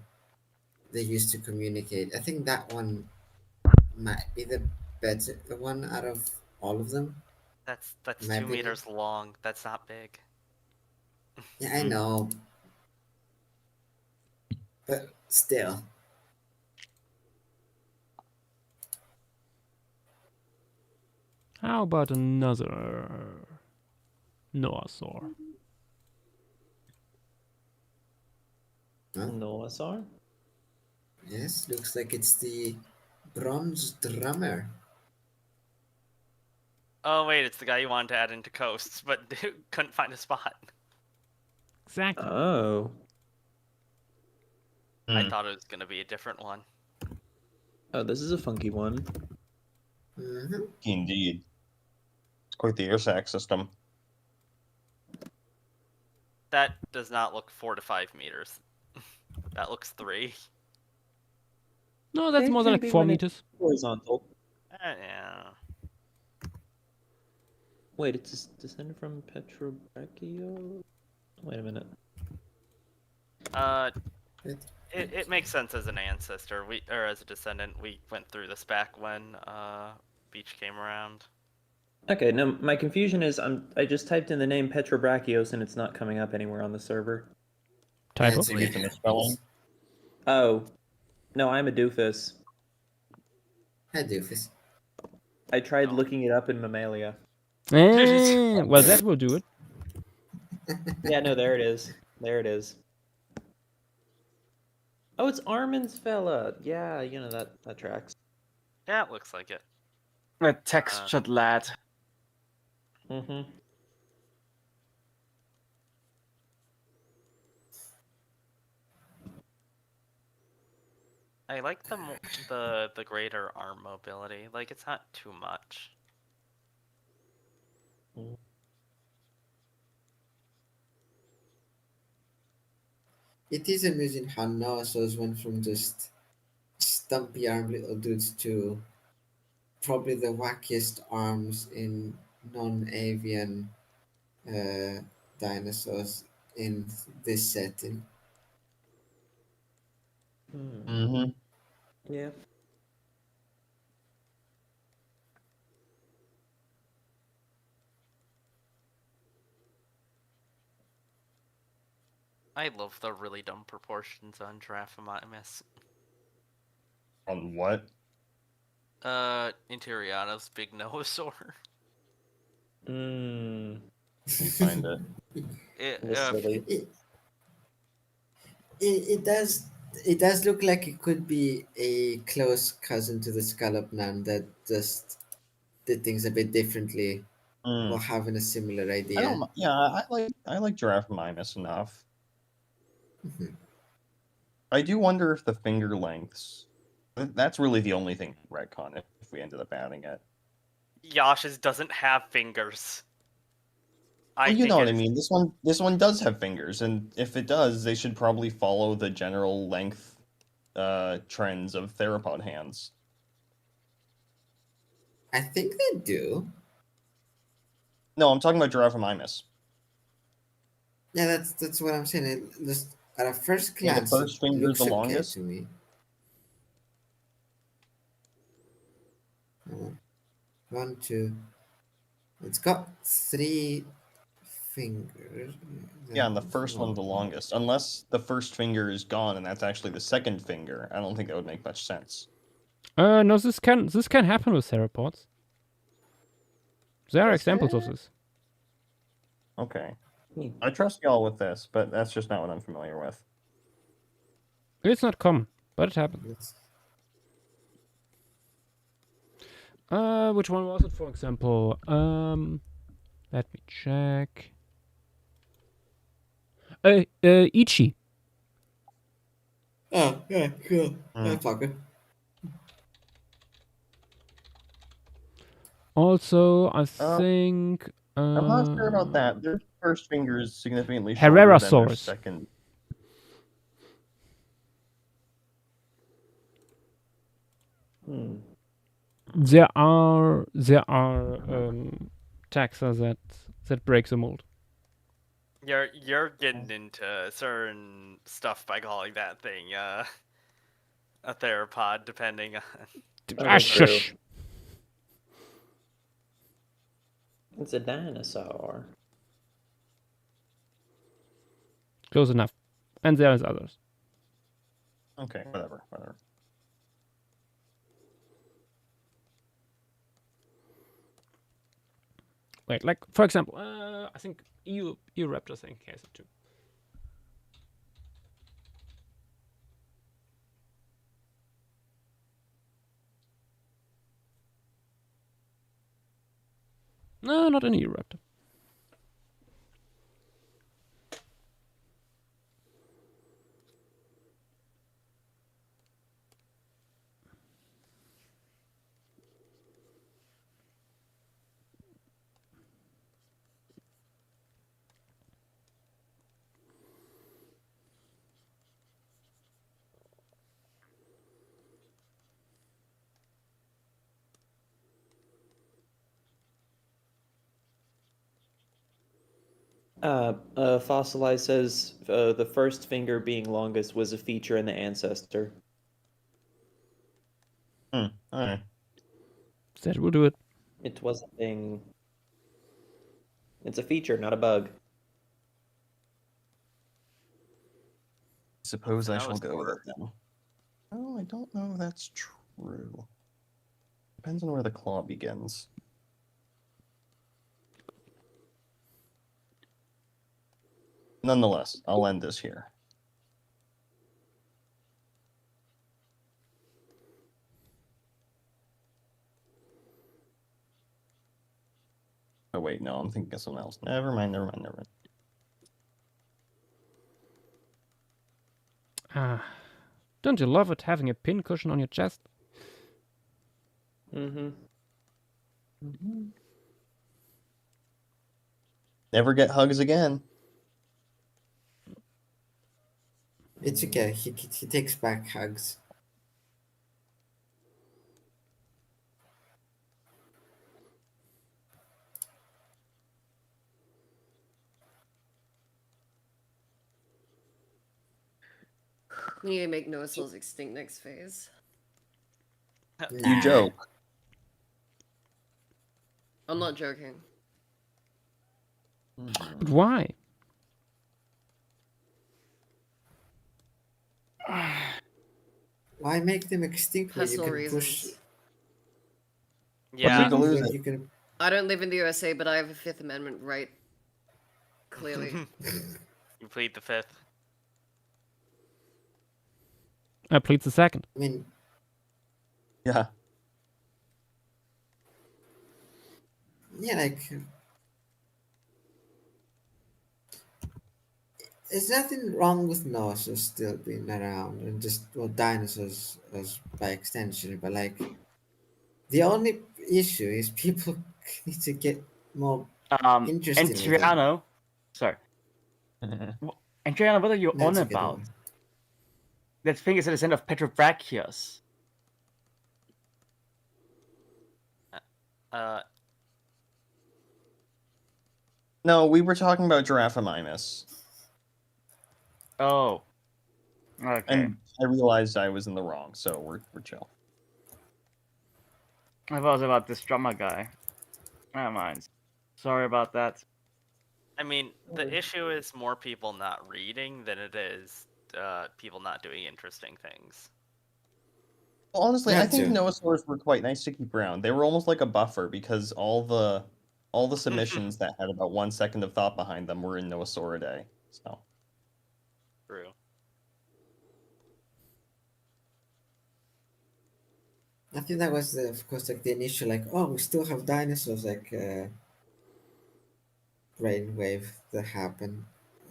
[SPEAKER 5] they use to communicate. I think that one might be the better one out of all of them.
[SPEAKER 3] That's
[SPEAKER 5] in my
[SPEAKER 3] 2
[SPEAKER 5] opinion.
[SPEAKER 3] meters long. That's not big.
[SPEAKER 5] Yeah, I know, but still.
[SPEAKER 1] How about another Noasaur?
[SPEAKER 5] Huh?
[SPEAKER 8] Noasaur?
[SPEAKER 5] Yes, looks like it's the bronze drummer.
[SPEAKER 3] Oh wait, it's the guy you wanted to add into coasts, but couldn't find a spot.
[SPEAKER 1] Exactly.
[SPEAKER 8] Oh.
[SPEAKER 3] I thought it was gonna be a different one.
[SPEAKER 8] Oh, this is a funky one.
[SPEAKER 5] Mm-hmm.
[SPEAKER 15] Indeed. It's quite the air sac system.
[SPEAKER 3] That does not look 4 to 5 meters. That looks 3.
[SPEAKER 1] No, that's more than like 4 meters.
[SPEAKER 8] Horizontal.
[SPEAKER 3] Yeah.
[SPEAKER 8] Wait, it's descended from Petrobrachio? Wait a minute.
[SPEAKER 3] It makes sense as an ancestor. Or as a descendant. We went through this back when Beach came around.
[SPEAKER 8] Okay, now my confusion is I just typed in the name Petrobrachios and it's not coming up anywhere on the server.
[SPEAKER 1] Typo?
[SPEAKER 15] Maybe it's a misspelling.
[SPEAKER 8] Oh. No, I'm a doofus.
[SPEAKER 5] Hi, doofus.
[SPEAKER 8] I tried looking it up in Mammalia.
[SPEAKER 1] Well, that will do it.
[SPEAKER 8] Yeah, no, there it is. There it is. Oh, it's Armin's fella. Yeah, you know, that tracks.
[SPEAKER 3] Yeah, it looks like it.
[SPEAKER 9] A textured lad.
[SPEAKER 8] Mm-hmm.
[SPEAKER 3] I like the greater arm mobility. Like, it's not too much.
[SPEAKER 5] It is amusing how Noasaurs went from just stumpy armed little dudes to probably the wackiest arms in non-avian dinosaurs in this setting.
[SPEAKER 15] Mm-hmm.
[SPEAKER 8] Yeah.
[SPEAKER 3] I love the really dumb proportions on Giraffomymus.
[SPEAKER 15] On what?
[SPEAKER 3] Interiana's big nosaur.
[SPEAKER 15] You find it.
[SPEAKER 5] It does look like it could be a close cousin to the Scallopnan that just did things a bit differently while having a similar idea.
[SPEAKER 15] I like Giraffomymus enough. I do wonder if the finger lengths. That's really the only thing retcon if we ended up adding it.
[SPEAKER 3] Yasha's doesn't have fingers.
[SPEAKER 15] Well, you know what I mean. This one does have fingers, and if it does, they should probably follow the general length trends of theropod hands.
[SPEAKER 5] I think they do.
[SPEAKER 15] No, I'm talking about Giraffomymus.
[SPEAKER 5] Yeah, that's what I'm saying. It just at a first
[SPEAKER 15] Yeah,
[SPEAKER 5] glance,
[SPEAKER 15] the first
[SPEAKER 5] it
[SPEAKER 15] finger's
[SPEAKER 5] looks
[SPEAKER 15] the
[SPEAKER 5] okay
[SPEAKER 15] longest.
[SPEAKER 5] to me. 1, 2. It's got 3 fingers.
[SPEAKER 15] Yeah, and the first one's the longest. Unless the first finger is gone and that's actually the second finger, I don't think that would make much sense.
[SPEAKER 1] No, this can happen with theropods. There are examples of this.
[SPEAKER 15] Okay. I trust y'all with this, but that's just not what I'm familiar with.
[SPEAKER 1] It's not common, but it happens. Which one was it, for example? Let me check. Ichi.
[SPEAKER 5] Oh, yeah, cool. Yeah, fucker.
[SPEAKER 1] Also, I think.
[SPEAKER 15] I'm not sure about that. Their first finger is significantly shorter than their
[SPEAKER 1] Herrerasaurus.
[SPEAKER 15] second.
[SPEAKER 1] There are taxa that break the mold.
[SPEAKER 3] You're getting into certain stuff by calling that thing a theropod, depending on.
[SPEAKER 1] Shush.
[SPEAKER 8] It's a dinosaur.
[SPEAKER 1] Close enough. And there's others.
[SPEAKER 15] Okay, whatever.
[SPEAKER 1] Wait, like for example, I think EU Raptor thing has it too. No, not an EU Raptor.
[SPEAKER 8] Fossilized says the first finger being longest was a feature in the ancestor.
[SPEAKER 15] Alright.
[SPEAKER 1] That will do it.
[SPEAKER 8] It was a thing. It's a feature, not a bug.
[SPEAKER 15] Suppose I
[SPEAKER 3] That
[SPEAKER 15] shall
[SPEAKER 3] was
[SPEAKER 15] go with it then. Oh, I don't know if that's true. Depends on where the claw begins. Nonetheless, I'll end this here. Oh wait, no, I'm thinking of something else. Never mind.
[SPEAKER 1] Don't you love it having a pin cushion on your chest?
[SPEAKER 15] Never get hugs again.
[SPEAKER 5] It's okay. He takes back hugs.
[SPEAKER 10] We need to make Noasil's extinct next phase.
[SPEAKER 15] You joke.
[SPEAKER 10] I'm not joking.
[SPEAKER 1] But why?
[SPEAKER 5] Why make them extinct where you
[SPEAKER 10] Personal
[SPEAKER 5] can push?
[SPEAKER 10] reasons.
[SPEAKER 3] Yeah.
[SPEAKER 5] You can.
[SPEAKER 10] I don't live in the USA, but I have a Fifth Amendment right. Clearly.
[SPEAKER 3] You plead the fifth.
[SPEAKER 1] I plead the second.
[SPEAKER 5] I mean,
[SPEAKER 15] Yeah.
[SPEAKER 5] yeah, like there's nothing wrong with dinosaurs still being around and just dinosaurs as by extension, but like the only issue is people need to get more interested
[SPEAKER 9] And
[SPEAKER 5] in them.
[SPEAKER 9] Triano, sorry. And Triano, what are you
[SPEAKER 5] No,
[SPEAKER 9] on
[SPEAKER 5] it's a good
[SPEAKER 9] about?
[SPEAKER 5] one.
[SPEAKER 9] That thing is at the end of Petrobrachius.
[SPEAKER 15] No, we were talking about Giraffamimus.
[SPEAKER 9] Oh. Okay.
[SPEAKER 15] And I realized I was in the wrong, so we're chill.
[SPEAKER 9] I thought it was about this drummer guy. Never mind. Sorry about that.
[SPEAKER 3] I mean, the issue is more people not reading than it is people not doing interesting things.
[SPEAKER 15] Well, honestly, I
[SPEAKER 5] That
[SPEAKER 15] think
[SPEAKER 5] too.
[SPEAKER 15] Noasaurs were quite nice to keep around. They were almost like a buffer because all the submissions that had about 1 second of thought behind them were in Noasauridae. So
[SPEAKER 3] True.
[SPEAKER 5] I think that was, of course, like the initial, like, oh, we still have dinosaurs, like, brainwave that happened.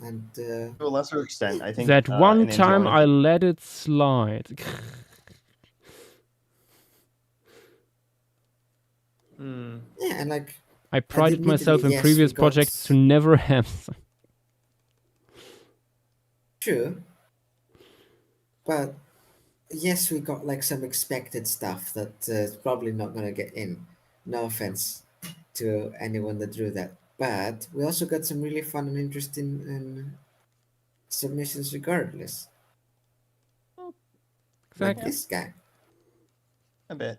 [SPEAKER 5] And
[SPEAKER 15] To a lesser extent, I think
[SPEAKER 1] That one
[SPEAKER 15] an
[SPEAKER 1] time
[SPEAKER 15] enjoyment.
[SPEAKER 1] I let it slide.
[SPEAKER 5] yeah, and like,
[SPEAKER 1] I prided myself in
[SPEAKER 5] yes, we
[SPEAKER 1] previous
[SPEAKER 5] got
[SPEAKER 1] projects to never have them.
[SPEAKER 5] true, but yes, we got like some expected stuff that is probably not gonna get in. No offense to anyone that drew that, but we also got some really fun and interesting submissions regardless. Like
[SPEAKER 1] Exactly.
[SPEAKER 5] this guy.
[SPEAKER 15] A bit.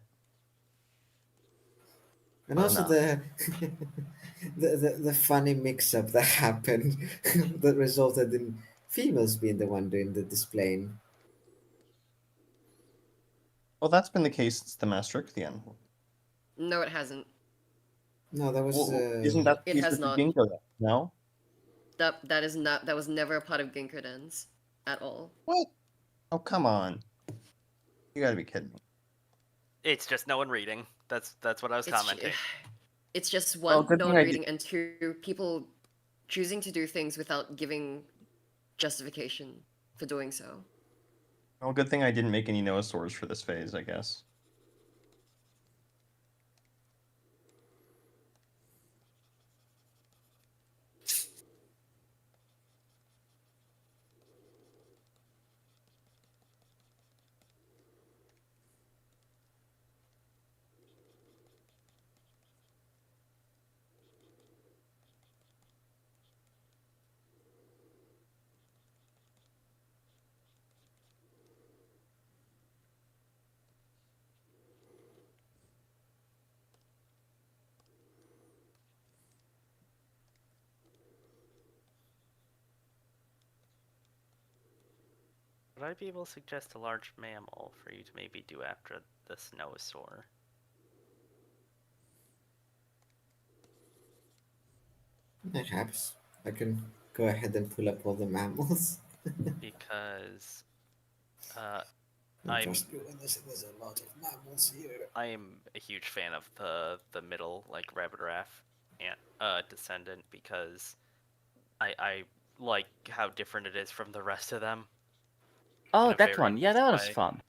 [SPEAKER 5] And
[SPEAKER 15] Or
[SPEAKER 5] also
[SPEAKER 15] not.
[SPEAKER 5] the funny mix up that happened that resulted in females being the one doing the displaying.
[SPEAKER 15] Well, that's been the case since the Maastrichtian.
[SPEAKER 10] No, it hasn't.
[SPEAKER 5] No, that was
[SPEAKER 15] Well, isn't that the
[SPEAKER 10] It
[SPEAKER 15] case
[SPEAKER 10] has
[SPEAKER 15] with the
[SPEAKER 10] not.
[SPEAKER 15] Ginkgo? Then? No.
[SPEAKER 10] That is not. That was never a part of Ginkgodens at all.
[SPEAKER 15] What? Oh, come on. You gotta be kidding me.
[SPEAKER 3] It's just no one reading. That's what I was commenting.
[SPEAKER 10] It's just
[SPEAKER 15] Well,
[SPEAKER 10] one,
[SPEAKER 15] good
[SPEAKER 10] no
[SPEAKER 15] thing
[SPEAKER 10] one
[SPEAKER 15] I
[SPEAKER 10] reading, and two, people choosing to do things without giving justification for doing so.
[SPEAKER 15] Well, good thing I didn't make any Noasaurs for this phase, I guess.
[SPEAKER 3] Would I be able to suggest a large mammal for you to maybe do after the Snowsaur?
[SPEAKER 5] Perhaps I can go ahead and pull up all the mammals.
[SPEAKER 3] Because
[SPEAKER 5] Trust me when there's a lot of mammals here.
[SPEAKER 3] I am a huge fan of the middle, like Rabbit and descendant, because I like how different it is from the rest of them.
[SPEAKER 2] Oh,
[SPEAKER 3] in a
[SPEAKER 2] that
[SPEAKER 3] very
[SPEAKER 2] one. Yeah,
[SPEAKER 3] nice
[SPEAKER 2] that was
[SPEAKER 3] way.
[SPEAKER 2] fun.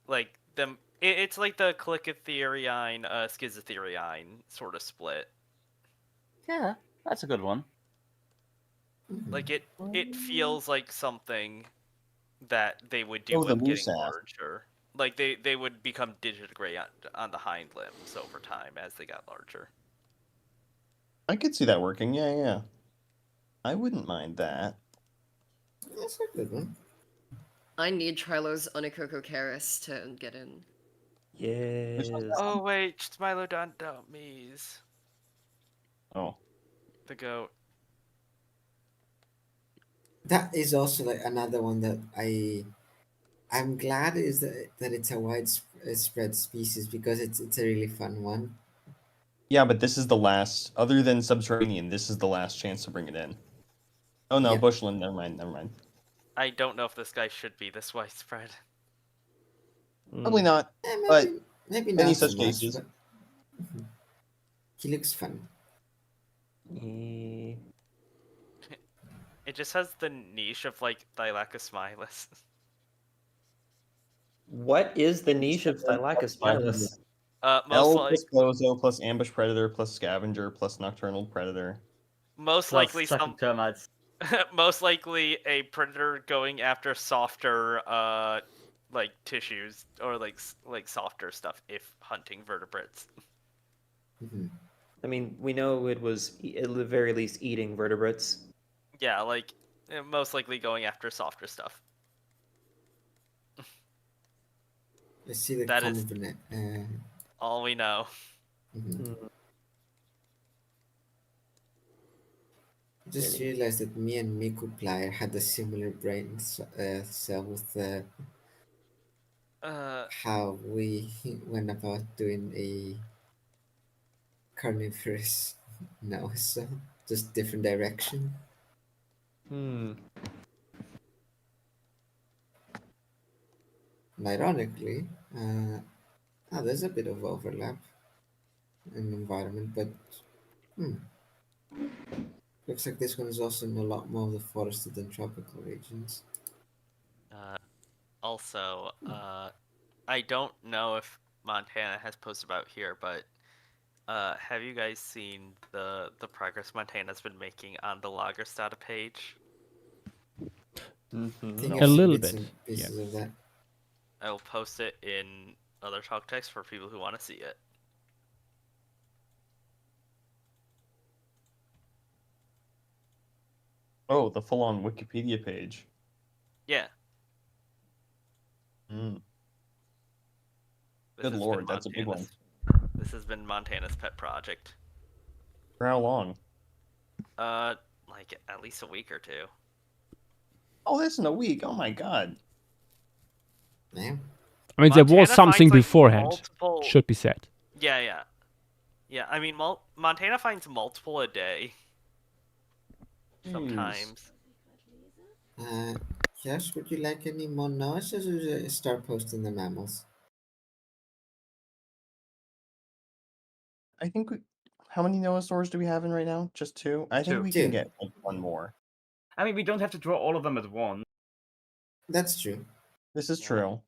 [SPEAKER 3] Like them, it's like the Clicotheriine, Schizotheriine sort of split.
[SPEAKER 2] Yeah, that's a good one.
[SPEAKER 3] Like it feels like something that they would do
[SPEAKER 15] Oh, the
[SPEAKER 3] with getting
[SPEAKER 15] moose ass.
[SPEAKER 3] larger. Like they would become digitigrade on the hind limbs over time as they got larger.
[SPEAKER 15] I could see that working. Yeah, yeah. I wouldn't mind that.
[SPEAKER 5] That's a good one.
[SPEAKER 10] I need Trilo's Onychococaris to get in.
[SPEAKER 8] Yes.
[SPEAKER 3] Oh wait, Smilodontomes.
[SPEAKER 15] Oh.
[SPEAKER 3] The goat.
[SPEAKER 5] That is also like another one that I'm glad is that it's a widespread species because it's a really fun one.
[SPEAKER 15] Yeah, but this is the last, other than Subterranean, this is the last chance to bring it in. Oh no,
[SPEAKER 5] Yeah.
[SPEAKER 15] Bushland, never mind, never mind.
[SPEAKER 3] I don't know if this guy should be this widespread.
[SPEAKER 15] Probably not,
[SPEAKER 5] maybe,
[SPEAKER 15] but
[SPEAKER 5] maybe
[SPEAKER 15] many
[SPEAKER 5] not so
[SPEAKER 15] such
[SPEAKER 5] much,
[SPEAKER 15] cases.
[SPEAKER 5] but he looks fun.
[SPEAKER 8] Yeah.
[SPEAKER 3] It just has the niche of like Thylacosmilus.
[SPEAKER 8] What is the niche of Thylacospilus?
[SPEAKER 3] Most
[SPEAKER 15] L
[SPEAKER 3] like
[SPEAKER 15] plus Bozo plus Ambush Predator plus Scavenger plus Nocturnal Predator.
[SPEAKER 3] most
[SPEAKER 2] Plus
[SPEAKER 3] likely
[SPEAKER 2] sucking termites.
[SPEAKER 3] most likely a predator going after softer like tissues or like softer stuff if hunting vertebrates.
[SPEAKER 8] I mean, we know it was at the very least eating vertebrates.
[SPEAKER 3] Yeah, like most likely going after softer stuff.
[SPEAKER 5] Let's see the
[SPEAKER 3] That
[SPEAKER 5] common
[SPEAKER 3] is
[SPEAKER 5] vernac-
[SPEAKER 3] all we know.
[SPEAKER 5] I just realized that me and Miku Plier had a similar brain cell with how we went about doing a carnivorous no, so just different direction. And ironically, Ah, there's a bit of overlap in environment, but looks like this one is also in a lot more of the forested and tropical regions.
[SPEAKER 3] Also, I don't know if Montana has posted about here, but have you guys seen the progress Montana's been making on the Lagerstadt page?
[SPEAKER 5] I think
[SPEAKER 1] A
[SPEAKER 5] I've seen
[SPEAKER 1] little
[SPEAKER 5] bits
[SPEAKER 1] bit,
[SPEAKER 5] and pieces of that.
[SPEAKER 3] I will post it in other talk text for people who want to see it.
[SPEAKER 15] Oh, the full-on Wikipedia page.
[SPEAKER 3] Yeah.
[SPEAKER 15] Mm.
[SPEAKER 3] This
[SPEAKER 15] Good
[SPEAKER 3] has
[SPEAKER 15] lord,
[SPEAKER 3] been
[SPEAKER 15] that's a big one.
[SPEAKER 3] This has been Montana's pet project.
[SPEAKER 15] For how long?
[SPEAKER 3] Like at least a week or two.
[SPEAKER 15] Oh, this in a week. Oh my god.
[SPEAKER 5] Man.
[SPEAKER 1] I mean, there was
[SPEAKER 3] Montana
[SPEAKER 1] something
[SPEAKER 3] finds, like,
[SPEAKER 1] beforehand.
[SPEAKER 3] multiple-
[SPEAKER 1] Should be said.
[SPEAKER 3] Yeah. I mean, Montana finds multiple a day. Sometimes.
[SPEAKER 5] Josh, would you like any more noise, or should I start posting the mammals?
[SPEAKER 15] I think how many Noahsaurs do we have in right now? Just 2? I think
[SPEAKER 2] 2.
[SPEAKER 15] we
[SPEAKER 5] 2.
[SPEAKER 15] can get like 1 more.
[SPEAKER 2] I mean, we don't have to draw all of them at once.
[SPEAKER 5] That's true.
[SPEAKER 15] This is true.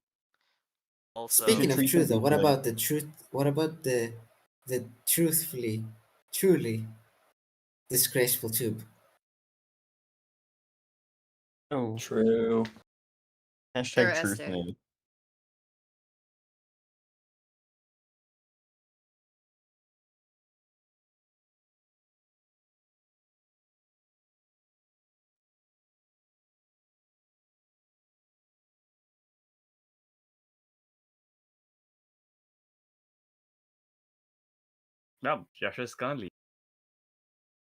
[SPEAKER 3] Also,
[SPEAKER 5] Speaking of
[SPEAKER 15] treat
[SPEAKER 5] true,
[SPEAKER 15] them
[SPEAKER 5] though, what
[SPEAKER 15] equally.
[SPEAKER 5] about the truth? What about the truly disgraceful tube?
[SPEAKER 15] Oh.
[SPEAKER 12] True.
[SPEAKER 15] Hashtag
[SPEAKER 10] Or
[SPEAKER 15] truth
[SPEAKER 10] Esther.
[SPEAKER 15] me.
[SPEAKER 2] No, Joshua's gonna leave.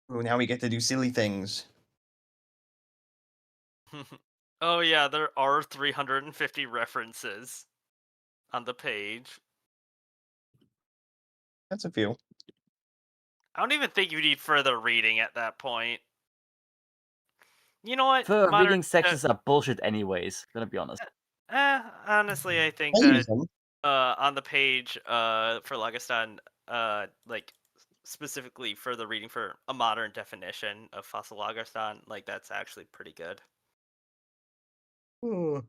[SPEAKER 15] Oh, now we get to do silly things.
[SPEAKER 3] oh yeah, there are 350 references on the page.
[SPEAKER 15] That's a few.
[SPEAKER 3] I don't even think you need further reading at that point. You know what?
[SPEAKER 2] The reading sections are bullshit anyways, gonna be honest.
[SPEAKER 3] Honestly, I think
[SPEAKER 15] I use
[SPEAKER 3] that
[SPEAKER 15] them.
[SPEAKER 3] on the page for Lagestan, like specifically for the reading for a modern definition of fossil Lagestan, like that's actually pretty good.
[SPEAKER 15] Oh.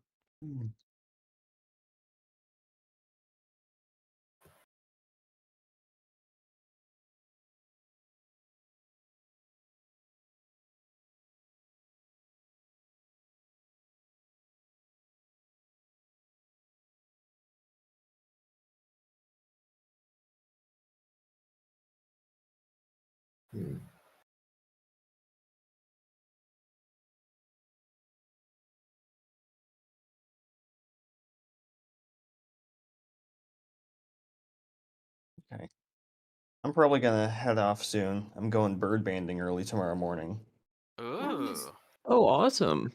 [SPEAKER 15] Okay. I'm probably gonna head off soon. I'm going bird banding early tomorrow morning.
[SPEAKER 3] Ooh.
[SPEAKER 16] Oh, awesome.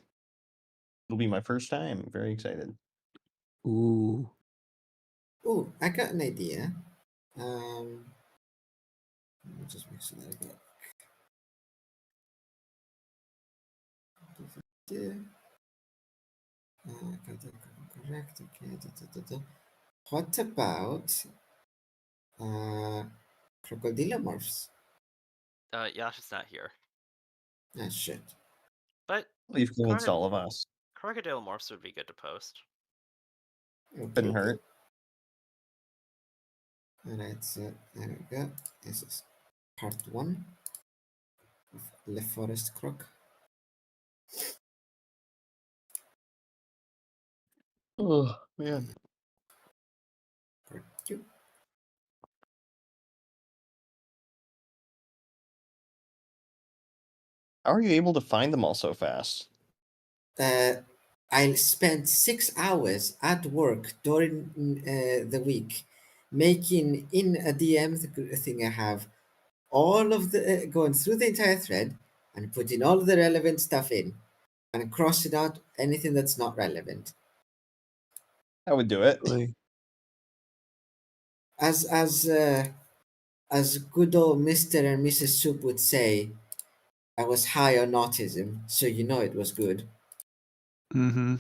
[SPEAKER 15] It'll be my first time. Very excited.
[SPEAKER 16] Ooh.
[SPEAKER 5] Oh, I got an idea. Let me just make sure that I got. Got that correct. Okay. What about crocodilomorphs?
[SPEAKER 3] Yash is not here.
[SPEAKER 5] Ah, shit.
[SPEAKER 3] But
[SPEAKER 15] Well, you've convinced all of us.
[SPEAKER 3] Crocodile morphs would be good to post.
[SPEAKER 15] Couldn't hurt.
[SPEAKER 5] Alright, so there we go. This is part 1 of Le Forest Croc.
[SPEAKER 15] Oh, man.
[SPEAKER 5] Part 2.
[SPEAKER 15] How are you able to find them all so fast?
[SPEAKER 5] I spent 6 hours at work during the week making in a DM thing I have all of the going through the entire thread and putting all of the relevant stuff in and crossing out anything that's not relevant.
[SPEAKER 15] I would do it.
[SPEAKER 5] As good old Mr. and Mrs. Soup would say, I was high on autism, so you know it was good.
[SPEAKER 16] Mm-hmm.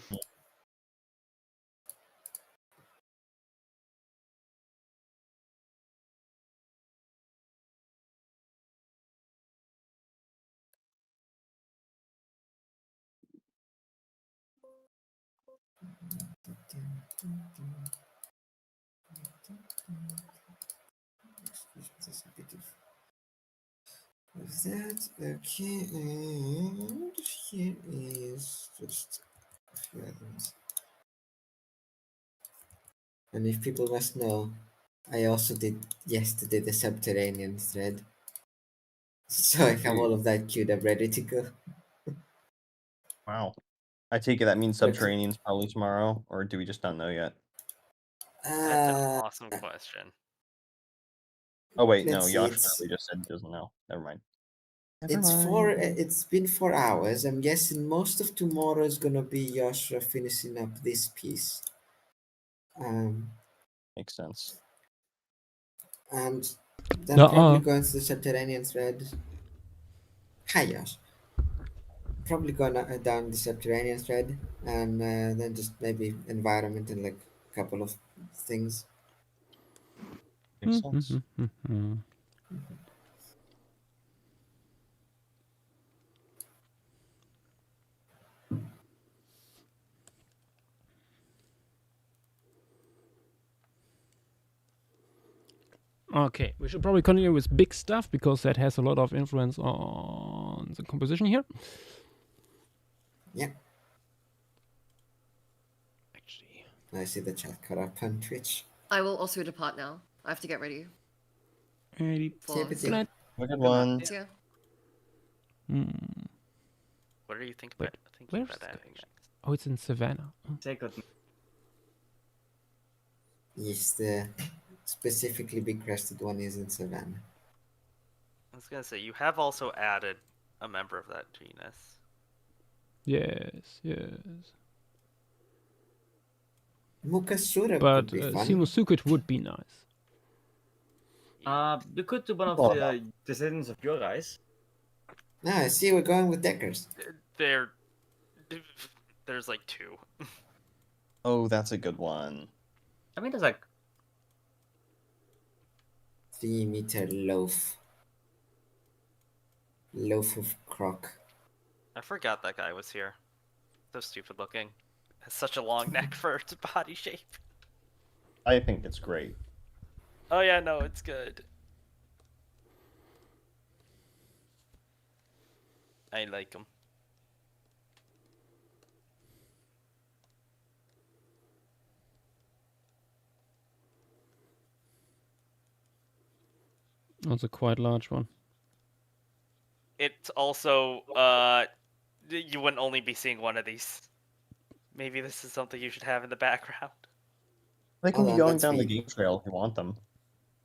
[SPEAKER 5] Just a bit of that. Okay, and here is just a few items. And if people must know, I also did yesterday the subterranean thread. So I have all of that queued up ready to go.
[SPEAKER 15] Wow. I take it that means
[SPEAKER 5] But-
[SPEAKER 15] Subterranean's probably tomorrow, or do we just not know yet?
[SPEAKER 3] That's an awesome question.
[SPEAKER 15] Oh wait, no,
[SPEAKER 5] let's see,
[SPEAKER 15] Josh
[SPEAKER 5] it's-
[SPEAKER 15] literally just said he doesn't know. Never mind.
[SPEAKER 5] It's been 4 hours. I'm guessing most of tomorrow is gonna be Joshua finishing up this piece.
[SPEAKER 15] Makes sense.
[SPEAKER 5] And then probably
[SPEAKER 1] Nuh-uh.
[SPEAKER 5] going to the subterranean thread. Hi Josh. Probably going down the subterranean thread, and then just maybe environment and like a couple of things.
[SPEAKER 15] Makes sense.
[SPEAKER 1] Okay, we should probably continue with big stuff because that has a lot of influence on the composition here.
[SPEAKER 5] Yeah. Actually, I see the chat caught up on Twitch.
[SPEAKER 10] I will also depart now. I have to get ready.
[SPEAKER 5] See
[SPEAKER 10] For
[SPEAKER 5] you.
[SPEAKER 15] Have a good one.
[SPEAKER 10] See ya.
[SPEAKER 3] What do you think
[SPEAKER 1] Wait,
[SPEAKER 3] about thinking
[SPEAKER 1] where's
[SPEAKER 3] about adding next?
[SPEAKER 1] Oh, it's in Savannah.
[SPEAKER 2] Say good.
[SPEAKER 5] Yes, the specifically big crested one is in Savannah.
[SPEAKER 3] I was gonna say you have also added a member of that genus.
[SPEAKER 1] Yes, yes.
[SPEAKER 5] Mukasura
[SPEAKER 1] But
[SPEAKER 5] could be fun.
[SPEAKER 1] Simusukut would be nice.
[SPEAKER 2] You could do one of
[SPEAKER 1] Oh.
[SPEAKER 2] the descendants of your eyes.
[SPEAKER 5] No, I see we're going with Deckers.
[SPEAKER 3] There's like 2.
[SPEAKER 15] Oh, that's a good one.
[SPEAKER 2] I mean, there's like
[SPEAKER 5] 3-meter loaf. Loaf of croc.
[SPEAKER 3] I forgot that guy was here. So stupid looking. Has such a long neck for its body shape.
[SPEAKER 15] I think it's great.
[SPEAKER 3] Oh yeah, no, it's good. I like him.
[SPEAKER 1] That's a quite large one.
[SPEAKER 3] It's also you wouldn't only be seeing one of these. Maybe this is something you should have in the background.
[SPEAKER 15] They can
[SPEAKER 5] Hold
[SPEAKER 15] be
[SPEAKER 5] on,
[SPEAKER 15] going
[SPEAKER 5] let's
[SPEAKER 15] down the
[SPEAKER 5] read.
[SPEAKER 15] game trail if you want them,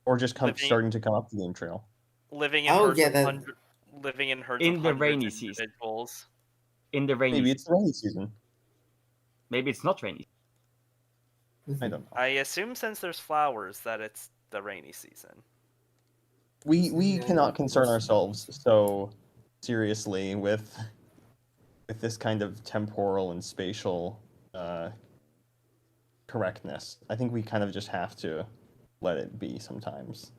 [SPEAKER 15] or just starting to come up the game trail.
[SPEAKER 3] Living in
[SPEAKER 5] Oh,
[SPEAKER 3] herds
[SPEAKER 5] yeah,
[SPEAKER 3] of
[SPEAKER 5] that-
[SPEAKER 3] hundred, living in herds
[SPEAKER 2] In
[SPEAKER 3] of
[SPEAKER 2] the
[SPEAKER 3] hundreds
[SPEAKER 2] rainy
[SPEAKER 3] of
[SPEAKER 2] season.
[SPEAKER 3] individuals.
[SPEAKER 2] in the rainy.
[SPEAKER 15] Maybe it's the rainy season.
[SPEAKER 2] Maybe it's not rainy.
[SPEAKER 15] I don't know.
[SPEAKER 3] I assume since there's flowers that it's the rainy season.
[SPEAKER 15] We cannot concern ourselves so seriously with this kind of temporal and spatial correctness. I think we kind of just have to let it be sometimes.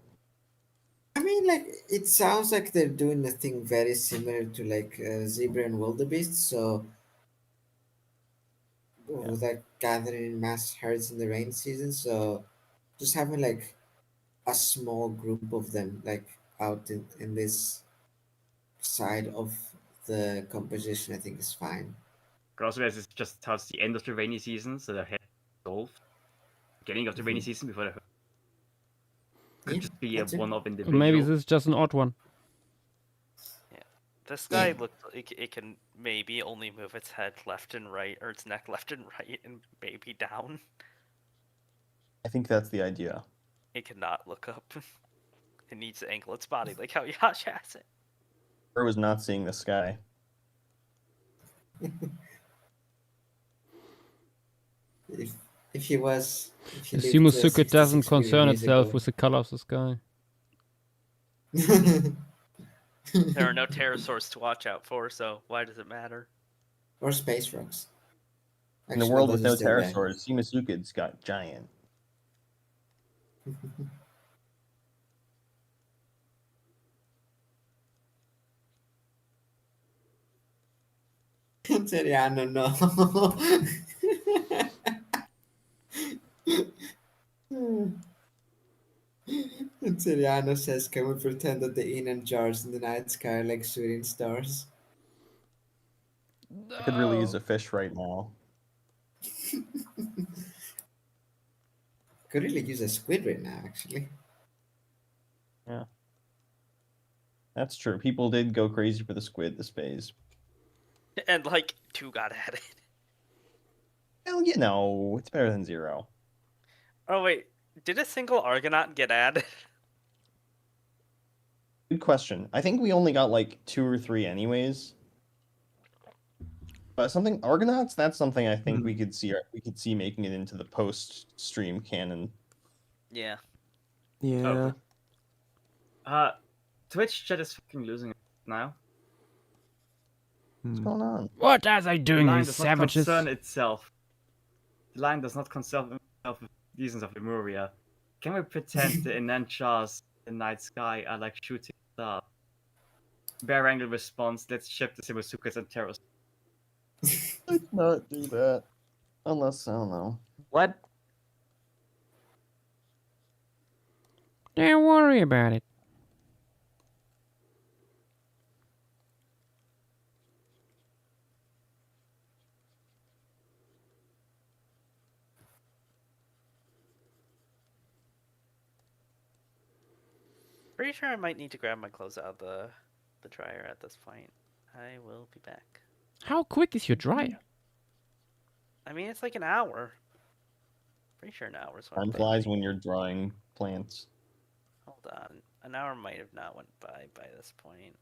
[SPEAKER 5] I mean, like, it sounds like they're doing a thing very similar to like zebra and wildebeest. So, with like gathering in mass herds in the rain season. So, just having like a small group of them, like out in this side of the composition, I think is fine.
[SPEAKER 2] Also, as it's just towards the end of the rainy season, so the head solved. Beginning of the rainy season before the herd. Could
[SPEAKER 5] Yeah,
[SPEAKER 2] just be a
[SPEAKER 5] that's it.
[SPEAKER 2] one-off
[SPEAKER 1] Or
[SPEAKER 2] individual.
[SPEAKER 1] maybe this is just an odd one.
[SPEAKER 3] This guy looks like it can maybe only move its head left and right, or its neck left and right, and maybe down.
[SPEAKER 15] I think that's the idea.
[SPEAKER 3] It cannot look up. It needs to angle its body like how Yash has it.
[SPEAKER 15] Or was not seeing the sky.
[SPEAKER 5] If he was, if he
[SPEAKER 1] The
[SPEAKER 5] lived,
[SPEAKER 1] Simusukut
[SPEAKER 5] 66
[SPEAKER 1] doesn't concern
[SPEAKER 5] million years
[SPEAKER 1] itself
[SPEAKER 5] ago.
[SPEAKER 1] with the color of the sky.
[SPEAKER 3] There are no pterosaurs to watch out for, so why does it matter?
[SPEAKER 5] Or space rocks.
[SPEAKER 15] In the
[SPEAKER 5] Actually,
[SPEAKER 15] world
[SPEAKER 5] those
[SPEAKER 15] with
[SPEAKER 5] are
[SPEAKER 15] no
[SPEAKER 5] still there.
[SPEAKER 15] pterosaurs, Simusukid's got giant.
[SPEAKER 5] Seriano, no. Siriano says, "Can we pretend that the Enon jars in the night sky are like shooting stars?"
[SPEAKER 15] I could really use a fish right now.
[SPEAKER 5] Could really use a squid right now, actually.
[SPEAKER 15] Yeah. That's true. People did go crazy for the squid this phase.
[SPEAKER 3] And like 2 got added.
[SPEAKER 15] Well, you know, it's better than 0.
[SPEAKER 3] Oh wait, did a single Argonaut get added?
[SPEAKER 15] Good question. I think we only got like 2 or 3 anyways. But something Argonauts, that's something I think we could see making it into the post-stream canon.
[SPEAKER 3] Yeah.
[SPEAKER 16] Yeah.
[SPEAKER 2] Twitch chat is fucking losing it now.
[SPEAKER 15] What's going on?
[SPEAKER 1] What are they
[SPEAKER 2] The
[SPEAKER 1] doing,
[SPEAKER 2] line
[SPEAKER 1] these
[SPEAKER 2] does not
[SPEAKER 1] savages?
[SPEAKER 2] concern itself. The line does not concern itself with the reasons of Lemuria. Can we pretend the Enanchas in night sky are like shooting stars? Bear Angle responds, let's ship the Simusukas and Terrors.
[SPEAKER 15] Let's not do that. Unless, I don't know.
[SPEAKER 16] What?
[SPEAKER 1] Don't worry about it.
[SPEAKER 3] Pretty sure I might need to grab my clothes out of the dryer at this point. I will be back.
[SPEAKER 1] How quick is your dryer?
[SPEAKER 3] I mean, it's like an hour. Pretty sure an hour is what
[SPEAKER 15] Time flies when you're drawing plants.
[SPEAKER 3] Hold on. An hour might have not went by this point.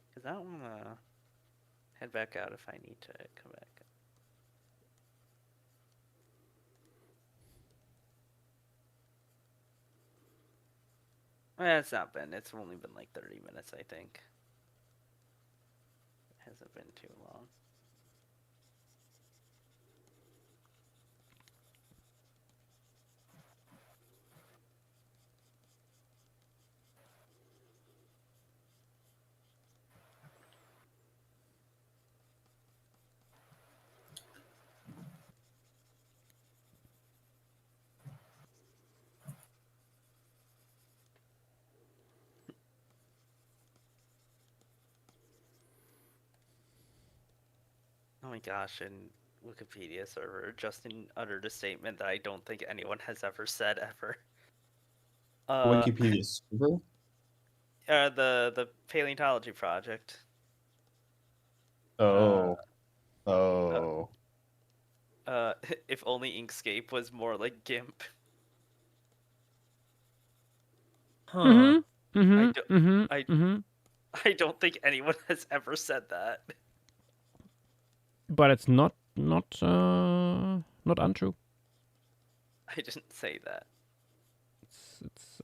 [SPEAKER 3] Because I don't want to head back out if I need to come back. It's not been. It's only been like 30 minutes, I think. It hasn't been too long. Oh my gosh, and Wikipedia server just uttered a statement that I don't think anyone has ever said ever.
[SPEAKER 15] Wikipedia server?
[SPEAKER 3] The paleontology project.
[SPEAKER 15] Oh.
[SPEAKER 3] If only Inkscape was more like GIMP.
[SPEAKER 1] Huh.
[SPEAKER 3] I don't think anyone has ever said that.
[SPEAKER 1] But it's not untrue.
[SPEAKER 3] I didn't say that.
[SPEAKER 1] It's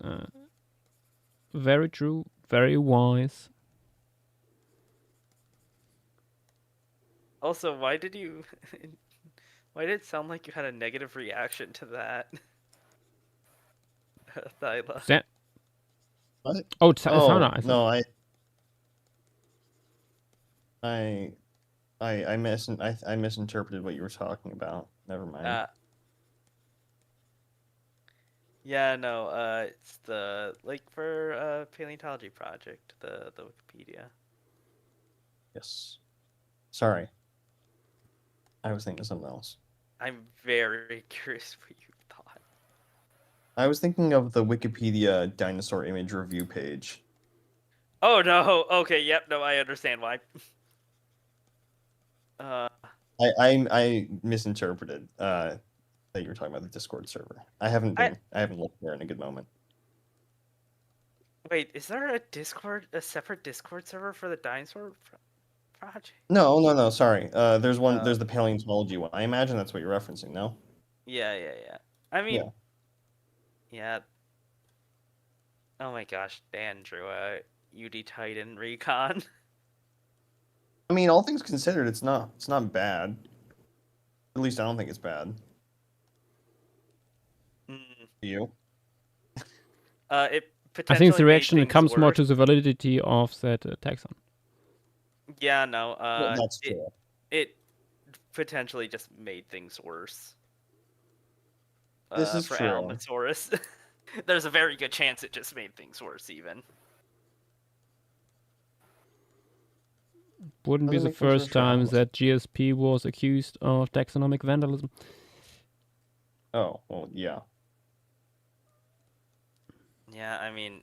[SPEAKER 1] very true, very wise.
[SPEAKER 3] Also, why did it sound like you had a negative reaction to that? Thyla.
[SPEAKER 15] What?
[SPEAKER 1] Oh, Sana.
[SPEAKER 15] No, I misinterpreted what you were talking about. Never mind.
[SPEAKER 3] Yeah, no, it's the for paleontology project, the Wikipedia.
[SPEAKER 15] Yes. Sorry. I was thinking of something else.
[SPEAKER 3] I'm very curious what you thought.
[SPEAKER 15] I was thinking of the Wikipedia dinosaur image review page.
[SPEAKER 3] Oh no. Okay. Yep. No, I understand why.
[SPEAKER 15] I misinterpreted that you were talking about the Discord server. I haven't looked there in a good moment.
[SPEAKER 3] Wait, is there a separate Discord server for the dinosaur project?
[SPEAKER 15] No. Sorry. There's one. There's the paleontology one. I imagine that's what you're referencing. No.
[SPEAKER 3] Yeah. I mean, yeah. Oh my gosh, Dan drew a UD Titan recon.
[SPEAKER 15] I mean, all things considered, it's not bad. At least I don't think it's bad. You?
[SPEAKER 3] It
[SPEAKER 1] I think the
[SPEAKER 3] potentially made
[SPEAKER 1] reaction
[SPEAKER 3] things
[SPEAKER 1] comes more
[SPEAKER 3] worse.
[SPEAKER 1] to the validity of that taxon.
[SPEAKER 3] Yeah, no.
[SPEAKER 15] That's true.
[SPEAKER 3] potentially just made things worse.
[SPEAKER 15] This is
[SPEAKER 3] for
[SPEAKER 15] true.
[SPEAKER 3] Allosaurus. There's a very good chance it just made things worse, even.
[SPEAKER 1] Wouldn't be
[SPEAKER 15] Doesn't
[SPEAKER 1] the
[SPEAKER 15] make things worse
[SPEAKER 1] first
[SPEAKER 15] for
[SPEAKER 1] time
[SPEAKER 15] animals.
[SPEAKER 1] that GSP was accused of taxonomic vandalism.
[SPEAKER 15] Oh, well, yeah.
[SPEAKER 3] Yeah, I mean,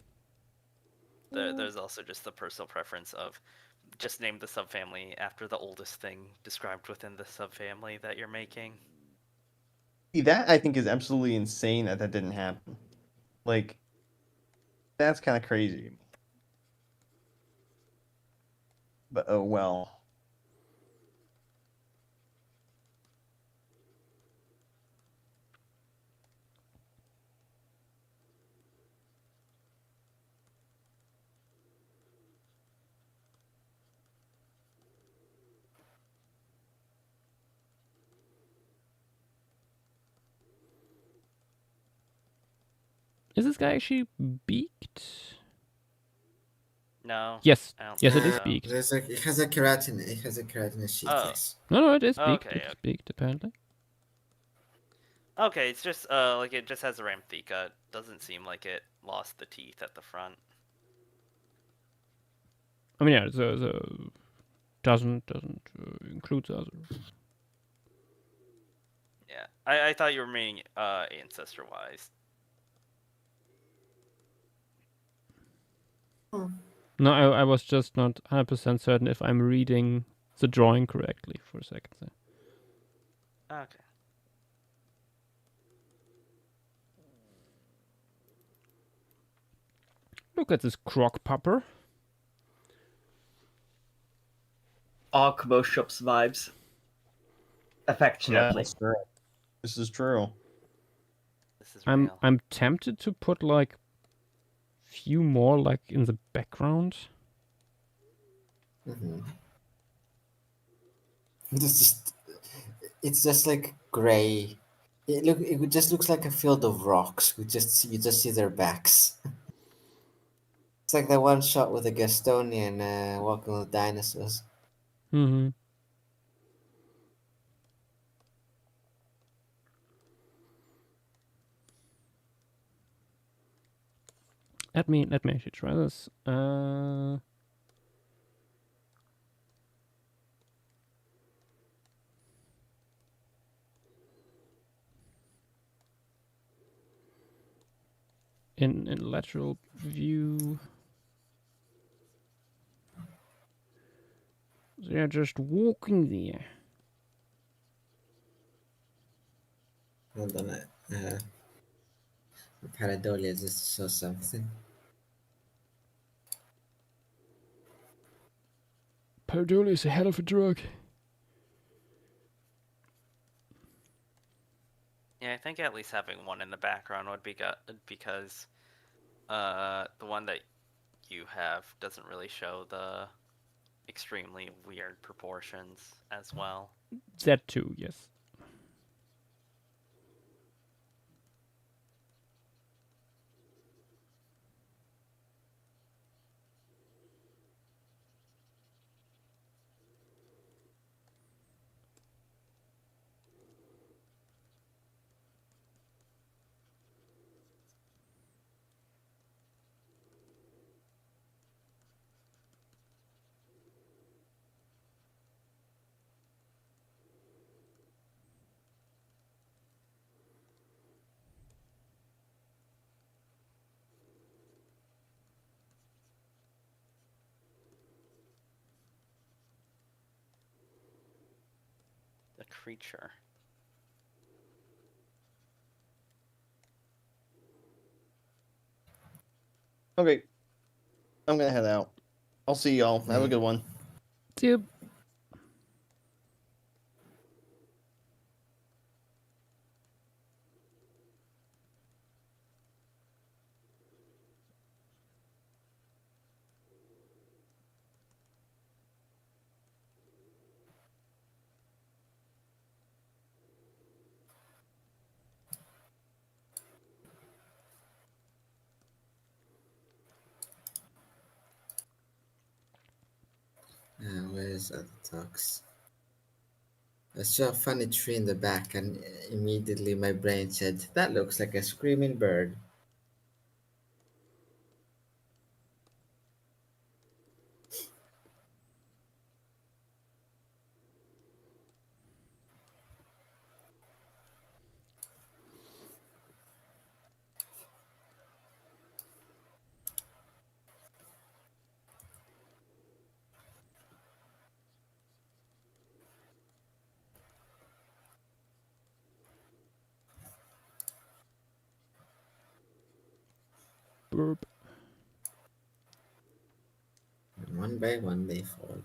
[SPEAKER 3] there's also just the personal preference of just name the subfamily after the oldest thing described within the subfamily that you're making.
[SPEAKER 15] See, that I think is absolutely insane that didn't happen. Like, that's kind of crazy. But oh well.
[SPEAKER 1] Is this guy actually beaked?
[SPEAKER 3] No.
[SPEAKER 1] Yes.
[SPEAKER 3] I don't
[SPEAKER 1] Yes,
[SPEAKER 3] think
[SPEAKER 1] it is
[SPEAKER 3] so.
[SPEAKER 1] beaked.
[SPEAKER 5] It has a keratin. It has a keratinous sheath.
[SPEAKER 3] Oh.
[SPEAKER 5] Yes.
[SPEAKER 1] No, it is beaked.
[SPEAKER 3] Okay,
[SPEAKER 1] It is beaked, apparently.
[SPEAKER 3] Okay, it's just like it just has a ramtheca. It doesn't seem like it lost the teeth at the front.
[SPEAKER 1] I mean, yeah, the doesn't include the other.
[SPEAKER 3] Yeah, I thought you were meaning ancestor-wise.
[SPEAKER 1] No, I was just not 100% certain if I'm reading the drawing correctly for a second there.
[SPEAKER 3] Okay.
[SPEAKER 1] Look at this croc pupper.
[SPEAKER 2] Arkmo Shops vibes. Affectionately.
[SPEAKER 15] Yeah, this is true.
[SPEAKER 3] This is
[SPEAKER 1] I'm tempted to put like few more like in the background.
[SPEAKER 5] Mm-hmm. It's just like gray. It just looks like a field of rocks. You just see their backs. It's like that one shot with the Gastonian walking with dinosaurs.
[SPEAKER 1] Mm-hmm. Let me actually try this. In lateral view. They're just walking there.
[SPEAKER 5] Hold on. Pareidolia just saw something.
[SPEAKER 1] Pareidolia is a hell of a drug.
[SPEAKER 3] Yeah, I think at least having one in the background would be good because the one that you have doesn't really show the extremely weird proportions as well.
[SPEAKER 1] That too, yes.
[SPEAKER 3] The creature.
[SPEAKER 15] Okay. I'm gonna head out. I'll see y'all. Have a good one.
[SPEAKER 1] See you.
[SPEAKER 5] Where is other talks? I saw a funny tree in the back, and immediately my brain said, "That looks like a screaming bird."
[SPEAKER 1] Burp.
[SPEAKER 5] And one by one they fall.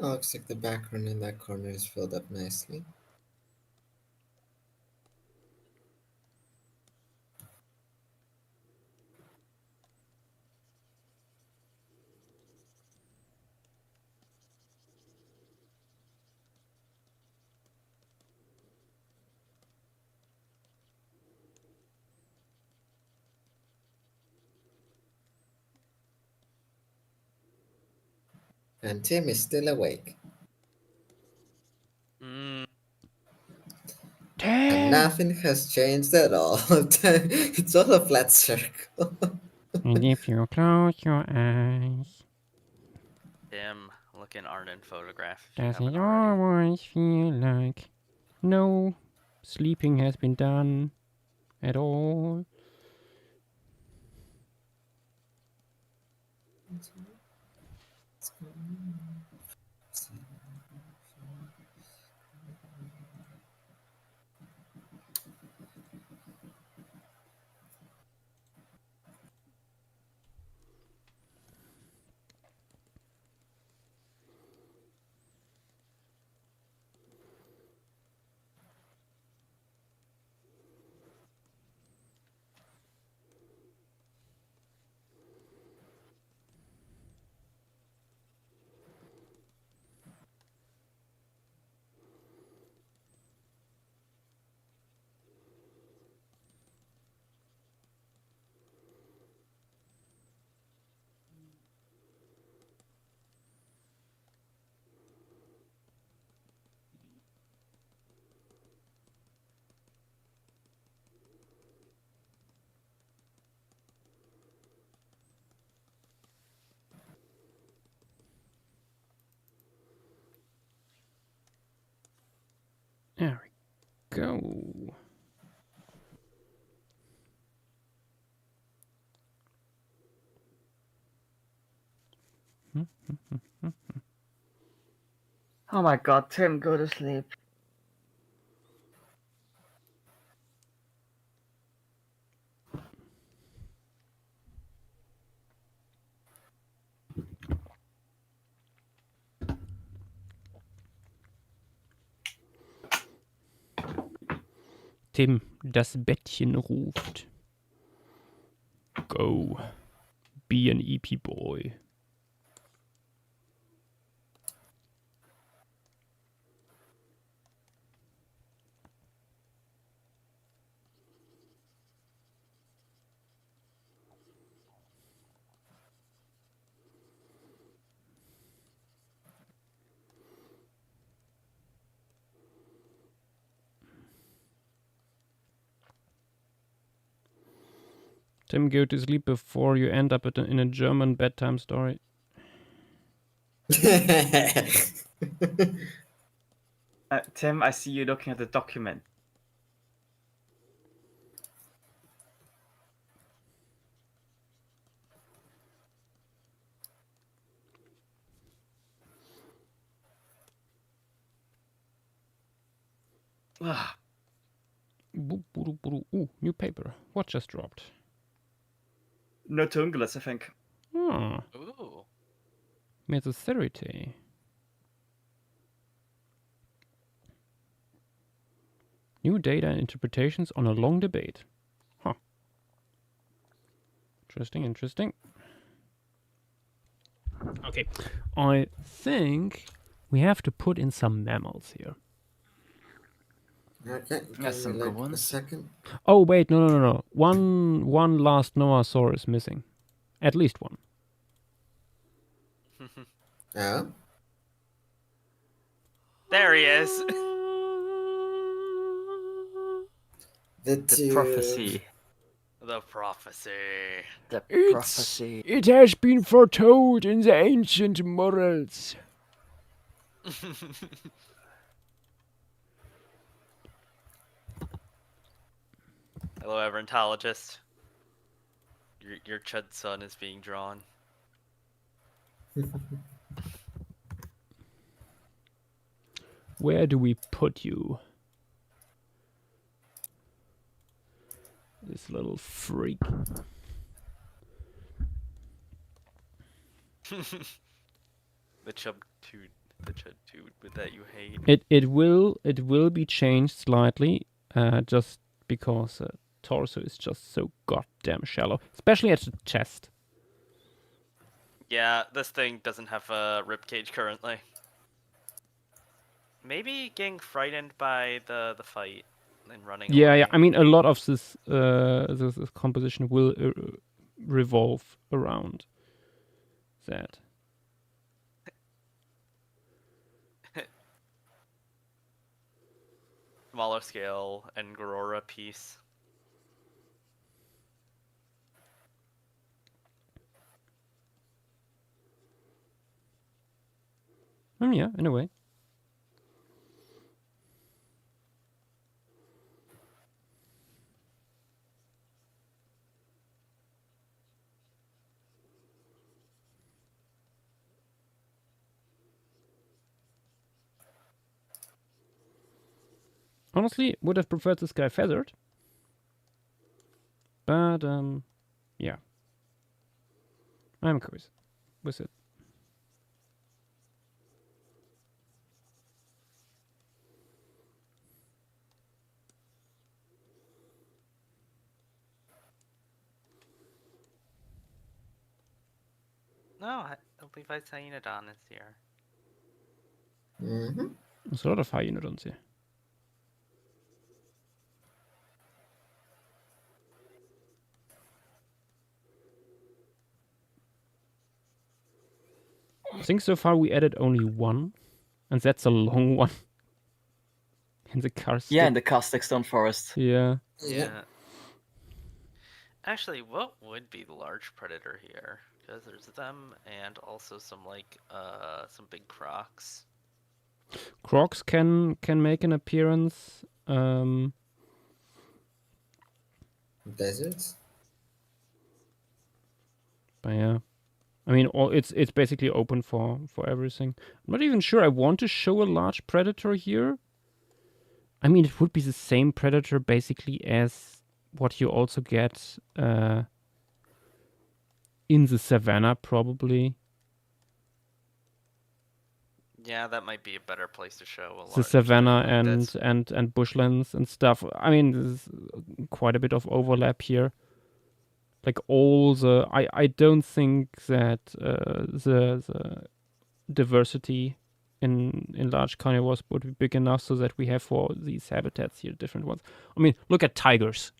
[SPEAKER 5] Oh, looks like the background in that corner is filled up nicely. And Tim is still awake.
[SPEAKER 3] Mm.
[SPEAKER 5] And nothing has changed at all. It's all a flat circle.
[SPEAKER 1] And if you close your eyes,
[SPEAKER 3] Tim, look in Arden photograph if you
[SPEAKER 1] does
[SPEAKER 3] haven't
[SPEAKER 1] it
[SPEAKER 3] already.
[SPEAKER 1] always feel like no sleeping has been done at all? There we go.
[SPEAKER 9] Oh my god, Tim, go to sleep.
[SPEAKER 1] Tim, das Bettchen ruft. Go. Be an EP boy. Tim, go to sleep before you end up in a German bedtime story.
[SPEAKER 9] Tim, I see you looking at the document. Ah,
[SPEAKER 1] Ooh, new paper. What just dropped?
[SPEAKER 9] no Tungulas, I think.
[SPEAKER 1] Ah,
[SPEAKER 3] Ooh.
[SPEAKER 1] Methocerity. New data and interpretations on a long debate. Huh. Interesting, interesting. Okay, I think we have to put in some mammals here.
[SPEAKER 5] Okay,
[SPEAKER 9] That's some
[SPEAKER 5] give me
[SPEAKER 9] good
[SPEAKER 5] like a
[SPEAKER 9] ones.
[SPEAKER 5] second.
[SPEAKER 1] Oh wait, no. One last Noasaur is missing. At least one.
[SPEAKER 5] Oh?
[SPEAKER 3] There he is.
[SPEAKER 9] The prophecy.
[SPEAKER 3] The prophecy.
[SPEAKER 9] The
[SPEAKER 1] It
[SPEAKER 9] prophecy.
[SPEAKER 1] has been foretold in the ancient morals.
[SPEAKER 3] Hello, Everentologist. Your chud son is being drawn.
[SPEAKER 1] Where do we put you? This little freak.
[SPEAKER 3] The chub tube that you hate.
[SPEAKER 1] It will be changed slightly, just because torso is just so goddamn shallow, especially at the chest.
[SPEAKER 3] Yeah, this thing doesn't have a ribcage currently. Maybe getting frightened by the fight and running away.
[SPEAKER 1] Yeah. I mean, a lot of this this composition will revolve around that.
[SPEAKER 3] Smaller scale Angora piece.
[SPEAKER 1] Yeah, in a way. Honestly, would have preferred this guy feathered. But, yeah. I'm cool with it.
[SPEAKER 3] No, I believe Hyaenodon is here.
[SPEAKER 5] Mm-hmm.
[SPEAKER 1] There's a lot of Hyaenodons here. I think so far we added only one, and that's a long one. In the karstic.
[SPEAKER 9] Yeah, in the caustic stone forest.
[SPEAKER 1] Yeah.
[SPEAKER 3] Yeah. Actually, what would be the large predator here? Because there's them and also some some big crocs.
[SPEAKER 1] Crocs can make an appearance.
[SPEAKER 5] Deserts.
[SPEAKER 1] But yeah, I mean, it's basically open for everything. I'm not even sure I want to show a large predator here. I mean, it would be the same predator basically as what you also get in the savannah, probably.
[SPEAKER 3] Yeah, that might be a better place to show a
[SPEAKER 1] The
[SPEAKER 3] large
[SPEAKER 1] savannah
[SPEAKER 3] like
[SPEAKER 1] and bushlands and stuff. I mean, there's quite a bit of overlap here. Like all the, I don't think that the diversity in large carnivores would be big enough so that we have for these habitats here different ones. I mean, look at tigers.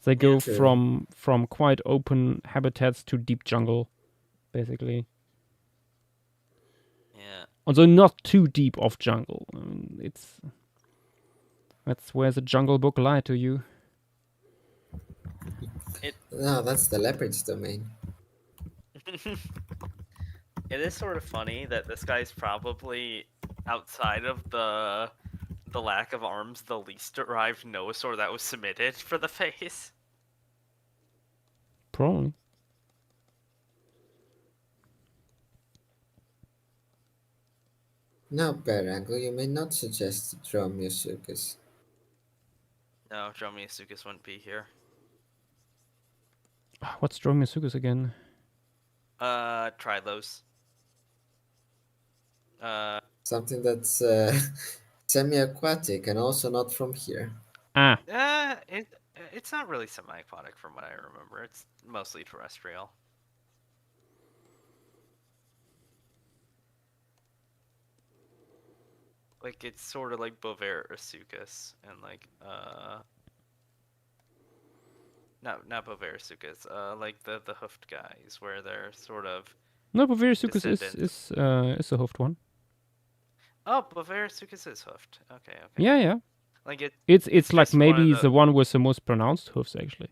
[SPEAKER 1] They go from quite open habitats to deep jungle, basically.
[SPEAKER 3] Yeah.
[SPEAKER 1] Although not too deep of jungle. I mean, that's where the Jungle Book lied to you.
[SPEAKER 5] No, that's the leopard's domain.
[SPEAKER 3] It is sort of funny that this guy's probably outside of the lack of arms the least derived nosaur that was submitted for the face.
[SPEAKER 1] Probably.
[SPEAKER 5] No, Berangle, you may not suggest Dromaeosuchus.
[SPEAKER 3] No, Dromaeosuchus wouldn't be here.
[SPEAKER 1] What's Dromaeosuchus again?
[SPEAKER 3] Trilose.
[SPEAKER 5] Something that's semi-aquatic and also not from here.
[SPEAKER 3] It's not really semi-aquatic from what I remember. It's mostly terrestrial. Like, it's sort of like Bovaerasuchus and like not Bovaerasuchus, like the hoofed guys where they're sort of
[SPEAKER 1] No, Bovaerasuchus
[SPEAKER 3] descendants.
[SPEAKER 1] is a hoofed one.
[SPEAKER 3] Oh, Bovaerasuchus is hoofed. Okay.
[SPEAKER 1] Yeah.
[SPEAKER 3] Like
[SPEAKER 1] it's like
[SPEAKER 3] just one of
[SPEAKER 1] maybe the one with the most pronounced hoofs, actually.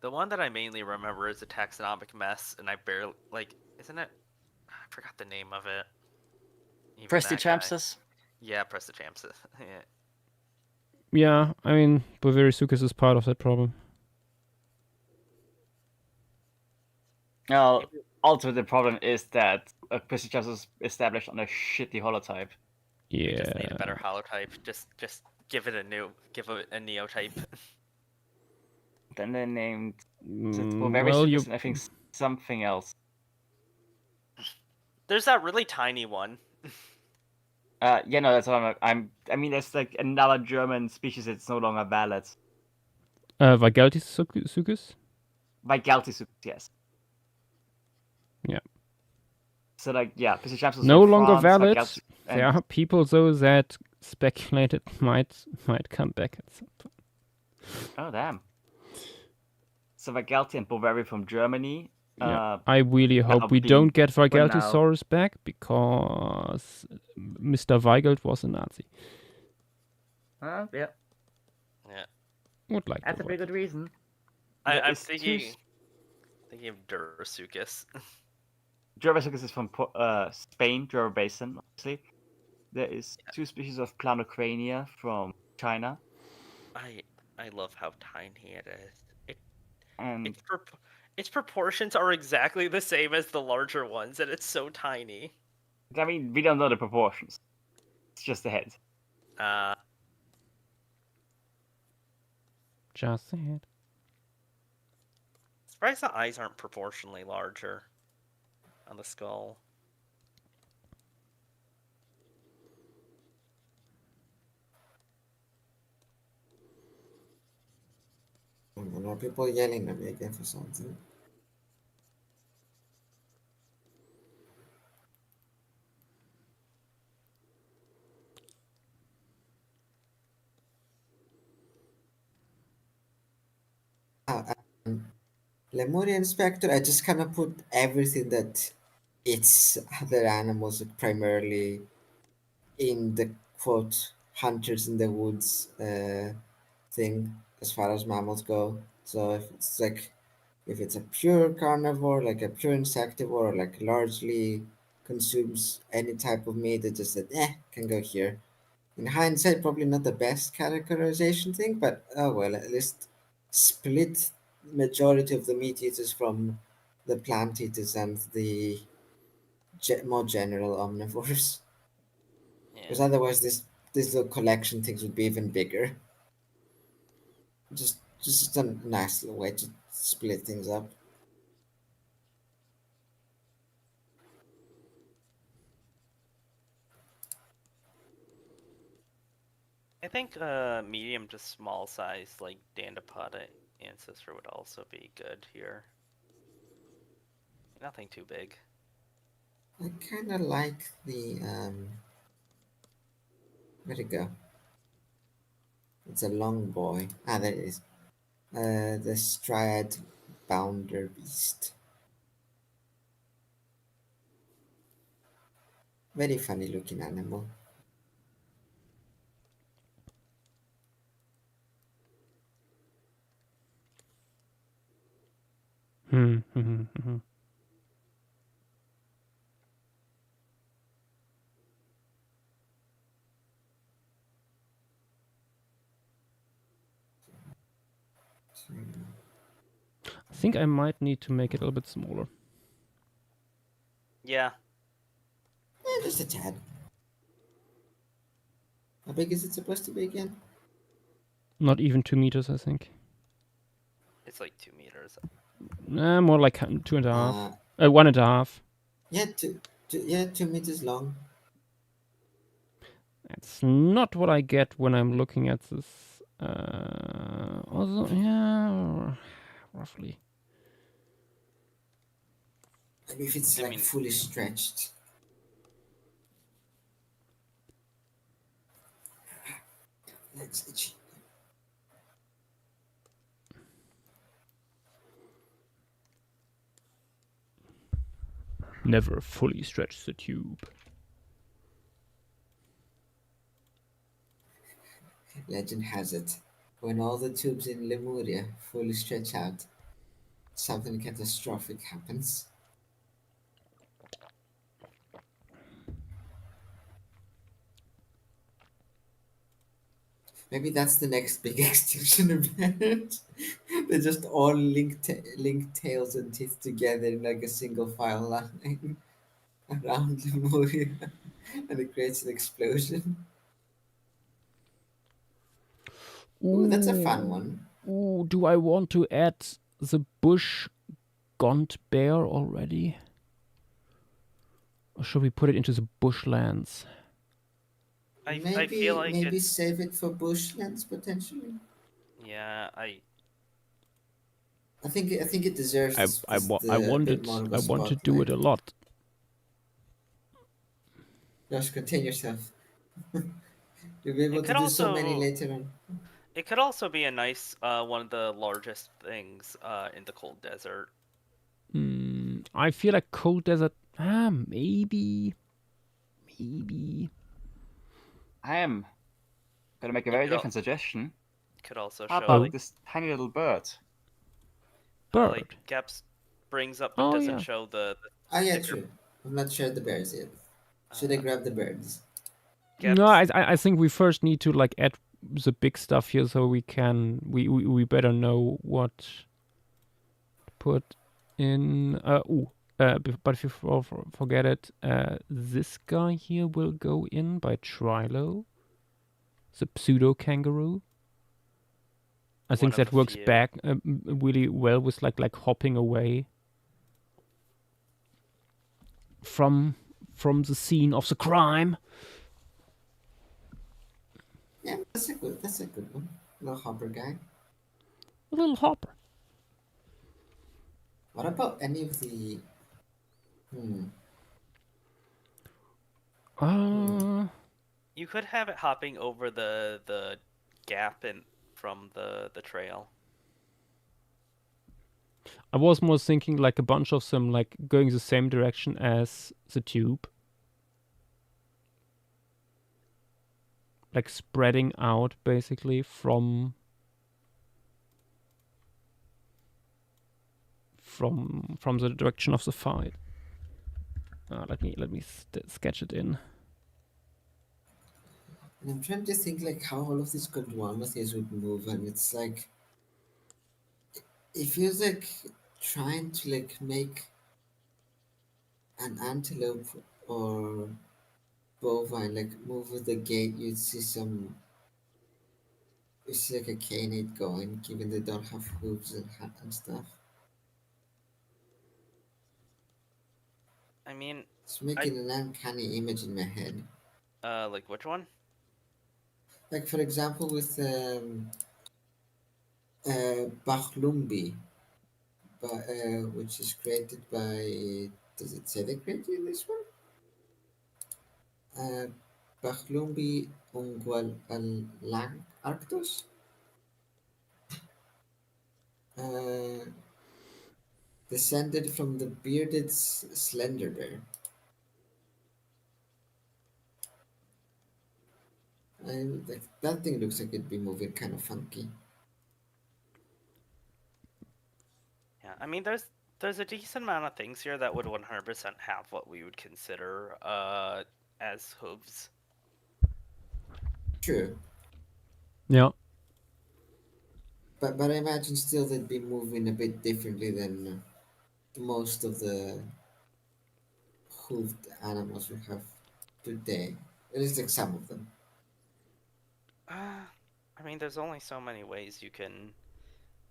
[SPEAKER 3] The one that I mainly remember is a taxonomic mess, and I barely isn't it? I forgot the name of it.
[SPEAKER 9] Prestichampsis?
[SPEAKER 3] Yeah, Prestichampsis. Yeah.
[SPEAKER 1] Yeah, I mean, Bovaerasuchus is part of that problem.
[SPEAKER 9] Now, also the problem is that Prestichampsis was established on a shitty holotype.
[SPEAKER 3] We just need
[SPEAKER 1] Yeah.
[SPEAKER 3] a better holotype. Just give it a neotype.
[SPEAKER 9] Then they named
[SPEAKER 1] well, you-
[SPEAKER 9] and I think something else.
[SPEAKER 3] There's that really tiny one.
[SPEAKER 9] Yeah, no, that's what I mean, there's like another German species that's no longer valid.
[SPEAKER 1] Vigaltisuchus?
[SPEAKER 9] Vigaltisuchus, yes.
[SPEAKER 1] Yeah.
[SPEAKER 9] So like, yeah, Prestichampsis
[SPEAKER 1] No
[SPEAKER 9] from
[SPEAKER 1] longer
[SPEAKER 9] France,
[SPEAKER 1] valid.
[SPEAKER 9] Vigalti-
[SPEAKER 1] There
[SPEAKER 9] and-
[SPEAKER 1] are people though that speculated might come back at some point.
[SPEAKER 9] Oh damn. So Vigalti and Bovary from Germany.
[SPEAKER 1] Yeah. I really hope we don't get
[SPEAKER 9] for now.
[SPEAKER 1] Vigaltosaurus back because Mr. Weigelt was a Nazi.
[SPEAKER 9] Yeah.
[SPEAKER 3] Yeah.
[SPEAKER 1] Would like
[SPEAKER 9] That's
[SPEAKER 1] to
[SPEAKER 9] a pretty good reason.
[SPEAKER 3] I'm thinking of Durasuchus.
[SPEAKER 9] Durasuchus is from Spain, Jura Basin, obviously. There is 2 species of Planocrania from China.
[SPEAKER 3] I love how tiny it is.
[SPEAKER 9] And
[SPEAKER 3] Its proportions are exactly the same as the larger ones, and it's so tiny.
[SPEAKER 9] I mean, we don't know the proportions. It's just the head.
[SPEAKER 1] Just a head.
[SPEAKER 3] Surprised the eyes aren't proportionally larger on the skull.
[SPEAKER 5] I don't know, people yelling at me again for something. Lemuria Inspector, I just kind of put everything that it's other animals, primarily in the quote hunters in the woods thing as far as mammals go. So if it's like if it's a pure carnivore, like a pure insectivore, like largely consumes any type of meat, it just said, can go here. In hindsight, probably not the best categorization thing, but oh well, at least split majority of the meat eaters from the plant eaters and the more general omnivores. Because otherwise, these little collection things would be even bigger. Just a nice little way to split things up.
[SPEAKER 3] I think medium to small size, like Dandapoda ancestor, would also be good here. Nothing too big.
[SPEAKER 5] I kind of like the where'd it go? It's a long boy. Ah, there it is. The Striad Bounder Beast. Very funny looking animal.
[SPEAKER 1] I think I might need to make it a little bit smaller.
[SPEAKER 3] Yeah.
[SPEAKER 5] Just a tad. How big is it supposed to be again?
[SPEAKER 1] Not even 2 meters, I think.
[SPEAKER 3] It's like 2 meters.
[SPEAKER 1] More like 2.5. 1.5.
[SPEAKER 5] Yeah, 2 meters long.
[SPEAKER 1] That's not what I get when I'm looking at this. Also, yeah, roughly.
[SPEAKER 5] Maybe if it's like fully stretched. That's itchy.
[SPEAKER 1] Never fully stretch the tube.
[SPEAKER 5] Legend has it, when all the tubes in Lemuria fully stretch out, something catastrophic happens. Maybe that's the next big extinction event. They just all link tails and teeth together in like a single file line around Lemuria, and it creates an explosion. Ooh, that's a fun one.
[SPEAKER 1] Ooh, do I want to add the bush gaunt bear already? Or should we put it into the bushlands?
[SPEAKER 3] I
[SPEAKER 5] Maybe
[SPEAKER 3] feel like
[SPEAKER 5] maybe
[SPEAKER 3] it's...
[SPEAKER 5] save it for bushlands potentially.
[SPEAKER 3] Yeah,
[SPEAKER 5] I think it deserves.
[SPEAKER 1] I want to do it a lot.
[SPEAKER 5] Just contain yourself. You'll be able to do so many later on.
[SPEAKER 3] It could also be a nice one of the largest things in the cold desert.
[SPEAKER 1] I feel like cold desert. Maybe.
[SPEAKER 9] I am gonna make a very different suggestion.
[SPEAKER 3] Could also
[SPEAKER 9] How
[SPEAKER 3] show
[SPEAKER 9] about
[SPEAKER 3] like
[SPEAKER 9] this tiny little bird?
[SPEAKER 3] like Gaps brings up but doesn't
[SPEAKER 1] yeah.
[SPEAKER 3] show the
[SPEAKER 5] Oh yeah, true. I've not shared the bears yet. Should I grab the birds?
[SPEAKER 1] No, I think we first need to like add the big stuff here, so we can we better know what to put in. But if you forget it, this guy here will go in by Trilo, the pseudo kangaroo. I think that works back really well with like hopping away from the scene of the crime.
[SPEAKER 5] Yeah, that's a good one. Little hopper guy.
[SPEAKER 1] A little hopper.
[SPEAKER 5] What about any of the?
[SPEAKER 3] You could have it hopping over the gap from the trail.
[SPEAKER 1] I was more thinking like a bunch of them like going the same direction as the tube. Like spreading out basically from from the direction of the fight. Let me sketch it in.
[SPEAKER 5] And I'm trying to think like how all of these Gondwana things would move, and it's like it feels like trying to like make an antelope or bovine like move with the gait. You'd see like a canid going, given they don't have hooves and stuff.
[SPEAKER 3] I mean,
[SPEAKER 5] It's making an uncanny image in my head.
[SPEAKER 3] like which one?
[SPEAKER 5] Like for example, with Bachlumbi, which is created by. Does it say they created this one? Bachlumbi Ungwal Lang Arctos. Descended from the bearded slender bear. And that thing looks like it'd be moving kind of funky.
[SPEAKER 3] Yeah, I mean, there's a decent amount of things here that would 100% have what we would consider as hooves.
[SPEAKER 5] True.
[SPEAKER 1] Yeah.
[SPEAKER 5] But I imagine still they'd be moving a bit differently than most of the hooved animals we have today. At least like some of them.
[SPEAKER 3] I mean, there's only so many ways you can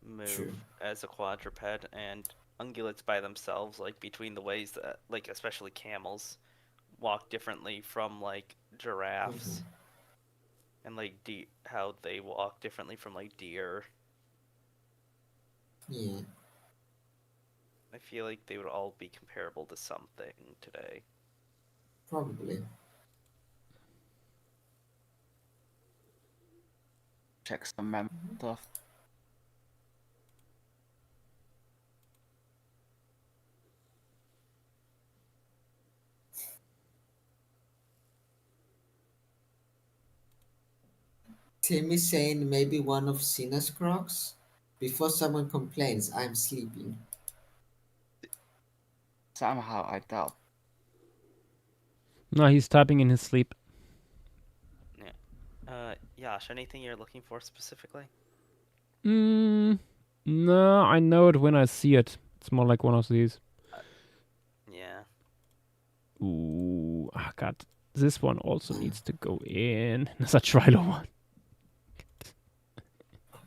[SPEAKER 3] move
[SPEAKER 5] True.
[SPEAKER 3] as a quadruped, and ungulates by themselves, like between the ways that, like especially camels, walk differently from like giraffes, and like how they walk differently from like deer.
[SPEAKER 5] Yeah.
[SPEAKER 3] I feel like they would all be comparable to something today.
[SPEAKER 5] Probably.
[SPEAKER 9] Check some mem stuff.
[SPEAKER 5] Tim is saying maybe one of Sina's crocs. Before someone complains, I'm sleeping.
[SPEAKER 9] Somehow I doubt.
[SPEAKER 1] No, he's typing in his sleep.
[SPEAKER 3] Yeah. Yash, anything you're looking for specifically?
[SPEAKER 1] No, I know it when I see it. It's more like one of these.
[SPEAKER 3] Yeah.
[SPEAKER 1] Ooh, God. This one also needs to go in. There's a Trilo one.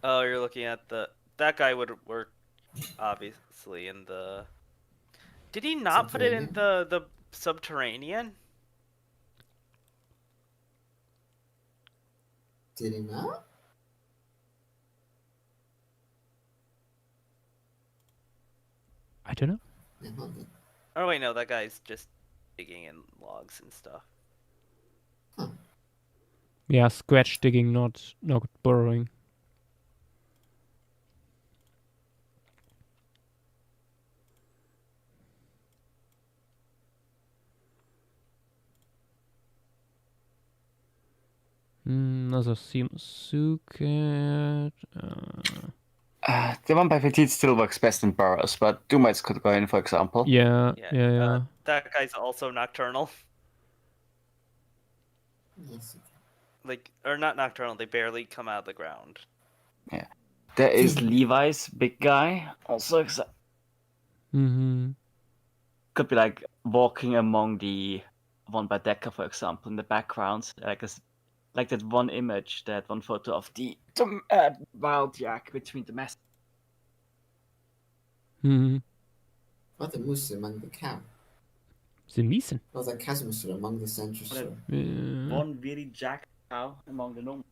[SPEAKER 3] Oh, you're looking at that guy would work obviously in the. Did he not put it in the subterranean?
[SPEAKER 5] Did he not?
[SPEAKER 1] I don't know.
[SPEAKER 3] Oh wait, no, that guy's just digging in logs and stuff.
[SPEAKER 1] Yeah, scratch digging, not burrowing. Another Suket.
[SPEAKER 9] The one by Petite still works best in burrows, but Dumites could go in, for example.
[SPEAKER 1] Yeah.
[SPEAKER 3] That guy's also nocturnal.
[SPEAKER 5] Yes.
[SPEAKER 3] Like, or not nocturnal, they barely come out of the ground.
[SPEAKER 9] Yeah. There is Levi's big guy, also could be like walking among the one by Decker, for example, in the background. Like that one image, that one photo of the wild yak between the mess.
[SPEAKER 5] What the moose among the cow?
[SPEAKER 1] The Miesen.
[SPEAKER 5] Oh, the chasms among the centuries.
[SPEAKER 9] One really jack cow among the normal.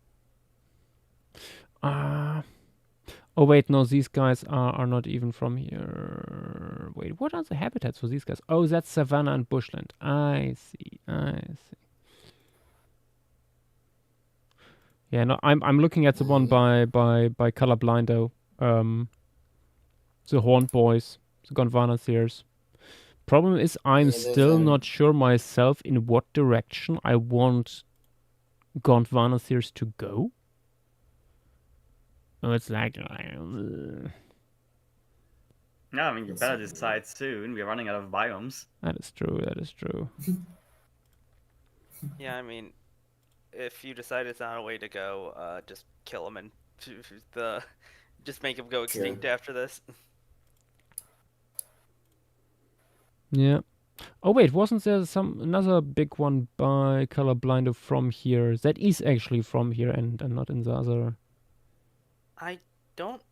[SPEAKER 1] Oh wait, no, these guys are not even from here. Wait, what are the habitats for these guys? Oh, that's savanna and bushland. I see. Yeah, no, I'm looking at the one by Colorblindo. The Horned Boys, the Gondwana Seers. Problem is, I'm still not sure myself in what direction I want Gondwana Seers to go. Oh, it's like
[SPEAKER 2] No, I mean, you
[SPEAKER 5] That's
[SPEAKER 2] better
[SPEAKER 5] what I
[SPEAKER 2] decide soon. We're running out of biomes.
[SPEAKER 1] That is true. That is true.
[SPEAKER 3] Yeah, I mean, if you decide it's not a way to go, just kill him and just make him go extinct after this.
[SPEAKER 1] Yeah. Oh wait, wasn't there another big one by Colorblinder from here? That is actually from here and not in the other.
[SPEAKER 3] I don't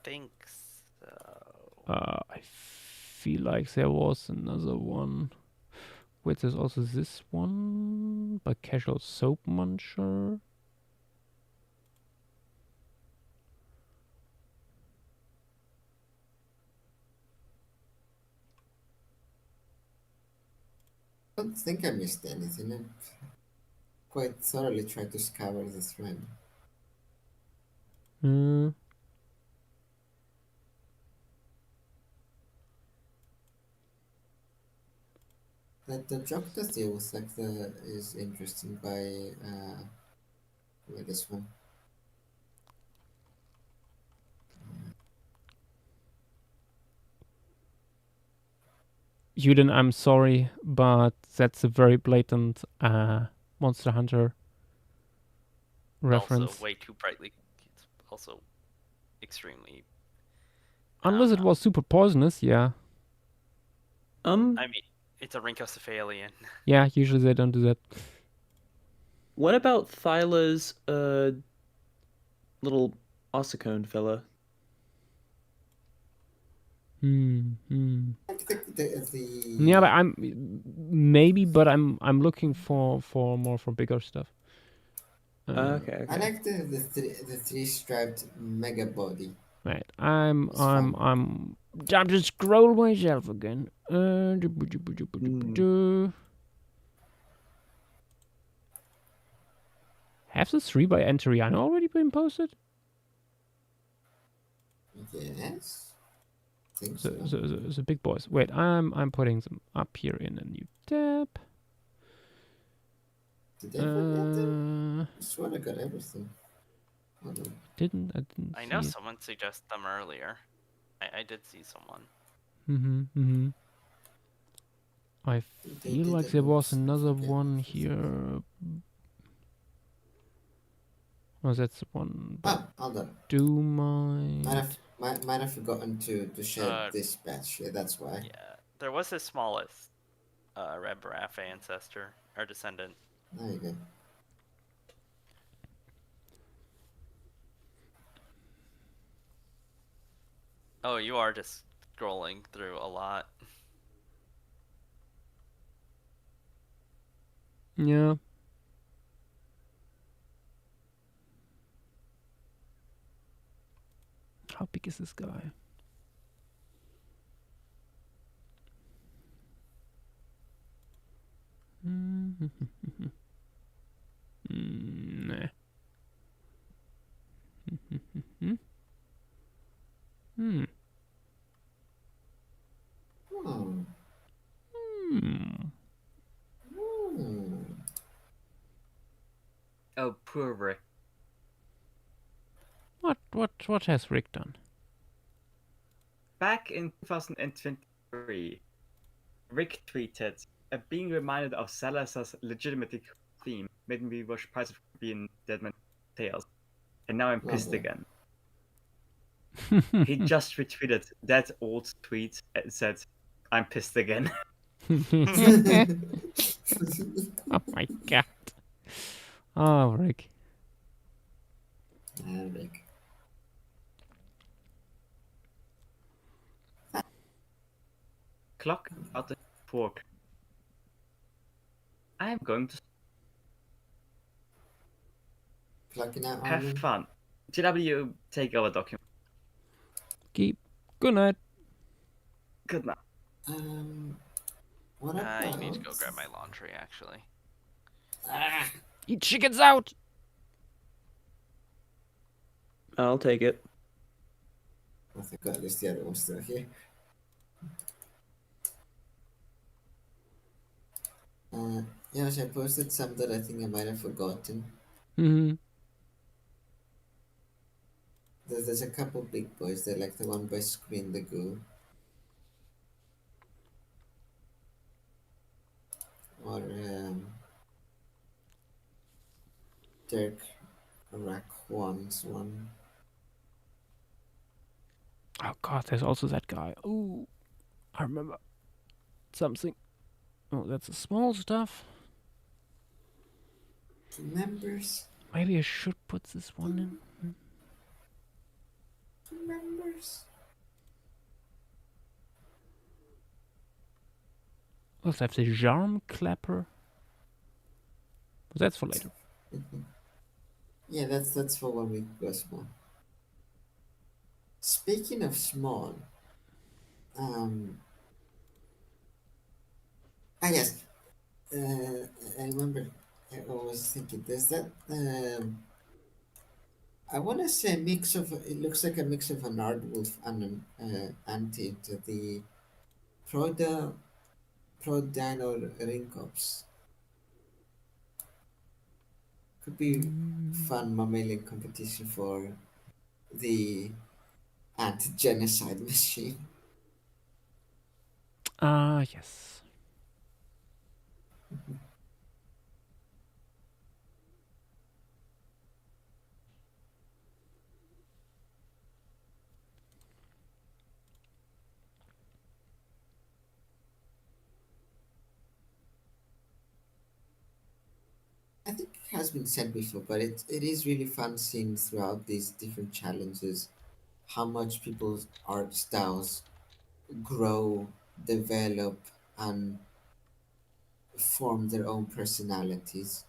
[SPEAKER 3] think so.
[SPEAKER 1] I feel like there was another one. Wait, there's also this one by Casual Soap Muncher.
[SPEAKER 5] I don't think I missed anything. I quite thoroughly tried to scour the thread. The Jokta deal with like is interesting by this one.
[SPEAKER 1] Yuden, I'm sorry, but that's a very blatant Monster Hunter reference.
[SPEAKER 3] Also, way too brightly. It's also extremely.
[SPEAKER 1] Unless it was super poisonous, yeah.
[SPEAKER 3] I mean, it's a rhynchocephalian.
[SPEAKER 1] Yeah, usually they don't do that.
[SPEAKER 16] What about Thyla's little ossicone fella?
[SPEAKER 1] Yeah, but I'm looking for more for bigger stuff.
[SPEAKER 16] Okay.
[SPEAKER 5] I like the three striped mega body.
[SPEAKER 1] Right, I'm just scroll myself again. Have the 3 by Enteriano already been posted?
[SPEAKER 5] Yes. Think
[SPEAKER 1] so. The big boys. Wait, I'm putting them up here in a new tab.
[SPEAKER 5] Did they forget them? I swear I got everything.
[SPEAKER 1] I didn't
[SPEAKER 3] I know
[SPEAKER 1] see it.
[SPEAKER 3] someone suggested them earlier. I did see someone.
[SPEAKER 1] I feel like there was another one here. Oh, that's the one.
[SPEAKER 5] Hold on. Might have forgotten to share this batch. Yeah, that's why.
[SPEAKER 3] Yeah, there was the smallest Red Baraf ancestor or descendant.
[SPEAKER 5] There you go.
[SPEAKER 3] Oh, you are just scrolling through a lot.
[SPEAKER 1] Yeah. How big is this guy? Nah.
[SPEAKER 2] Oh, poor Rick.
[SPEAKER 1] What has Rick done?
[SPEAKER 2] Back in 2023, Rick tweeted, being reminded of Salazar's legitimate theme made me watch Pirates of the Caribbean Dead Man's Tales. And now I'm pissed again. He just retweeted that old tweet and said, I'm pissed again.
[SPEAKER 1] Oh my god. Oh, Rick.
[SPEAKER 5] Rick.
[SPEAKER 2] Clock out the fork. I am going to
[SPEAKER 5] Clocking out.
[SPEAKER 2] have fun. GW, take over document.
[SPEAKER 1] Keep. Good night.
[SPEAKER 2] Good night.
[SPEAKER 5] What about?
[SPEAKER 3] You need to go grab my laundry, actually.
[SPEAKER 1] Eat chickens out!
[SPEAKER 16] I'll take it.
[SPEAKER 5] I think at least the other one's still here. Yeah, I posted some that I think I might have forgotten. There's a couple big boys. They're like the one by Screen the Goo. Or Dirk Raquan's one.
[SPEAKER 1] Oh god, there's also that guy. Ooh, I remember something. Oh, that's the small stuff.
[SPEAKER 5] Members.
[SPEAKER 1] Maybe I should put this one in.
[SPEAKER 5] Members.
[SPEAKER 1] Also have the Jarm Clapper. But that's for later.
[SPEAKER 5] Yeah, that's for when we go small. Speaking of small, yes, I remember. I was thinking, there's that. I want to say a mix of. It looks like a mix of an Aardwolf and an anti to the Prodino Rinkops. Could be fun mammalian competition for the anti-genocide machine.
[SPEAKER 1] Ah, yes.
[SPEAKER 5] I think it has been said before, but it is really fun seeing throughout these different challenges how much people's art styles grow, develop, and form their own personalities.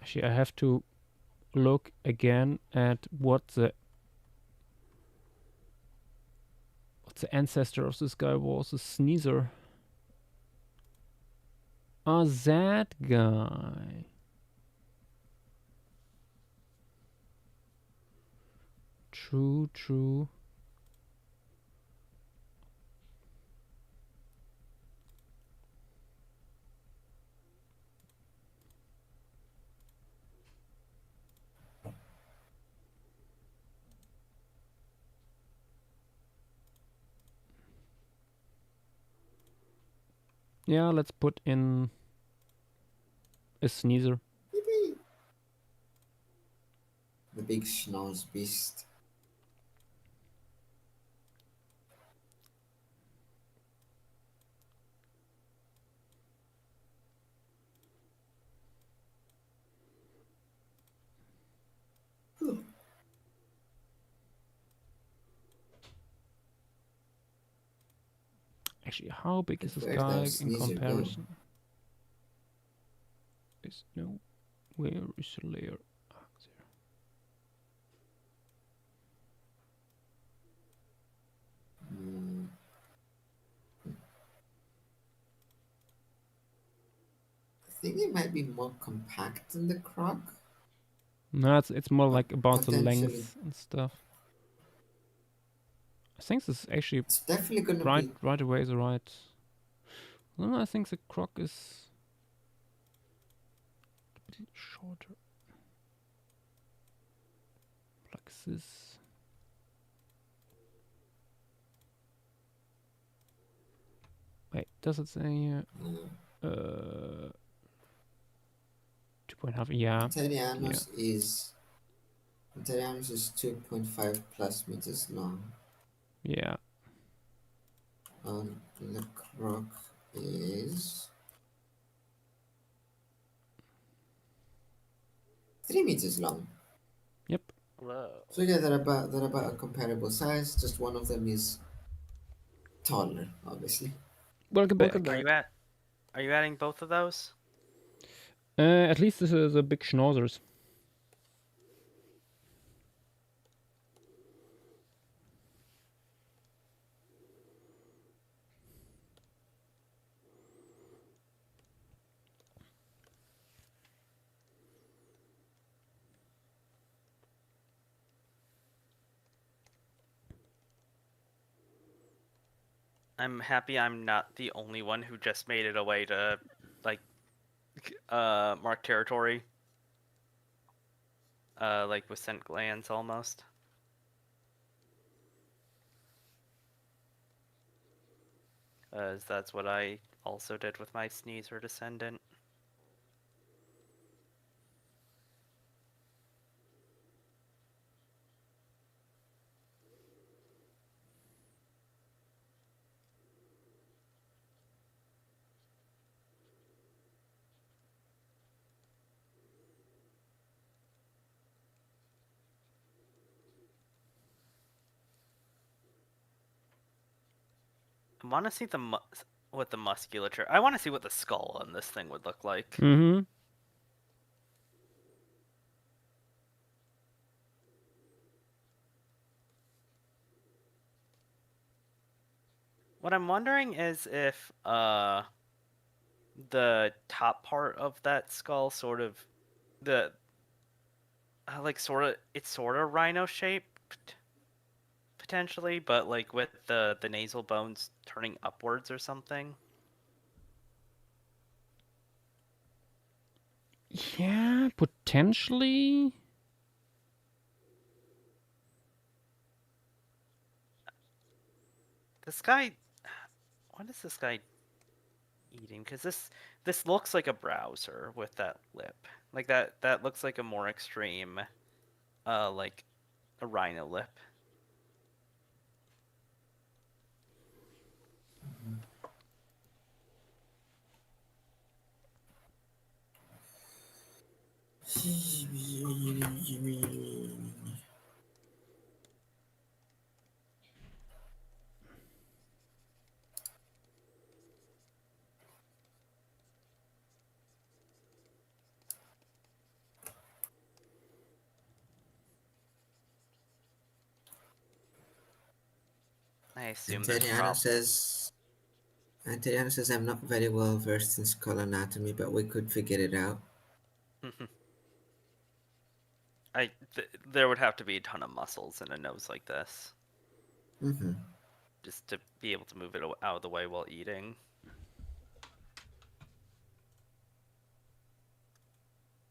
[SPEAKER 1] Actually, I have to look again at what the ancestor of this guy was. A sneezer. Ah, that guy. True, true. Yeah, let's put in a sneezer.
[SPEAKER 5] The big schnoz beast.
[SPEAKER 1] Actually, how big is this
[SPEAKER 5] Where's
[SPEAKER 1] guy
[SPEAKER 5] that
[SPEAKER 1] in
[SPEAKER 5] sneezer go?
[SPEAKER 1] comparison? Is no. Where is the layer? Ah, there.
[SPEAKER 5] I think it might be more compact than the croc.
[SPEAKER 1] No, it's more like about the
[SPEAKER 5] Potentially.
[SPEAKER 1] length and stuff. I think this is actually
[SPEAKER 5] It's definitely gonna be.
[SPEAKER 1] right away the right. No, I think the croc is a bit shorter. Like this. Wait, does it say here? 2.5. Yeah.
[SPEAKER 5] Interianus is 2.5 plus meters long.
[SPEAKER 1] Yeah.
[SPEAKER 5] The croc is 3 meters long.
[SPEAKER 1] Yep.
[SPEAKER 3] Whoa.
[SPEAKER 5] So yeah, they're about a comparable size. Just one of them is taller, obviously.
[SPEAKER 1] Welcome back.
[SPEAKER 3] Are you adding both of those?
[SPEAKER 1] At least this is a big schnauzers.
[SPEAKER 3] I'm happy I'm not the only one who just made it a way to, like, mark territory. like with scent glands almost. As that's what I also did with my sneezer descendant. I want to see what the musculature. I want to see what the skull on this thing would look like.
[SPEAKER 1] Mm-hmm.
[SPEAKER 3] What I'm wondering is if the top part of that skull sort of the like it's sort of rhino shaped potentially, but like with the nasal bones turning upwards or something.
[SPEAKER 1] Yeah, potentially.
[SPEAKER 3] This guy, what is this guy eating? Because this looks like a browser with that lip. Like that looks like a more extreme, like a rhino lip. I assume there's
[SPEAKER 5] Anteliano says I'm not very well versed in skull anatomy, but we could figure it out.
[SPEAKER 3] There would have to be a ton of muscles in a nose like this.
[SPEAKER 5] Mm-hmm.
[SPEAKER 3] Just to be able to move it out of the way while eating.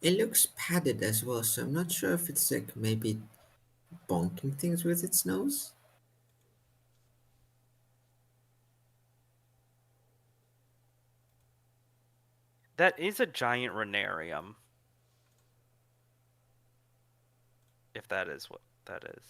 [SPEAKER 5] It looks padded as well, so I'm not sure if it's like maybe bonking things with its nose.
[SPEAKER 3] That is a giant renarium. If that is what that is.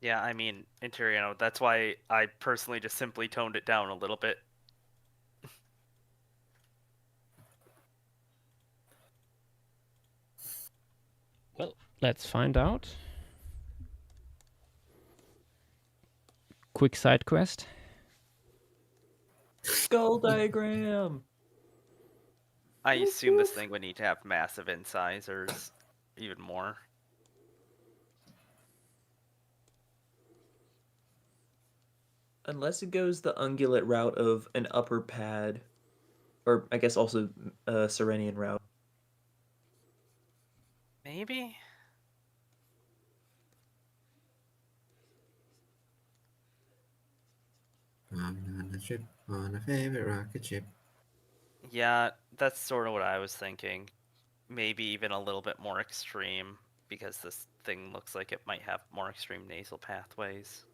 [SPEAKER 3] Yeah, I mean, Interiano, that's why I personally just simply toned it down a little bit.
[SPEAKER 1] Well, let's find out. Quick side quest.
[SPEAKER 16] Skull diagram!
[SPEAKER 3] I assume this thing would need to have massive incisors, even more.
[SPEAKER 16] Unless it goes the ungulate route of an upper pad, or I guess also a Serenian route.
[SPEAKER 3] Maybe?
[SPEAKER 5] I'm on a trip on a favorite rocket ship.
[SPEAKER 3] Yeah, that's sort of what I was thinking. Maybe even a little bit more extreme, because this thing looks like it might have more extreme nasal pathways.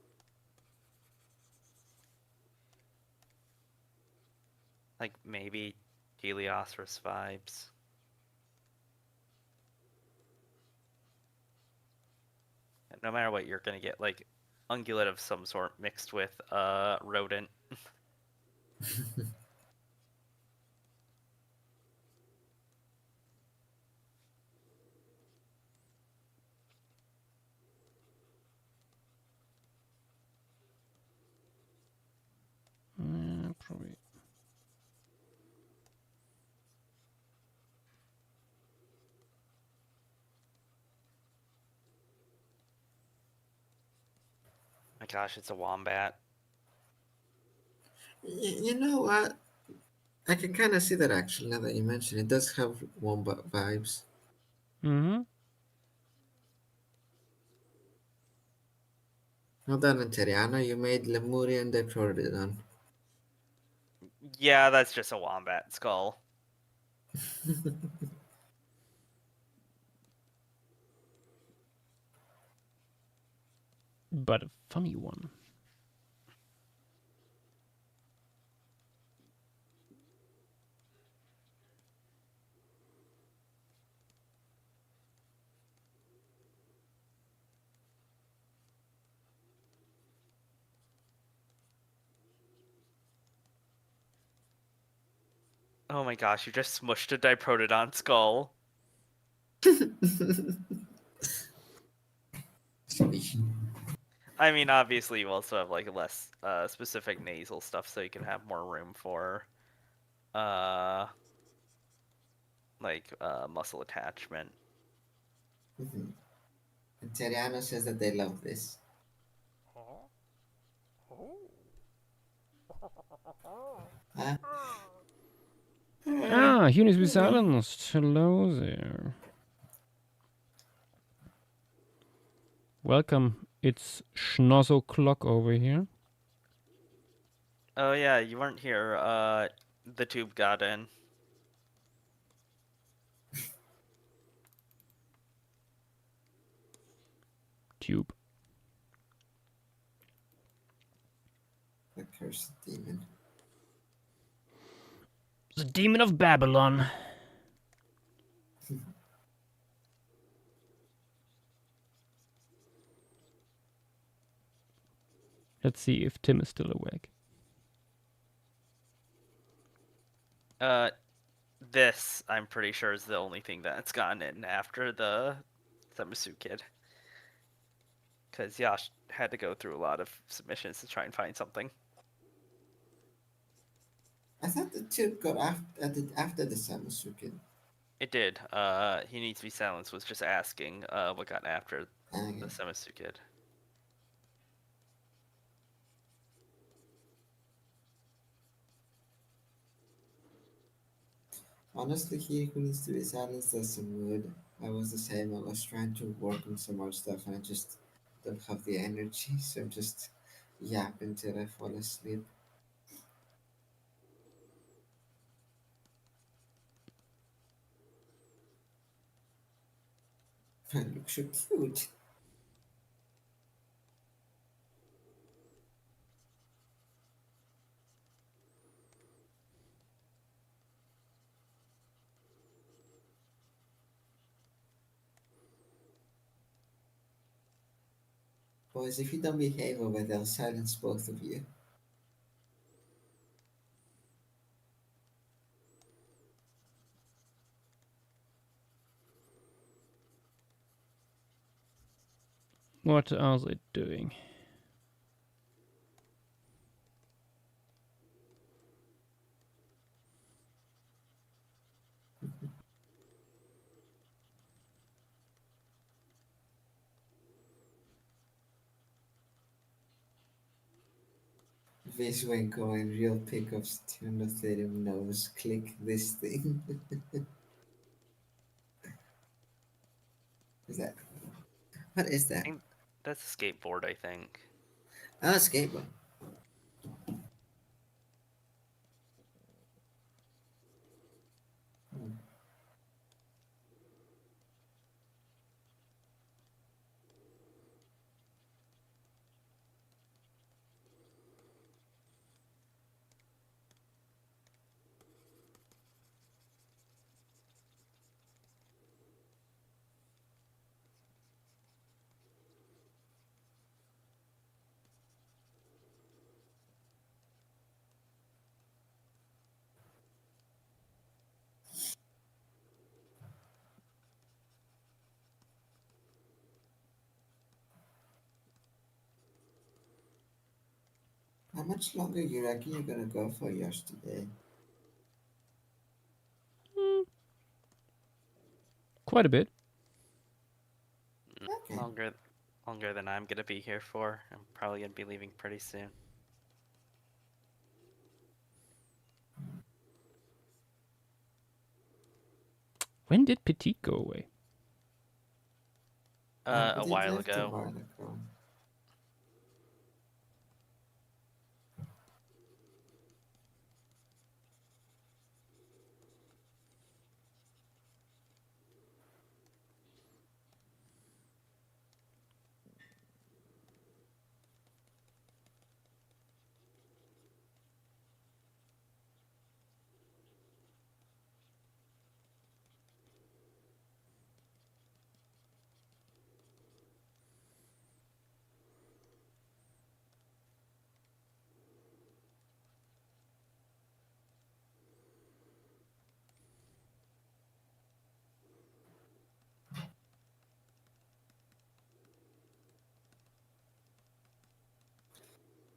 [SPEAKER 3] Like maybe Heliosauros vibes. No matter what, you're gonna get like ungulate of some sort mixed with rodent.
[SPEAKER 1] Probably.
[SPEAKER 3] gosh, it's a wombat.
[SPEAKER 5] You know what? I can kind of see that actually. Now that you mention it, does have wombat vibes.
[SPEAKER 1] Mm-hmm.
[SPEAKER 5] Well done, Interiano. You made Lemurian Diprotodon.
[SPEAKER 3] Yeah, that's just a wombat skull.
[SPEAKER 1] But a funny one.
[SPEAKER 3] Oh my gosh, you just smushed a Diprotodon skull. I mean, obviously you also have like less specific nasal stuff, so you can have more room for muscle attachment.
[SPEAKER 5] Interiano says that they love this. Huh?
[SPEAKER 1] Ah, he needs to be silenced. Hello there. Welcome. It's Schnozzle Clock over here.
[SPEAKER 3] Oh yeah, you weren't here. The tube got in.
[SPEAKER 1] Tube.
[SPEAKER 5] The cursed demon.
[SPEAKER 1] The demon of Babylon. Let's see if Tim is still awake.
[SPEAKER 3] This, I'm pretty sure, is the only thing that's gotten in after the Samasu kid. Because Yash had to go through a lot of submissions to try and find something.
[SPEAKER 5] I thought the tube got after the Samasuke.
[SPEAKER 3] It did. He needs to be silenced was just asking what got after the Samasu kid.
[SPEAKER 5] Honestly, he who needs to be silenced does some wood. I was the same. I was trying to work on some more stuff and I just don't have the energy, so I'm just yapping till I fall asleep. I look so cute. Boys, if you don't behave over there, I'll silence both of you.
[SPEAKER 1] What are they doing?
[SPEAKER 5] Viswenko and real pickups turned off their nose. Click this thing. Is that? What is that?
[SPEAKER 3] That's a skateboard, I think.
[SPEAKER 5] Ah, skateboard. How much longer you reckon you're gonna go for yours today?
[SPEAKER 1] Quite a bit.
[SPEAKER 3] Longer longer than I'm gonna be here for. I'm probably gonna be leaving pretty soon.
[SPEAKER 1] When did Petit go away?
[SPEAKER 3] A
[SPEAKER 5] It
[SPEAKER 3] while
[SPEAKER 5] left a
[SPEAKER 3] ago.
[SPEAKER 5] while ago.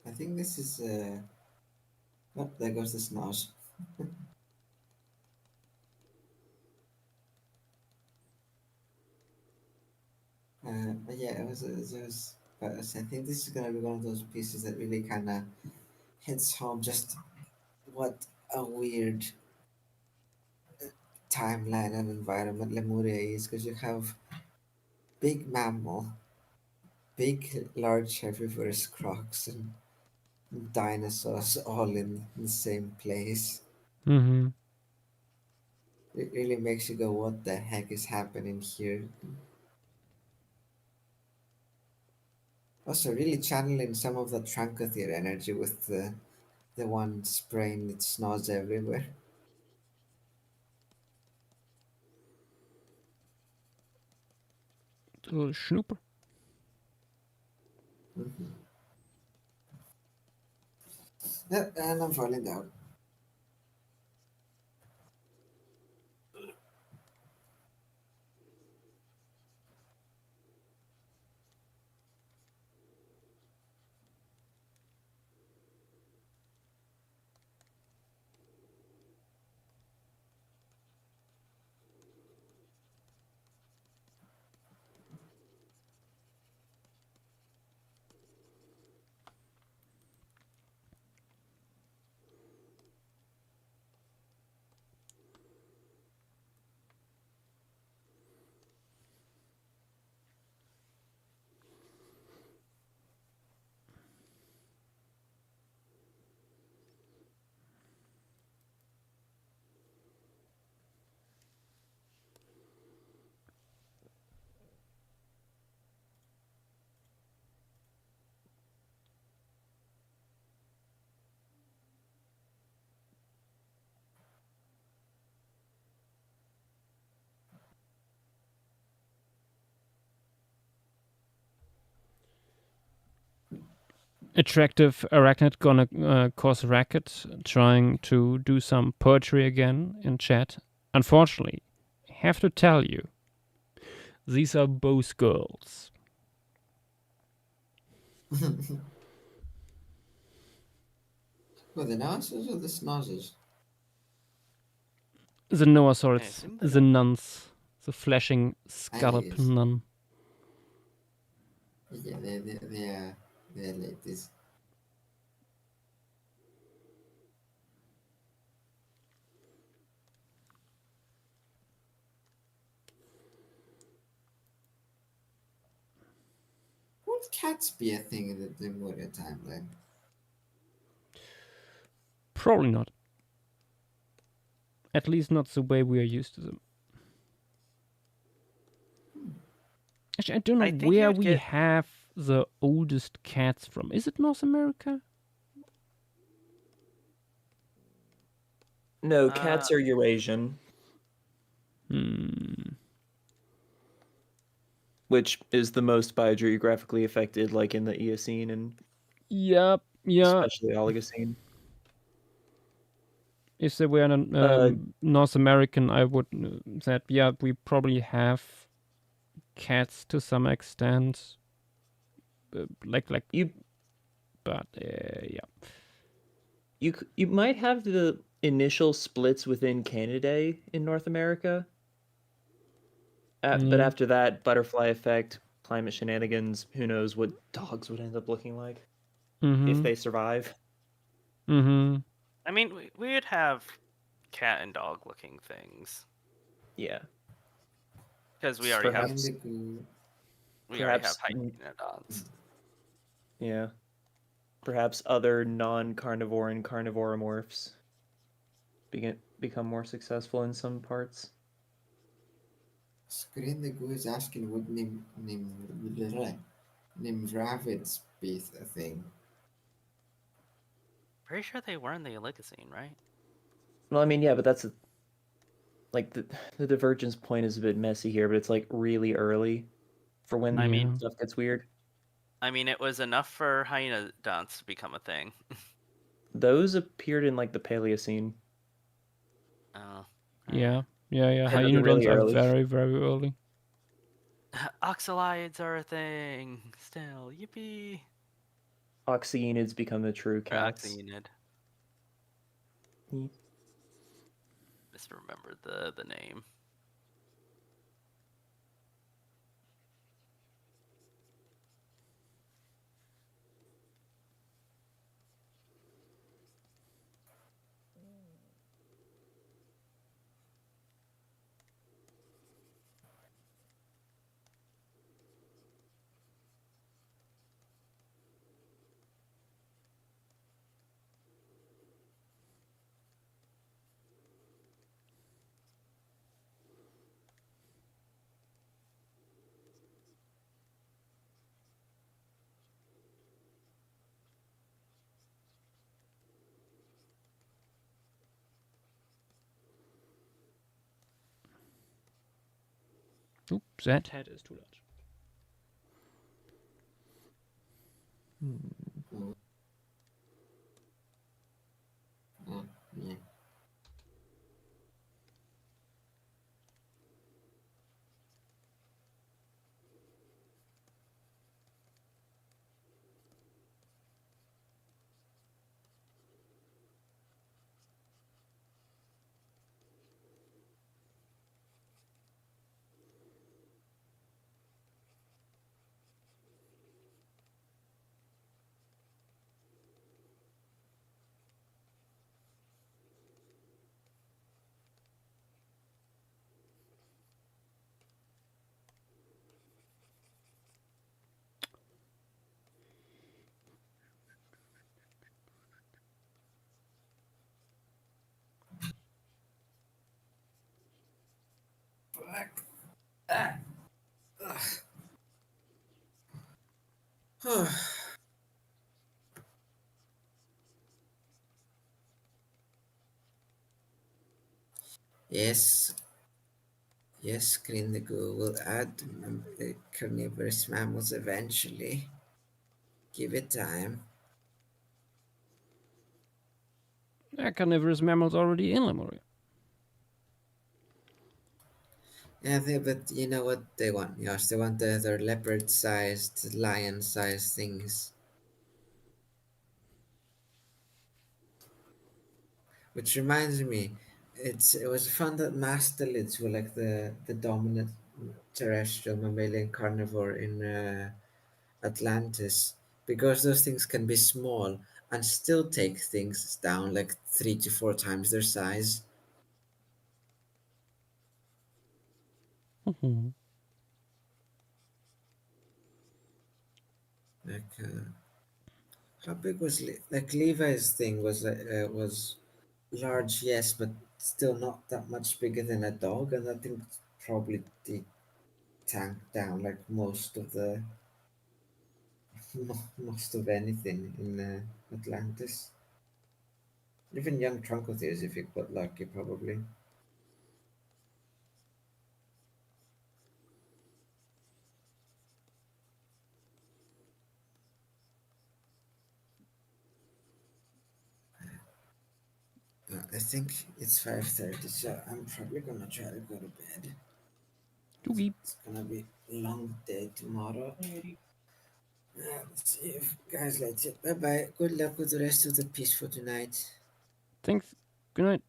[SPEAKER 5] I think this is oh, there goes the snaz. But yeah, but I think this is gonna be one of those pieces that really kind of hits home just what a weird timeline and environment Lemuria is, because you have big mammal, big large herbivorous crocs, and dinosaurs all in the same place.
[SPEAKER 1] Mm-hmm.
[SPEAKER 5] It really makes you go, what the heck is happening here? Also, really channeling some of the Trankothier energy with the one spraying its snaz everywhere.
[SPEAKER 1] Little Schnooper.
[SPEAKER 5] Mm-hmm. Yep, and I'm falling down.
[SPEAKER 1] Attractive arachnid gonna cause a racket, trying to do some poetry again in chat. Unfortunately, have to tell you, these are both girls.
[SPEAKER 5] Well, the nonsense or the snozzes?
[SPEAKER 1] The Noasaurus,
[SPEAKER 3] assume
[SPEAKER 1] the nuns, the flashing scallop
[SPEAKER 5] Yes.
[SPEAKER 1] nun.
[SPEAKER 5] Yeah, they're ladies. Would cats be a thing in the Lemuria timeline?
[SPEAKER 1] Probably not. At least not the way we are used to them. Actually, I don't know
[SPEAKER 3] I think
[SPEAKER 1] where
[SPEAKER 3] you'd
[SPEAKER 1] we
[SPEAKER 3] get-
[SPEAKER 1] have the oldest cats from. Is it North America?
[SPEAKER 8] No, cats are Eurasian, which is the most biogeographically affected, like in the Eocene and
[SPEAKER 1] Yep, yeah.
[SPEAKER 8] especially Oligocene.
[SPEAKER 1] If they were North American, I would that yeah, we probably have cats to some extent, like
[SPEAKER 8] you.
[SPEAKER 1] But yeah,
[SPEAKER 8] You might have the initial splits within Canidae in North America, but
[SPEAKER 1] Yeah.
[SPEAKER 8] after that, butterfly effect, climate shenanigans, who knows what dogs would end up looking like
[SPEAKER 1] Mm-hmm.
[SPEAKER 8] if they survive.
[SPEAKER 1] Mm-hmm.
[SPEAKER 3] I mean, we would have cat and dog looking things
[SPEAKER 8] Yeah.
[SPEAKER 3] because we already have
[SPEAKER 8] Perhaps-
[SPEAKER 3] we already have
[SPEAKER 8] perhaps-
[SPEAKER 3] hyenodonts.
[SPEAKER 8] Yeah. Perhaps other non-carnivore and carnivoromorphs become more successful in some parts.
[SPEAKER 5] Screen the Goo is asking would Nimravids be a thing?
[SPEAKER 3] Pretty sure they were in the Oligocene, right?
[SPEAKER 8] Well, I mean, yeah, but that's like the divergence point is a bit messy here, but it's like really early for when
[SPEAKER 3] I mean-
[SPEAKER 8] stuff gets weird.
[SPEAKER 3] I mean, it was enough for hyenodonts to become a thing.
[SPEAKER 8] Those appeared in like the Paleocene.
[SPEAKER 3] Oh.
[SPEAKER 1] Yeah.
[SPEAKER 8] they're
[SPEAKER 1] Hyenodonts
[SPEAKER 8] really
[SPEAKER 1] are
[SPEAKER 8] early.
[SPEAKER 1] very, very early.
[SPEAKER 3] Oxalides are a thing still. Yippee!
[SPEAKER 8] Oxyenids become the true
[SPEAKER 3] Or
[SPEAKER 8] cats.
[SPEAKER 3] Oxyenid.
[SPEAKER 8] Hmm.
[SPEAKER 3] Misremembered the name.
[SPEAKER 1] Oops, that head is too large.
[SPEAKER 5] Yeah. Yes. Yes, Screen the Goo will add carnivorous mammals eventually. Give it time.
[SPEAKER 1] Carnivorous mammals already in Lemuria.
[SPEAKER 5] Yeah, but you know what they want, Josh? They want their leopard-sized, lion-sized things. Which reminds me, it was fun that mastelids were like the dominant terrestrial mammalian carnivore in Atlantis, because those things can be small and still take things down like 3 to 4 times their size.
[SPEAKER 1] Mm-hmm.
[SPEAKER 5] Like, how big was like Levi's thing was large, yes, but still not that much bigger than a dog, and I think probably the tanked down like most of the most of anything in Atlantis. Even young Trunkotheres, if you got lucky, probably. I think it's 5:30, so I'm probably gonna try to go to bed.
[SPEAKER 1] Okay.
[SPEAKER 5] It's gonna be a long day tomorrow. Let's see you guys later. Bye bye. Good luck with the rest of the piece for tonight.
[SPEAKER 1] Thanks. Good night.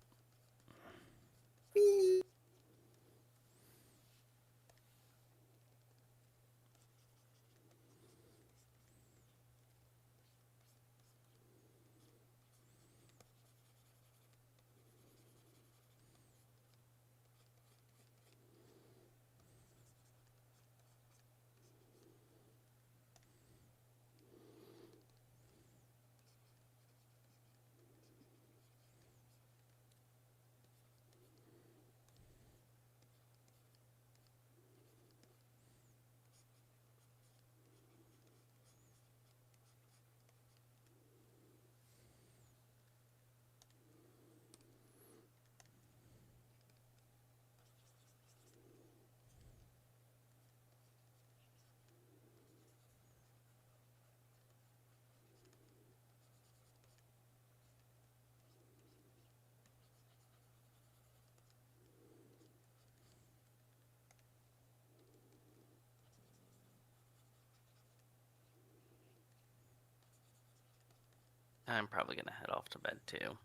[SPEAKER 3] I'm probably gonna head off to bed too.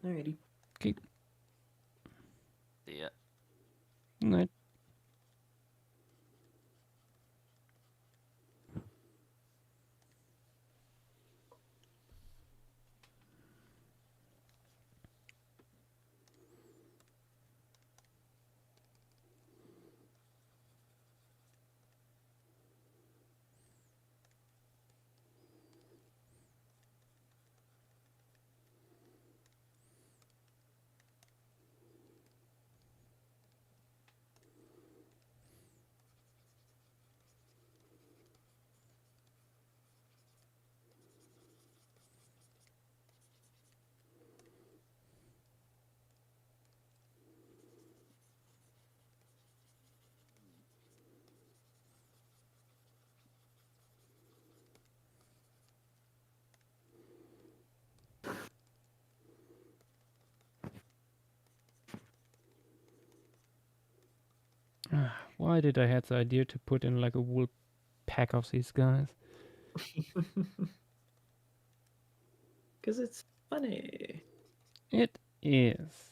[SPEAKER 8] Alrighty.
[SPEAKER 1] Okay.
[SPEAKER 3] See ya.
[SPEAKER 1] Night. Why did I have the idea to put in like a wool pack of these guys?
[SPEAKER 8] Because it's funny.
[SPEAKER 1] It is.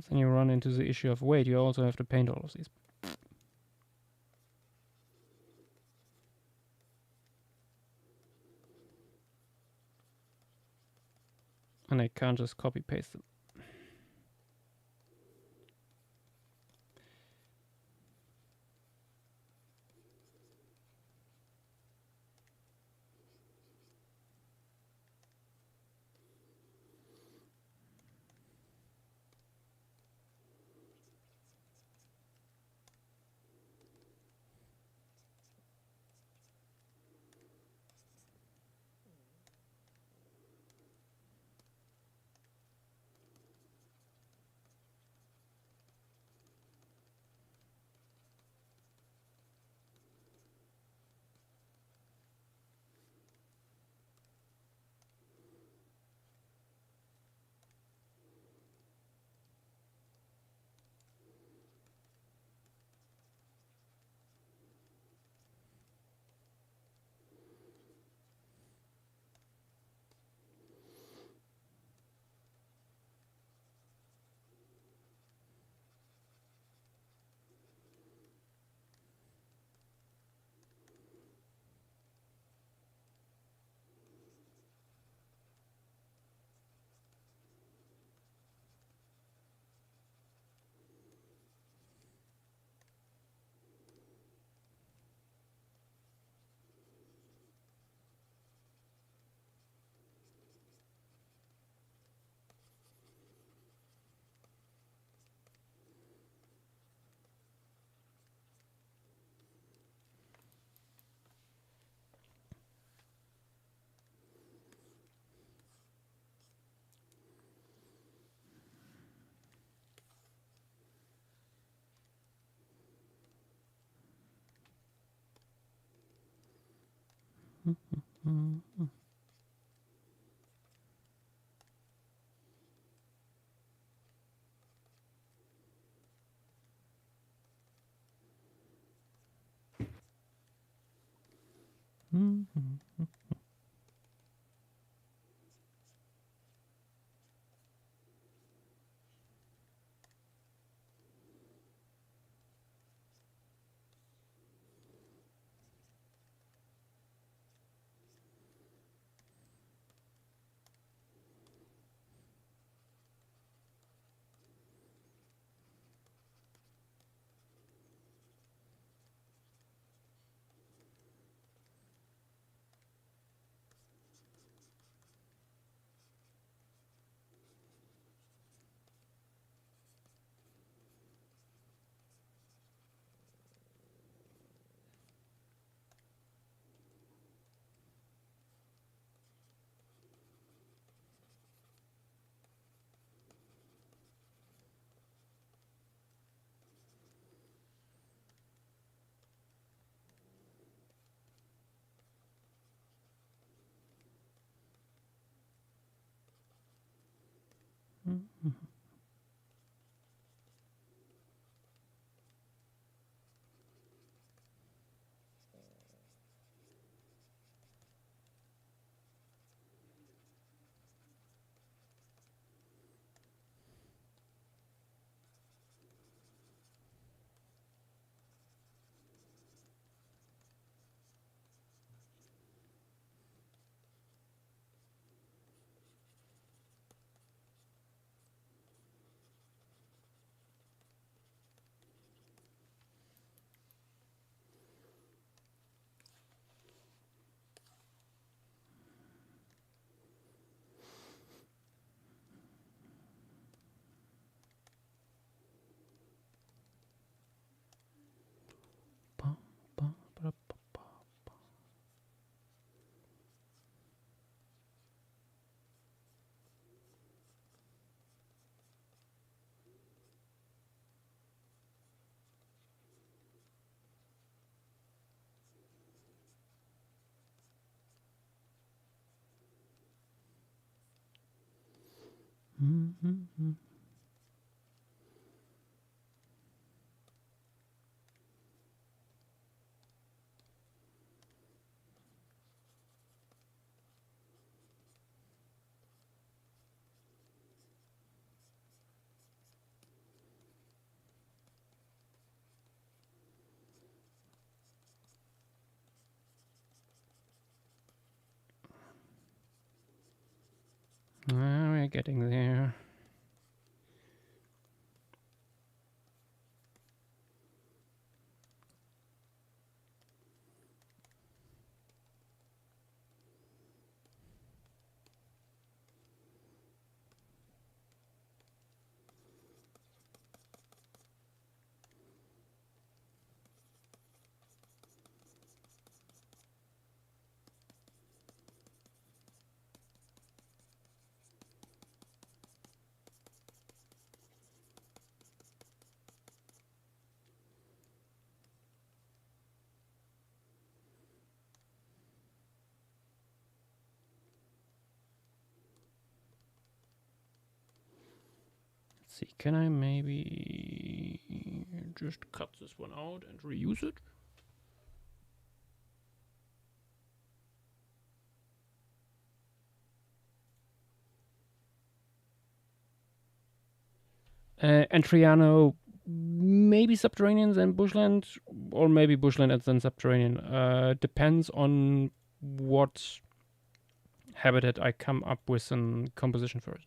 [SPEAKER 1] Then you run into the issue of, wait, you also have to paint all of these. And I can't just copy paste them. Mm-hmm. We're getting there. Let's see, can I maybe just cut this one out and reuse it? And Triano, maybe subterraneans and bushland, or maybe bushland and then subterranean. Depends on what habitat I come up with in composition first.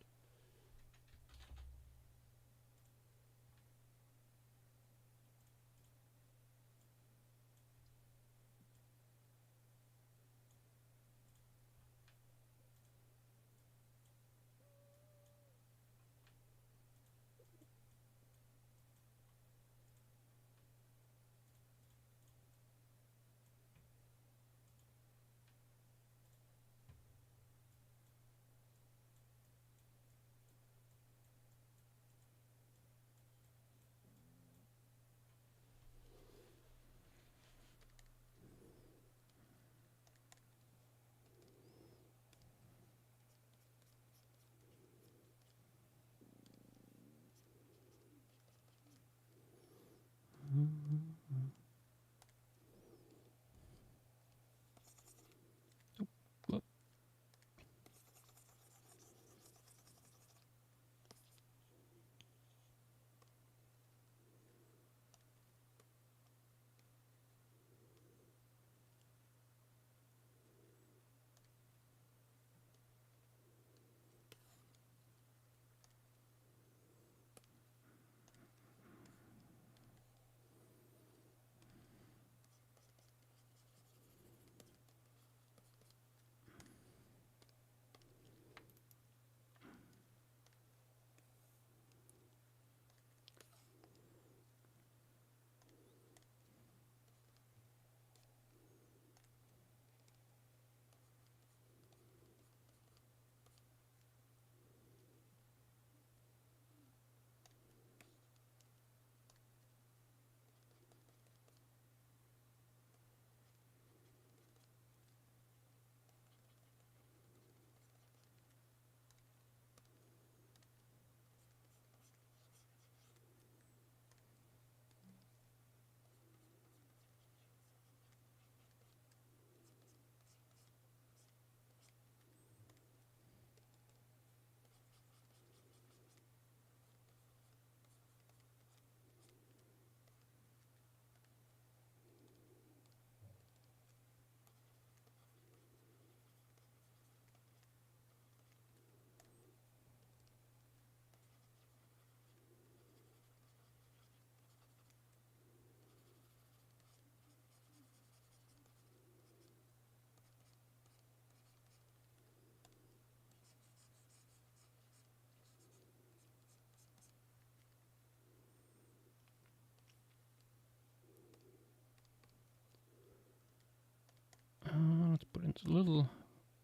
[SPEAKER 1] Let's put in a little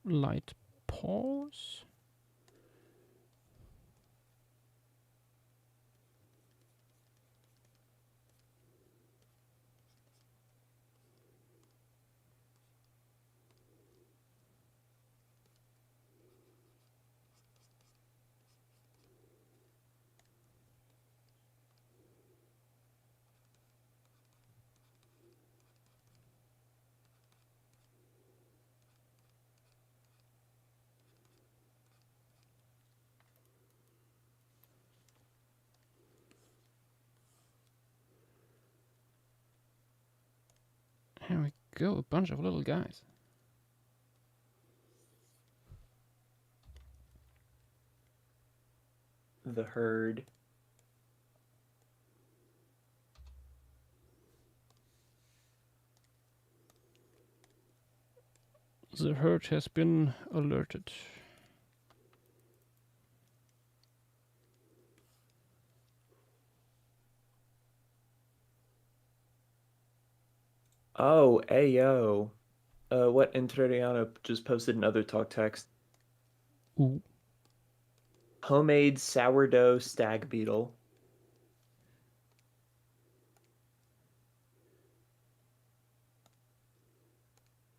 [SPEAKER 1] light pause. Here we go, a bunch of little guys.
[SPEAKER 8] The herd.
[SPEAKER 1] The herd has been alerted.
[SPEAKER 8] Oh, ayo. What Interiano just posted another talk text.
[SPEAKER 1] Ooh.
[SPEAKER 8] Homemade sourdough stag beetle.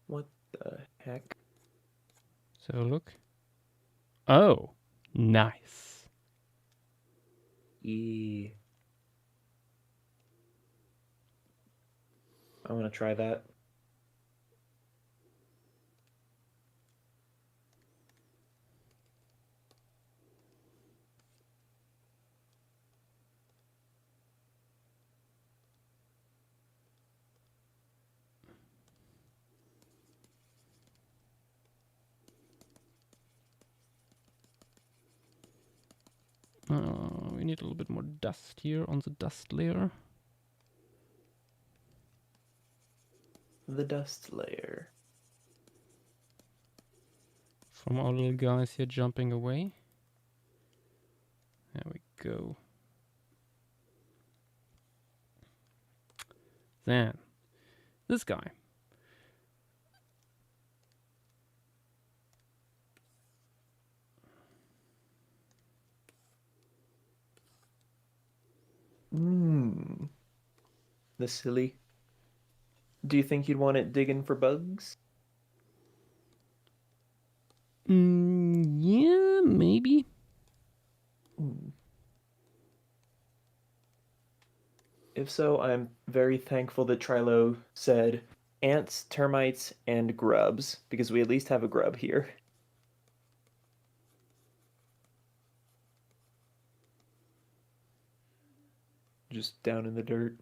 [SPEAKER 8] What the heck?
[SPEAKER 1] So look. Oh, nice.
[SPEAKER 8] I want to try that.
[SPEAKER 1] We need a little bit more dust here on the dust layer.
[SPEAKER 8] The dust layer.
[SPEAKER 1] From our little guys here jumping away. There we go. Then, this guy.
[SPEAKER 8] The silly. Do you think you'd want it digging for bugs?
[SPEAKER 1] Yeah, maybe.
[SPEAKER 8] If so, I'm very thankful that Trilo said ants, termites, and grubs, because we at least have a grub here. Just down in the dirt.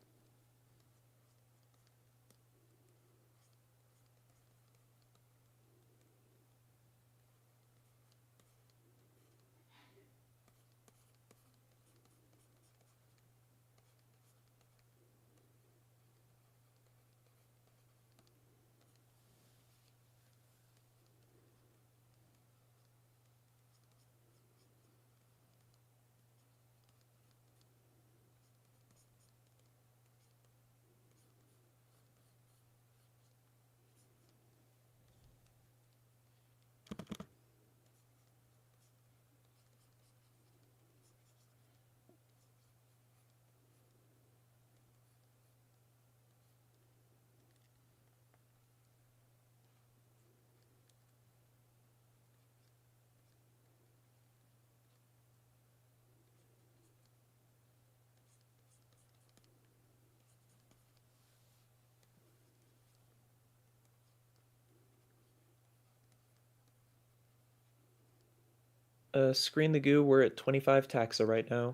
[SPEAKER 8] Screen the goo, we're at 25 taxa right now.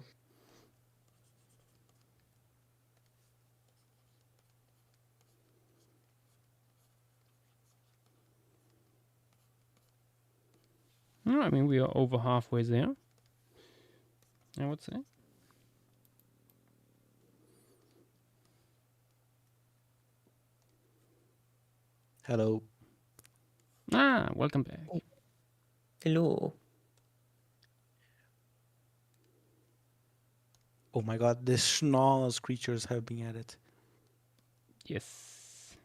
[SPEAKER 1] I mean, we are over halfway there, I would say.
[SPEAKER 7] Hello.
[SPEAKER 1] Welcome back.
[SPEAKER 8] Hello.
[SPEAKER 7] Oh my god, the schnoz creatures have been added.
[SPEAKER 1] Yes.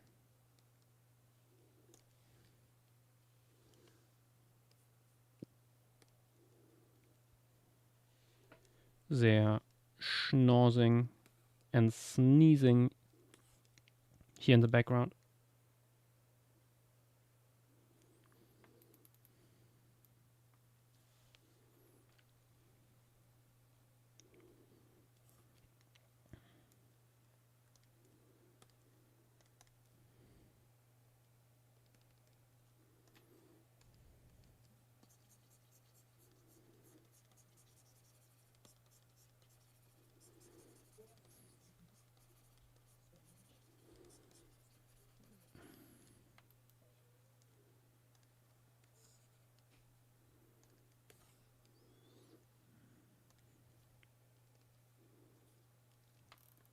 [SPEAKER 1] They're schnozzing and sneezing here in the background.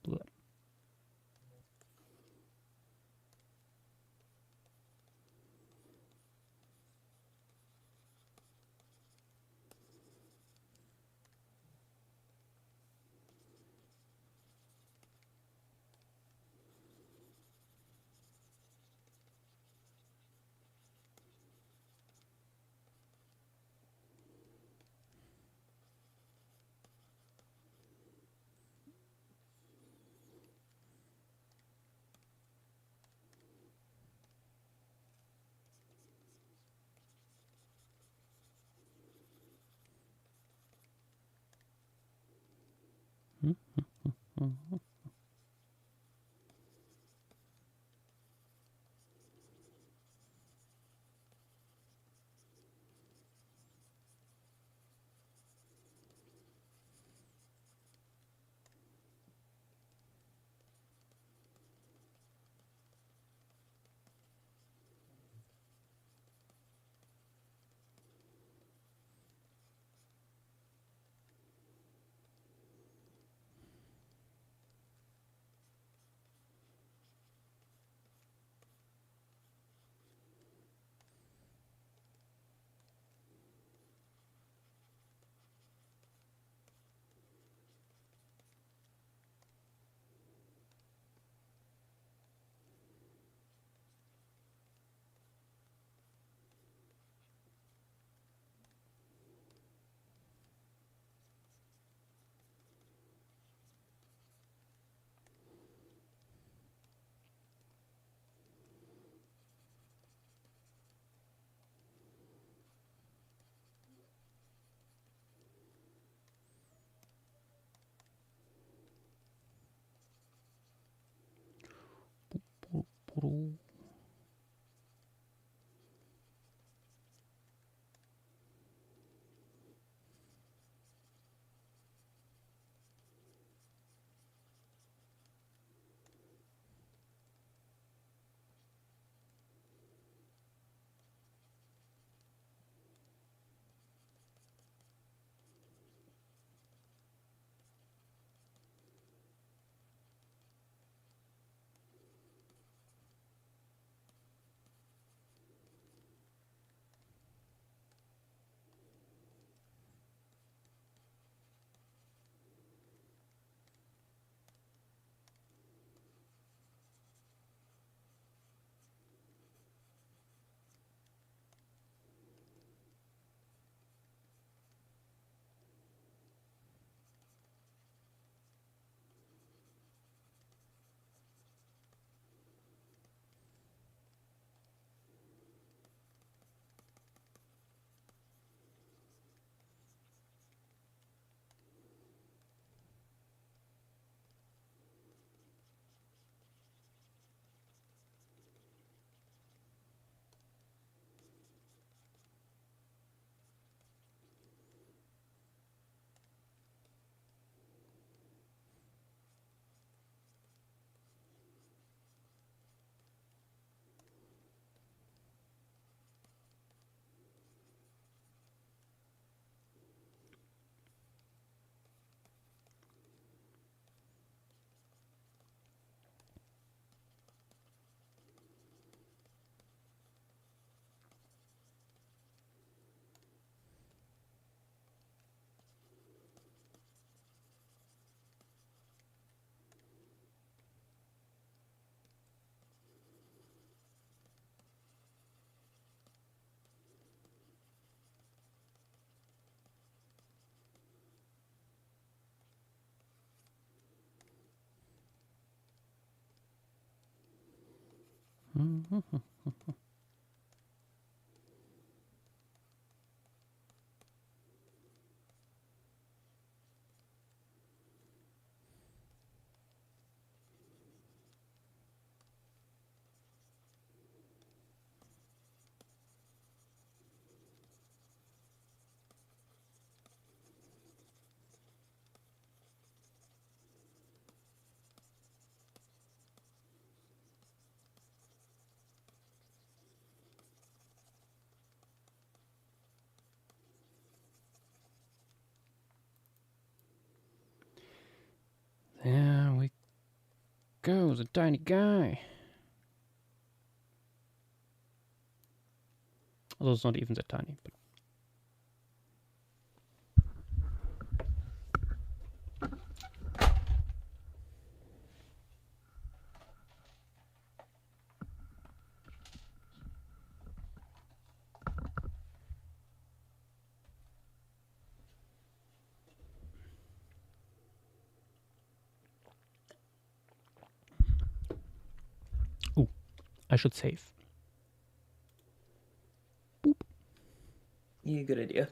[SPEAKER 1] Blah. go, the tiny guy. Although it's not even that tiny. But... Ooh, I should save. Boop.
[SPEAKER 8] Yeah, good idea.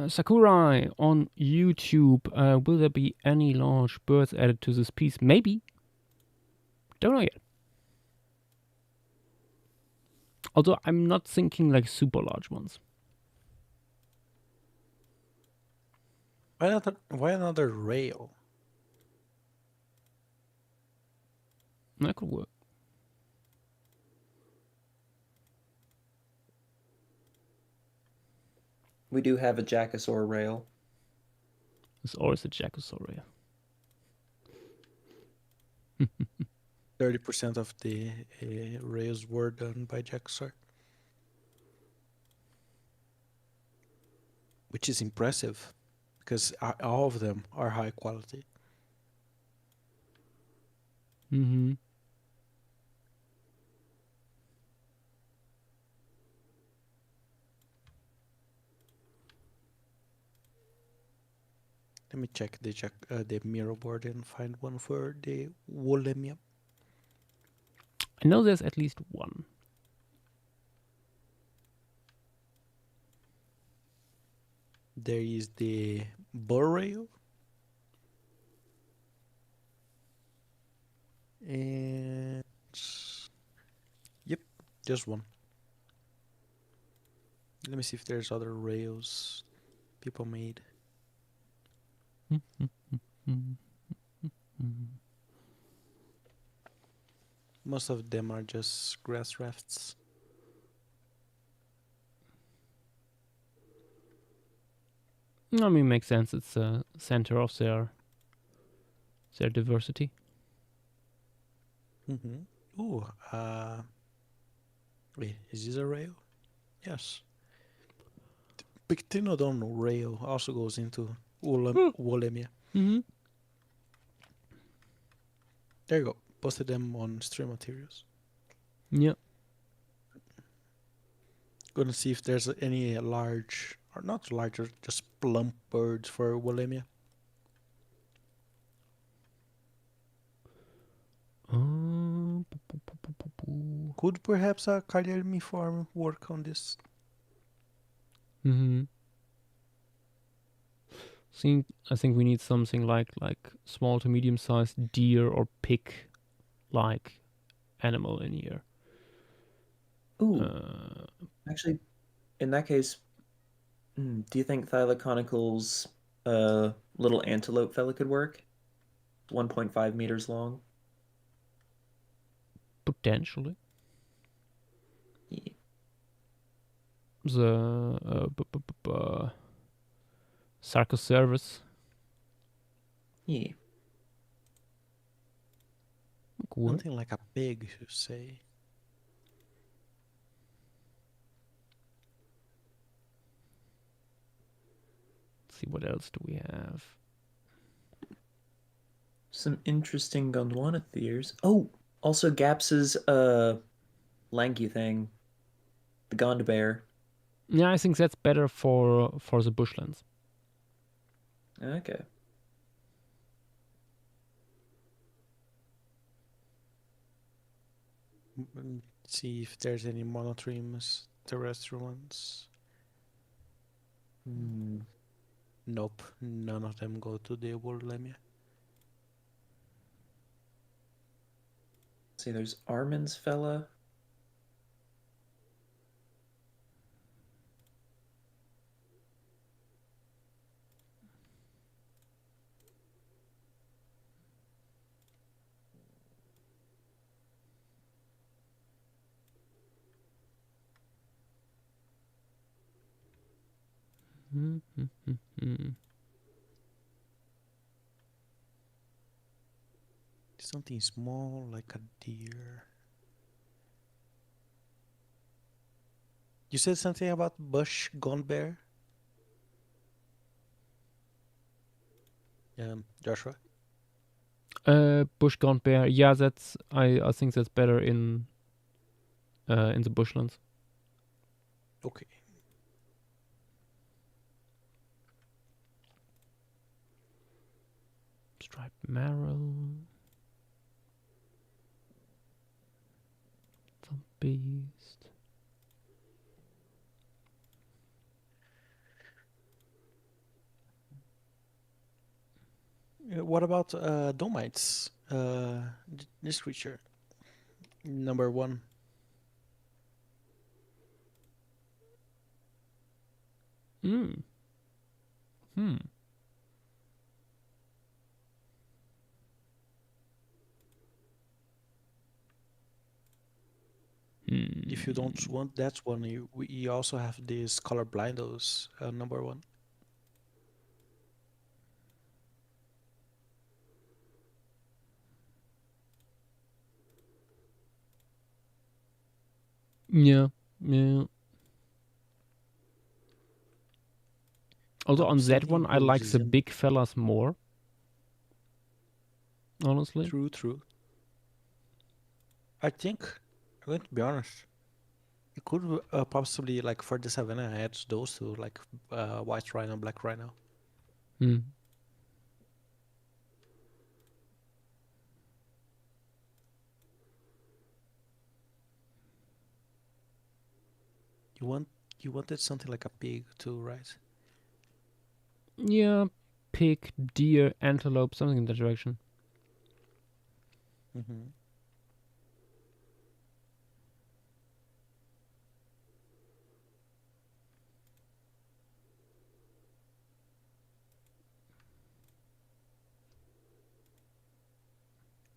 [SPEAKER 1] Sakurai on YouTube. Will there be any large birds added to this piece? Maybe. Don't know yet. Although I'm not thinking like super large ones.
[SPEAKER 7] Why another rail?
[SPEAKER 1] That could work.
[SPEAKER 8] We do have a Jackosaur rail.
[SPEAKER 1] There's always a Jackosaur.
[SPEAKER 7] 30% of the rails were done by Jacksaw, which is impressive because all of them are high quality.
[SPEAKER 1] Mm-hmm.
[SPEAKER 7] Let me check the mirror board and find one for the Wolemia.
[SPEAKER 1] I know there's at least one.
[SPEAKER 7] There is the burr rail. And yep, just one. Let me see if there's other rails people made. Most of them are just grass rafts.
[SPEAKER 1] I mean, makes sense. It's a center of their diversity.
[SPEAKER 7] Mm-hmm. Ooh, wait, is this a rail? Yes. Pictinodon rail also goes into Wolemia.
[SPEAKER 1] Mm-hmm.
[SPEAKER 7] There you go. Posted them on stream materials.
[SPEAKER 1] Yep.
[SPEAKER 7] Gonna see if there's any large, or not larger, just plump birds for Wolemia. Could perhaps a Cagliarmi farm work on this?
[SPEAKER 1] Mm-hmm. I think we need something like small to medium sized deer or pig like animal in here.
[SPEAKER 8] Ooh. Actually, in that case, do you think Thylaconical's little antelope fella could work? 1.5 meters long.
[SPEAKER 1] Potentially.
[SPEAKER 8] Yeah.
[SPEAKER 1] The Sarcocervus.
[SPEAKER 8] Yeah.
[SPEAKER 1] Cool.
[SPEAKER 7] Something like a pig, you say.
[SPEAKER 1] Let's see, what else do we have?
[SPEAKER 8] Some interesting Gondwana theories. Oh, also Gaps's lanky thing. The Gond bear.
[SPEAKER 1] Yeah, I think that's better for the bushlands.
[SPEAKER 8] Okay.
[SPEAKER 7] See if there's any monotremes, terrestrial ones. Nope, none of them go to the Wolemia.
[SPEAKER 8] See, there's Armin's fella.
[SPEAKER 7] Something small like a deer. You said something about bush gone bear? Joshua?
[SPEAKER 1] Bush gaunt bear. Yeah, that's I think that's better in the bushlands.
[SPEAKER 7] Okay.
[SPEAKER 1] Striped marrow. Some beast.
[SPEAKER 7] What about Domites? This creature. Number 1. If you don't want that one, you also have these color blindos, number 1.
[SPEAKER 1] Yeah. Although on that one, I like the big fellas more. Honestly.
[SPEAKER 7] True. I think, I'm going to be honest, you could possibly, like, for the Savannah, add those two, like white rhino, black rhino. You wanted something like a pig too, right?
[SPEAKER 1] Yeah, pig, deer, antelope, something in that direction.
[SPEAKER 7] Let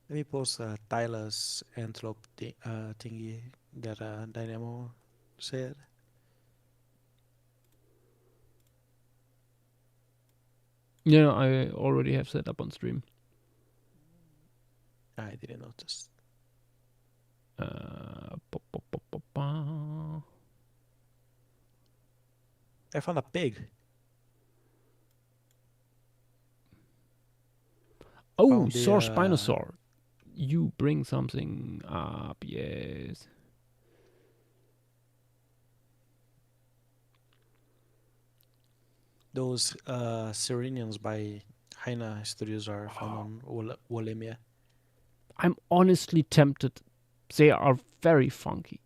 [SPEAKER 7] me post Tyler's antelope thingy that Dynamo said.
[SPEAKER 1] Yeah, I already have set up on stream.
[SPEAKER 7] I didn't notice.
[SPEAKER 1] I
[SPEAKER 7] found a pig.
[SPEAKER 1] Oh, Sour Spinosaur. You bring something up, yes.
[SPEAKER 7] Those Serenians by Haina Studios are found on Wolemia.
[SPEAKER 1] I'm honestly tempted. They are very funky,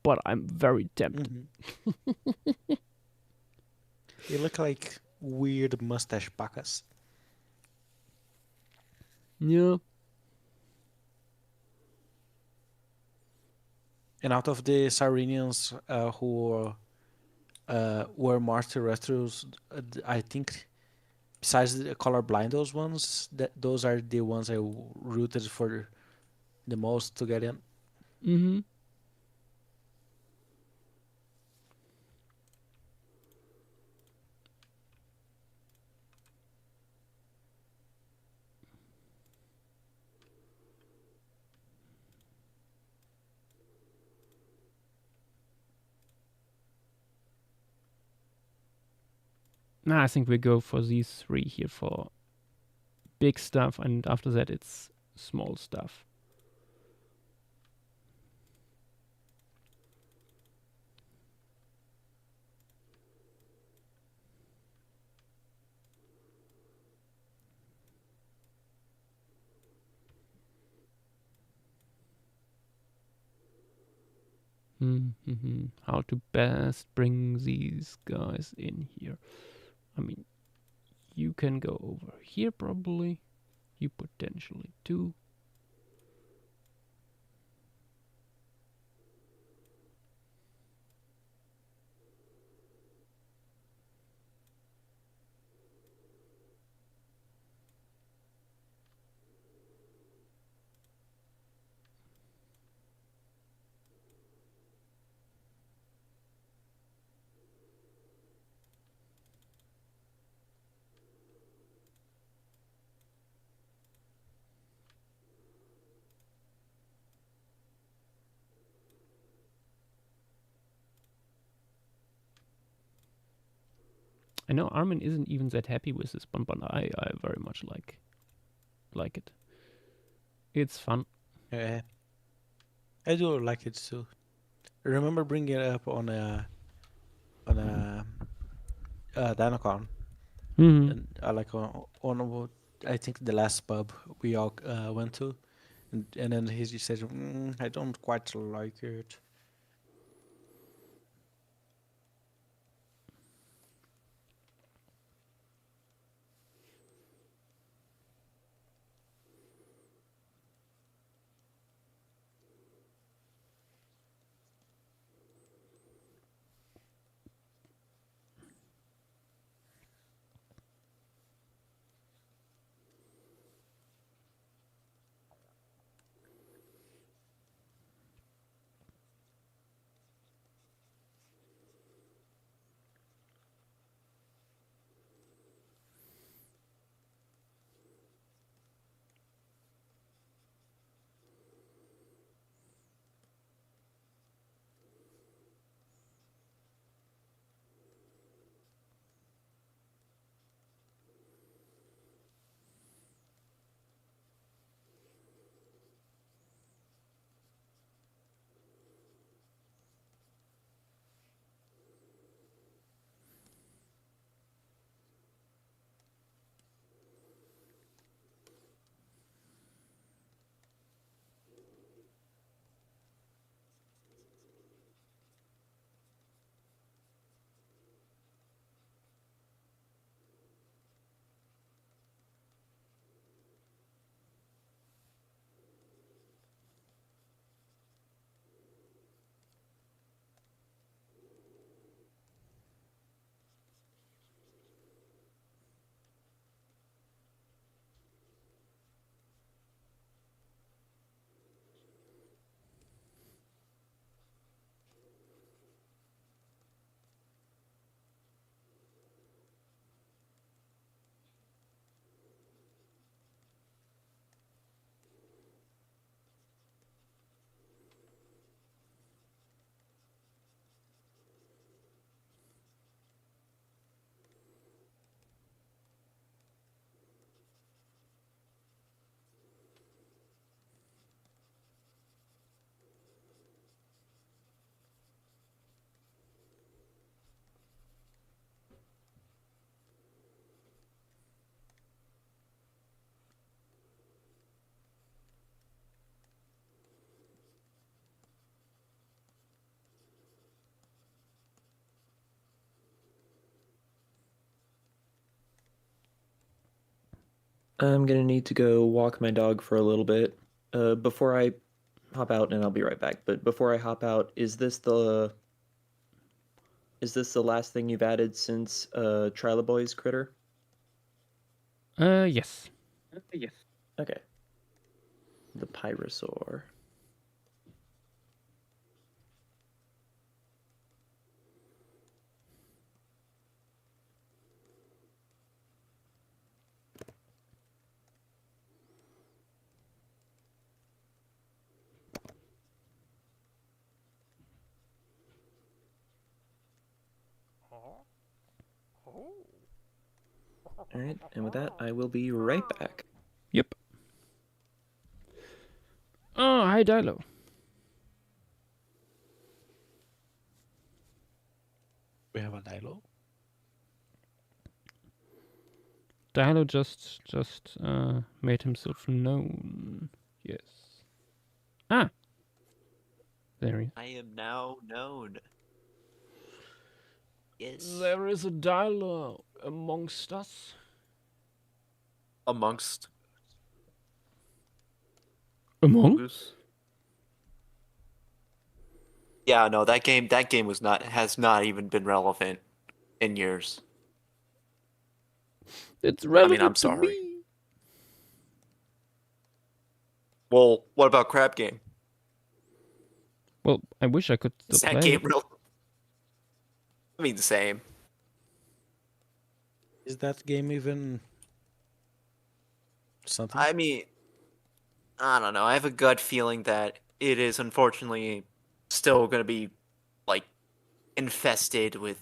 [SPEAKER 1] but I'm very tempted.
[SPEAKER 7] They look like weird mustache pacas.
[SPEAKER 1] Yeah.
[SPEAKER 7] And out of the Sirenians who were Master Retros, I think besides the colorblind, those ones, those are the ones I rooted for the most to get in.
[SPEAKER 1] Nah, I think we go for these 3 here for big stuff, and after that it's small stuff. How to best bring these guys in here. I mean, you can go over here probably. You potentially too. I know Armin isn't even that happy with this one, but I very much like it. It's fun.
[SPEAKER 7] Yeah, I do like it too. I remember bringing it up on a Dinocon.
[SPEAKER 1] Mhm.
[SPEAKER 7] And like I think the last pub we all went to, and then he just said, "I don't quite like it."
[SPEAKER 8] I'm gonna need to go walk my dog for a little bit. Before I hop out, and I'll be right back. But before I hop out, is this the last thing you've added since Triloboy's critter?
[SPEAKER 1] Yes.
[SPEAKER 8] Yes. Okay. The Pyrosaur. All right, and with that, I will be right back.
[SPEAKER 1] Yep. Oh, hi, Dilo.
[SPEAKER 7] We have a Dilo.
[SPEAKER 1] Dilo just made himself known. Yes. Ah. There he is.
[SPEAKER 17] I am now known. Yes.
[SPEAKER 1] There is a Dilo amongst us.
[SPEAKER 17] Amongst.
[SPEAKER 1] Amongst?
[SPEAKER 17] Yeah, no, that game has not even been relevant in years.
[SPEAKER 1] It's relevant.
[SPEAKER 17] I'm
[SPEAKER 1] to
[SPEAKER 17] sorry.
[SPEAKER 1] me.
[SPEAKER 17] Well, what about Crab Game?
[SPEAKER 1] Well, I wish I could
[SPEAKER 17] Is
[SPEAKER 1] still
[SPEAKER 17] that
[SPEAKER 1] play
[SPEAKER 17] game
[SPEAKER 1] it.
[SPEAKER 17] real? I mean, the same.
[SPEAKER 7] Is that game even something?
[SPEAKER 17] I mean, I don't know. I have a gut feeling that it is unfortunately still going to be like infested with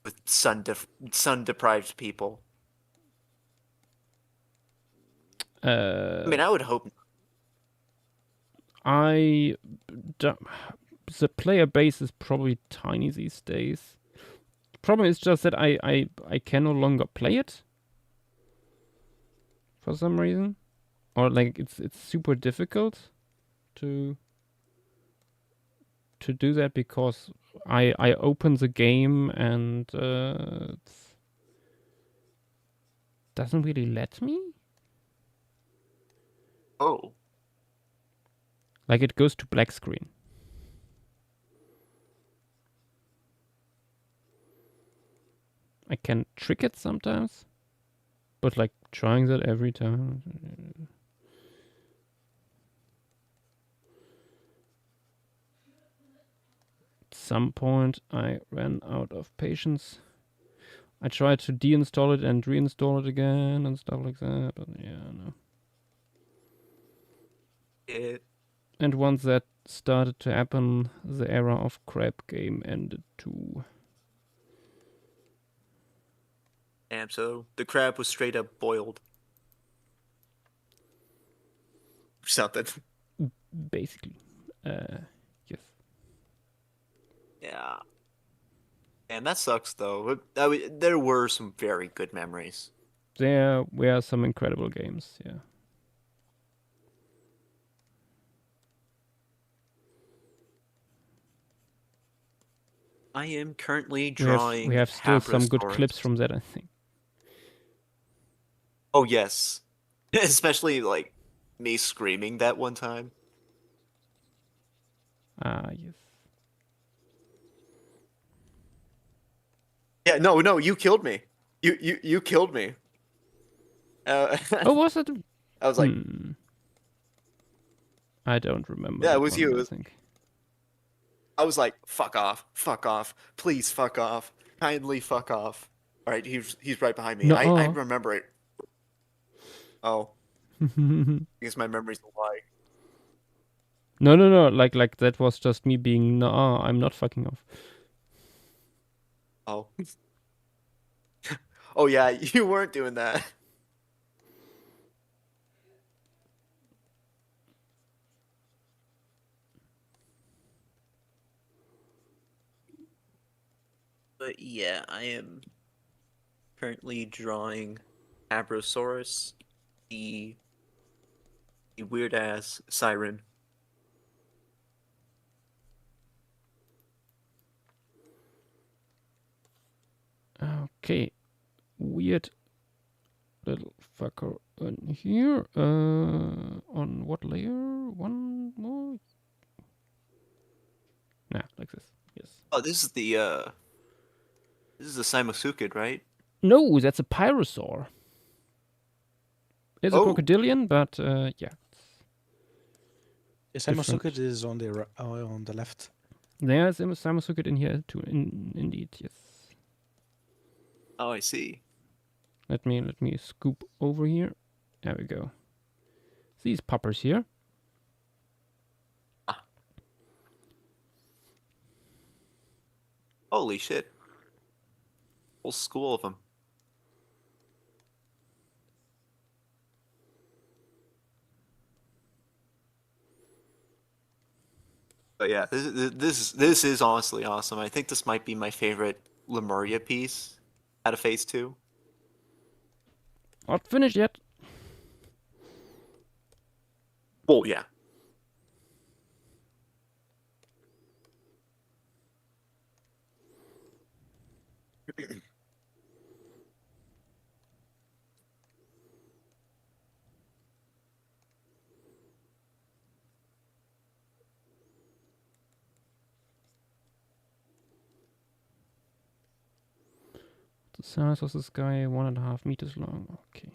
[SPEAKER 17] with sun deprived people. I mean, I would hope.
[SPEAKER 1] The player base is probably tiny these days. Problem is just that I can no longer play it for some reason, or like it's super difficult to do that because I open the game and it doesn't really let me.
[SPEAKER 17] Oh.
[SPEAKER 1] Like it goes to black screen. I can trick it sometimes, but like trying that every time. At some point, I ran out of patience. I tried to deinstall it and reinstall it again and stuff like that, but yeah, no. And once that started to happen, the era of crap game ended too.
[SPEAKER 17] Damn, so the crab was straight up boiled. Something.
[SPEAKER 1] Basically. Yes.
[SPEAKER 17] Yeah. And that sucks, though. I mean, there were some very good memories.
[SPEAKER 1] There were some incredible games, yeah.
[SPEAKER 17] I am currently drawing.
[SPEAKER 1] We have still some good clips from that, I think.
[SPEAKER 17] Oh, yes. Especially, like, me screaming that one time.
[SPEAKER 1] Ah, yes.
[SPEAKER 17] Yeah, no, you killed me. You killed me.
[SPEAKER 1] Oh, was it?
[SPEAKER 17] I was like...
[SPEAKER 1] I don't remember.
[SPEAKER 17] Yeah, it was you.
[SPEAKER 1] I think.
[SPEAKER 17] I was like, fuck off, please fuck off, kindly fuck off. All right, he's right behind me.
[SPEAKER 1] No.
[SPEAKER 17] I remember it. Oh. I guess my memory's a lie.
[SPEAKER 1] No. Like that was just me being, no, I'm not fucking off.
[SPEAKER 17] Oh. Oh yeah, you weren't doing that. But yeah, I am currently drawing Abrosaurus, the weird ass siren.
[SPEAKER 1] Okay. Weird little fucker on here. On what layer? One more? Nah, like this. Yes.
[SPEAKER 17] Oh, this is the Simosuchid, right?
[SPEAKER 1] No, that's a pyrosaur. It's a crocodilian, but yeah.
[SPEAKER 7] The Simosuchid is on the left.
[SPEAKER 1] There's a Simosuchid in here too. Indeed, yes.
[SPEAKER 17] Oh, I see.
[SPEAKER 1] Let me scoop over here. There we go. These poppers here.
[SPEAKER 17] Ah. Holy shit. Whole school of them. But yeah, this is honestly awesome. I think this might be my favorite Lemuria piece out of Phase 2.
[SPEAKER 1] Not finished yet.
[SPEAKER 17] Well, yeah.
[SPEAKER 1] The size of this guy, 1.5 meters long. Okay.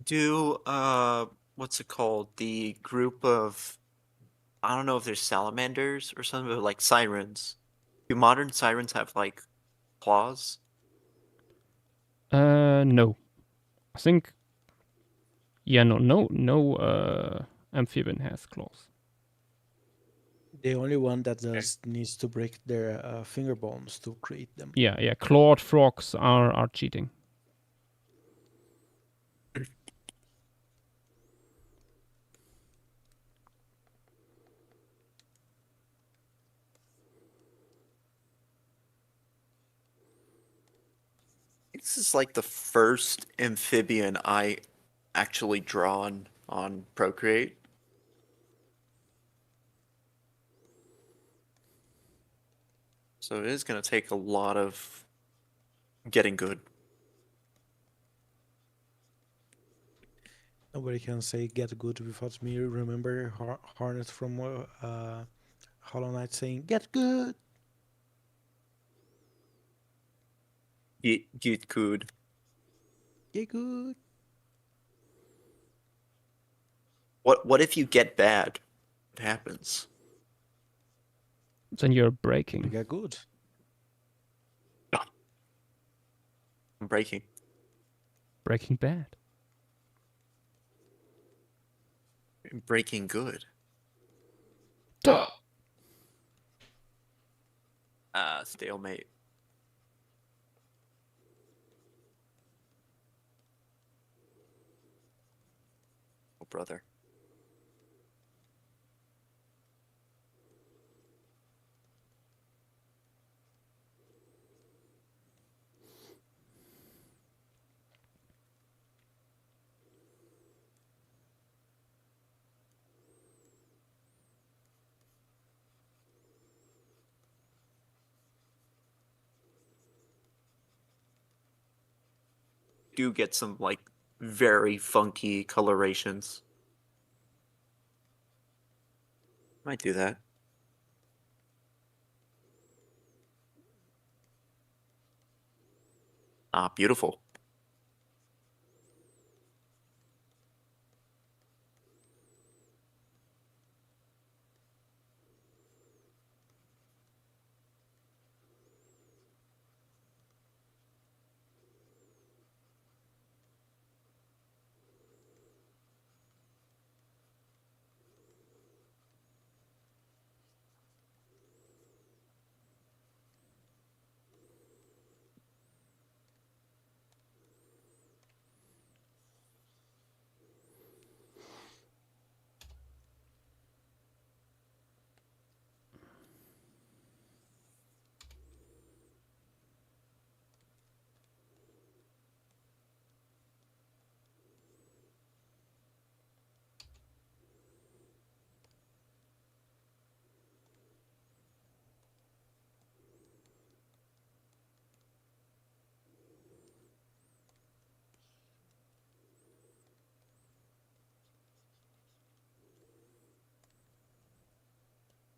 [SPEAKER 17] Do what's it called? The group of, I don't know if there's salamanders or something, but like sirens. Do modern sirens have like claws?
[SPEAKER 1] No. I think Yeah, no amphibian has claws.
[SPEAKER 7] The only one that does needs to break their finger bones to create them.
[SPEAKER 1] Yeah. Clawed frogs are cheating.
[SPEAKER 17] This is like the first amphibian I actually drawn on Procreate. So it is going to take a lot of getting good.
[SPEAKER 7] Nobody can say get good without me. Remember Hornet from Hollow Knight saying get good.
[SPEAKER 17] Get good.
[SPEAKER 7] Get good.
[SPEAKER 17] What if you get bad? What happens?
[SPEAKER 1] Then you're
[SPEAKER 7] You
[SPEAKER 1] breaking.
[SPEAKER 7] get good.
[SPEAKER 17] I'm breaking.
[SPEAKER 1] Breaking Bad.
[SPEAKER 17] Breaking good. Stalemate. Oh, brother. Do get some like very funky colorations. Might do that. Ah, beautiful.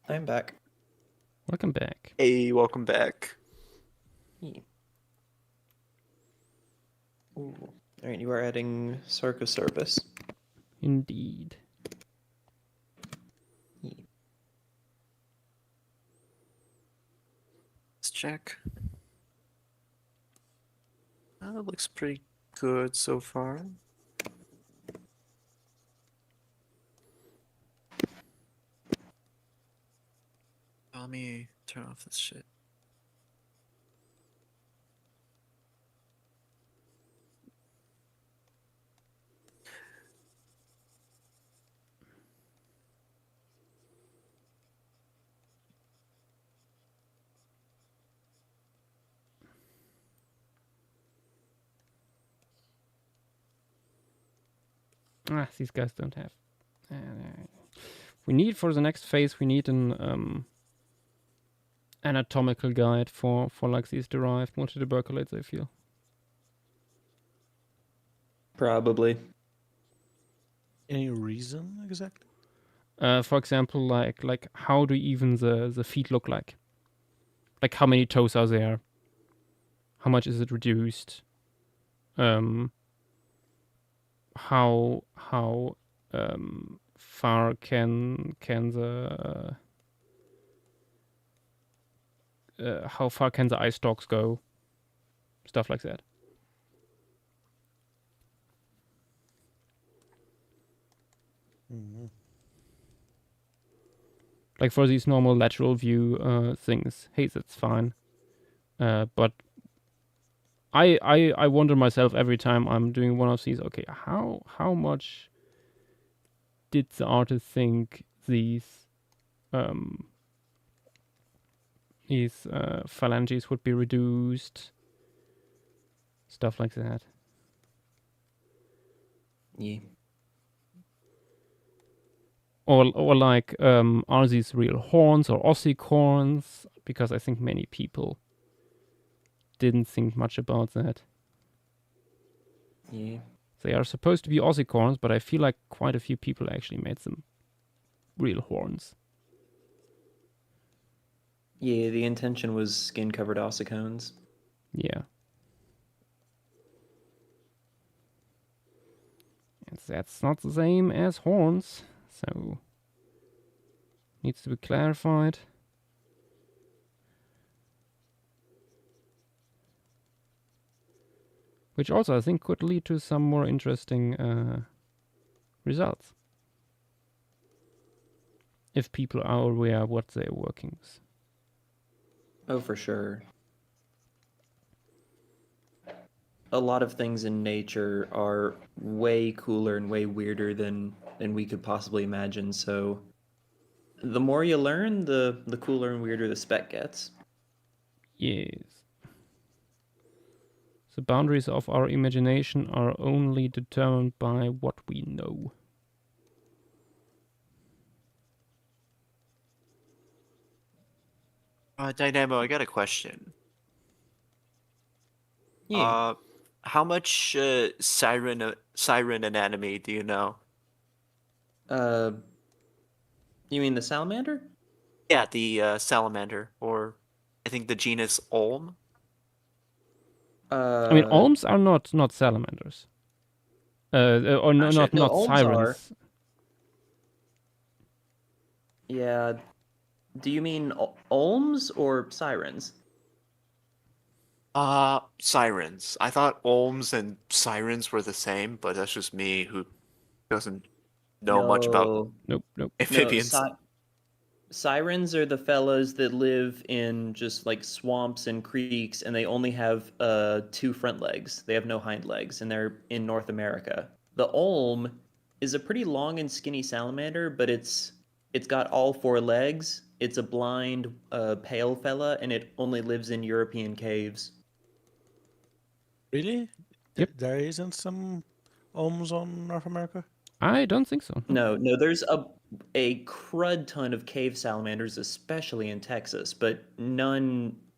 [SPEAKER 8] I'm back.
[SPEAKER 1] Welcome back.
[SPEAKER 17] Hey, welcome back.
[SPEAKER 8] Ooh. All right, you are adding Circus Service.
[SPEAKER 1] Indeed.
[SPEAKER 17] Let's check. That looks pretty good so far. Let me turn off this shit.
[SPEAKER 1] These guys don't have. We need for the next phase. We need an anatomical guide for like these derived multituberculates. I feel.
[SPEAKER 8] Probably.
[SPEAKER 7] Any reason exactly?
[SPEAKER 1] For example, like how do even the feet look like? Like how many toes are there? How much is it reduced? How far can the how far can the eye stalks go? Stuff like that. Like for these normal lateral view things, hey, that's fine. But I wonder myself every time I'm doing one of these. Okay, how much did the artist think these phalanges would be reduced? Stuff like that.
[SPEAKER 8] Yeah.
[SPEAKER 1] Or like, are these real horns or ossicorns? Because I think many people didn't think much about that.
[SPEAKER 8] Yeah.
[SPEAKER 1] They are supposed to be ossicorns, but I feel like quite a few people actually made them real horns.
[SPEAKER 8] Yeah, the intention was skin-covered ossicones.
[SPEAKER 1] Yeah. And that's not the same as horns, so needs to be clarified. Which also I think could lead to some more interesting results. If people are aware what they're working with.
[SPEAKER 8] Oh, for sure. A lot of things in nature are way cooler and way weirder than we could possibly imagine, so the more you learn, the cooler and weirder the spec gets.
[SPEAKER 1] Yes. The boundaries of our imagination are only determined by what we know.
[SPEAKER 17] Dynamo, I got a question.
[SPEAKER 8] Yeah.
[SPEAKER 17] How much siren anatomy do you know?
[SPEAKER 8] You mean the salamander?
[SPEAKER 17] Yeah, the salamander, or I think the genus Olm.
[SPEAKER 1] I mean, olms are not salamanders. Or no,
[SPEAKER 8] Actually, no,
[SPEAKER 1] not
[SPEAKER 8] olms
[SPEAKER 1] sirens.
[SPEAKER 8] are. Yeah. Do you mean olms or sirens?
[SPEAKER 17] Sirens. I thought Olms and sirens were the same, but that's just me who doesn't know much about
[SPEAKER 1] Nope.
[SPEAKER 17] amphibians.
[SPEAKER 8] No, sirens are the fellas that live in just like swamps and creeks, and they only have 2 front legs. They have no hind legs, and they're in North America. The olm is a pretty long and skinny salamander, but it's got all 4 legs. It's a blind, pale fella, and it only lives in European caves.
[SPEAKER 7] Really?
[SPEAKER 1] Yep.
[SPEAKER 7] There isn't some ohms on North America?
[SPEAKER 1] I don't think so.
[SPEAKER 8] No, there's a crud ton of cave salamanders, especially in Texas, but no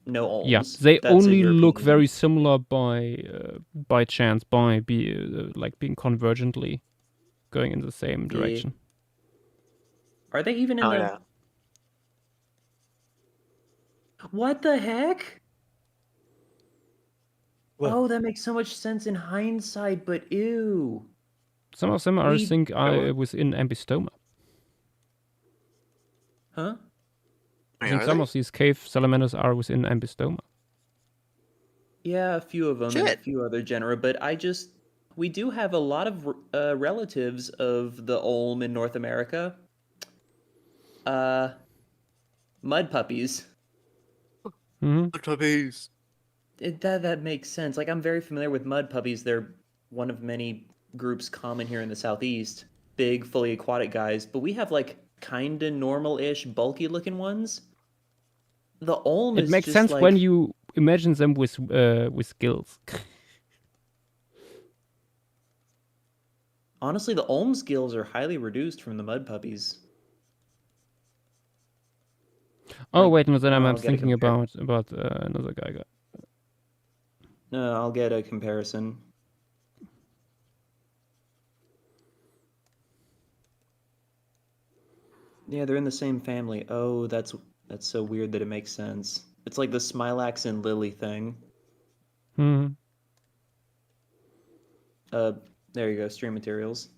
[SPEAKER 8] olms.
[SPEAKER 1] Yeah, they
[SPEAKER 8] That's a
[SPEAKER 1] only look
[SPEAKER 8] European-
[SPEAKER 1] very similar by chance, like being convergently going in the same direction.
[SPEAKER 8] Are they even in the?
[SPEAKER 17] Yeah.
[SPEAKER 8] What the heck?
[SPEAKER 7] What?
[SPEAKER 8] Oh, that makes so much sense in hindsight, but ew.
[SPEAKER 1] Some of them I think are within ambystoma.
[SPEAKER 8] Huh?
[SPEAKER 1] I think some of these cave salamanders are within ambystoma.
[SPEAKER 8] Yeah, a few of them and a few other genera, but we do have a lot of relatives of the olm in North America. Mud puppies.
[SPEAKER 1] Mud
[SPEAKER 17] puppies.
[SPEAKER 8] That makes sense. Like, I'm very familiar with mud puppies. They're one of many groups common here in the southeast. Big, fully aquatic guys, but we have like kinda normal-ish, bulky-looking ones. The olm
[SPEAKER 1] It
[SPEAKER 8] is
[SPEAKER 1] makes
[SPEAKER 8] just
[SPEAKER 1] sense
[SPEAKER 8] like,
[SPEAKER 1] when you imagine them with gills.
[SPEAKER 8] honestly, the olm's gills are highly reduced from the mud puppies.
[SPEAKER 1] Oh wait, no, then I'm
[SPEAKER 8] I'll get a
[SPEAKER 1] thinking about another guy.
[SPEAKER 8] No, I'll get a comparison. Yeah, they're in the same family. Oh, that's so weird that it makes sense. It's like the Smilax and Lily thing. There you go, stream materials.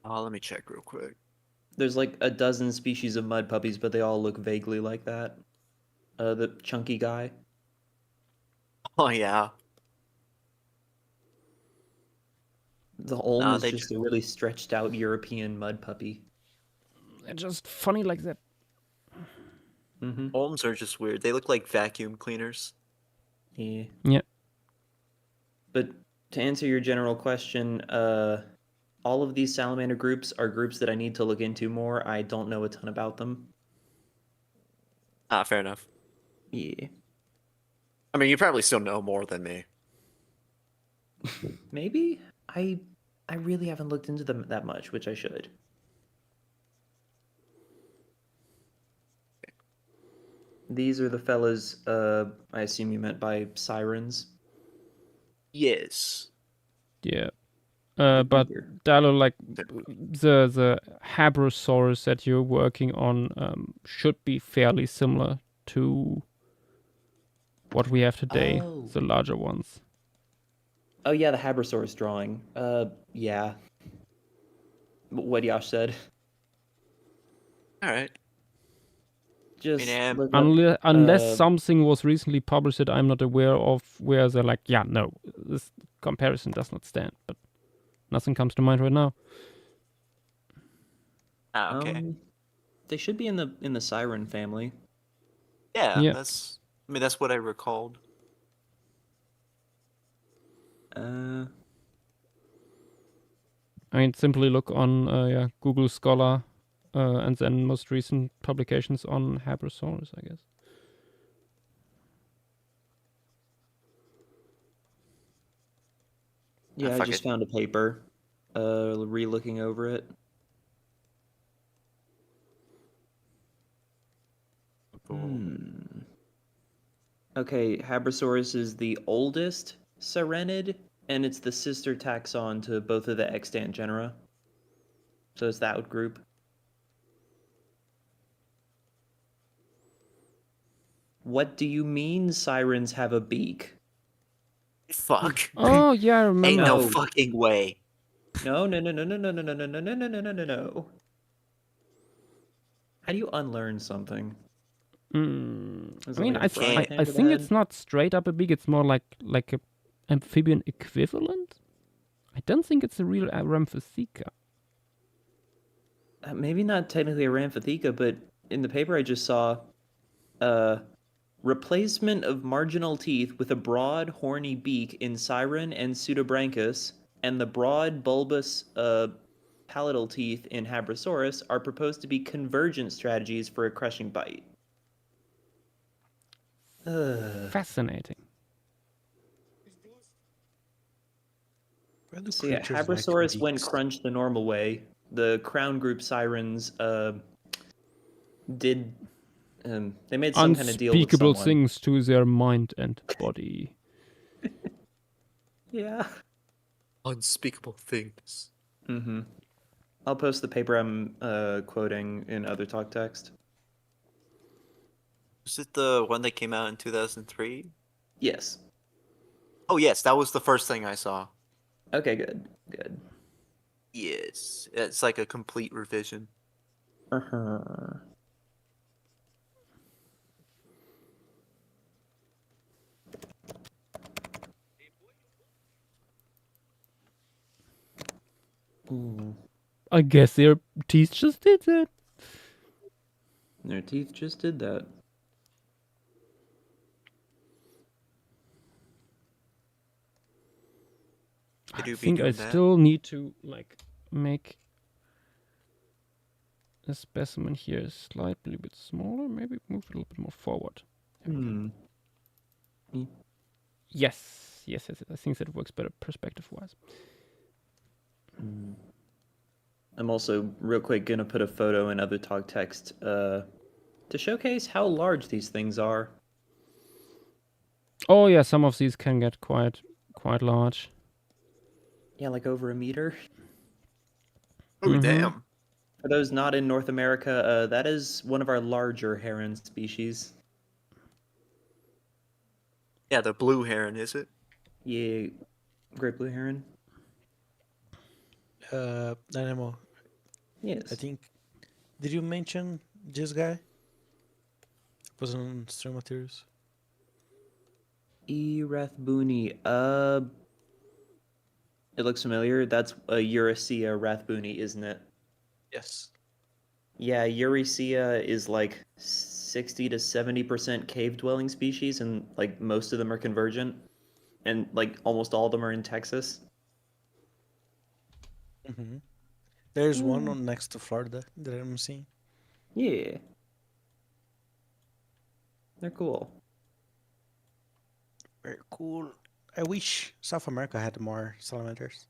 [SPEAKER 17] Let me check real quick.
[SPEAKER 8] There's like a dozen species of mud puppies, but they all look vaguely like that. The chunky guy.
[SPEAKER 17] Oh yeah.
[SPEAKER 8] The Olm
[SPEAKER 17] Nah,
[SPEAKER 8] is
[SPEAKER 17] they
[SPEAKER 8] just a really stretched out European mud puppy.
[SPEAKER 1] They're just funny like that.
[SPEAKER 8] Mm-hmm.
[SPEAKER 17] Olms are just weird. They look like vacuum cleaners.
[SPEAKER 8] Yeah.
[SPEAKER 1] Yeah.
[SPEAKER 8] But to answer your general question, all of these salamander groups are groups that I need to look into more. I don't know a ton about them.
[SPEAKER 17] Ah, fair enough.
[SPEAKER 8] Yeah.
[SPEAKER 17] I mean, you probably still know more than me.
[SPEAKER 8] Maybe? I really haven't looked into them that much, which I should. These are the fellas I assume you meant by sirens.
[SPEAKER 17] Yes.
[SPEAKER 1] Yeah. But Dalo, like the Hadrosaurus that you're working on should be fairly similar to what we have today,
[SPEAKER 8] Oh.
[SPEAKER 1] the larger ones.
[SPEAKER 8] Oh yeah, the Hadrosaurus drawing. Yeah. What Yash said.
[SPEAKER 17] All right.
[SPEAKER 8] Just look
[SPEAKER 1] Unless
[SPEAKER 8] up,
[SPEAKER 1] something was recently published that I'm not aware of, where they're like, yeah, no, this comparison does not stand. But nothing comes to mind right now.
[SPEAKER 17] Ah, okay.
[SPEAKER 8] they should be in the siren family.
[SPEAKER 17] Yeah,
[SPEAKER 1] Yeah.
[SPEAKER 17] that's what I recalled.
[SPEAKER 1] I mean, simply look on Google Scholar and then most recent publications on Hadrosaurus, I guess.
[SPEAKER 8] Yeah, I
[SPEAKER 17] fuck
[SPEAKER 8] just
[SPEAKER 17] it.
[SPEAKER 8] found a paper. Re-looking over it. Okay, Hadrosaurus is the oldest Sirenid, and it's the sister taxon to both of the extant genera. So it's that group. What do you mean sirens have a beak?
[SPEAKER 17] Fuck.
[SPEAKER 1] Oh yeah, I remember.
[SPEAKER 17] Ain't no fucking way.
[SPEAKER 8] No. How do you unlearn something?
[SPEAKER 1] I
[SPEAKER 8] Is it
[SPEAKER 1] mean,
[SPEAKER 8] like a frying pan
[SPEAKER 1] I
[SPEAKER 8] to the
[SPEAKER 1] think
[SPEAKER 8] head?
[SPEAKER 1] it's not straight up a beak. It's more like a amphibian equivalent. I don't think it's a real Ramphotheca.
[SPEAKER 8] Maybe not technically a Ramphotheca, but in the paper I just saw, replacement of marginal teeth with a broad, horny beak in Siren and Pseudobranchus, and the broad, bulbous, palatal teeth in Hadrosaurus are proposed to be convergent strategies for a crushing bite.
[SPEAKER 1] Fascinating.
[SPEAKER 8] So yeah, Hadrosaurus went crunch the normal way. The crown group sirens did they made some kind of deal with
[SPEAKER 1] Unspeakable
[SPEAKER 8] someone.
[SPEAKER 1] things to their mind and body.
[SPEAKER 8] Yeah.
[SPEAKER 17] Unspeakable things.
[SPEAKER 8] Mm-hmm. I'll post the paper I'm quoting in other talk text.
[SPEAKER 17] Was it the one that came out in 2003?
[SPEAKER 8] Yes.
[SPEAKER 17] Oh yes, that was the first thing I saw.
[SPEAKER 8] Okay, good. Good.
[SPEAKER 17] Yes, it's like a complete revision.
[SPEAKER 8] Uh-huh. Ooh.
[SPEAKER 1] I guess their teeth just did that.
[SPEAKER 8] Their teeth just did that.
[SPEAKER 1] I think I still need to like make a specimen here slightly a bit smaller. Maybe move it a little bit more forward. Yes. I think that works better perspective-wise.
[SPEAKER 8] I'm also real quick gonna put a photo in other talk text to showcase how large these things are.
[SPEAKER 1] Oh yeah, some of these can get quite large.
[SPEAKER 8] Yeah, like over a meter.
[SPEAKER 17] Oh damn!
[SPEAKER 8] For those not in North America, that is one of our larger heron species.
[SPEAKER 17] Yeah, the blue heron, is it?
[SPEAKER 8] Yeah, great blue heron.
[SPEAKER 7] Dynamo.
[SPEAKER 8] Yes.
[SPEAKER 7] I think. Did you mention this guy? Was on Stream Materials.
[SPEAKER 8] Erathbuni. It looks familiar. That's a Eurysea rathboonie, isn't it?
[SPEAKER 7] Yes.
[SPEAKER 8] Yeah, Eurysea is like 60 to 70% cave dwelling species, and like most of them are convergent, and like almost all of them are in Texas.
[SPEAKER 7] Mm-hmm. There's one on next to Florida that I'm seeing.
[SPEAKER 8] Yeah. They're cool.
[SPEAKER 7] Very cool. I wish South America had more salamanders.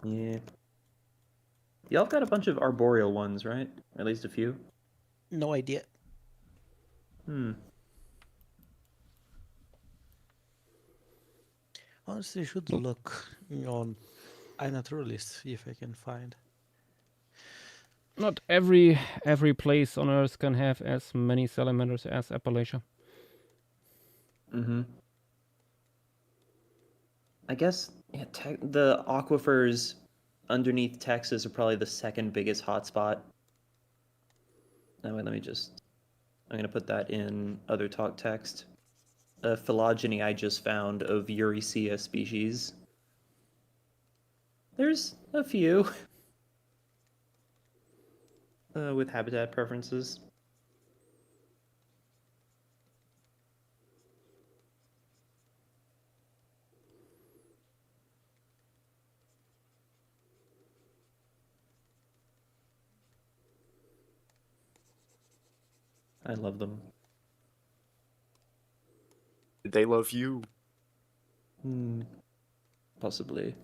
[SPEAKER 8] Yeah. Y'all got a bunch of arboreal ones, right? At least a few.
[SPEAKER 7] No idea. Honestly, I should look on iNaturalist, see if I can find.
[SPEAKER 1] Not every place on Earth can have as many salamanders as Appalachia.
[SPEAKER 8] Mm-hmm. I guess the aquifers underneath Texas are probably the second biggest hotspot. That way, I'm going to put that in other talk text. A phylogeny I just found of Eurysea species. There's a few with habitat preferences. I love them.
[SPEAKER 17] They love you.
[SPEAKER 8] Possibly.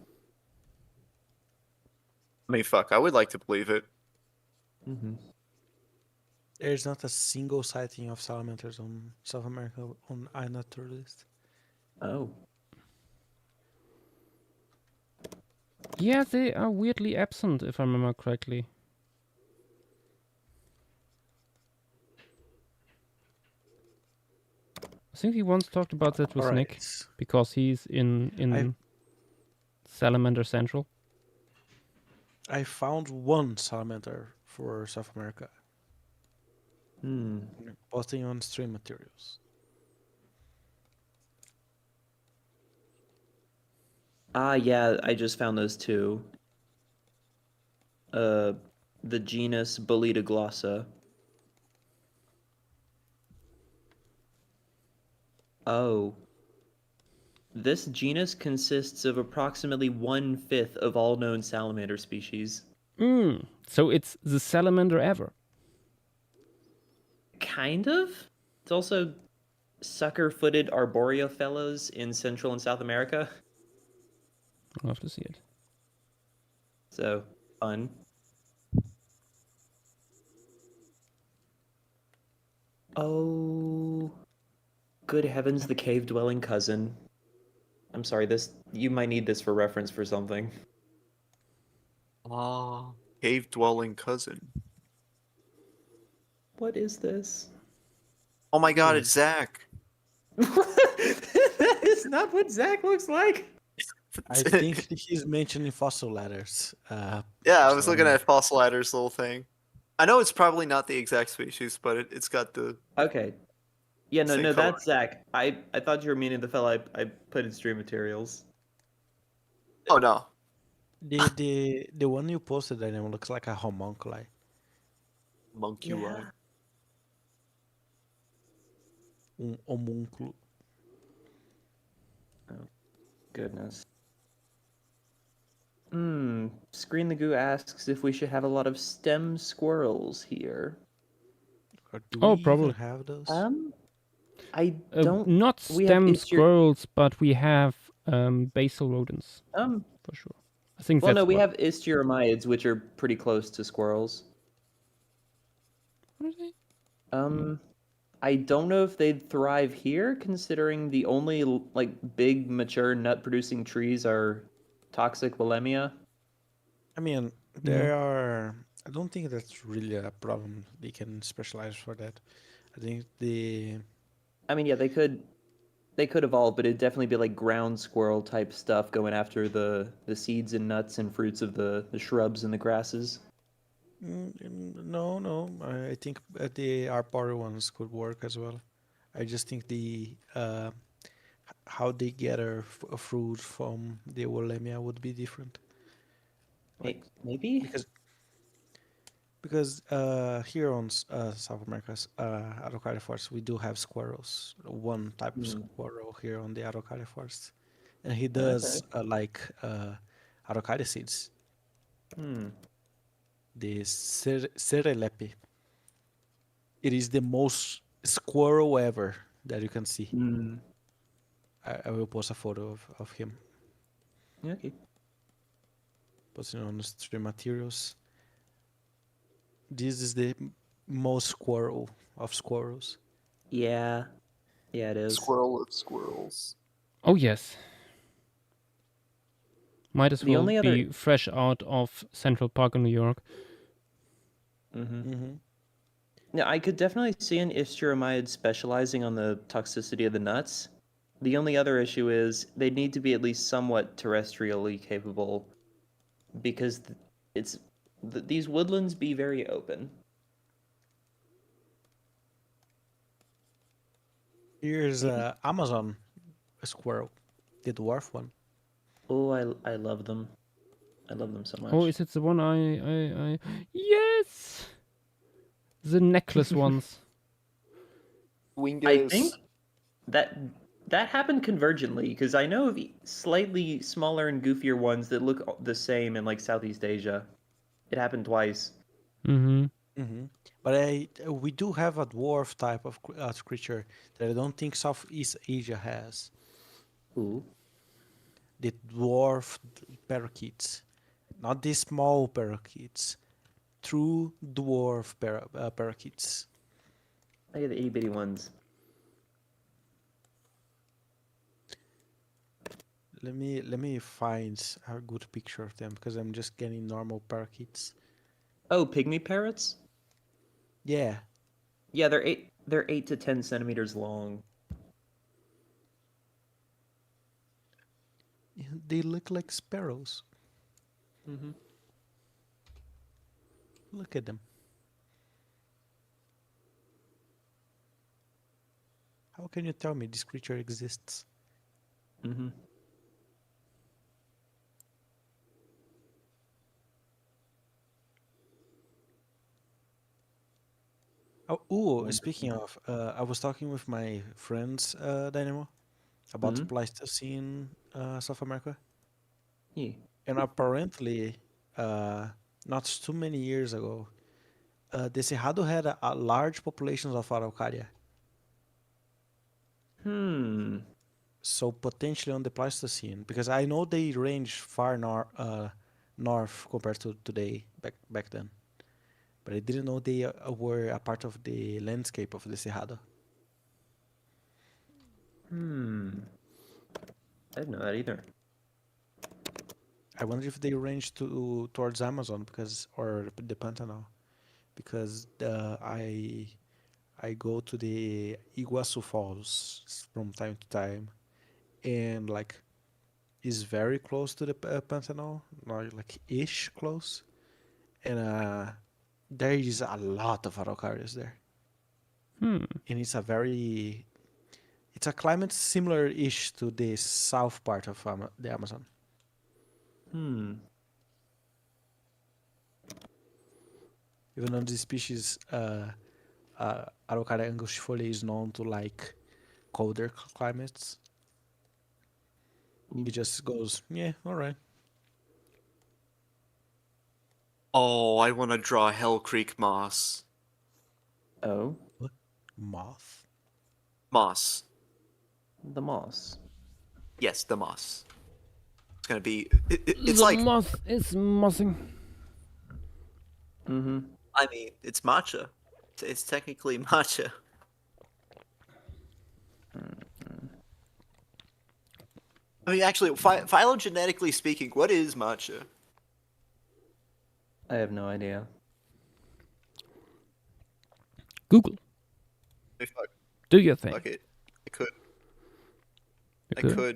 [SPEAKER 17] I mean, fuck, I would like to believe it.
[SPEAKER 7] There's not a single sighting of salamanders on South America on iNaturalist.
[SPEAKER 8] Oh.
[SPEAKER 1] Yeah, they are weirdly absent, if I remember correctly. I think we once talked about that with Nick, because he's in Salamander Central.
[SPEAKER 7] I found one salamander for South America. Posting on stream materials.
[SPEAKER 8] Yeah, I just found those two. The genus Bolitoglossa. Oh. This genus consists of approximately 1/5 of all known salamander species.
[SPEAKER 1] So it's the salamander ever.
[SPEAKER 8] Kind of. It's also sucker-footed arboreofellows in Central and South America.
[SPEAKER 1] I'll have to see it.
[SPEAKER 8] So, fun. Oh, good heavens, the cave-dwelling cousin. I'm sorry, you might need this for reference for something.
[SPEAKER 17] Cave-dwelling cousin.
[SPEAKER 8] What is this?
[SPEAKER 17] Oh my god, it's Zach.
[SPEAKER 8] That is not what Zach looks like.
[SPEAKER 7] I think he's mentioning fossil ladders.
[SPEAKER 17] Yeah, I was looking at fossil adder's little thing. I know it's probably not the exact species, but it's got the...
[SPEAKER 8] Okay. Yeah, no,
[SPEAKER 17] same
[SPEAKER 8] that's Zach. I thought you were meaning the fella I put in stream materials.
[SPEAKER 17] Oh, no.
[SPEAKER 7] The one you posted, I know, looks like a homunculi.
[SPEAKER 17] Monculi.
[SPEAKER 7] Homúnculo.
[SPEAKER 8] Oh, goodness. Screen the Goo asks if we should have a lot of stem squirrels here.
[SPEAKER 7] Do we
[SPEAKER 1] probably
[SPEAKER 7] even have those?
[SPEAKER 8] I don't.
[SPEAKER 1] Not stem squirrels, but we have basal rodents. For sure. I think.
[SPEAKER 8] Well,
[SPEAKER 1] that's
[SPEAKER 8] no, we have Istiomiids, which are pretty close to squirrels.
[SPEAKER 1] What are they?
[SPEAKER 8] I don't know if they'd thrive here, considering the only like big mature nut-producing trees are toxic Willemia.
[SPEAKER 7] I mean, there are. I don't think that's really a problem. They can specialize for that. I think
[SPEAKER 8] I mean, yeah, they could evolve, but it'd definitely be like ground squirrel type stuff going after the seeds and nuts and fruits of the shrubs and the grasses.
[SPEAKER 7] No. I think the arboreal ones could work as well. I just think the how they gather fruit from the Eulemia would be different.
[SPEAKER 8] Maybe
[SPEAKER 7] because here on South America's Araucaria Forest, we do have squirrels. One type of squirrel here on the Araucaria Forest, and he does Araucaria seeds. The serelepe. It is the most squirrel ever that you can see. I will post a photo of him.
[SPEAKER 8] Okay.
[SPEAKER 7] Posting on the stream materials. This is the most squirrel of squirrels.
[SPEAKER 8] Yeah, it is.
[SPEAKER 11] Squirrel of squirrels.
[SPEAKER 1] Oh yes. Might as
[SPEAKER 8] The
[SPEAKER 1] well
[SPEAKER 8] only
[SPEAKER 1] be
[SPEAKER 8] other-
[SPEAKER 1] fresh out of Central Park in New York.
[SPEAKER 8] Now, I could definitely see an Ischuromyid specializing on the toxicity of the nuts. The only other issue is they need to be at least somewhat terrestrially capable, because these woodlands be very open.
[SPEAKER 7] Here's Amazon squirrel, the dwarf one.
[SPEAKER 8] Oh, I love them. I love them so much.
[SPEAKER 1] Oh, is it the one I yes, the necklace ones.
[SPEAKER 8] I think that happened convergently, because I know of slightly smaller and goofier ones that look the same in like Southeast Asia. It happened twice.
[SPEAKER 7] But we do have a dwarf type of creature that I don't think Southeast Asia has.
[SPEAKER 8] Ooh.
[SPEAKER 7] The dwarf parakeets. Not the small parakeets. True dwarf parakeets.
[SPEAKER 8] I get the itty bitty ones.
[SPEAKER 7] Let me find a good picture of them, because I'm just getting normal parakeets.
[SPEAKER 8] Oh, pygmy parrots?
[SPEAKER 7] Yeah.
[SPEAKER 8] Yeah, they're 8 to 10 centimeters long.
[SPEAKER 7] Yeah, they look like sparrows. Look at them. How can you tell me this creature exists? Oh, speaking of, I was talking with my friends, Dynamo, about Pleistocene, South America.
[SPEAKER 8] Yeah.
[SPEAKER 7] And apparently, not too many years ago, the Cerrado had a large population of Araucaria. So potentially on the Pleistocene, because I know they range far north compared to today, back then. But I didn't know they were a part of the landscape of the Cerrado.
[SPEAKER 8] I didn't know that either.
[SPEAKER 7] I wonder if they range towards Amazon or the Pantanal, because I go to the Iguaçu Falls from time to time, and like is very close to the Pantanal, not like ish close, and there is a lot of araucarias there. And it's a climate similar-ish to the south part of the Amazon. Even though this species, Araucaria angustifolia, is known to like colder climates, it just goes, yeah, all right.
[SPEAKER 17] Oh, I want to draw Hell Creek moss.
[SPEAKER 8] Oh?
[SPEAKER 7] What? Moth?
[SPEAKER 17] Moss.
[SPEAKER 8] The moss.
[SPEAKER 17] Yes, the moss. It's gonna be.
[SPEAKER 1] The
[SPEAKER 17] It's like
[SPEAKER 1] moth is mossing.
[SPEAKER 17] I mean, it's matcha. It's technically matcha. I mean, actually, phylogenetically speaking, what is matcha?
[SPEAKER 8] I have no idea.
[SPEAKER 1] Google.
[SPEAKER 17] Hey, fuck.
[SPEAKER 1] Do your thing.
[SPEAKER 17] Fuck it. I could.
[SPEAKER 1] You
[SPEAKER 17] I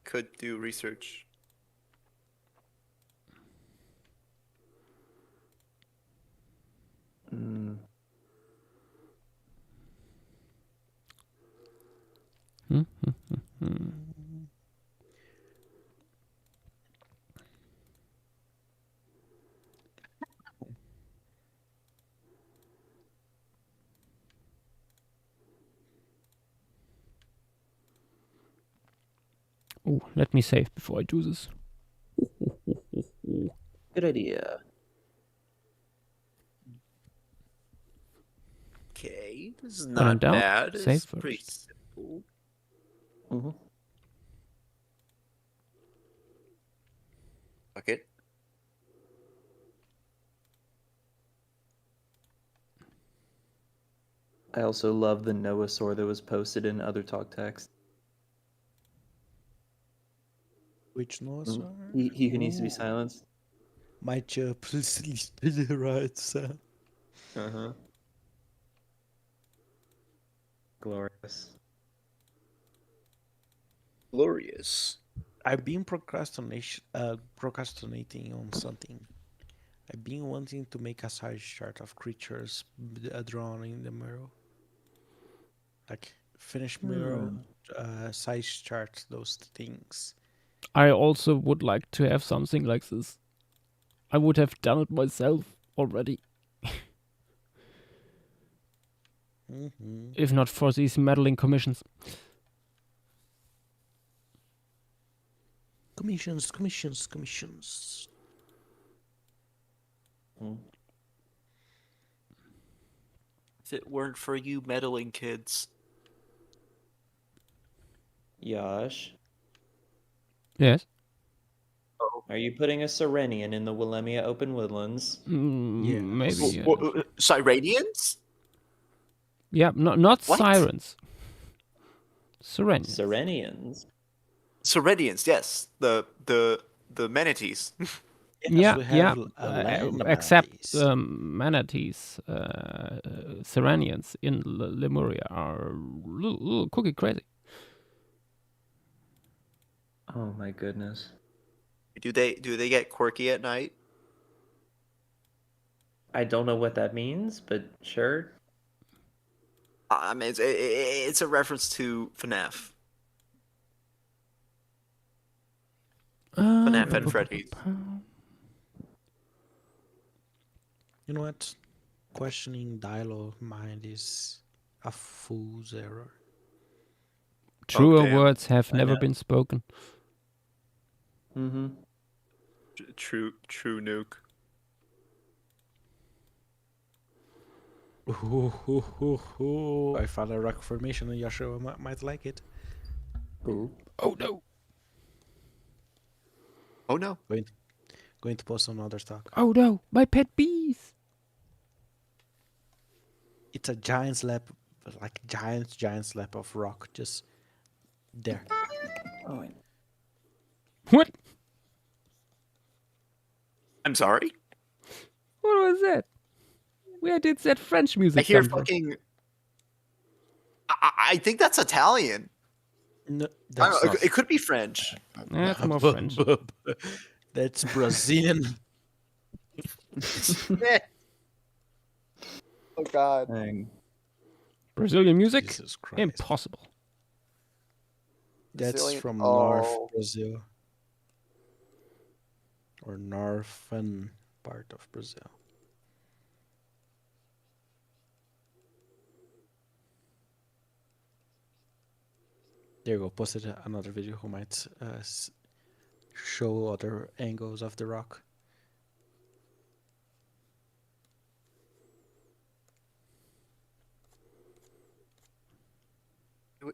[SPEAKER 17] could do research.
[SPEAKER 1] Oh, let me save before I do this.
[SPEAKER 8] Good idea.
[SPEAKER 17] Okay, this is
[SPEAKER 1] When in
[SPEAKER 17] not
[SPEAKER 1] doubt,
[SPEAKER 17] bad.
[SPEAKER 1] save
[SPEAKER 17] It's pretty
[SPEAKER 1] first.
[SPEAKER 17] simple.
[SPEAKER 8] Mm-hmm.
[SPEAKER 17] Fuck it.
[SPEAKER 8] I also love the Noasaur that was posted in other talk text.
[SPEAKER 7] Which Noasaur?
[SPEAKER 8] He who needs to be
[SPEAKER 7] Ooh.
[SPEAKER 8] silenced.
[SPEAKER 7] Might you please be the right sir?
[SPEAKER 8] Uh-huh. Glorious.
[SPEAKER 17] Glorious.
[SPEAKER 7] I've been procrastinating on something. I've been wanting to make a size chart of creatures drawn in the mirror. Like finish mirror, size chart, those things.
[SPEAKER 1] I also would like to have something like this. I would have done it myself already. If not for these meddling commissions.
[SPEAKER 7] Commissions.
[SPEAKER 17] If it weren't for you meddling kids.
[SPEAKER 8] Yash.
[SPEAKER 1] Yes.
[SPEAKER 8] Are you putting a Serenian in the Willemia Open Woodlands?
[SPEAKER 1] Yeah. Maybe. Yes.
[SPEAKER 17] Sirenians?
[SPEAKER 1] Yeah, not
[SPEAKER 17] What?
[SPEAKER 1] sirens. Serenians.
[SPEAKER 8] Serenians.
[SPEAKER 17] Serenians, yes. The manatees.
[SPEAKER 1] Yeah,
[SPEAKER 7] we have
[SPEAKER 1] except manatees, Serenians in Lemuria are little cookie crazy.
[SPEAKER 8] Oh my goodness.
[SPEAKER 17] Do they get quirky at night?
[SPEAKER 8] I don't know what that means, but sure.
[SPEAKER 17] I mean, it's a reference to FNAF. FNAF and Freddy's.
[SPEAKER 7] You know what? Questioning dialogue mind is a fool's error.
[SPEAKER 1] Truer
[SPEAKER 17] damn.
[SPEAKER 1] words have
[SPEAKER 17] I
[SPEAKER 1] never
[SPEAKER 17] know.
[SPEAKER 1] been spoken.
[SPEAKER 8] Mm-hmm.
[SPEAKER 17] True nuke.
[SPEAKER 7] I found a rock formation and Joshua might like it.
[SPEAKER 8] Ooh.
[SPEAKER 1] Oh no.
[SPEAKER 17] Oh no.
[SPEAKER 7] Going to post on other stock.
[SPEAKER 1] Oh no, my pet bees.
[SPEAKER 7] It's a giant slab, like giant slab of rock, just there.
[SPEAKER 8] Oh.
[SPEAKER 1] What?
[SPEAKER 17] I'm sorry?
[SPEAKER 1] What was that? Where did that French music
[SPEAKER 17] I hear
[SPEAKER 1] come from?
[SPEAKER 17] fucking... I think that's Italian.
[SPEAKER 7] No,
[SPEAKER 17] I
[SPEAKER 7] that's
[SPEAKER 17] don't know,
[SPEAKER 7] not.
[SPEAKER 17] it could be French.
[SPEAKER 1] That's more French.
[SPEAKER 7] That's Brazilian.
[SPEAKER 17] Oh god.
[SPEAKER 8] Dang.
[SPEAKER 1] Brazilian music?
[SPEAKER 7] Jesus Christ.
[SPEAKER 1] Impossible.
[SPEAKER 7] That's
[SPEAKER 17] Brazilian-
[SPEAKER 7] from
[SPEAKER 17] oh.
[SPEAKER 7] North Brazil. Or northern part of Brazil. There you go. Posted another video who might show other angles of the rock.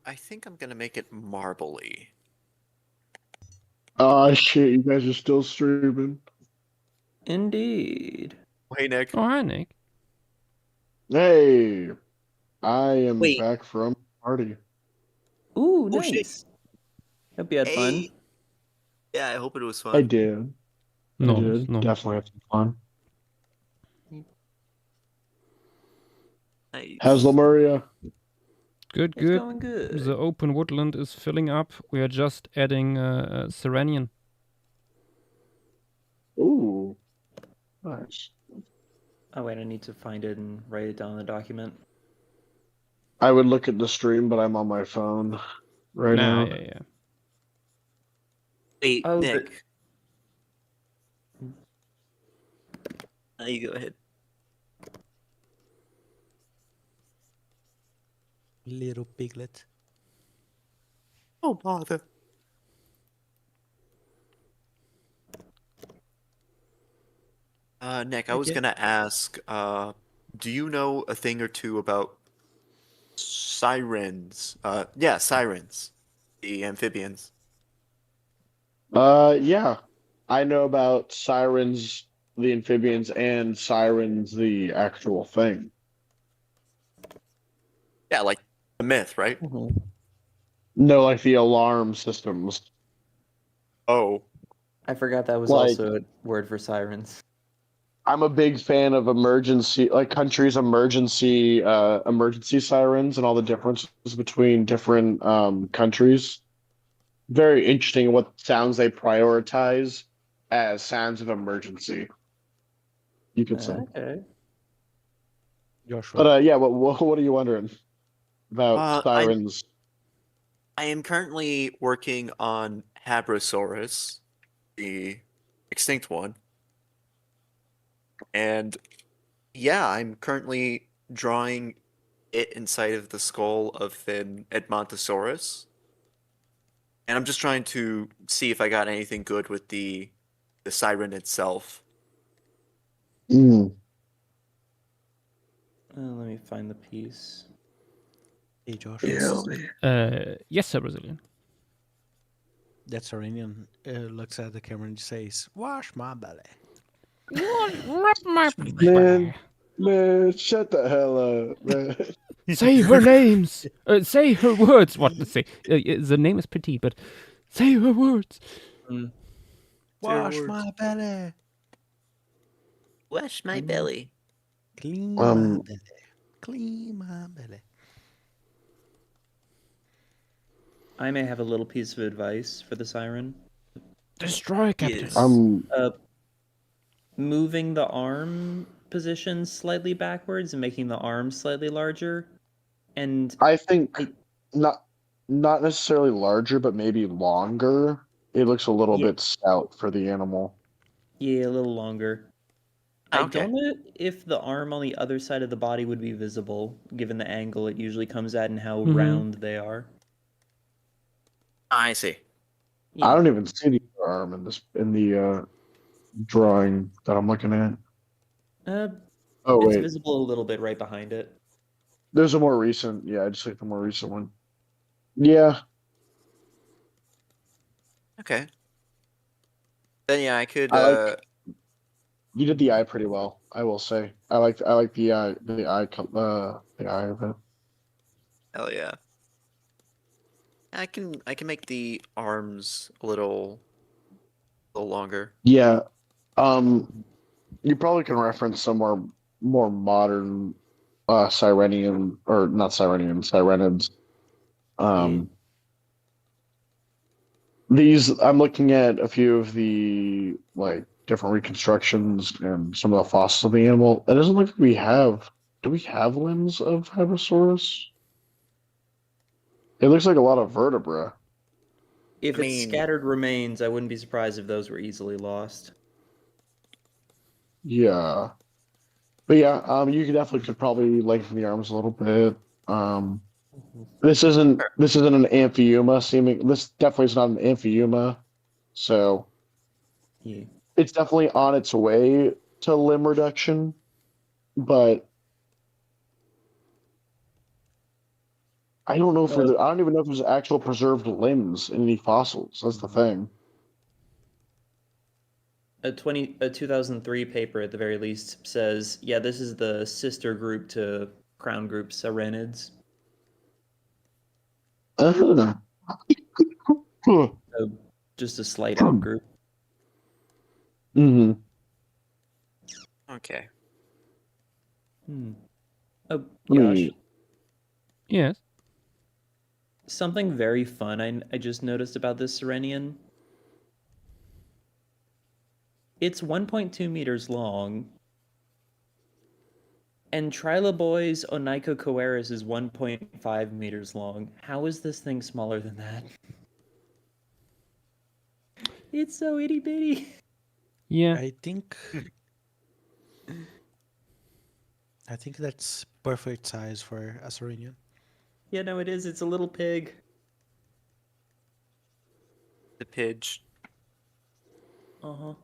[SPEAKER 17] I think I'm gonna make it marbly.
[SPEAKER 18] Oh shit, you guys are still streaming.
[SPEAKER 8] Indeed.
[SPEAKER 17] Hey Nick.
[SPEAKER 1] Oh, hi, Nick.
[SPEAKER 18] Hey, I am
[SPEAKER 17] Wait.
[SPEAKER 18] back from party.
[SPEAKER 8] Ooh,
[SPEAKER 17] Oh, shit.
[SPEAKER 8] nice. Hope you had fun.
[SPEAKER 17] Yeah, I hope it was fun.
[SPEAKER 18] I did.
[SPEAKER 1] No,
[SPEAKER 18] I did.
[SPEAKER 1] no.
[SPEAKER 18] Definitely had some fun.
[SPEAKER 17] Nice.
[SPEAKER 18] How's Lemuria?
[SPEAKER 1] Good,
[SPEAKER 8] It's
[SPEAKER 1] good.
[SPEAKER 8] going good.
[SPEAKER 1] The open woodland is filling up. We are just adding Serenian.
[SPEAKER 18] Ooh, nice.
[SPEAKER 8] Oh wait, I need to find it and write it down in the document.
[SPEAKER 18] I would look at the stream, but I'm on my phone right now.
[SPEAKER 1] Yeah.
[SPEAKER 17] Wait,
[SPEAKER 8] Oh,
[SPEAKER 17] Nick. Now you go ahead.
[SPEAKER 7] Little piglet.
[SPEAKER 17] Oh bother. Nick, I was
[SPEAKER 7] Okay.
[SPEAKER 17] gonna ask, do you know a thing or two about sirens? Yeah, sirens, the amphibians.
[SPEAKER 18] Yeah. I know about sirens, the amphibians, and sirens, the actual thing.
[SPEAKER 17] Yeah, like the myth, right?
[SPEAKER 18] No, like the alarm systems.
[SPEAKER 17] Oh,
[SPEAKER 8] I forgot that was
[SPEAKER 18] Like,
[SPEAKER 8] also a word for sirens.
[SPEAKER 18] I'm a big fan of emergency, like countries' emergency sirens and all the differences between different countries. Very interesting what sounds they prioritize as sounds of emergency, you could say.
[SPEAKER 8] Okay.
[SPEAKER 7] Joshua.
[SPEAKER 18] But yeah, what are you wondering about sirens?
[SPEAKER 17] I am currently working on Hadrosaurus, the extinct one. And yeah, I'm currently drawing it inside of the skull of an Edmontosaurus. And I'm just trying to see if I got anything good with the siren itself.
[SPEAKER 18] Mm.
[SPEAKER 8] Let me find the piece.
[SPEAKER 7] Hey, Josh.
[SPEAKER 1] Yes, sir, Brazilian.
[SPEAKER 7] That Serenian looks at the camera and says, "Wash my belly."
[SPEAKER 1] Rub my
[SPEAKER 18] Man, shut the hell up, man.
[SPEAKER 1] Say her names. Say her words. What to say? The name is Petit, but say her words.
[SPEAKER 7] Wash my belly.
[SPEAKER 17] Wash my belly.
[SPEAKER 7] Clean my belly. Clean my belly.
[SPEAKER 8] I may have a little piece of advice for the siren.
[SPEAKER 1] Destroy, Captain.
[SPEAKER 8] Moving the arm position slightly backwards and making the arm slightly larger. And
[SPEAKER 18] I think not necessarily larger, but maybe longer. It looks a little bit stout for the animal.
[SPEAKER 8] Yeah, a little longer. I
[SPEAKER 17] Okay.
[SPEAKER 8] don't know if the arm on the other side of the body would be visible, given the angle it usually comes at and how round they are.
[SPEAKER 17] I see.
[SPEAKER 18] I don't even see the arm in the drawing that I'm looking at. Oh
[SPEAKER 8] It's
[SPEAKER 18] wait,
[SPEAKER 8] visible a little bit right behind it.
[SPEAKER 18] there's a more recent. Yeah, I just like the more recent one. Yeah.
[SPEAKER 17] Okay. Then yeah, I could.
[SPEAKER 18] You did the eye pretty well, I will say. I like the eye the eye of it.
[SPEAKER 17] Hell yeah. I can make the arms a little longer.
[SPEAKER 18] Yeah. You probably can reference some more modern Sirenian, or not Sirenian, Sirenids. These I'm looking at a few of the like different reconstructions and some of the fossils of the animal. It doesn't look like we have. Do we have limbs of Hadrosaurus? It looks like a lot of vertebra.
[SPEAKER 8] If it's scattered remains, I wouldn't be surprised if those were easily lost.
[SPEAKER 18] Yeah. But yeah, you could probably lengthen the arms a little bit. This isn't an amphiuma seeming. This definitely is not an amphiuma, so it's definitely on its way to limb reduction, but I don't know if I don't even know if there's actual preserved limbs in any fossils. That's the thing.
[SPEAKER 8] A 2003 paper at the very least says, yeah, this is the sister group to crown group Sirenids. So just a slight outgroup.
[SPEAKER 18] Mm-hmm.
[SPEAKER 17] Okay.
[SPEAKER 8] Oh, Josh.
[SPEAKER 1] Yes.
[SPEAKER 8] Something very fun I just noticed about this Sirenian. It's 1.2 meters long, and Triloboys onychocoeris is 1.5 meters long. How is this thing smaller than that? It's so itty bitty.
[SPEAKER 1] Yeah.
[SPEAKER 7] I think that's perfect size for a Serenian.
[SPEAKER 8] Yeah, no, it is. It's a little pig.
[SPEAKER 17] The pidge.
[SPEAKER 8] Uh-huh.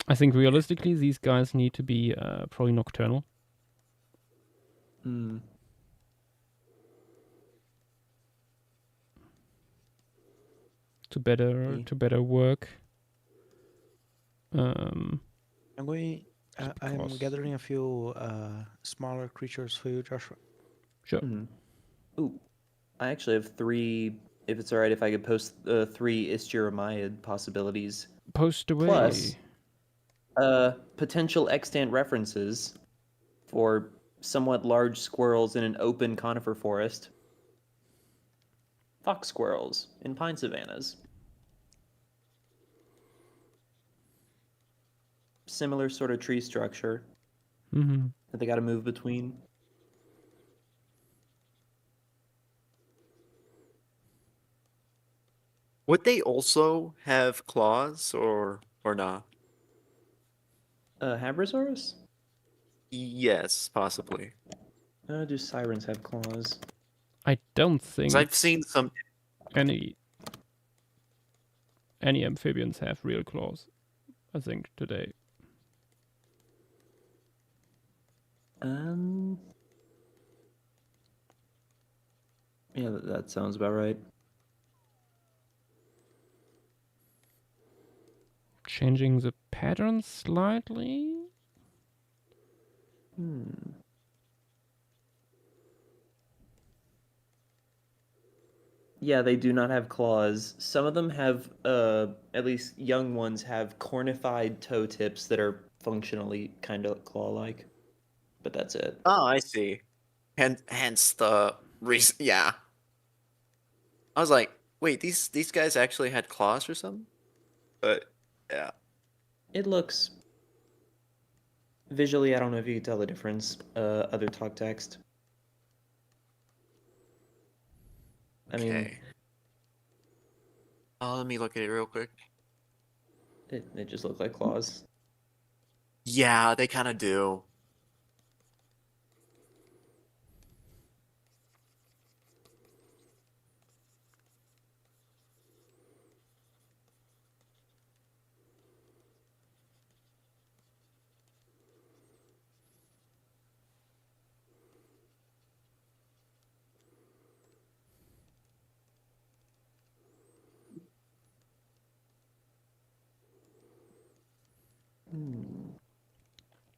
[SPEAKER 1] I think realistically, these guys need to be probably nocturnal.
[SPEAKER 8] Hmm.
[SPEAKER 1] To better work.
[SPEAKER 7] I'm gathering a few smaller creatures for you, Joshua.
[SPEAKER 1] Sure.
[SPEAKER 8] Ooh, I actually have 3. If it's all right, if I could post 3 Isturiamid possibilities.
[SPEAKER 1] Post away.
[SPEAKER 8] Plus, potential extant references for somewhat large squirrels in an open conifer forest. Fox squirrels in pine savannas. Similar sort of tree structure that they got to move between.
[SPEAKER 17] Would they also have claws or not?
[SPEAKER 8] Hadrosaurus?
[SPEAKER 17] Yes, possibly.
[SPEAKER 8] Do sirens have claws?
[SPEAKER 1] I don't think
[SPEAKER 17] 'Cause I've seen some.
[SPEAKER 1] any amphibians have real claws. I think today.
[SPEAKER 8] Yeah, that sounds about right.
[SPEAKER 1] Changing the pattern slightly.
[SPEAKER 8] Yeah, they do not have claws. Some of them have, at least young ones have cornified toe tips that are functionally kind of claw-like. But that's it.
[SPEAKER 17] Oh, I see. Hence the reason. Yeah. I was like, wait, these guys actually had claws or something? But yeah.
[SPEAKER 8] It looks visually, I don't know if you can tell the difference. Other talk text. I mean,
[SPEAKER 17] let me look at it real quick.
[SPEAKER 8] It just looked like claws.
[SPEAKER 17] Yeah, they kind of do.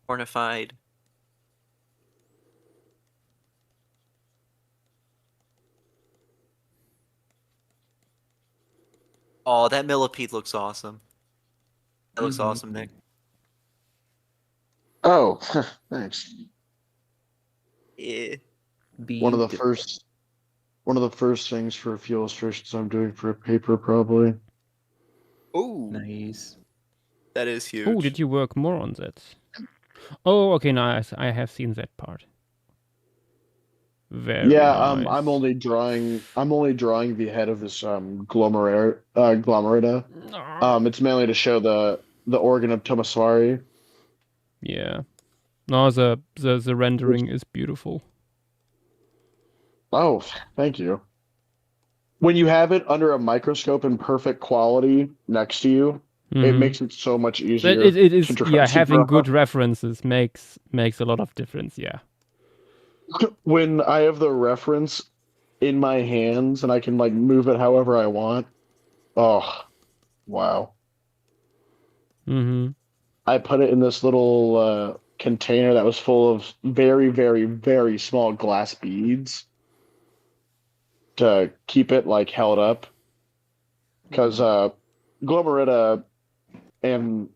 [SPEAKER 17] Cornified. Oh, that millipede looks awesome. That looks awesome, Nick.
[SPEAKER 18] Oh, thanks.
[SPEAKER 17] Yeah.
[SPEAKER 18] One of the first things for a few illustrations I'm doing for a paper, probably.
[SPEAKER 17] Ooh.
[SPEAKER 8] Nice.
[SPEAKER 17] That is huge.
[SPEAKER 1] Oh, did you work more on that? Oh, okay, nice. I have seen that part. Very nice.
[SPEAKER 18] I'm only drawing the head of this glomerata. It's mainly to show the organ of Tomaswari.
[SPEAKER 1] Yeah. No, the rendering is beautiful.
[SPEAKER 18] Oh, thank you. When you have it under a microscope in perfect quality next to you, it makes it so much easier.
[SPEAKER 1] It is,
[SPEAKER 18] to
[SPEAKER 1] having
[SPEAKER 18] draw.
[SPEAKER 1] good references makes a lot of difference, yeah.
[SPEAKER 18] When I have the reference in my hands and I can like move it however I want. Oh, wow. I put it in this little container that was full of very, very, very small glass beads to keep it like held up. Because glomerata and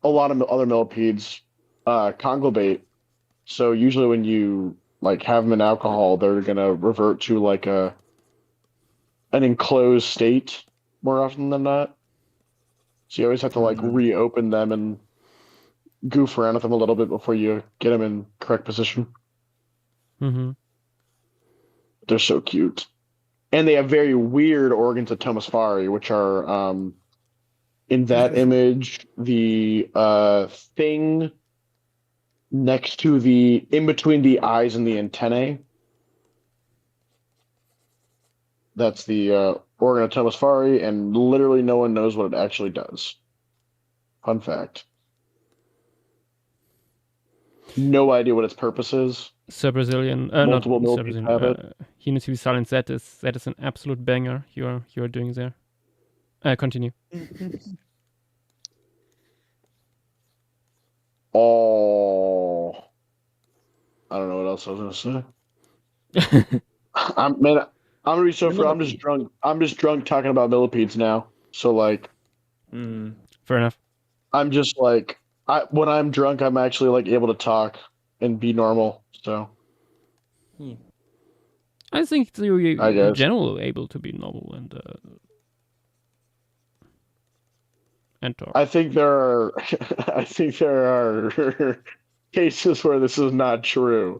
[SPEAKER 18] a lot of other millipedes conglobate. So usually when you like have them in alcohol, they're gonna revert to like an enclosed state more often than not. So you always have to like reopen them and goof around with them a little bit before you get them in correct position. They're so cute. And they have very weird organs of Tomaswari, which are in that image, the thing next to in between the eyes and the antennae. That's the organ of Tomaswari, and literally no one knows what it actually does. Fun fact. no idea what its purpose is.
[SPEAKER 1] Sir Brazilian, not
[SPEAKER 18] Multiple
[SPEAKER 1] Sir
[SPEAKER 18] millipedes
[SPEAKER 1] Brazilian.
[SPEAKER 18] have it.
[SPEAKER 1] He needs to be silenced. That is an absolute banger. You're doing there. Continue.
[SPEAKER 18] Oh, I don't know what else I was gonna say. I'm gonna be so fair. I'm just drunk. I'm just drunk talking about millipedes now. So like,
[SPEAKER 1] Fair enough.
[SPEAKER 18] I'm just like, when I'm drunk, I'm actually like able to talk and be normal. So
[SPEAKER 1] I think you're
[SPEAKER 18] I
[SPEAKER 1] in
[SPEAKER 18] guess.
[SPEAKER 1] general able to be normal and talk.
[SPEAKER 18] I think there are I think there are cases where this is not true,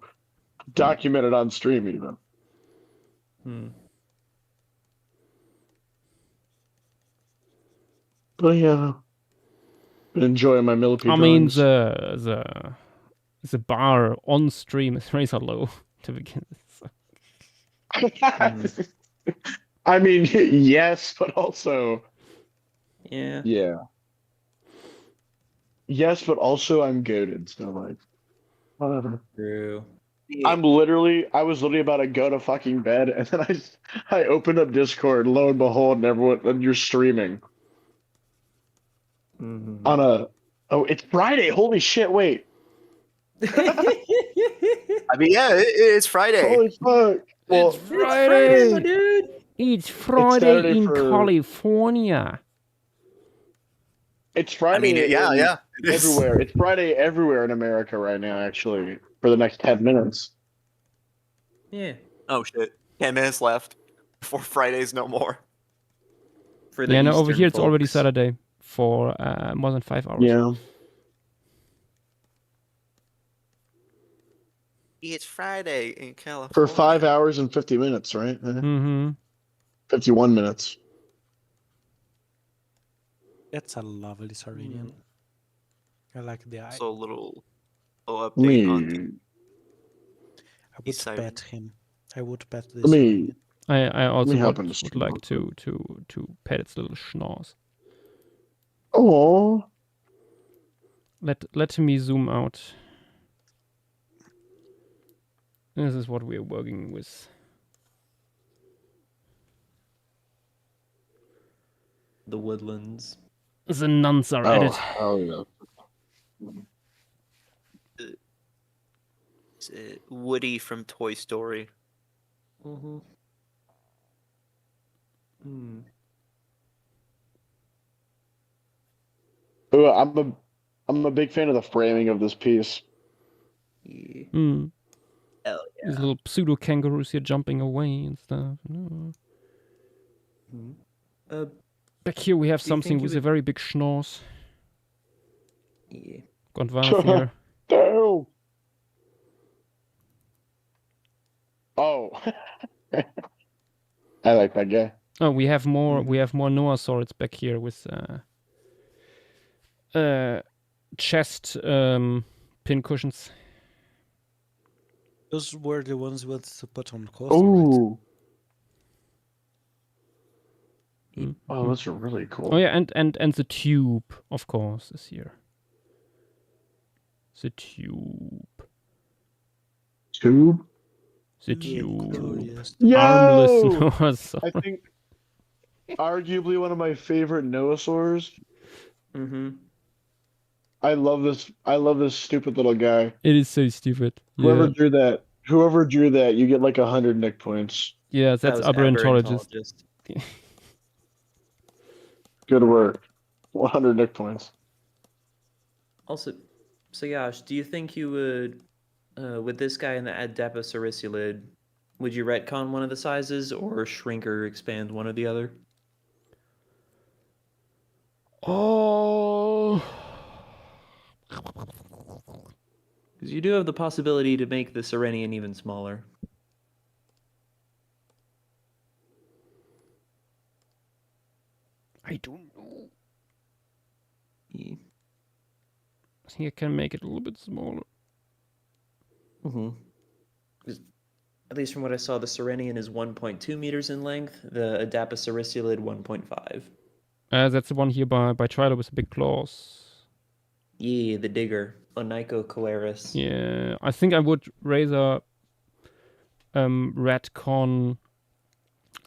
[SPEAKER 18] documented on stream even. But yeah, been enjoying my millipede.
[SPEAKER 1] I mean,
[SPEAKER 18] drawings.
[SPEAKER 1] the bar on stream is razor low to begin with. So.
[SPEAKER 18] I mean, yes, but also
[SPEAKER 8] Yeah.
[SPEAKER 18] Yes, but also I'm goated, so like, whatever.
[SPEAKER 8] True.
[SPEAKER 18] I was literally about to go to fucking bed, and then I opened up Discord, lo and behold, and you're streaming on a. Oh, it's Friday! Holy shit! Wait.
[SPEAKER 17] I mean, yeah, it's Friday.
[SPEAKER 18] Holy fuck! Well,
[SPEAKER 1] It's Friday,
[SPEAKER 8] my dude.
[SPEAKER 1] It's Friday
[SPEAKER 18] Saturday
[SPEAKER 1] in
[SPEAKER 18] for-
[SPEAKER 1] California.
[SPEAKER 18] it's Friday.
[SPEAKER 17] Yeah. it is.
[SPEAKER 18] Everywhere. It's Friday everywhere in America right now. Actually, for the next 10 minutes.
[SPEAKER 8] Yeah.
[SPEAKER 17] Oh shit! 10 minutes left before Friday's no more.
[SPEAKER 8] For the
[SPEAKER 1] Yeah, no, over
[SPEAKER 8] Eastern
[SPEAKER 1] here it's already
[SPEAKER 8] folks.
[SPEAKER 1] Saturday for more than 5 hours.
[SPEAKER 18] Yeah.
[SPEAKER 17] It's Friday in California.
[SPEAKER 18] For 5 hours and 50 minutes, right?
[SPEAKER 1] Mm-hmm.
[SPEAKER 18] 51 minutes.
[SPEAKER 7] That's a lovely Sardinian. I like the eye.
[SPEAKER 17] So little update on
[SPEAKER 7] I would
[SPEAKER 17] Siren.
[SPEAKER 7] bet him. I would bet this.
[SPEAKER 18] Let me.
[SPEAKER 1] I also
[SPEAKER 18] me hop into
[SPEAKER 1] would
[SPEAKER 18] stream
[SPEAKER 1] like
[SPEAKER 18] real
[SPEAKER 1] to pet its little schnoz.
[SPEAKER 18] Oh.
[SPEAKER 1] Let me zoom out. This is what we are working with.
[SPEAKER 8] The woodlands.
[SPEAKER 1] The nuns are at
[SPEAKER 18] Oh,
[SPEAKER 1] it.
[SPEAKER 18] hell yeah.
[SPEAKER 17] It's, Woody from Toy Story.
[SPEAKER 8] Mm-hmm.
[SPEAKER 18] Ooh, I'm a big fan of the framing of this piece.
[SPEAKER 8] Yeah.
[SPEAKER 1] Mm.
[SPEAKER 8] Hell yeah.
[SPEAKER 1] These little pseudo kangaroos here jumping away and stuff. No. Back here we have
[SPEAKER 8] do you
[SPEAKER 1] something
[SPEAKER 8] think you
[SPEAKER 1] with a
[SPEAKER 8] would-
[SPEAKER 1] very big schnoz.
[SPEAKER 8] Yeah.
[SPEAKER 1] Gondwana here.
[SPEAKER 18] No. Oh. I like that guy.
[SPEAKER 1] Oh, we have more. We have more Noasaurids back here with chest pin cushions.
[SPEAKER 7] Those were the ones with to put on coaster.
[SPEAKER 18] Ooh.
[SPEAKER 1] Mm.
[SPEAKER 18] Oh, those are really cool.
[SPEAKER 1] Oh yeah, and the tube, of course, is here. The tube.
[SPEAKER 18] Tube?
[SPEAKER 1] The tube.
[SPEAKER 18] Yo!
[SPEAKER 1] Armless Noasaur.
[SPEAKER 18] I think arguably one of my favorite Noasaurs.
[SPEAKER 8] Mm-hmm.
[SPEAKER 18] I love this stupid little guy.
[SPEAKER 1] It is so stupid.
[SPEAKER 18] Whoever
[SPEAKER 1] Yeah,
[SPEAKER 18] drew that, you get like 100 Nick points.
[SPEAKER 1] yeah, that's aberrantologist.
[SPEAKER 18] Good work. 100 Nick points.
[SPEAKER 8] Also, so Yash, do you think you would, with this guy in the Adapocericulid, would you retcon one of the sizes or shrink or expand one or the other?
[SPEAKER 1] Oh.
[SPEAKER 8] Because you do have the possibility to make the Serenian even smaller.
[SPEAKER 1] I don't know.
[SPEAKER 8] Yeah.
[SPEAKER 1] I think I can make it a little bit smaller.
[SPEAKER 8] Mm-hmm. At least from what I saw, the Serenian is 1.2 meters in length, the Adapocericulid 1.5.
[SPEAKER 1] That's the one here by Trilobus with big claws.
[SPEAKER 8] Yeah, the digger, Onychocoeris.
[SPEAKER 1] Yeah, I think I would rather retcon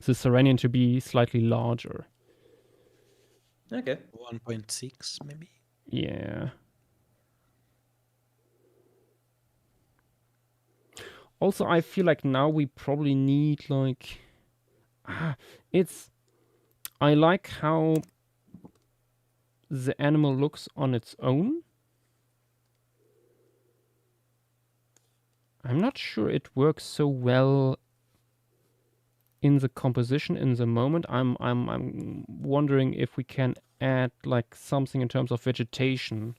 [SPEAKER 1] the Serenian to be slightly larger.
[SPEAKER 8] Okay.
[SPEAKER 7] 1.6 maybe.
[SPEAKER 1] Yeah. Also, I feel like now we probably need like I like how the animal looks on its own. I'm not sure it works so well in the composition in the moment. I'm wondering if we can add like something in terms of vegetation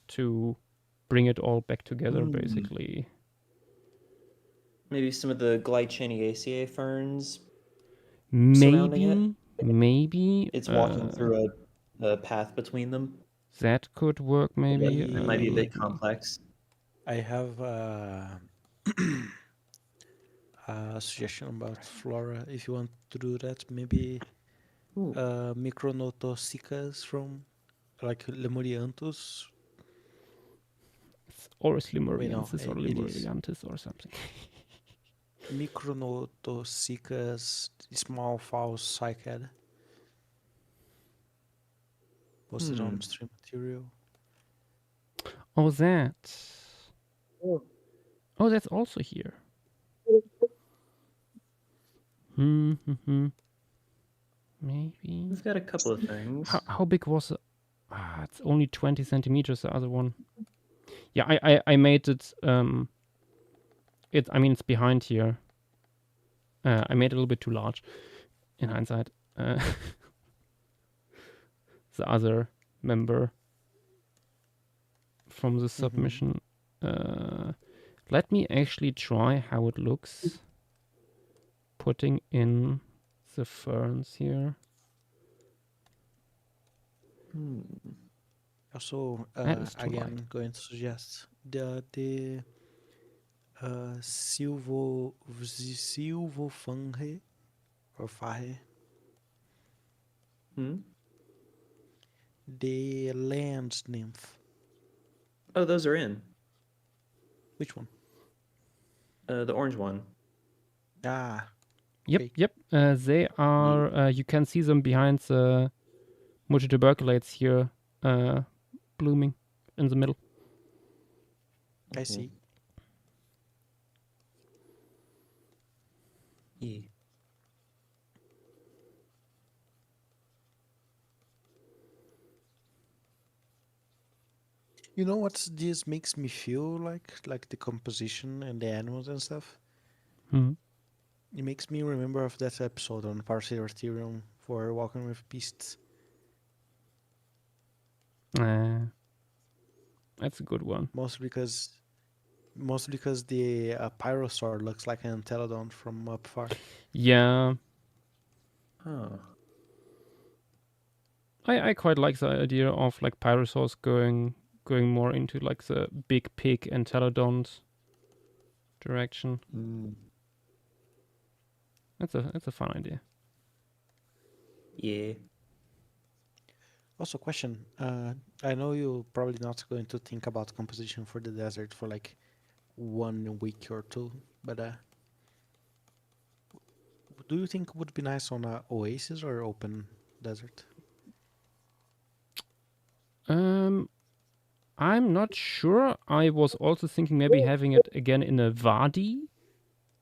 [SPEAKER 1] to bring it all back together, basically.
[SPEAKER 8] Maybe some of the Glyciniaceae ferns surrounding it.
[SPEAKER 1] Maybe
[SPEAKER 8] It's walking through a path between them.
[SPEAKER 1] that could work. Maybe
[SPEAKER 8] It might be a bit complex.
[SPEAKER 7] I have a suggestion about flora. If you want to do that, maybe Micronotosicas from like Lemurianthus.
[SPEAKER 1] Or Lemuriensis or
[SPEAKER 7] it is.
[SPEAKER 1] Lemuriantis or something.
[SPEAKER 7] Micronotosicas, small foul cycad. Posted on stream material.
[SPEAKER 1] Oh, that. Oh, that's also here. Maybe.
[SPEAKER 8] We've got a couple of things.
[SPEAKER 1] How big was it? It's only 20 centimeters, the other one. Yeah, I made it, I mean, it's behind here. I made it a little bit too large, in hindsight. The other member from the submission. Let me actually try how it looks. Putting in the ferns here.
[SPEAKER 7] Also, again, going to suggest the silvofange or fahe. The land nymph.
[SPEAKER 8] Oh, those are in.
[SPEAKER 7] Which one?
[SPEAKER 8] The orange one.
[SPEAKER 7] Ah.
[SPEAKER 1] Yep, yep. They are. You can see them behind the multituberculates here, blooming in the middle.
[SPEAKER 7] I see.
[SPEAKER 8] Yeah.
[SPEAKER 7] You know what this makes me feel like the composition and the animals and stuff? It makes me remember of that episode on Paraceratherium for Walking with Beasts.
[SPEAKER 1] That's a good one.
[SPEAKER 7] Mostly because the Pyrosaur looks like an Entelodon from up far.
[SPEAKER 1] Yeah.
[SPEAKER 8] Oh.
[SPEAKER 1] I quite like the idea of like Pyrosaurs going more into like the big pig Entelodons direction. That's a fun idea.
[SPEAKER 8] Yeah.
[SPEAKER 7] Also, question. I know you're probably not going to think about composition for the desert for like 1 week or two, but do you think it would be nice on a oasis or open desert?
[SPEAKER 1] I'm not sure. I was also thinking maybe having it again in a wadi,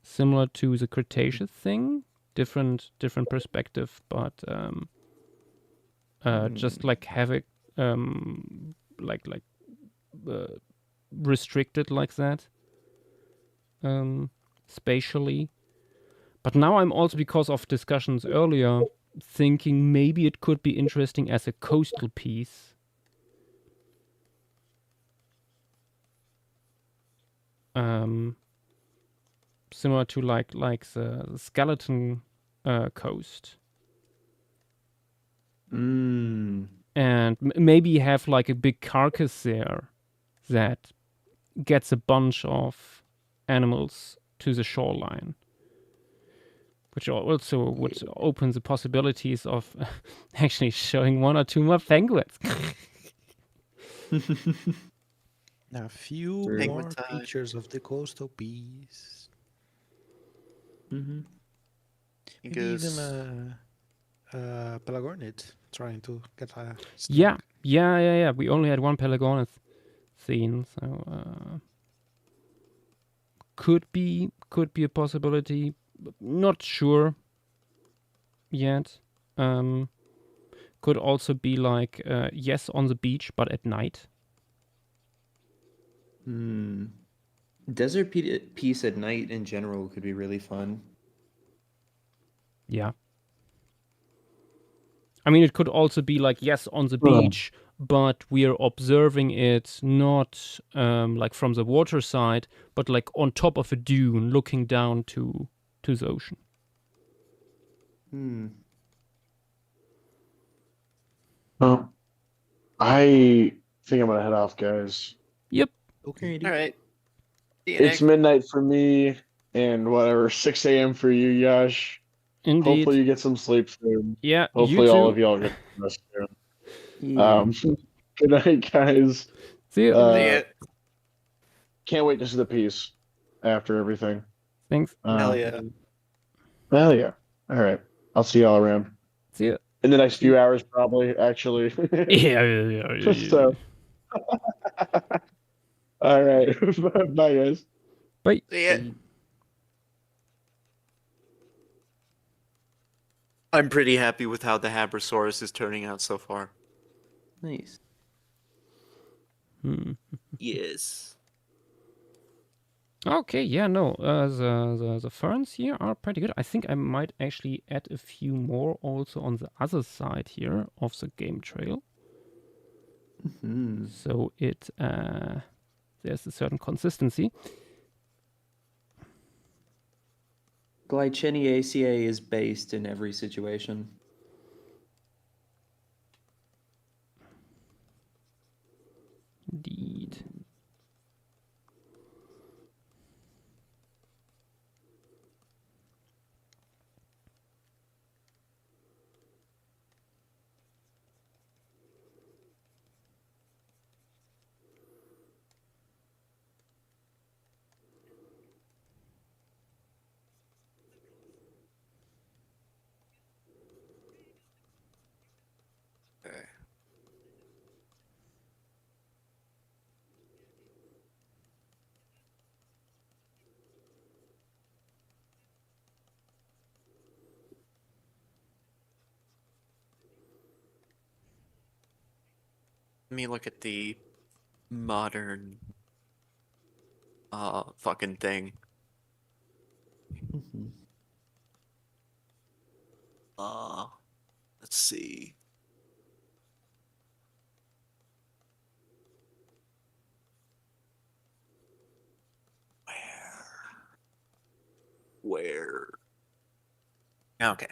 [SPEAKER 1] similar to the Cretaceous thing. Different perspective, but just like have it restricted like that, spatially. But now I'm also, because of discussions earlier, thinking maybe it could be interesting as a coastal piece. Similar to like the skeleton coast. And maybe have like a big carcass there that gets a bunch of animals to the shoreline, which also would open the possibilities of actually showing 1 or 2 more penguins.
[SPEAKER 7] A few
[SPEAKER 17] Penguin
[SPEAKER 7] more
[SPEAKER 17] tide.
[SPEAKER 7] creatures of the coastal beast.
[SPEAKER 16] Mm-hmm.
[SPEAKER 7] Maybe even
[SPEAKER 17] Because
[SPEAKER 7] a Pelagornid trying to get a
[SPEAKER 1] Yeah, yeah. We only had one Pelagornith scene, so could be a possibility. But not sure yet. Could also be like yes on the beach, but at night.
[SPEAKER 8] Desert Peace at night in general could be really fun.
[SPEAKER 1] Yeah. I mean, it could also be like yes on the beach, but we're observing it not like from the water side, but like on top of a dune, looking down to the ocean.
[SPEAKER 18] Well, I think I'm gonna head off, guys.
[SPEAKER 1] Yep.
[SPEAKER 7] Okay.
[SPEAKER 17] All right. See you,
[SPEAKER 18] It's
[SPEAKER 17] Nick.
[SPEAKER 18] midnight for me, and whatever 6 a.m. for you, Yash.
[SPEAKER 1] Indeed.
[SPEAKER 18] Hopefully you get some sleep soon.
[SPEAKER 1] Yeah,
[SPEAKER 18] Hopefully
[SPEAKER 1] you
[SPEAKER 18] all
[SPEAKER 1] too.
[SPEAKER 18] of y'all get some rest soon.
[SPEAKER 8] Yeah.
[SPEAKER 18] Good night, guys.
[SPEAKER 1] See you.
[SPEAKER 17] See ya.
[SPEAKER 18] Can't wait to see the piece after everything.
[SPEAKER 1] Thanks.
[SPEAKER 17] Hell yeah.
[SPEAKER 18] Hell yeah. All right. I'll see y'all around.
[SPEAKER 1] See ya.
[SPEAKER 18] In the next few hours, probably, actually.
[SPEAKER 1] Yeah.
[SPEAKER 18] So, all right. Bye, guys.
[SPEAKER 1] Bye.
[SPEAKER 17] See ya. I'm pretty happy with how the Habrosaurus is turning out so far.
[SPEAKER 8] Nice.
[SPEAKER 17] Yes.
[SPEAKER 1] Okay, yeah, no, the ferns here are pretty good. I think I might actually add a few more also on the other side here of the game trail. So it there's a certain consistency.
[SPEAKER 8] Glyciniaceae is based in every situation.
[SPEAKER 1] Indeed.
[SPEAKER 17] Okay. Let me look at the modern fucking thing. Let's see. Where? Okay.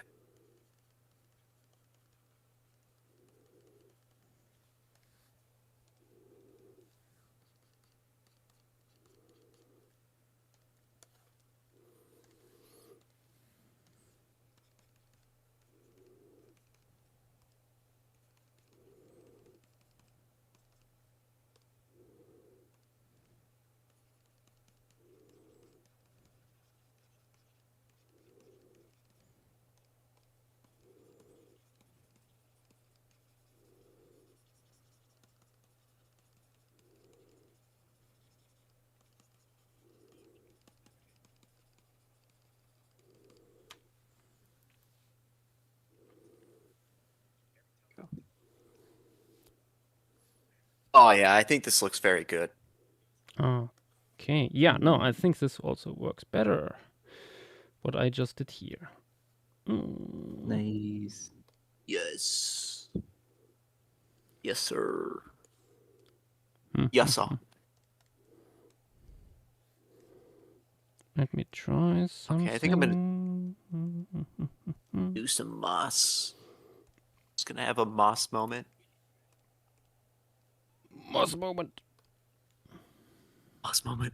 [SPEAKER 17] Oh yeah, I think this looks very good.
[SPEAKER 1] Okay, yeah, no, I think this also works better. What I just did here.
[SPEAKER 8] Nice.
[SPEAKER 17] Yes. Yes, sir. Yes, sir.
[SPEAKER 1] Let me try something.
[SPEAKER 17] Okay, I think I'm gonna do some moss. Just gonna have a moss moment.
[SPEAKER 1] Moss moment.
[SPEAKER 17] Moss moment.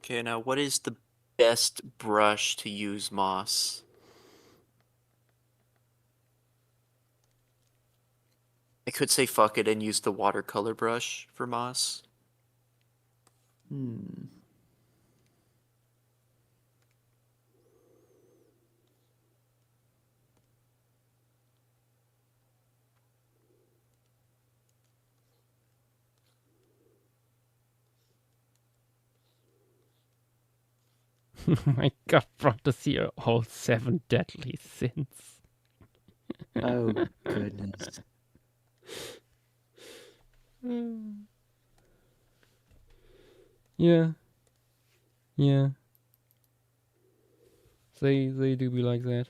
[SPEAKER 17] Okay, now what is the best brush to use moss? I could say fuck it and use the watercolor brush for moss.
[SPEAKER 1] My God, from this year, all 7 deadly sins.
[SPEAKER 8] Oh goodness.
[SPEAKER 1] Yeah. Yeah. They do be like that.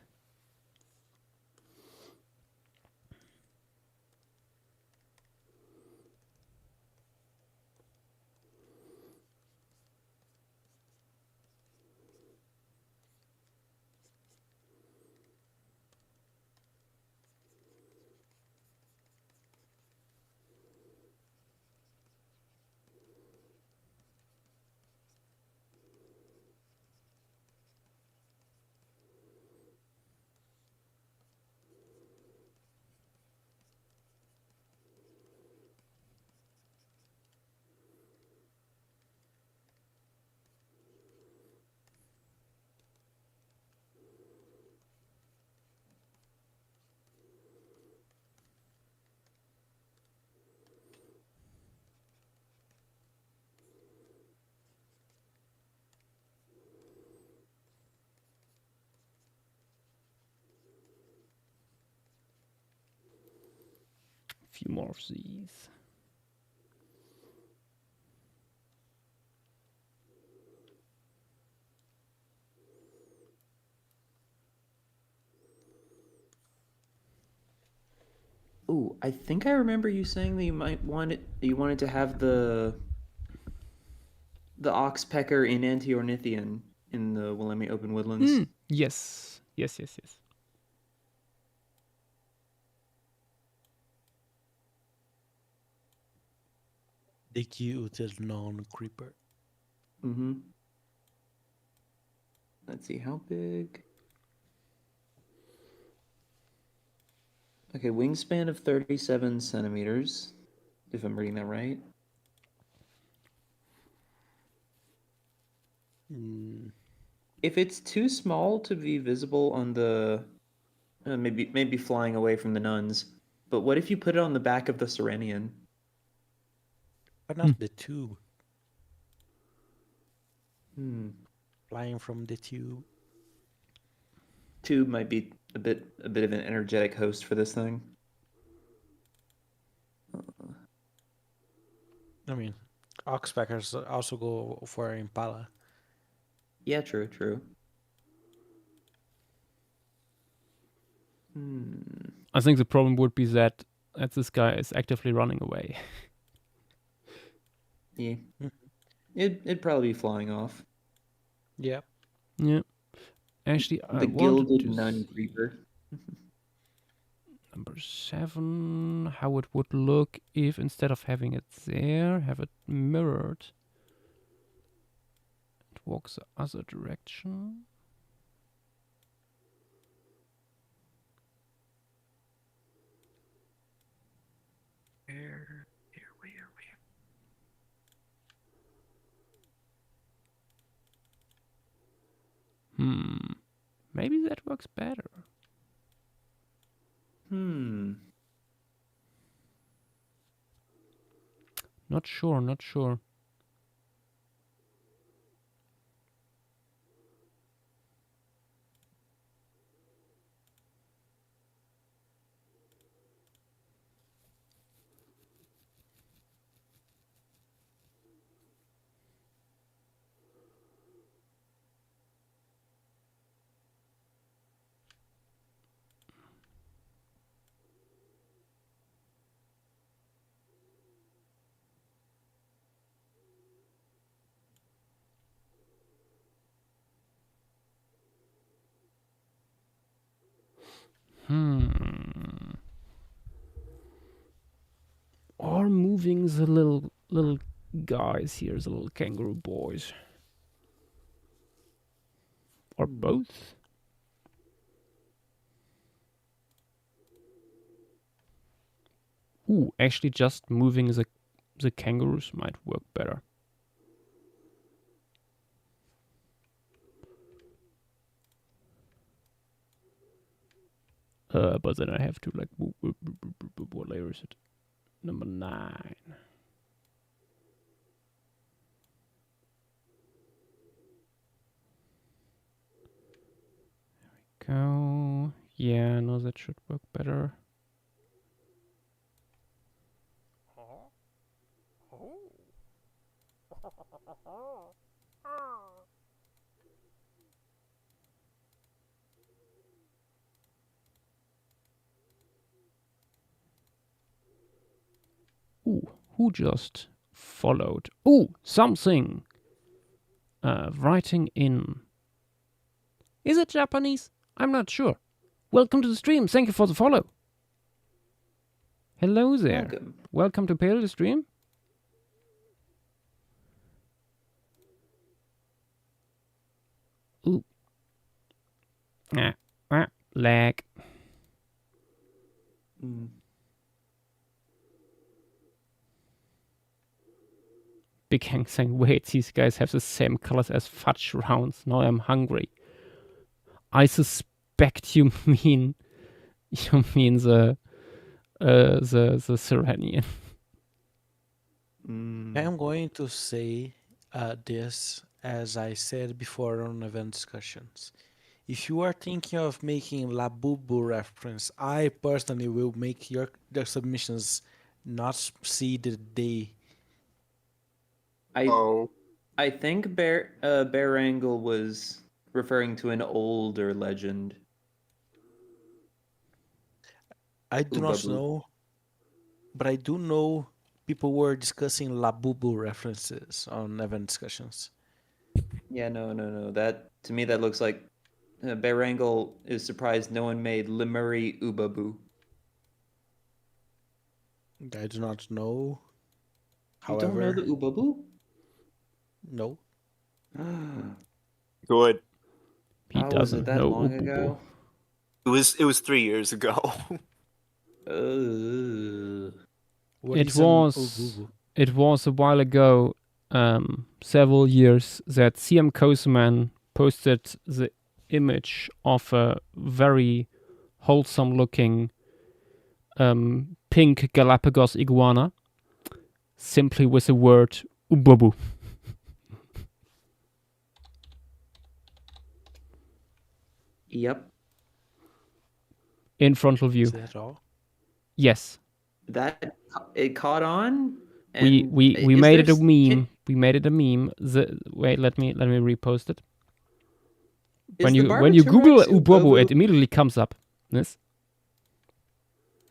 [SPEAKER 1] A few more of these.
[SPEAKER 8] Ooh, I think I remember you saying that you wanted to have the oxpecker in Antiornithian in the Willamette Open Woodlands.
[SPEAKER 1] Yes. Yes, yes, yes.
[SPEAKER 7] The cute non-creeper.
[SPEAKER 8] Mm-hmm. Let's see, how big? Okay, wingspan of 37 centimeters, if I'm reading that right. If it's too small to be visible on the... maybe flying away from the nuns. But what if you put it on the back of the Serenian?
[SPEAKER 7] But not the tube.
[SPEAKER 8] Flying
[SPEAKER 7] from the tube.
[SPEAKER 8] Tube might be a bit of an energetic host for this thing.
[SPEAKER 7] I mean, oxpeckers also go for Impala.
[SPEAKER 8] Yeah, true.
[SPEAKER 1] I think the problem would be that this guy is actively running away.
[SPEAKER 8] Yeah. It'd probably be flying off.
[SPEAKER 7] Yeah.
[SPEAKER 1] Yeah. Actually,
[SPEAKER 8] The
[SPEAKER 1] I wanted
[SPEAKER 8] gilded
[SPEAKER 1] to
[SPEAKER 8] nun creeper.
[SPEAKER 1] Number 7, how it would look if instead of having it there, have it mirrored. It walks the other direction. Where? Maybe that works better. Not sure. Or moving the little guys here, the little kangaroo boys. Or both? Ooh, actually just moving the kangaroos might work better. But then I have to like, what layer is it? Number 9. Go. Yeah, no, that should work better. Ooh, who just followed? Ooh, something. Writing in. Is it Japanese? I'm not sure. Welcome to the stream. Thank you for the follow. Hello there. Welcome to Pale the stream. Ooh. Lag. Big Hang saying, wait, these guys have the same colors as fudge rounds. Now I'm hungry. I suspect you mean the Serenian.
[SPEAKER 7] I'm going to say this as I said before on event discussions. If you are thinking of making Labubu reference, I personally will make your submissions not see the day.
[SPEAKER 8] I think Bear Angle was referring to an older legend.
[SPEAKER 7] I do not
[SPEAKER 8] Ubabu.
[SPEAKER 7] know, but I do know people were discussing Labubu references on event discussions.
[SPEAKER 8] Yeah, no. That to me that looks like Bear Angle is surprised no one made Lemuri Ubabu.
[SPEAKER 7] I do not know.
[SPEAKER 8] You don't know
[SPEAKER 7] However,
[SPEAKER 8] the Ubabu?
[SPEAKER 7] no.
[SPEAKER 17] Good.
[SPEAKER 1] He
[SPEAKER 8] Was
[SPEAKER 1] doesn't
[SPEAKER 8] it that
[SPEAKER 1] know
[SPEAKER 8] long
[SPEAKER 1] Ububu.
[SPEAKER 8] ago?
[SPEAKER 17] It was 3 years ago.
[SPEAKER 7] What
[SPEAKER 1] It
[SPEAKER 7] is an
[SPEAKER 1] was
[SPEAKER 7] Ububu?
[SPEAKER 1] it was a while ago, several years, that CM Koseman posted the image of a very wholesome looking pink Galapagos iguana, simply with the word Ububu.
[SPEAKER 8] Yep.
[SPEAKER 1] In frontal view.
[SPEAKER 7] Is that all?
[SPEAKER 1] Yes.
[SPEAKER 8] That it caught on.
[SPEAKER 1] We
[SPEAKER 8] And
[SPEAKER 1] made it a meme. We made it a meme. Wait, let me repost it. When you Google Ubobu, it immediately comes up. Yes.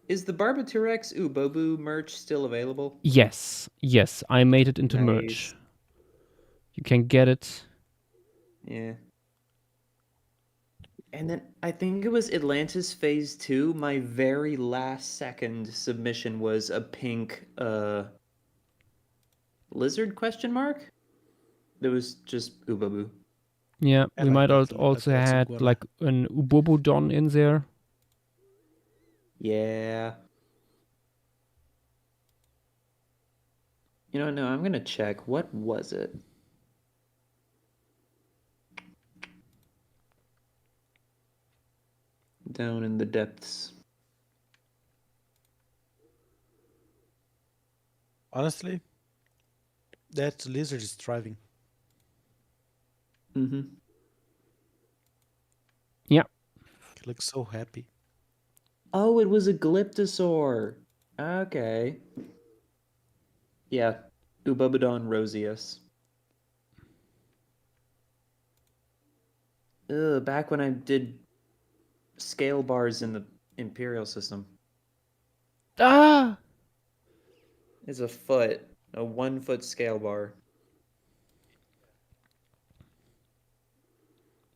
[SPEAKER 8] Is the Barbaturex Ubobu merch still available?
[SPEAKER 1] Yes, I made it into merch. You can get it.
[SPEAKER 8] Yeah. And then I think it was Atlantis Phase 2. My very last second submission was a pink lizard question mark? There was just Ubabu.
[SPEAKER 1] Yeah,
[SPEAKER 7] I
[SPEAKER 1] we
[SPEAKER 7] like
[SPEAKER 1] might
[SPEAKER 7] that
[SPEAKER 1] also
[SPEAKER 7] that's
[SPEAKER 1] had
[SPEAKER 7] iguana.
[SPEAKER 1] like an Ubobodon in there.
[SPEAKER 8] Yeah. You know, no, I'm gonna check. What was it? Down in the depths.
[SPEAKER 7] Honestly, that lizard is thriving.
[SPEAKER 8] Mm-hmm.
[SPEAKER 1] Yeah.
[SPEAKER 7] He looks so happy.
[SPEAKER 8] Oh, it was a Glyptosaur. Okay. Yeah, Ubabodon roseus. Back when I did scale bars in the Imperial system.
[SPEAKER 1] Ah!
[SPEAKER 8] It's a 1 foot scale bar.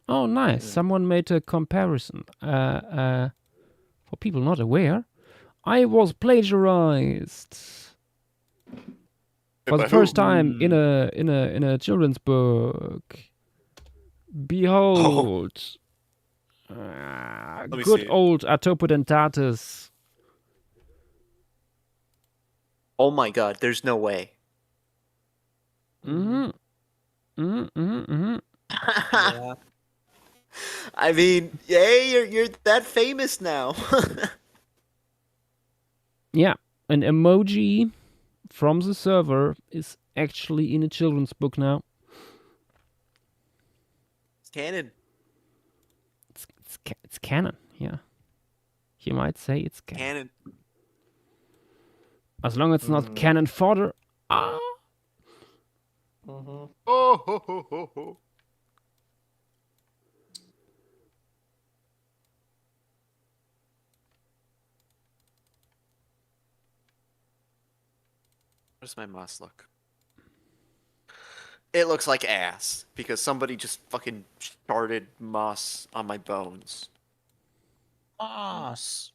[SPEAKER 1] Oh, nice. Someone made a comparison. For people not aware, I was plagiarized for the
[SPEAKER 17] By
[SPEAKER 1] first
[SPEAKER 17] who?
[SPEAKER 1] time in a children's book. Behold.
[SPEAKER 17] me
[SPEAKER 1] Good
[SPEAKER 17] see.
[SPEAKER 1] old Atopodentatus.
[SPEAKER 17] Oh my god, there's no way.
[SPEAKER 1] Mm-hmm. Mm-hmm. Mm-hmm.
[SPEAKER 8] Yeah.
[SPEAKER 17] I mean, yay, you're that famous now.
[SPEAKER 1] Yeah, an emoji from the server is actually in a children's book now.
[SPEAKER 17] It's canon.
[SPEAKER 1] It's canon, yeah. You might say it's canon.
[SPEAKER 17] Canon.
[SPEAKER 1] As long as it's not canon fodder. Ah.
[SPEAKER 17] Oh, ho, ho, ho, ho. How does my moss look? It looks like ass because somebody just fucking sharded moss on my bones.
[SPEAKER 7] Moss.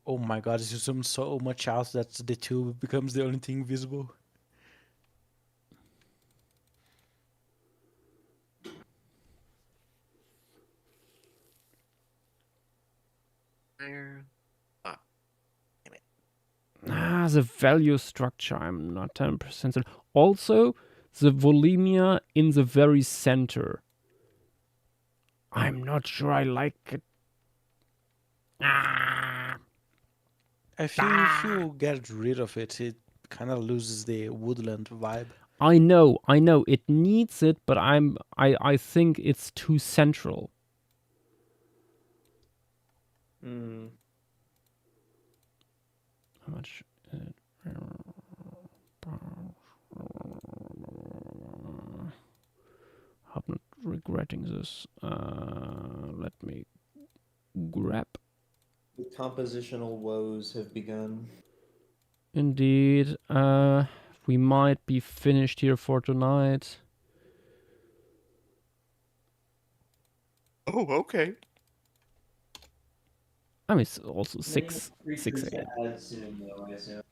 [SPEAKER 7] Oh my god, you zoom so much out that the tube becomes the only thing visible.
[SPEAKER 17] There. Ah, damn it.
[SPEAKER 1] The value structure, I'm not 10% certain. Also, the volemia in the very center. I'm not sure I like it.
[SPEAKER 7] I feel if you get rid of it, it kind of loses the woodland vibe.
[SPEAKER 1] I know, it needs it, but I think it's too central.
[SPEAKER 8] Mm.
[SPEAKER 1] How much? I'm not regretting this. Let me grab.
[SPEAKER 8] The compositional woes have begun.
[SPEAKER 1] Indeed. We might be finished here for tonight.
[SPEAKER 17] Oh, okay.
[SPEAKER 1] I mean, it's also 6 a.m.
[SPEAKER 8] Add soon, though, I assume.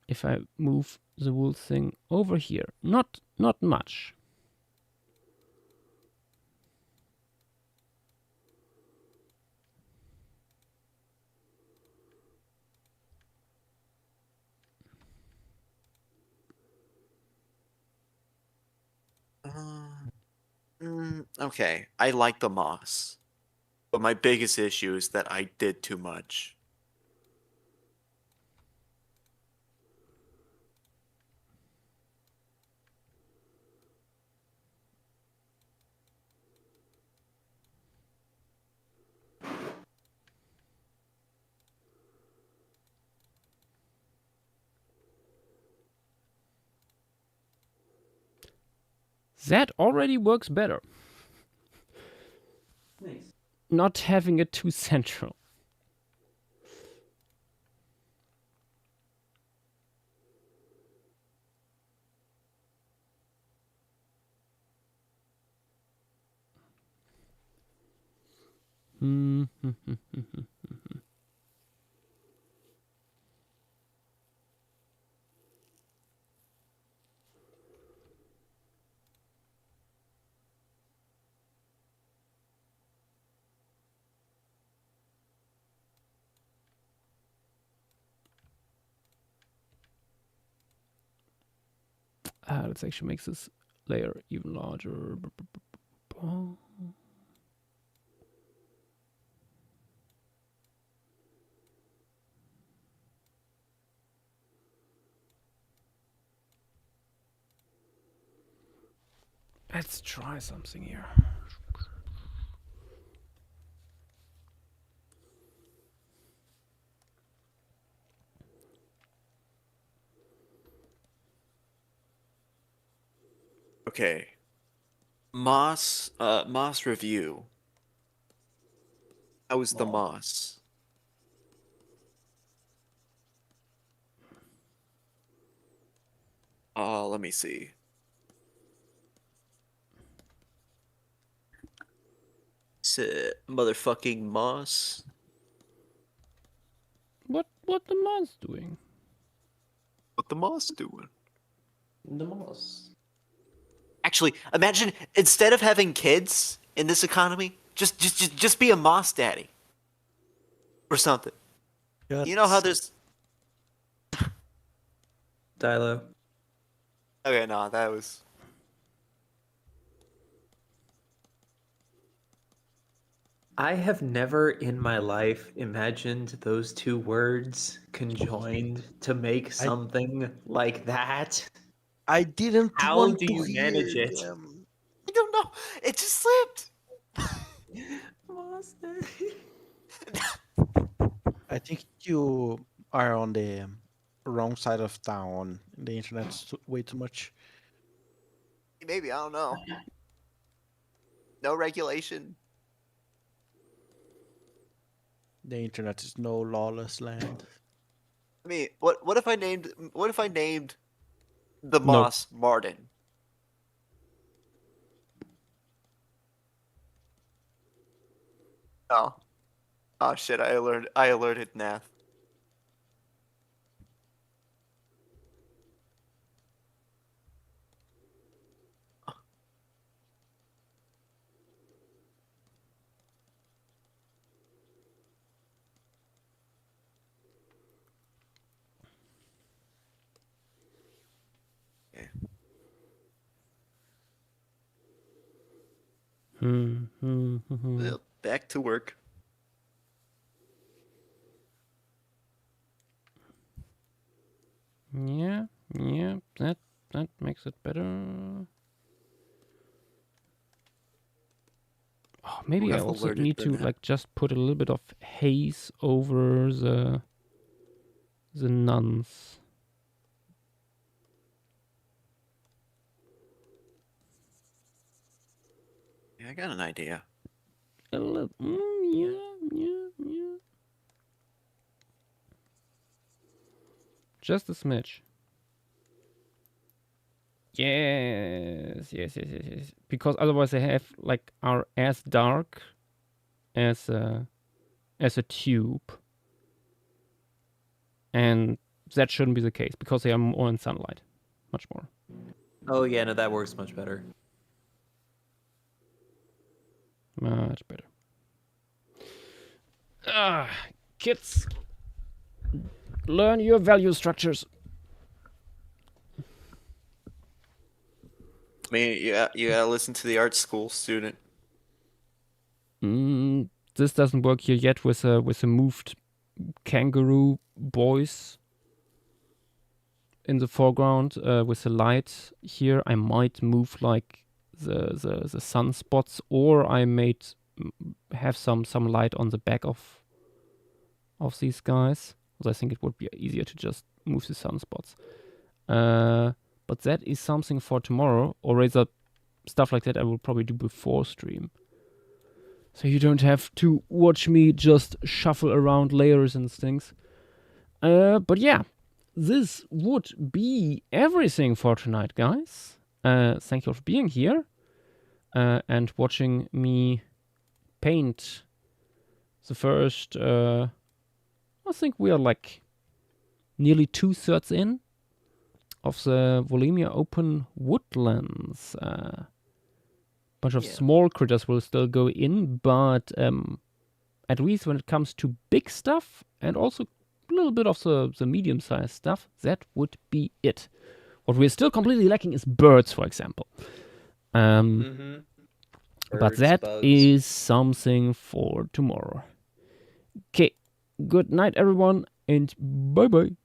[SPEAKER 1] If I move the wool thing over here, not much.
[SPEAKER 17] Okay, I like the moss, but my biggest issue is that I did too much.
[SPEAKER 1] That already works better.
[SPEAKER 8] Nice.
[SPEAKER 1] Not having it too central. Let's actually make this layer even larger. Let's try something here.
[SPEAKER 17] Okay. Moss review. How is the moss? Let me see. Motherfucking moss.
[SPEAKER 1] What what the moss doing?
[SPEAKER 17] What the moss doing?
[SPEAKER 8] The moss.
[SPEAKER 17] Actually, imagine instead of having kids in this economy, just be a moss daddy. Or something. You know how there's
[SPEAKER 8] Dilo.
[SPEAKER 17] Okay, no, that was
[SPEAKER 8] I have never in my life imagined those two words conjoined to make something like that.
[SPEAKER 7] I didn't
[SPEAKER 8] How
[SPEAKER 7] want
[SPEAKER 8] do
[SPEAKER 7] to
[SPEAKER 8] you
[SPEAKER 7] hear
[SPEAKER 8] manage it?
[SPEAKER 7] them.
[SPEAKER 17] I don't know. It just slipped.
[SPEAKER 7] I think you are on the wrong side of town. The internet's way too much.
[SPEAKER 17] Maybe, I don't know. No regulation.
[SPEAKER 7] The internet is no lawless land.
[SPEAKER 17] I mean, what if I named the
[SPEAKER 7] No.
[SPEAKER 17] moss Martin? Oh. Oh shit, I alerted Nath. Well, back to work.
[SPEAKER 1] Yeah, that makes it better. Oh, maybe
[SPEAKER 17] We
[SPEAKER 1] I
[SPEAKER 17] have
[SPEAKER 1] also
[SPEAKER 17] alerted
[SPEAKER 1] need
[SPEAKER 17] the
[SPEAKER 1] to
[SPEAKER 17] net.
[SPEAKER 1] like just put a little bit of haze over the nuns.
[SPEAKER 17] Yeah, I got an idea.
[SPEAKER 1] A little, yeah. Just a smidge. Yes. Because otherwise they are as dark as a tube, and that shouldn't be the case because they are more in sunlight, much more.
[SPEAKER 8] Oh yeah, no, that works much better.
[SPEAKER 1] Much better. Kids, learn your value structures.
[SPEAKER 17] I mean, you gotta listen to the art school student.
[SPEAKER 1] This doesn't work here yet with a moved kangaroo boys in the foreground with the light here. I might move like the sunspots, or I might have some light on the back of these guys. Because I think it would be easier to just move the sunspots. But that is something for tomorrow, or rather, stuff like that I will probably do before stream. So you don't have to watch me just shuffle around layers and things. But yeah, this would be everything for tonight, guys. Thank you for being here and watching me paint the first. I think we are like nearly 2/3 in of the Volumia open woodlands. Bunch of small critters will still go in, but at least when it comes to big stuff and also a little bit of the medium-sized stuff, that would be it. What we're still completely lacking is birds, for example. But
[SPEAKER 8] Birds,
[SPEAKER 1] that
[SPEAKER 8] bugs.
[SPEAKER 1] is something for tomorrow. Okay, good night, everyone, and bye-bye.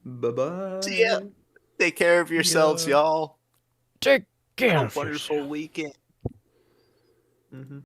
[SPEAKER 8] Bye-bye.
[SPEAKER 17] See ya. Take care of yourselves, y'all.
[SPEAKER 1] Take care
[SPEAKER 17] Have
[SPEAKER 1] of
[SPEAKER 17] a wonderful weekend.